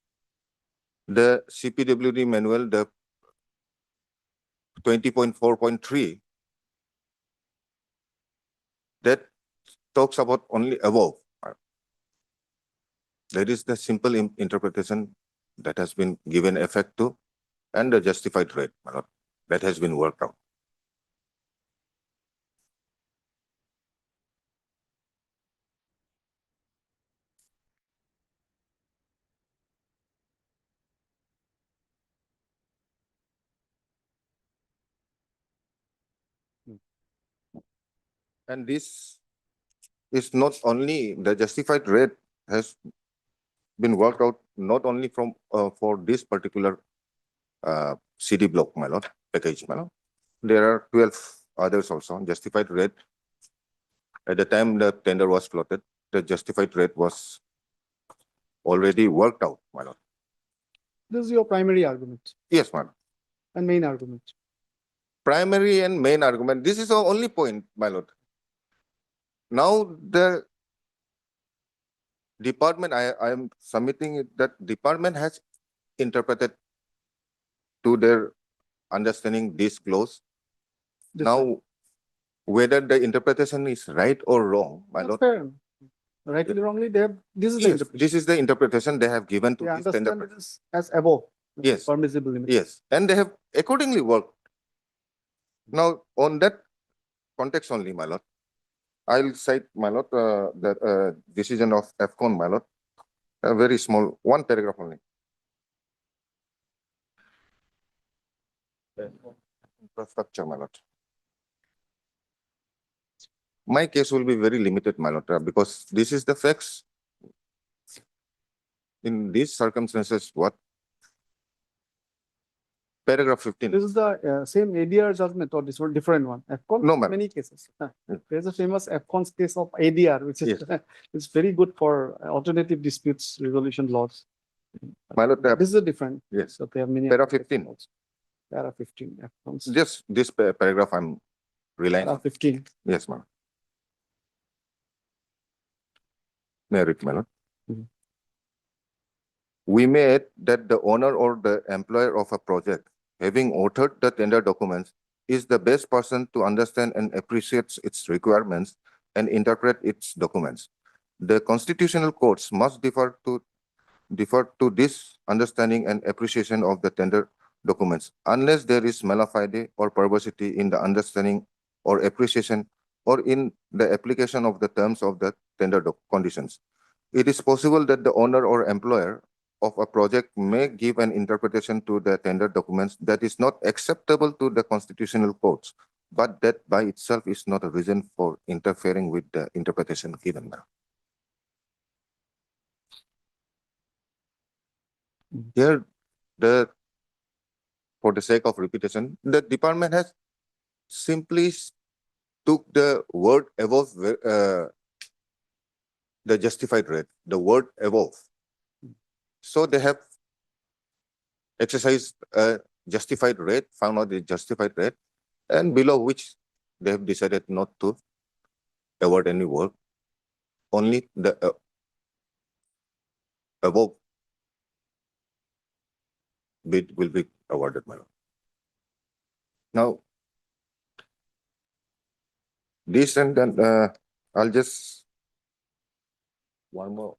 the CPWD manual, the 20.4.3, that talks about only above. That is the simple interpretation that has been given effect to, and the justified rate that has been worked out. And this is not only the justified rate has been worked out not only from for this particular CD block, my lord, package, my lord. There are 12 others also. Justified rate, at the time the tender was floated, the justified rate was already worked out, my lord. This is your primary argument. Yes, my lord. And main argument. Primary and main argument. This is the only point, my lord. Now the department, I am submitting it that department has interpreted to their understanding this clause. Now, whether the interpretation is right or wrong, my lord. Fair. Rightly, wrongly, they have, this is the Yes, interpretation. this is the interpretation they have given to They this tender. understand it is as above. Yes. Permissible limit. Yes, and they have accordingly worked. Now, on that context only, my lord, I'll cite, my lord, the decision of AFCON, my lord, a very small, one paragraph only. Infrastructure, my lord. My case will be very limited, my lord, because this is the facts. In these circumstances, what? Paragraph 15. This is the same ADR judgment or this one different one? AFCON? No, ma'am. Many cases. There's a famous AFCON's case of ADR, which is Yes. it's very good for alternative disputes resolution laws. My lord, This is a different, yes, so they have many. Para 15. also. Para 15. Just this paragraph I'm relying Para on. 15. Yes, ma'am. May I read, my lord? Mhm. We may add that the owner or the employer of a project, having authored the tender documents, is the best person to understand and appreciate its requirements and interpret its documents. The constitutional courts must defer to this understanding and appreciation of the tender documents, unless there is mala fide or perversity in the understanding or appreciation or in the application of the terms of the tender conditions. It is possible that the owner or employer of a project may give an interpretation to the tender documents that is not acceptable to the constitutional courts, but that by itself is not a reason for interfering with the interpretation given now. Here, for the sake of repetition, the department has simply took the word above the justified rate, the word above. So they have exercised a justified rate, found out the justified rate, and below which they have decided not to award any work, only the above bid will be awarded, my lord. Now, this and then I'll just one more.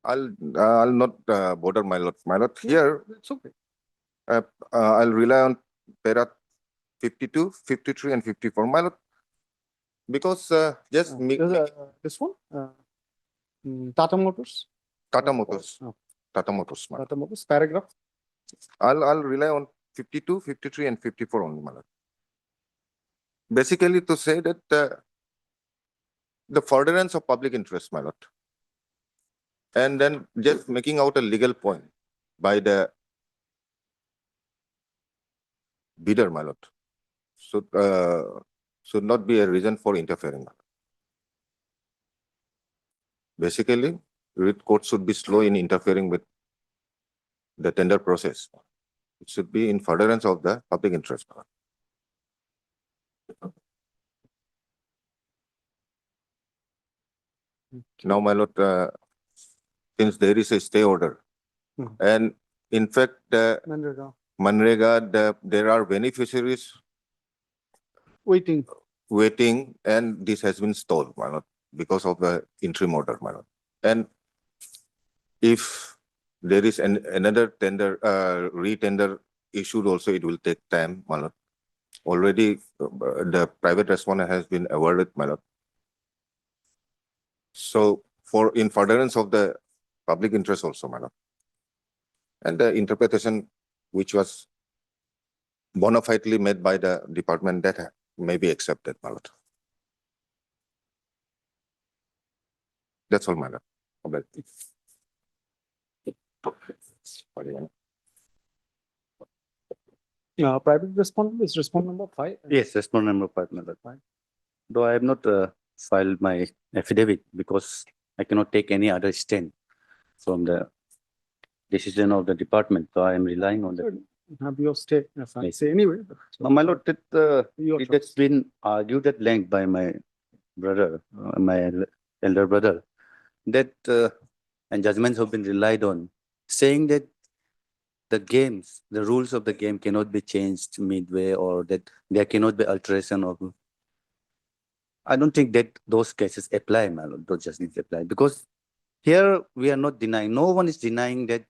I'll not bother my lord. My lord, here It's okay. I'll rely on para 52, 53, and 54, my lord, because just This one? Tata Motors? Tata Motors, Oh, Tata Motors, my lord. Tata Motors, paragraph. I'll rely on 52, 53, and 54 only, my lord. Basically, to say that the furtherance of public interest, my lord, and then just making out a legal point by the bidder, my lord, should not be a reason for interfering. Basically, court should be slow in interfering with the tender process. It should be in furtherance of the public interest. Now, my lord, since there is a stay order, and in fact, Manrega, there are beneficiaries waiting, and this has been stalled, my lord, because of the interim order, my lord. And if there is another tender, re-tender issued also, it will take time, my lord. Already, the private respondent has been awarded, my lord. So, in furtherance of the public interest also, my lord, and the interpretation which was bona fidely made by the department, that may be accepted, my lord. That's all, my lord. Private respondent is respondent number 5. Yes, respondent number 5, my lord. Though I have not filed my affidavit because I cannot take any other stand from the decision of the department, so I am relying on the. Have your stay, if I Yes. say anyway. My lord, that Your it has been argued at length by my brother, my elder brother, that and judgments have been relied on, saying that the games, the rules of the game cannot be changed midway, or that there cannot be alteration of. I don't think that those cases apply, my lord. Those judgments apply because here we are not denying. No one is denying that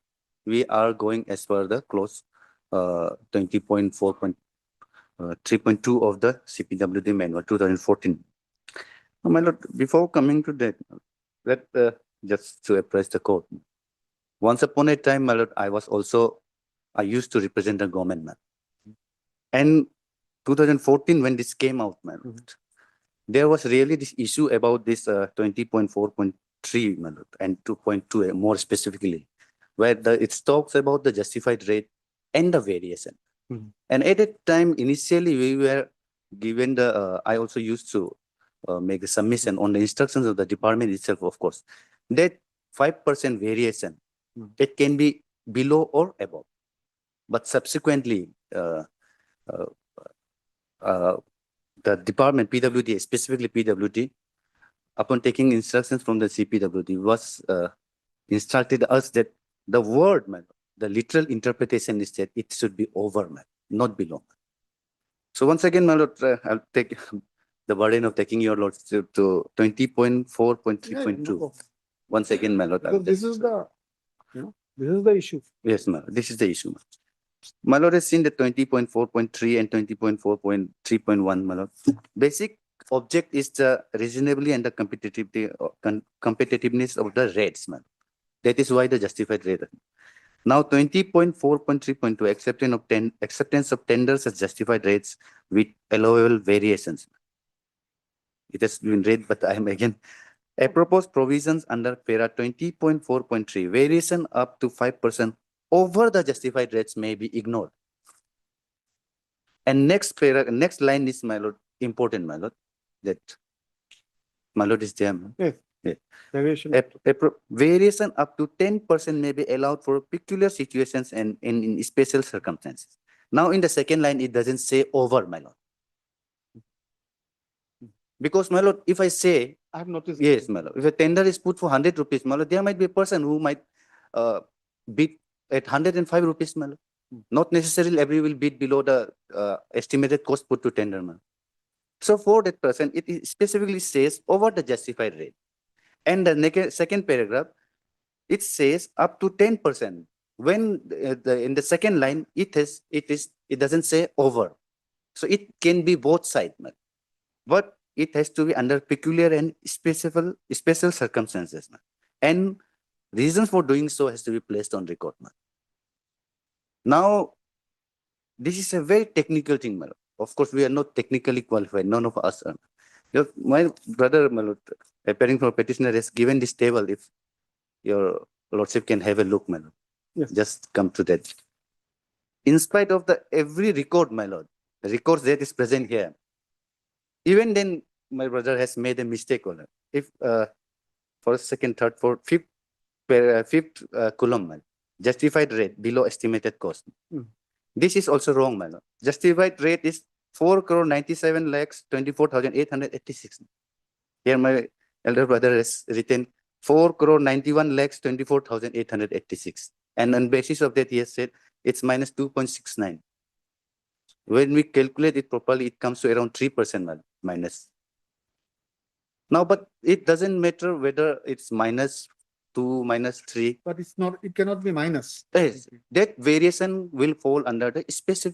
we are going as per the clause 20.4.3.2 of the CPWD manual 2014. My lord, before coming to that, just to apprise the court. Once upon a time, my lord, I used to represent the government, man. And 2014, when this came out, man, there was really this issue about this 20.4.3, my lord, and 2.2 more specifically. where it talks about the justified rate and the variation. Mhm. And at that time, initially, we were given I also used to make a submission on the instructions of the department itself, of course, that 5% variation, it can be below or above. But subsequently, the department, PWD, specifically PWD, upon taking instructions from the CPWD, was instructed us that the word, the literal interpretation is that it should be over, not below. So once again, my lord, I'll take the burden of taking your lordship to 20.4.3.2. Once again, my lord. Because this is the, this is the issue. Yes, my lord, this is the issue. My lord has seen the 20.4.3 and 20.4.3.1, my lord. Basic object is the reasonably and the competitiveness of the rates, man. That is why the justified rate. Now 20.4.3.2 acceptance of tenders as justified rates with allowable variations. It has been read, but I am again. Apropos provisions under para 20.4.3, variation up to 5% over the justified rates may be ignored. And next line is, my lord, important, my lord, that my lord is there. Yes. Yeah. Variation. Variation up to 10% may be allowed for peculiar situations and in special circumstances. Now in the second line, it doesn't say over, my lord. Because, my lord, if I say, I have noticed. yes, my lord, if a tender is put for 100 rupees, my lord, there might be a person who might bid at 105 rupees, my lord. Not necessarily every will bid below the estimated cost put to tender, man. So for that person, it specifically says over the justified rate. And the second paragraph, it says up to 10%. When in the second line, it doesn't say over. So it can be both sides, man. But it has to be under peculiar and special circumstances, man. And reasons for doing so has to be placed on record, man. Now, this is a very technical thing, my lord. Of course, we are not technically qualified. None of us are. My brother, my lord, appearing for petitioner, has given this table. If your lordship can have a look, my lord. Yes. Just come to that. In spite of every record, my lord, the records that is present here, even then, my brother has made a mistake on it. If first, second, third, fourth, fifth column, man, justified rate below estimated cost. This is also wrong, my lord. Justified rate is 4,97,24,886. Here, my elder brother has written 4,91,24,886. And on basis of that, he has said it's minus 2.69. When we calculate it properly, it comes to around 3% minus. Now, but it doesn't matter whether it's minus 2, minus 3. But it's not, it cannot be minus. Yes, that variation will fall under the special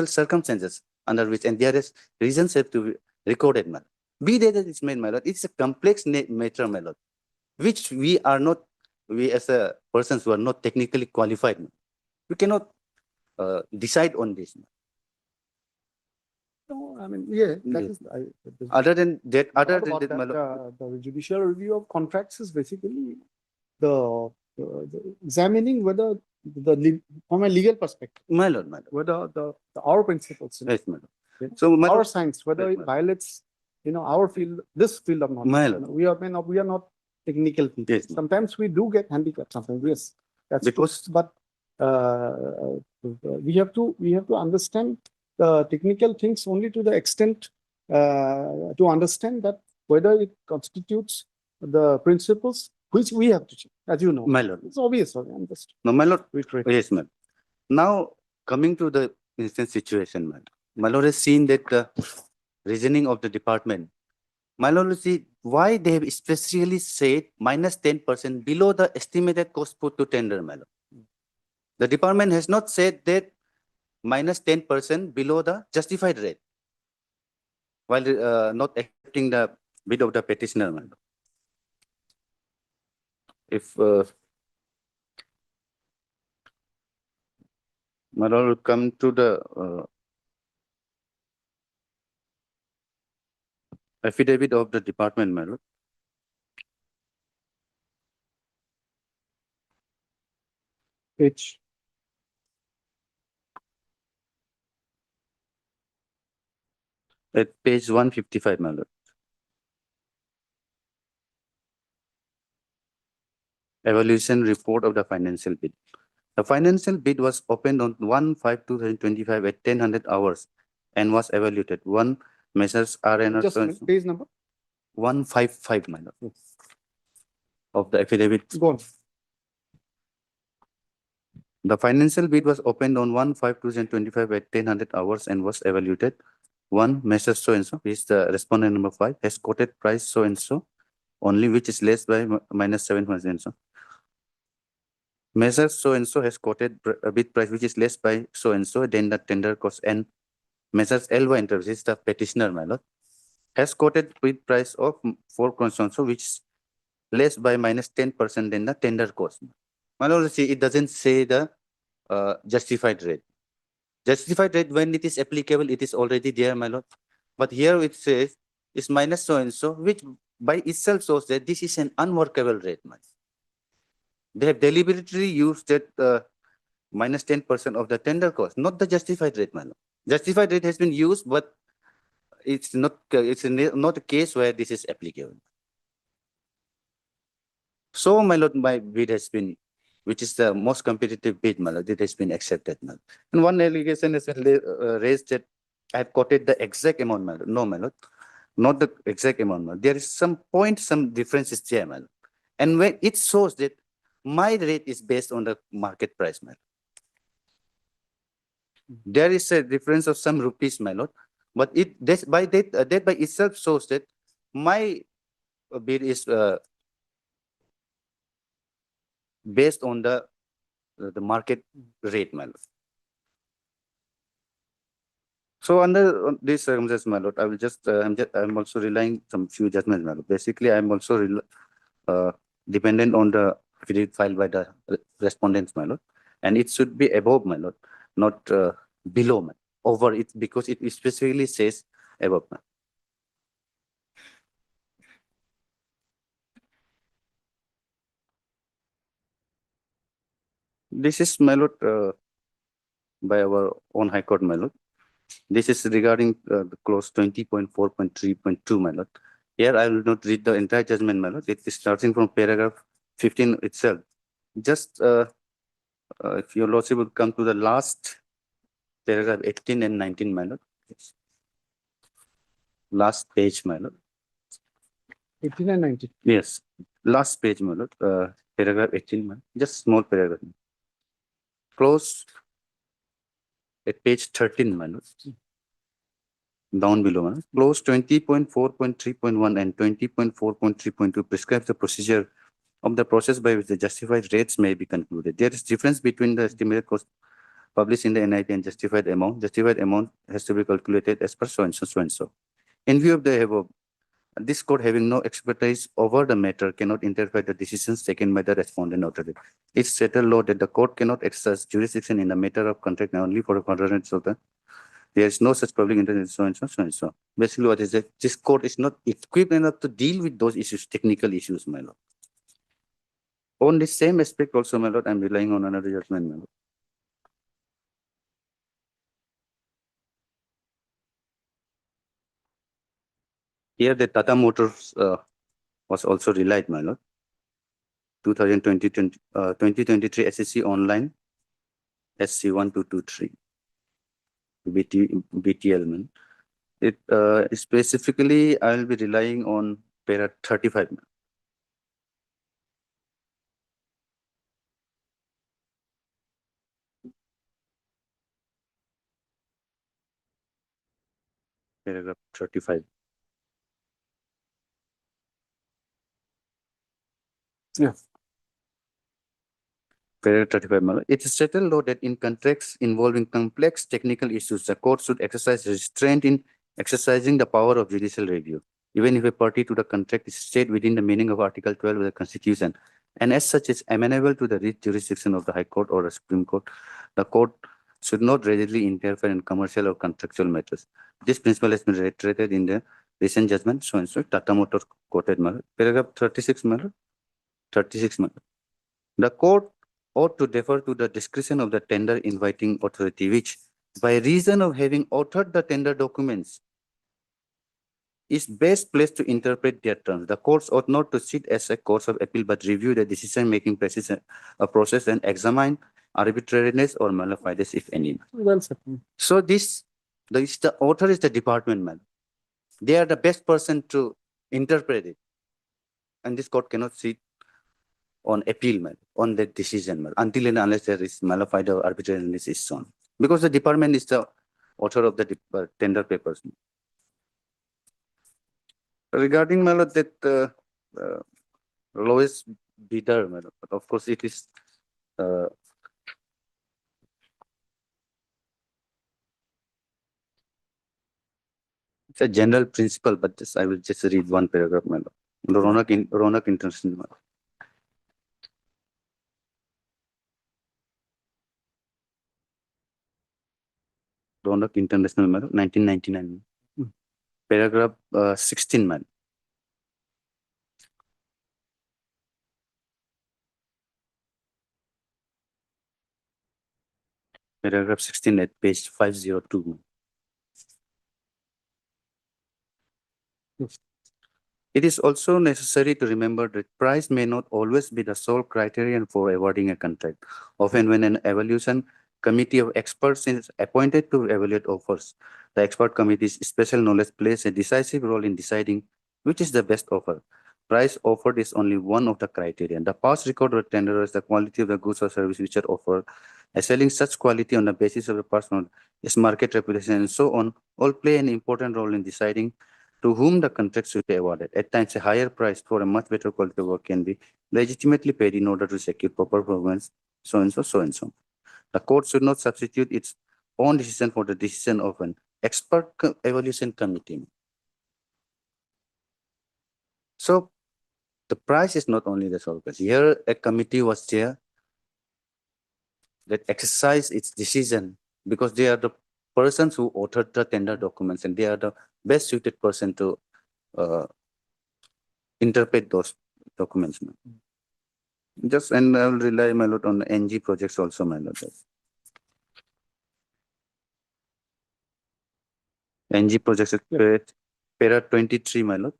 circumstances under which, and there is reasons have to be recorded, man. Be that as it's made, my lord, it's a complex matter, my lord, which we as a persons who are not technically qualified, man. We cannot decide on this. Man. No, I mean, yeah, that is. Other than that, my lord. The judicial review of contracts is basically the examining whether from a legal perspective, my lord, whether our principles, yes, my lord. So our science, whether it violates, our field, this field or not. My lord. We are not technical people. Yes, sometimes we do get handicapped. Sometimes, yes, that's because, but we have to understand the technical things only to the extent to understand that whether it constitutes the principles which we have to check, as you know. My lord. It's obvious. I'm just. No, my lord. Yes, ma'am. Now, coming to the instant situation, ma'am. My lord has seen that the reasoning of the department. My lord, see why they have specially said minus 10% below the estimated cost put to tender, my lord. The department has not said that minus 10% below the justified rate, while not accepting the bid of the petitioner, my lord. If my lord will come to the affidavit of the department, my lord. Page. At page 155, my lord. Evaluation report of the financial bid. The financial bid was opened on 1/5/2025 at 1000 hours and was evaluated. One measures RNR Just a minute, page number. 155, my lord, of the affidavit. Go on. The financial bid was opened on 1/5/2025 at 1000 hours and was evaluated. One measure so and so is the respondent number 5 has quoted price so and so only, which is less by -7% so. Measure so and so has quoted a bid price which is less by so and so, then the tender cost, and measures LY interest is the petitioner, my lord, has quoted bid price of 4 crores so and so, which is less by -10% than the tender cost. My lord, see, it doesn't say the justified rate. Justified rate, when it is applicable, it is already there, my lord. But here it says is minus so and so, which by itself shows that this is an unworkable rate, my lord. They have deliberately used that -10% of the tender cost, not the justified rate, my lord. Justified rate has been used, but it's not a case where this is applicable. So, my lord, my bid has been, which is the most competitive bid, my lord, it has been accepted, my lord. And one allegation has been raised that I have quoted the exact amount, my lord. No, my lord, not the exact amount, my lord. There is some point, some difference is there, my lord. And when it shows that my rate is based on the market price, my lord. There is a difference of some rupees, my lord, but that by itself shows that my bid is based on the market rate, my lord. So under this circumstances, my lord, I will just I'm also relying some few judgments, my lord. Basically, I'm also dependent on the affidavit filed by the respondents, my lord, and it should be above, my lord, not below, my over it, because it specifically says above, my. This is, my lord, by our own High Court, my lord. This is regarding the clause 20.4.3.2, my lord. Here, I will not read the entire judgment, my lord. It is starting from paragraph 15 itself. Just if your lordship would come to the last paragraph 18 and 19, my lord. Yes. Last page, my lord. 18 and 19. Yes, last page, my lord. Paragraph 18, my lord. Just small paragraph. Close at page 13, my lord. Down below, my lord. Clause 20.4.3.1 and 20.4.3.2 prescribes the procedure of the process by which the justified rates may be concluded. There is difference between the estimated cost published in the NIT and justified amount. Justified amount has to be calculated as per so and so, so and so. In view of the above, this court, having no expertise over the matter, cannot interfere the decisions taken by the respondent authority. It's settled law that the court cannot exercise jurisdiction in the matter of contract only for a contract of the. There is no such public interest, so and so, so and so. Basically, what is that? This court is not equipped enough to deal with those issues, technical issues, my lord. On the same aspect also, my lord, I'm relying on another judgment, my lord. Here, the Tata Motors was also relied, my lord. 2023 SSC online SC1223 BTL, man. It specifically, I will be relying on para 35. Man. Paragraph 35. Yeah. Paragraph 35, my lord. It is settled law that in contracts involving complex technical issues, the court should exercise restraint in exercising the power of judicial review, even if a party to the contract is stayed within the meaning of Article 12 of the Constitution, and as such is amenable to the jurisdiction of the High Court or the Supreme Court. The court should not readily interfere in commercial or contractual matters. This principle has been reiterated in the recent judgment, so and so, Tata Motors quoted, my lord. Paragraph 36, my lord. 36, my lord. The court ought to defer to the discretion of the tender inviting authority, which by reason of having authored the tender documents is best placed to interpret their terms. The courts ought not to sit as a court of appeal, but review the decision-making process and examine arbitrariness or malafidus, if any. Well said. So the author is the department, man. They are the best person to interpret it. And this court cannot sit on appeal, man, on the decision, man, until and unless there is malafide or arbitrariness is shown. Because the department is the author of the tender papers. Regarding, my lord, that lowest bidder, my lord, of course it is it's a general principle, but I will just read one paragraph, my lord. Ronak International, my lord. Ronak International, my lord, 1999. Paragraph 16, man. Paragraph 16 at page 502. It is also necessary to remember that price may not always be the sole criterion for awarding a contract. Often when an evaluation committee of experts is appointed to evaluate offers, the expert committee's special knowledge plays a decisive role in deciding which is the best offer. Price offered is only one of the criteria. The past record of tenderers, the quality of the goods or service which are offered, selling such quality on the basis of a personal, its market reputation, and so on, all play an important role in deciding to whom the contract should be awarded. At times, a higher price for a much better quality of work can be legitimately paid in order to secure proper performance, so and so, so and so. The court should not substitute its own decision for the decision of an expert evaluation committee. So, the price is not only the sole price. Here, a committee was there that exercise its decision because they are the persons who authored the tender documents and they are the best suited person to interpret those documents. Just and I will rely, my lord, on the NG projects also, my lord. NG projects at para 23, my lord.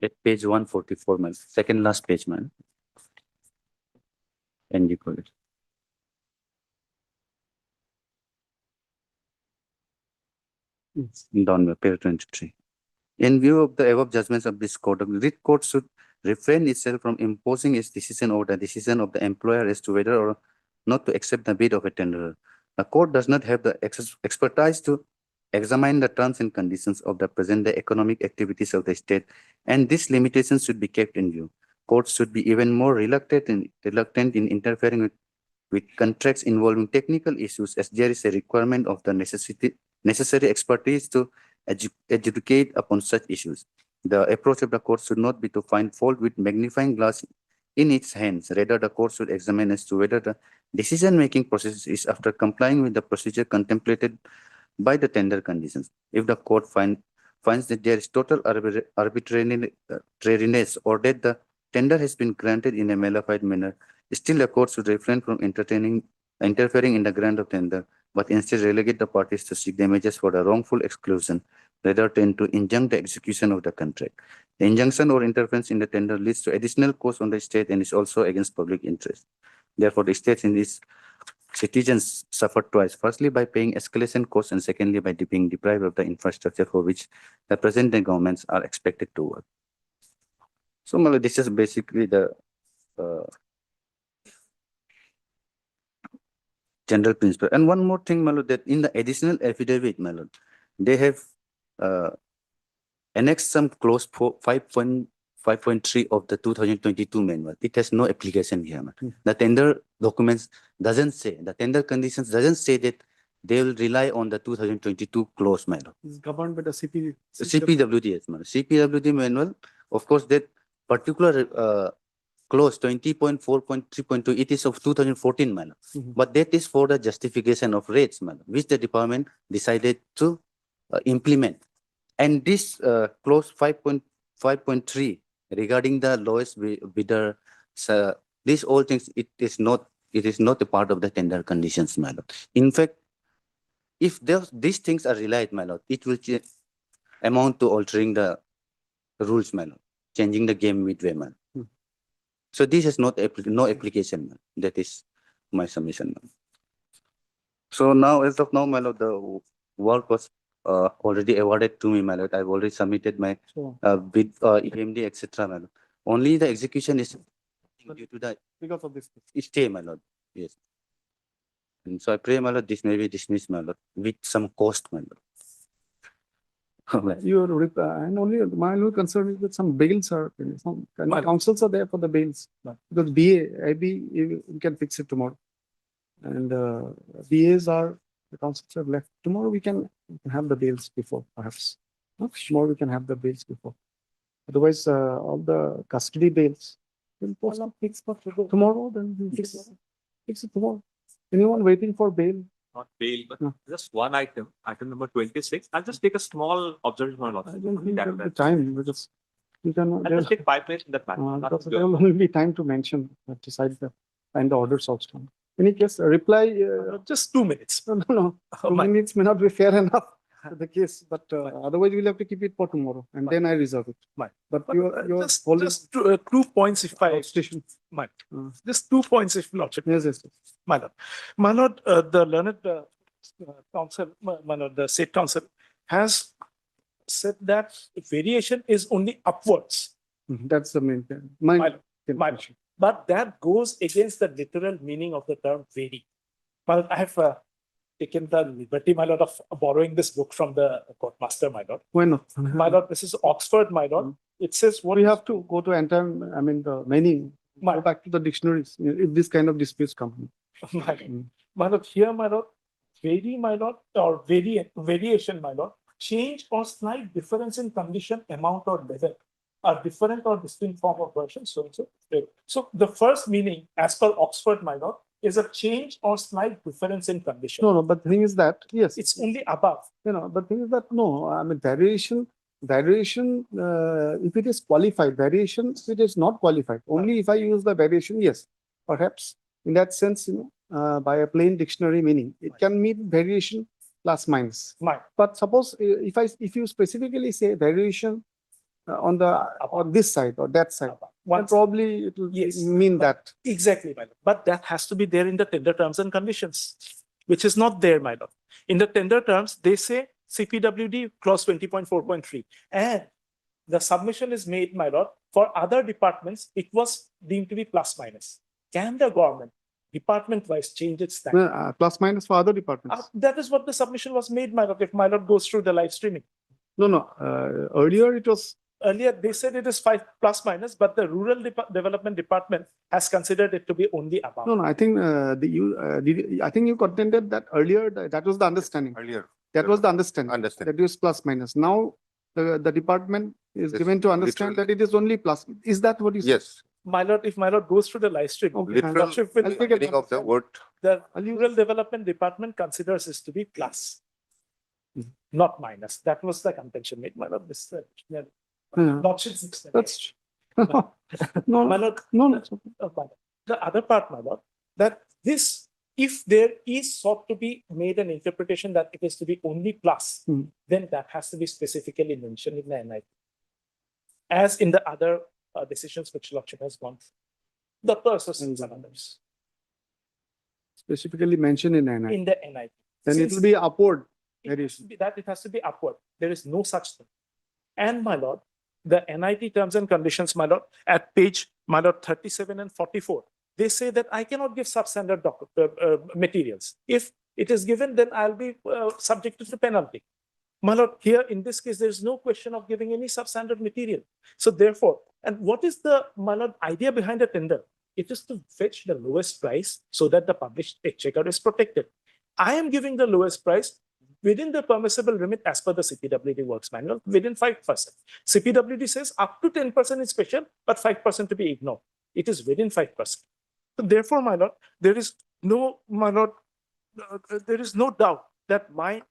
At page 144, my lord. Second last page, man. NG project. Down page 23. In view of the above judgments of this court, the court should refrain itself from imposing its decision over the decision of the employer as to whether or not to accept the bid of a tenderer. The court does not have the expertise to examine the terms and conditions of the present-day economic activities of the state, and these limitations should be kept in view. Courts should be even more reluctant in interfering with contracts involving technical issues, as there is a requirement of the necessary expertise to adjudicate upon such issues. The approach of the court should not be to find fault with magnifying glass in its hands. Rather, the court should examine as to whether the decision-making process is after complying with the procedure contemplated by the tender conditions. If the court finds that there is total arbitrariness or that the tender has been granted in a malafide manner, still the court should refrain from interfering in the grant of tender, but instead relegate the parties to seek damages for the wrongful exclusion, rather than to injunct the execution of the contract. The injunction or interference in the tender leads to additional cost on the state and is also against public interest. Therefore, the states in these citizens suffer twice. Firstly, by paying escalation costs, and secondly, by being deprived of the infrastructure for which the present-day governments are expected to work. So, Malo, this is basically the general principle. And one more thing, Malo, that in the additional affidavit, Malo, they have annexed some clause 5.3 of the 2022 manual. It has no application here. The tender documents doesn't say, the tender conditions doesn't say that they will rely on the 2022 clause manual. It's governed by the CPWD, yes, Malo. CPWD manual, of course, that particular clause 20.4.3.2, it is of 2014 manner, but that is for the justification of rates manner, which the department decided to implement. And this clause 5.3 5.3 regarding the lowest bidder, these all things, it is not a part of the tender conditions, my lord. In fact, if these things are relied, my lord, it will amount to altering the rules, my lord, changing the game midway, man. So this is not no application, man. That is my submission, man. So now, as of now, my lord, the work was already awarded to me, my lord. I've already submitted my bid, EMD, etc., my lord. Only the execution is due to the Because of this. stay, my lord. Yes. And so I pray, my lord, this may be dismissed, my lord, with some cost, my lord. And only my only concern is that some bails are, some councils are there for the bails. Because BA, IB, you can fix it tomorrow. And BAs are, the councils have left. Tomorrow we can have the bails before, perhaps. No? Tomorrow we can have the bails before. Otherwise, all the custody bails will post fix for tomorrow, then we'll fix it tomorrow. Anyone waiting for bail? Not bail, but No. just one item, item number 26. I'll just take a small observation. I don't think there'll be time because you can. I'll just take 5 minutes in that matter. not Because to there go. will only be time to mention, decide the, and the orders also. Any case, a reply, Just 2 minutes. no, 2 minutes may not be fair enough to the case, but otherwise we'll have to keep it for tomorrow and then I reserve it. But your Just 2 points if I, station. my, just 2 points if lordship. Yes, yes, yes. My lord, the learned council, my lord, the state council has said that variation is only upwards. That's the main thing. My lord. But that goes against the literal meaning of the term vary. My lord, I have taken the liberty, my lord, of borrowing this book from the court master, my lord. Why not? My lord, this is Oxford, my lord. It says what We have to go to entire, I mean, the many, go back to the dictionaries if this kind of disputes come. My lord, here, my lord, vary, my lord, or variation, my lord, change or slight difference in condition, amount, or level, are different or distinct form of version, so. So the first meaning, as per Oxford, my lord, is a change or slight difference in condition. No, but the thing is that, yes. It's only above. But the thing is that, no, I mean, variation, if it is qualified, variation, if it is not qualified, only if I use the variation, yes, perhaps in that sense, by a plain dictionary meaning, it can mean variation plus minus. But suppose if you specifically say variation on this side or that side, then probably it will mean that. Exactly, my lord. But that has to be there in the tender terms and conditions, which is not there, my lord. In the tender terms, they say CPWD clause 20.4.3, and the submission is made, my lord, for other departments, it was deemed to be plus minus. Can the government department-wise change its standard? Plus minus for other departments. That is what the submission was made, my lord, if my lord goes through the live streaming. No, earlier it was. Earlier, they said it is 5 plus minus, but the rural development department has considered it to be only above. No, I think I think you contended that earlier that was the understanding. Earlier. That was the understanding. That it was plus minus. Now the department is given to understand that it is only plus. Is that what you said? Yes. My lord, if my lord goes through the live stream, Literal meaning of the word. the rural development department considers this to be plus, not minus. That was the contention made, my lord. This, That's no, no, no. The other part, my lord, that this, if there is sought to be made an interpretation that it is to be only plus, then that has to be specifically mentioned in the NIT, as in the other decisions which lordship has gone through, the persons and others. Specifically mentioned in NIT. In the NIT. Then it will be upward. It has to be upward. There is no such thing. And my lord, the NIT terms and conditions, my lord, at page, my lord, 37 and 44, they say that I cannot give substandard materials. If it is given, then I'll be subjected to penalty. My lord, here in this case, there is no question of giving any substandard material. So therefore, and what is the, my lord, idea behind a tender? It is to fetch the lowest price so that the published exchequer is protected. I am giving the lowest price within the permissible limit as per the CPWD works manual, within 5%. CPWD says up to 10% is special, but 5% to be ignored. It is within 5%. So therefore, my lord, there is no, my lord, there is no doubt that my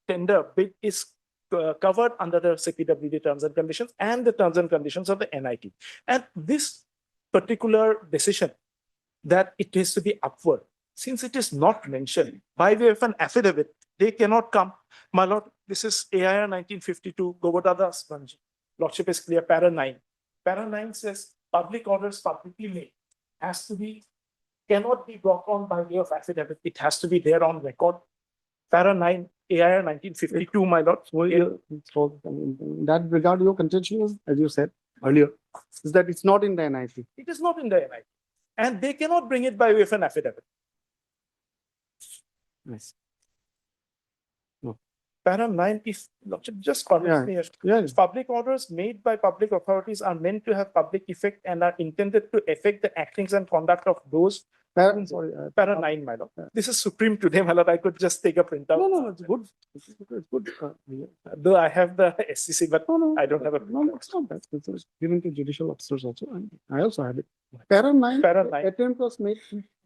tender bid is covered under the CPWD terms and conditions and the terms and conditions of the NIT. And this particular decision that it has to be upward, since it is not mentioned by way of an affidavit, they cannot come. My lord, this is AIR 1952, Govardhana Sponge. Lordship is clear, para 9. Para 9 says public orders publicly made has to be, cannot be brought on by way of affidavit. It has to be there on record. Para 9, AIR 1952, my lord. So, in that regard, your contention is, as you said earlier, is that it's not in the NIT. It is not in the NIT. And they cannot bring it by way of an affidavit. Nice. Para 9 is, just correct me. If public orders made by public authorities are meant to have public effect and are intended to affect the actions and conduct of those. Para 9, my lord. This is supreme today, my lord. I could just take a printout. No, it's good. It's good. Though I have the SCC, but I don't have a. No, it's not that. It's given to judicial officers also. I also have it. Para 9, attempt was made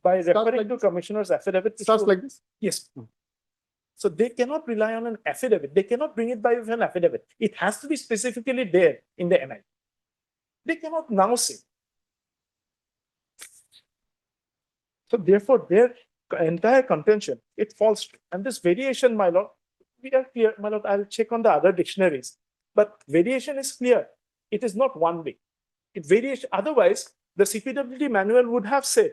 by referring to commissioner's affidavit. Starts like this? Yes. So they cannot rely on an affidavit. They cannot bring it by an affidavit. It has to be specifically there in the NIT. They cannot now say. So therefore, their entire contention, it falls through. And this variation, my lord, we are clear, my lord, I'll check on the other dictionaries. But variation is clear. It is not one way. It variation. Otherwise, the CPWD manual would have said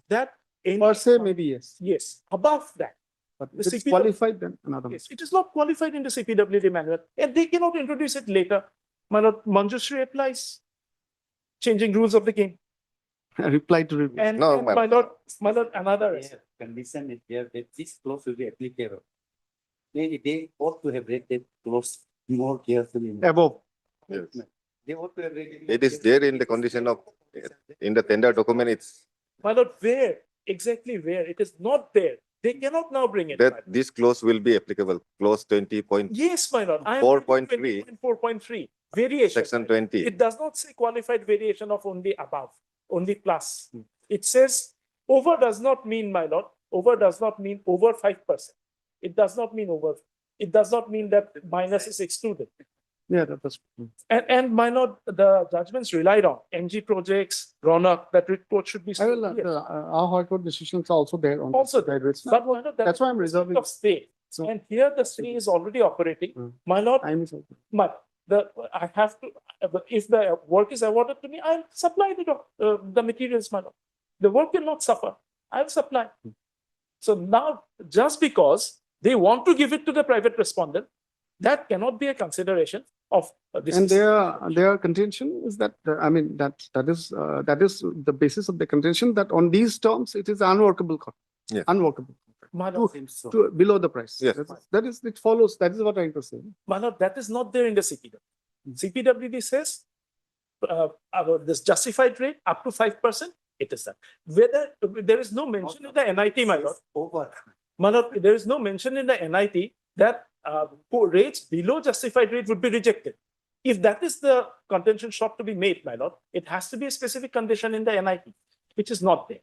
that per se, maybe yes. Yes, above that. But it's qualified then another. Yes, it is not qualified in the CPWD manual, and they cannot introduce it later. My lord, Manjushri applies, changing rules of the game. Reply to review. And, No, and my lord, another. Condition is there that this clause will be applicable. They ought to have read that clause more carefully. Above. Yes. They ought to have read it. It is there in the condition of, in the tender document, it's My lord, where? Exactly where? It is not there. They cannot now bring it. that this clause will be applicable, clause 20. Yes, my lord. I am 4.3. 4.3. Variation. Section 20. It does not say qualified variation of only above, only plus. It says over does not mean, my lord, over does not mean over 5%. It does not mean over. It does not mean that minus is excluded. Yeah, that was. And my lord, the judgments relied on NG projects, Ronak, that report should be. Our High Court decisions are also there on. Also there. But my lord, That's why I'm reserving. of stay. So, And here the stay is already operating. My lord, I have to, if the work is awarded to me, I'll supply the materials, my lord. The work will not suffer. I'll supply. So now, just because they want to give it to the private respondent, that cannot be a consideration of this. And their contention is that, that is the basis of the contention that on these terms, it is unworkable. Yeah. Unworkable. Below the price. Yes. That is, it follows, that is what I'm trying to say. Manoj, that is not there in the CPW. CPWD says about this justified rate up to 5%, it is that. Whether there is no mention in the NIT, Manoj, there is no mention in the NIT that rates below justified rate would be rejected. If that is the contention sought to be made, my lord, it has to be a specific condition in the NIT, which is not there.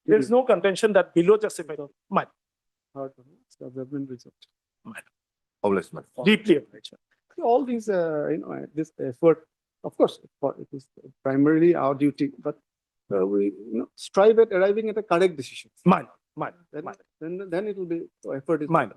There is no contention that below justified rate. Deeply appreciated. All these, this effort, of course, it is primarily our duty, but we strive at arriving at a correct decision. Then it will be effort is Minor.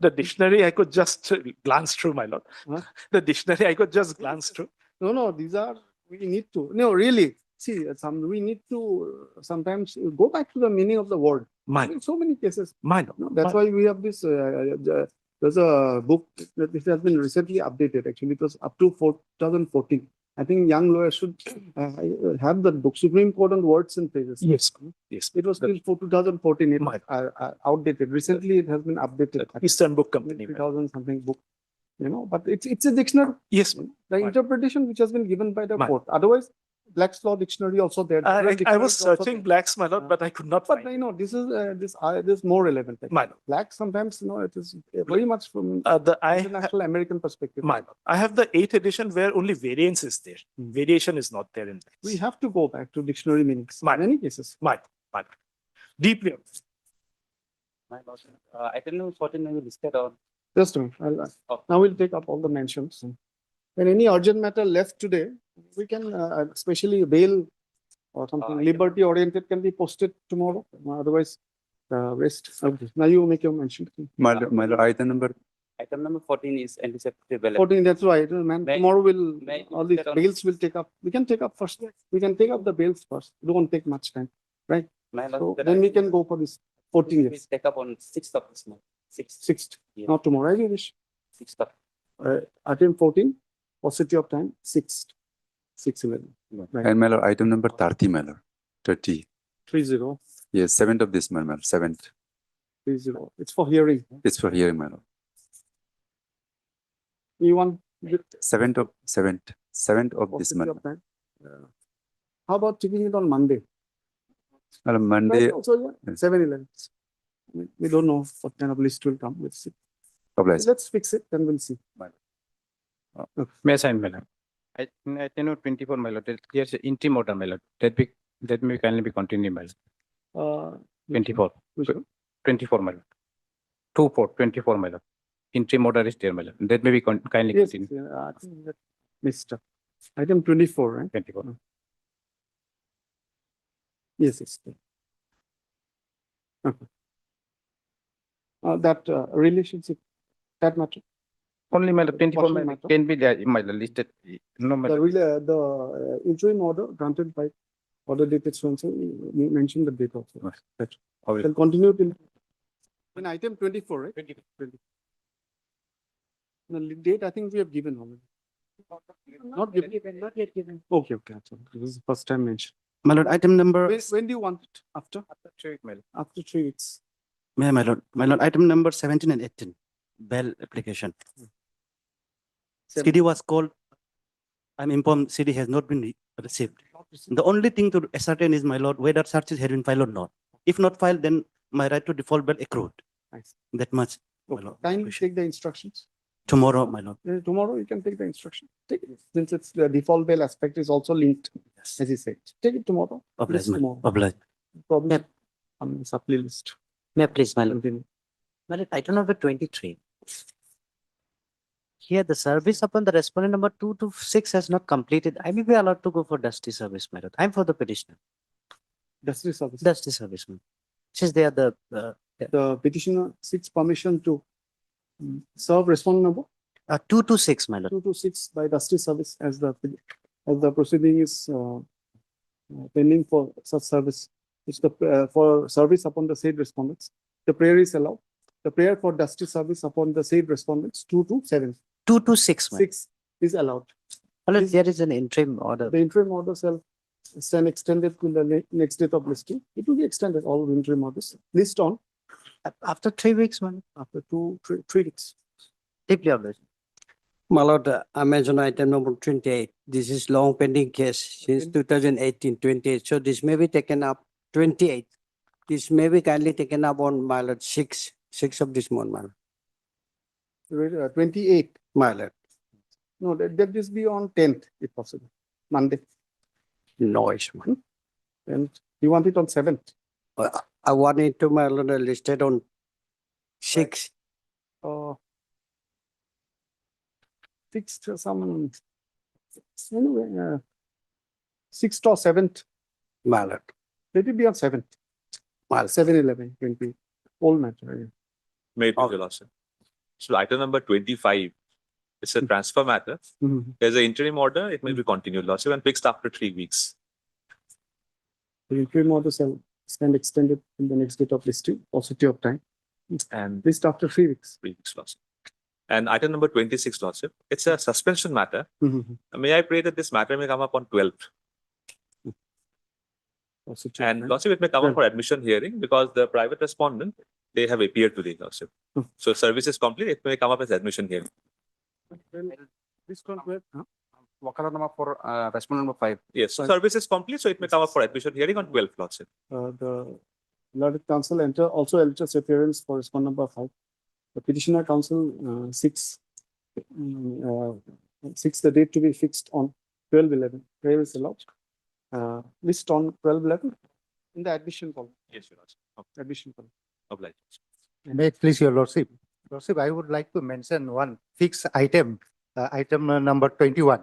The dictionary I could just glance through, my lord. Huh? The dictionary I could just glance through. No, these are, we need to, no, really, see, we need to sometimes go back to the meaning of the word. In so many cases. That's why we have this, there's a book that this has been recently updated. Actually, it was up to 2014. I think young lawyers should have the book, Supreme Court on Words and Phrases. Yes. It was till 2014, it was outdated. Recently, it has been updated. Eastern Book Company. 2000 something book, but it's a dictionary. Yes. The interpretation which has been given by the court. Otherwise, Black's Law Dictionary also there. I was searching Black's, my lord, but I could not find. But this is more relevant. Black sometimes, it is very much from international American perspective. I have the 8th edition where only variance is there. Variation is not there in that. We have to go back to dictionary meanings. In many cases. Deeply. My lord, I don't know what you listed on Just a minute. Now we'll take up all the mentions. When any urgent matter left today, we can, especially bail or something liberty oriented can be posted tomorrow. Otherwise, rest. Okay. Now you make your mention. My lord, item number 14 is anticipated. 14, that's right. Man, May- tomorrow will, may I all these insist on- bails will take up. We can take up first. We can take up the bails first. It won't take much time, right? My lord, So that then we item can go for this 14 will years. take up on 6th of this month. 6th, Yeah. not tomorrow. I wish. 6th of. Item 14, paucity of time, 6th, 6/11. Right. And my lord, item number 30, my lord, 30. 30, Yes, 7th of this month, my lord, 7th. 30. It's for hearing. It's for hearing, my lord. You want 7th of this paucity month. of time? How about taking it on Monday? My lord, Monday, Right, also, yeah, Yes. 7/11. We don't know what kind of list will come. Let's see. obliged. Let's fix it, then we'll see. May I sign, my lord? In item number 24, my lord, there's an interim order, my lord. That may kindly be continued, my lord. Uh, 24. which one? 24, my lord. 24, my lord. Interim order is there, my lord. That may be kindly Yes, continued. I think that missed. Item 24, right? 24. Yes, yes. Okay. That relationship, that matter. Only, my lord, 24, my Quashing lord, matter. can be there, my lord, listed. No, my The, lord. the interim order granted by order dated so and so, you mentioned the date also. That Okay. shall continue till. In item 24, right? 20. 20. The date, I think we have given already. Not given. Not yet given. Okay, okay. That's all. This is the first time mentioned. My lord, item number, When do you want it? After? After 3 weeks, my lord. After 3 weeks. my lord, item number 17 and 18, bail application. CD was called. I'm informed CD has not been received. The only thing to ascertain is, my lord, whether charges had been filed or not. If not filed, then my right to default bail accrued. Nice. That much, my Okay. lord. Kindly take the instructions. Tomorrow, my lord. Tomorrow you can take the instruction. Take it. Since it's the default bail aspect is also linked, as he said. Take it tomorrow. Obliged, List my tomorrow. obliged. Probably on the supply list. May I please, my lord? Continue. My lord, item number 23. Here, the service upon the respondent number 2 to 6 has not completed. I may be allowed to go for dusty service, my lord. I'm for the petitioner. Dusty service. Dusty service, man. Since they are The petitioner seeks permission to serve respondent number 2 to 6, my lord. 2 to 6 by dusty service as the proceeding is pending for such service. It's the for service upon the said respondents. The prayer is allowed. The prayer for dusty service upon the said respondents 2 to 7. 2 to 6, my lord. 6 is allowed. My lord, Is- there is an interim order. The interim order shall stand extended to the next date of listing. It will be extended, all interim orders. List on After 3 weeks, my lord. after 3 weeks. Deeply obliged. My lord, I mentioned item number 28. This is long pending case since 2018, 28. So this may be taken up 28. This may be kindly taken up on, my lord, 6 of this month, my lord. 28. My lord. No, let this be on 10th if possible. Monday. No issue, man. And you want it on 7th? I want it to, my lord, listed on 6. 6th, some, anyway, 6th or 7th. My lord. Let it be on 7th. My lord. 7/11, 20. All matter. May it please, your lordship. So item number 25, it's a transfer matter. Mhm. There's an interim order, it may be continued, lordship, and fixed after 3 weeks. The interim order shall stand extended in the next date of listing, paucity of time. And List after 3 weeks. 3 weeks, lordship. And item number 26, lordship, it's a suspension matter. Mhm. May I pray that this matter may come up on 12th? Paucity of And time. lordship, it may come up for admission hearing because the private respondent, they have appeared today, lordship. So service is complete, it may come up as admission hearing. This one, where? Huh? Wakala number for respondent number 5. Yes, so service is complete, so it may come up for admission hearing on 12th, lordship. The Lord Council also enters appearance for respondent number 5. The petitioner council seeks the date to be fixed on 12/11. Prayer is allowed. List on 12/11 in the admission column. Yes, your lordship. Admission column. Obliged. May it please your lordship, Lordship, I would like to mention one fixed item, item number 21.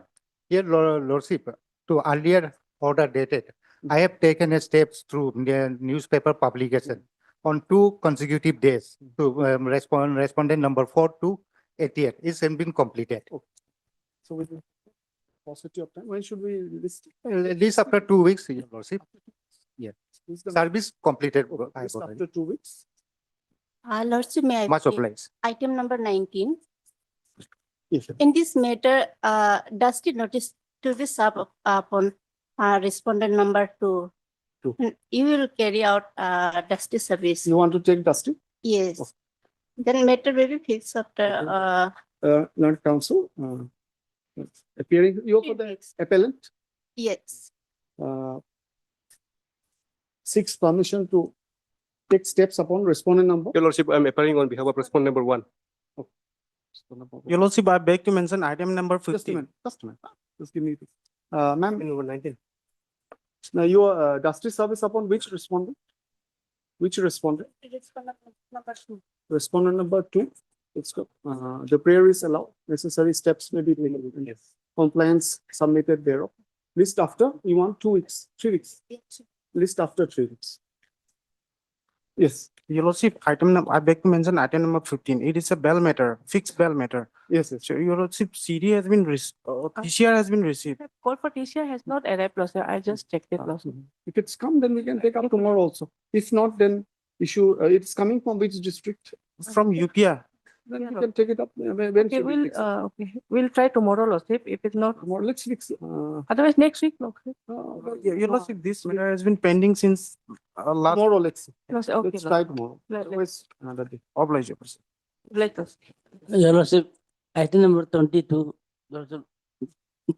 Here, Lordship, to earlier order dated, I have taken a steps through the newspaper publication on 2 consecutive days to respondent number 4 to 88. It's been completed. So with the paucity of time, when should we list? At least after 2 weeks, Your Lordship. Yeah. Is the- Service completed. by List already. after 2 weeks? Lordship, may I Much speak? obliged. Item number 19. Yes. In this matter, does the notice to the sub upon respondent number 2? Two. You will carry out dusty service. You want to take Dusty? Yes. Then matter will be fixed after Learned counsel, appearing, you for the appellant, yes. seeks permission to take steps upon respondent number. Your Lordship, I'm appearing on behalf of respondent number 1. Your Lordship, I beg to mention item number Just a 15. minute, just a minute. Just give me. Ma'am, Number 19. now your dusty service upon which respondent? Which respondent? Respondent number 2. Respondent number 2. It's got, the prayer is allowed. Necessary steps may be taken. Yes. Compliance submitted thereof. List after, you want 2 weeks, 3 weeks. List after 3 weeks. Yes, Your Lordship, I beg to mention item number 15. It is a bail matter, fixed bail matter. yes, yes. So Your Lordship, CD has been, TCR has been received. Call for TCR has not arrived, Lordship. I just checked it, Lordship. If it's come, then we can take up tomorrow also. If not, then issue, it's coming from which district? From UPI. Then we Yeah, can take it up. When Okay, should we we'll, fix it? okay, we'll try tomorrow, Lordship. If it's not, Tomorrow, let's fix. otherwise next week, Lordship. Your Lordship, this matter has been pending since last. Tomorrow, let's see. Lordship, okay, Let's try Lordship. tomorrow. Let- Otherwise, another day. Oblige, Your Lordship. Let us. Your Lordship, item number 22, Lordship,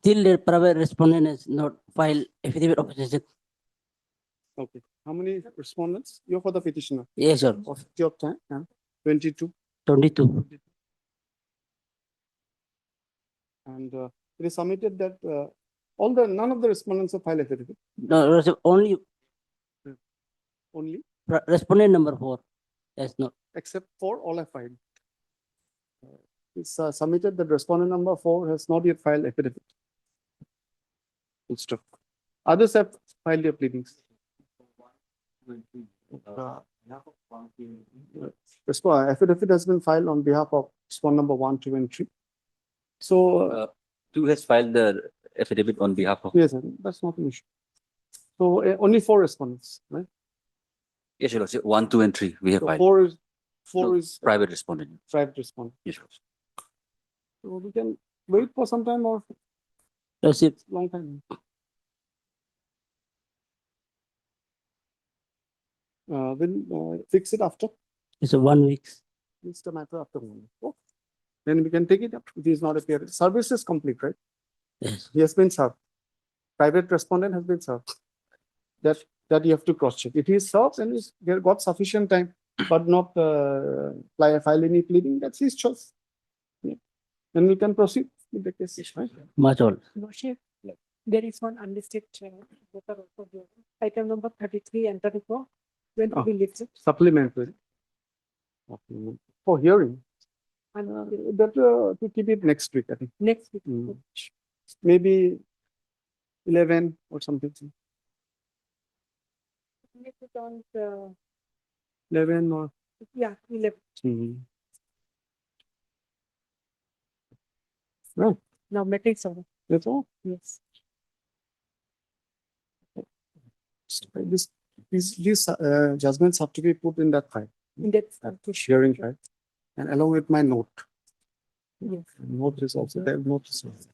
till the private respondent has not filed affidavit of opposition. Okay. How many respondents? You're for the petitioner. Yes, sir. Paucity of time, 22. 22. And it is submitted that none of the respondents have filed affidavit. No, Lordship, only Only, respondent number 4 has not. except for all have filed. It's submitted that respondent number 4 has not yet filed affidavit. Full stop. Others have filed their pleadings. Affidavit has been filed on behalf of respondent number 1, 2, and 3. So, 2 has filed the affidavit on behalf of. yes, sir, that's not an issue. So only 4 respondents, right? Yes, Your Lordship, 1, 2, and 3, we have So filed. 4 No, is Private respondent. private respondent. Yes, Your Lordship. So we can wait for some time or Lordship, long time. We'll fix it after. it's a 1 week. It's the matter after 1 week. Okay. Then we can take it up. If he is not appeared. Service is complete, right? Yes. He has been served. Private respondent has been served. That you have to cross check. If he is served and he's got sufficient time, but not file any pleading, that's his choice. Yeah. Then we can proceed with the case, right? Much all. Lordship, there is one unlisted voter also there. Item number 33 and 34. When to Ah. be lifted? Supplementary. For hearing. And Better to keep it next week, I think. next week. Maybe 11 or something. Make it on 11 or. 11. Right, Now matrix over. that's all. Yes. These judgments have to be put in that file, In that. hearing file, and along with my note. Yes. Note is also there, note is also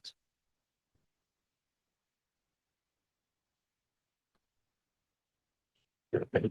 there.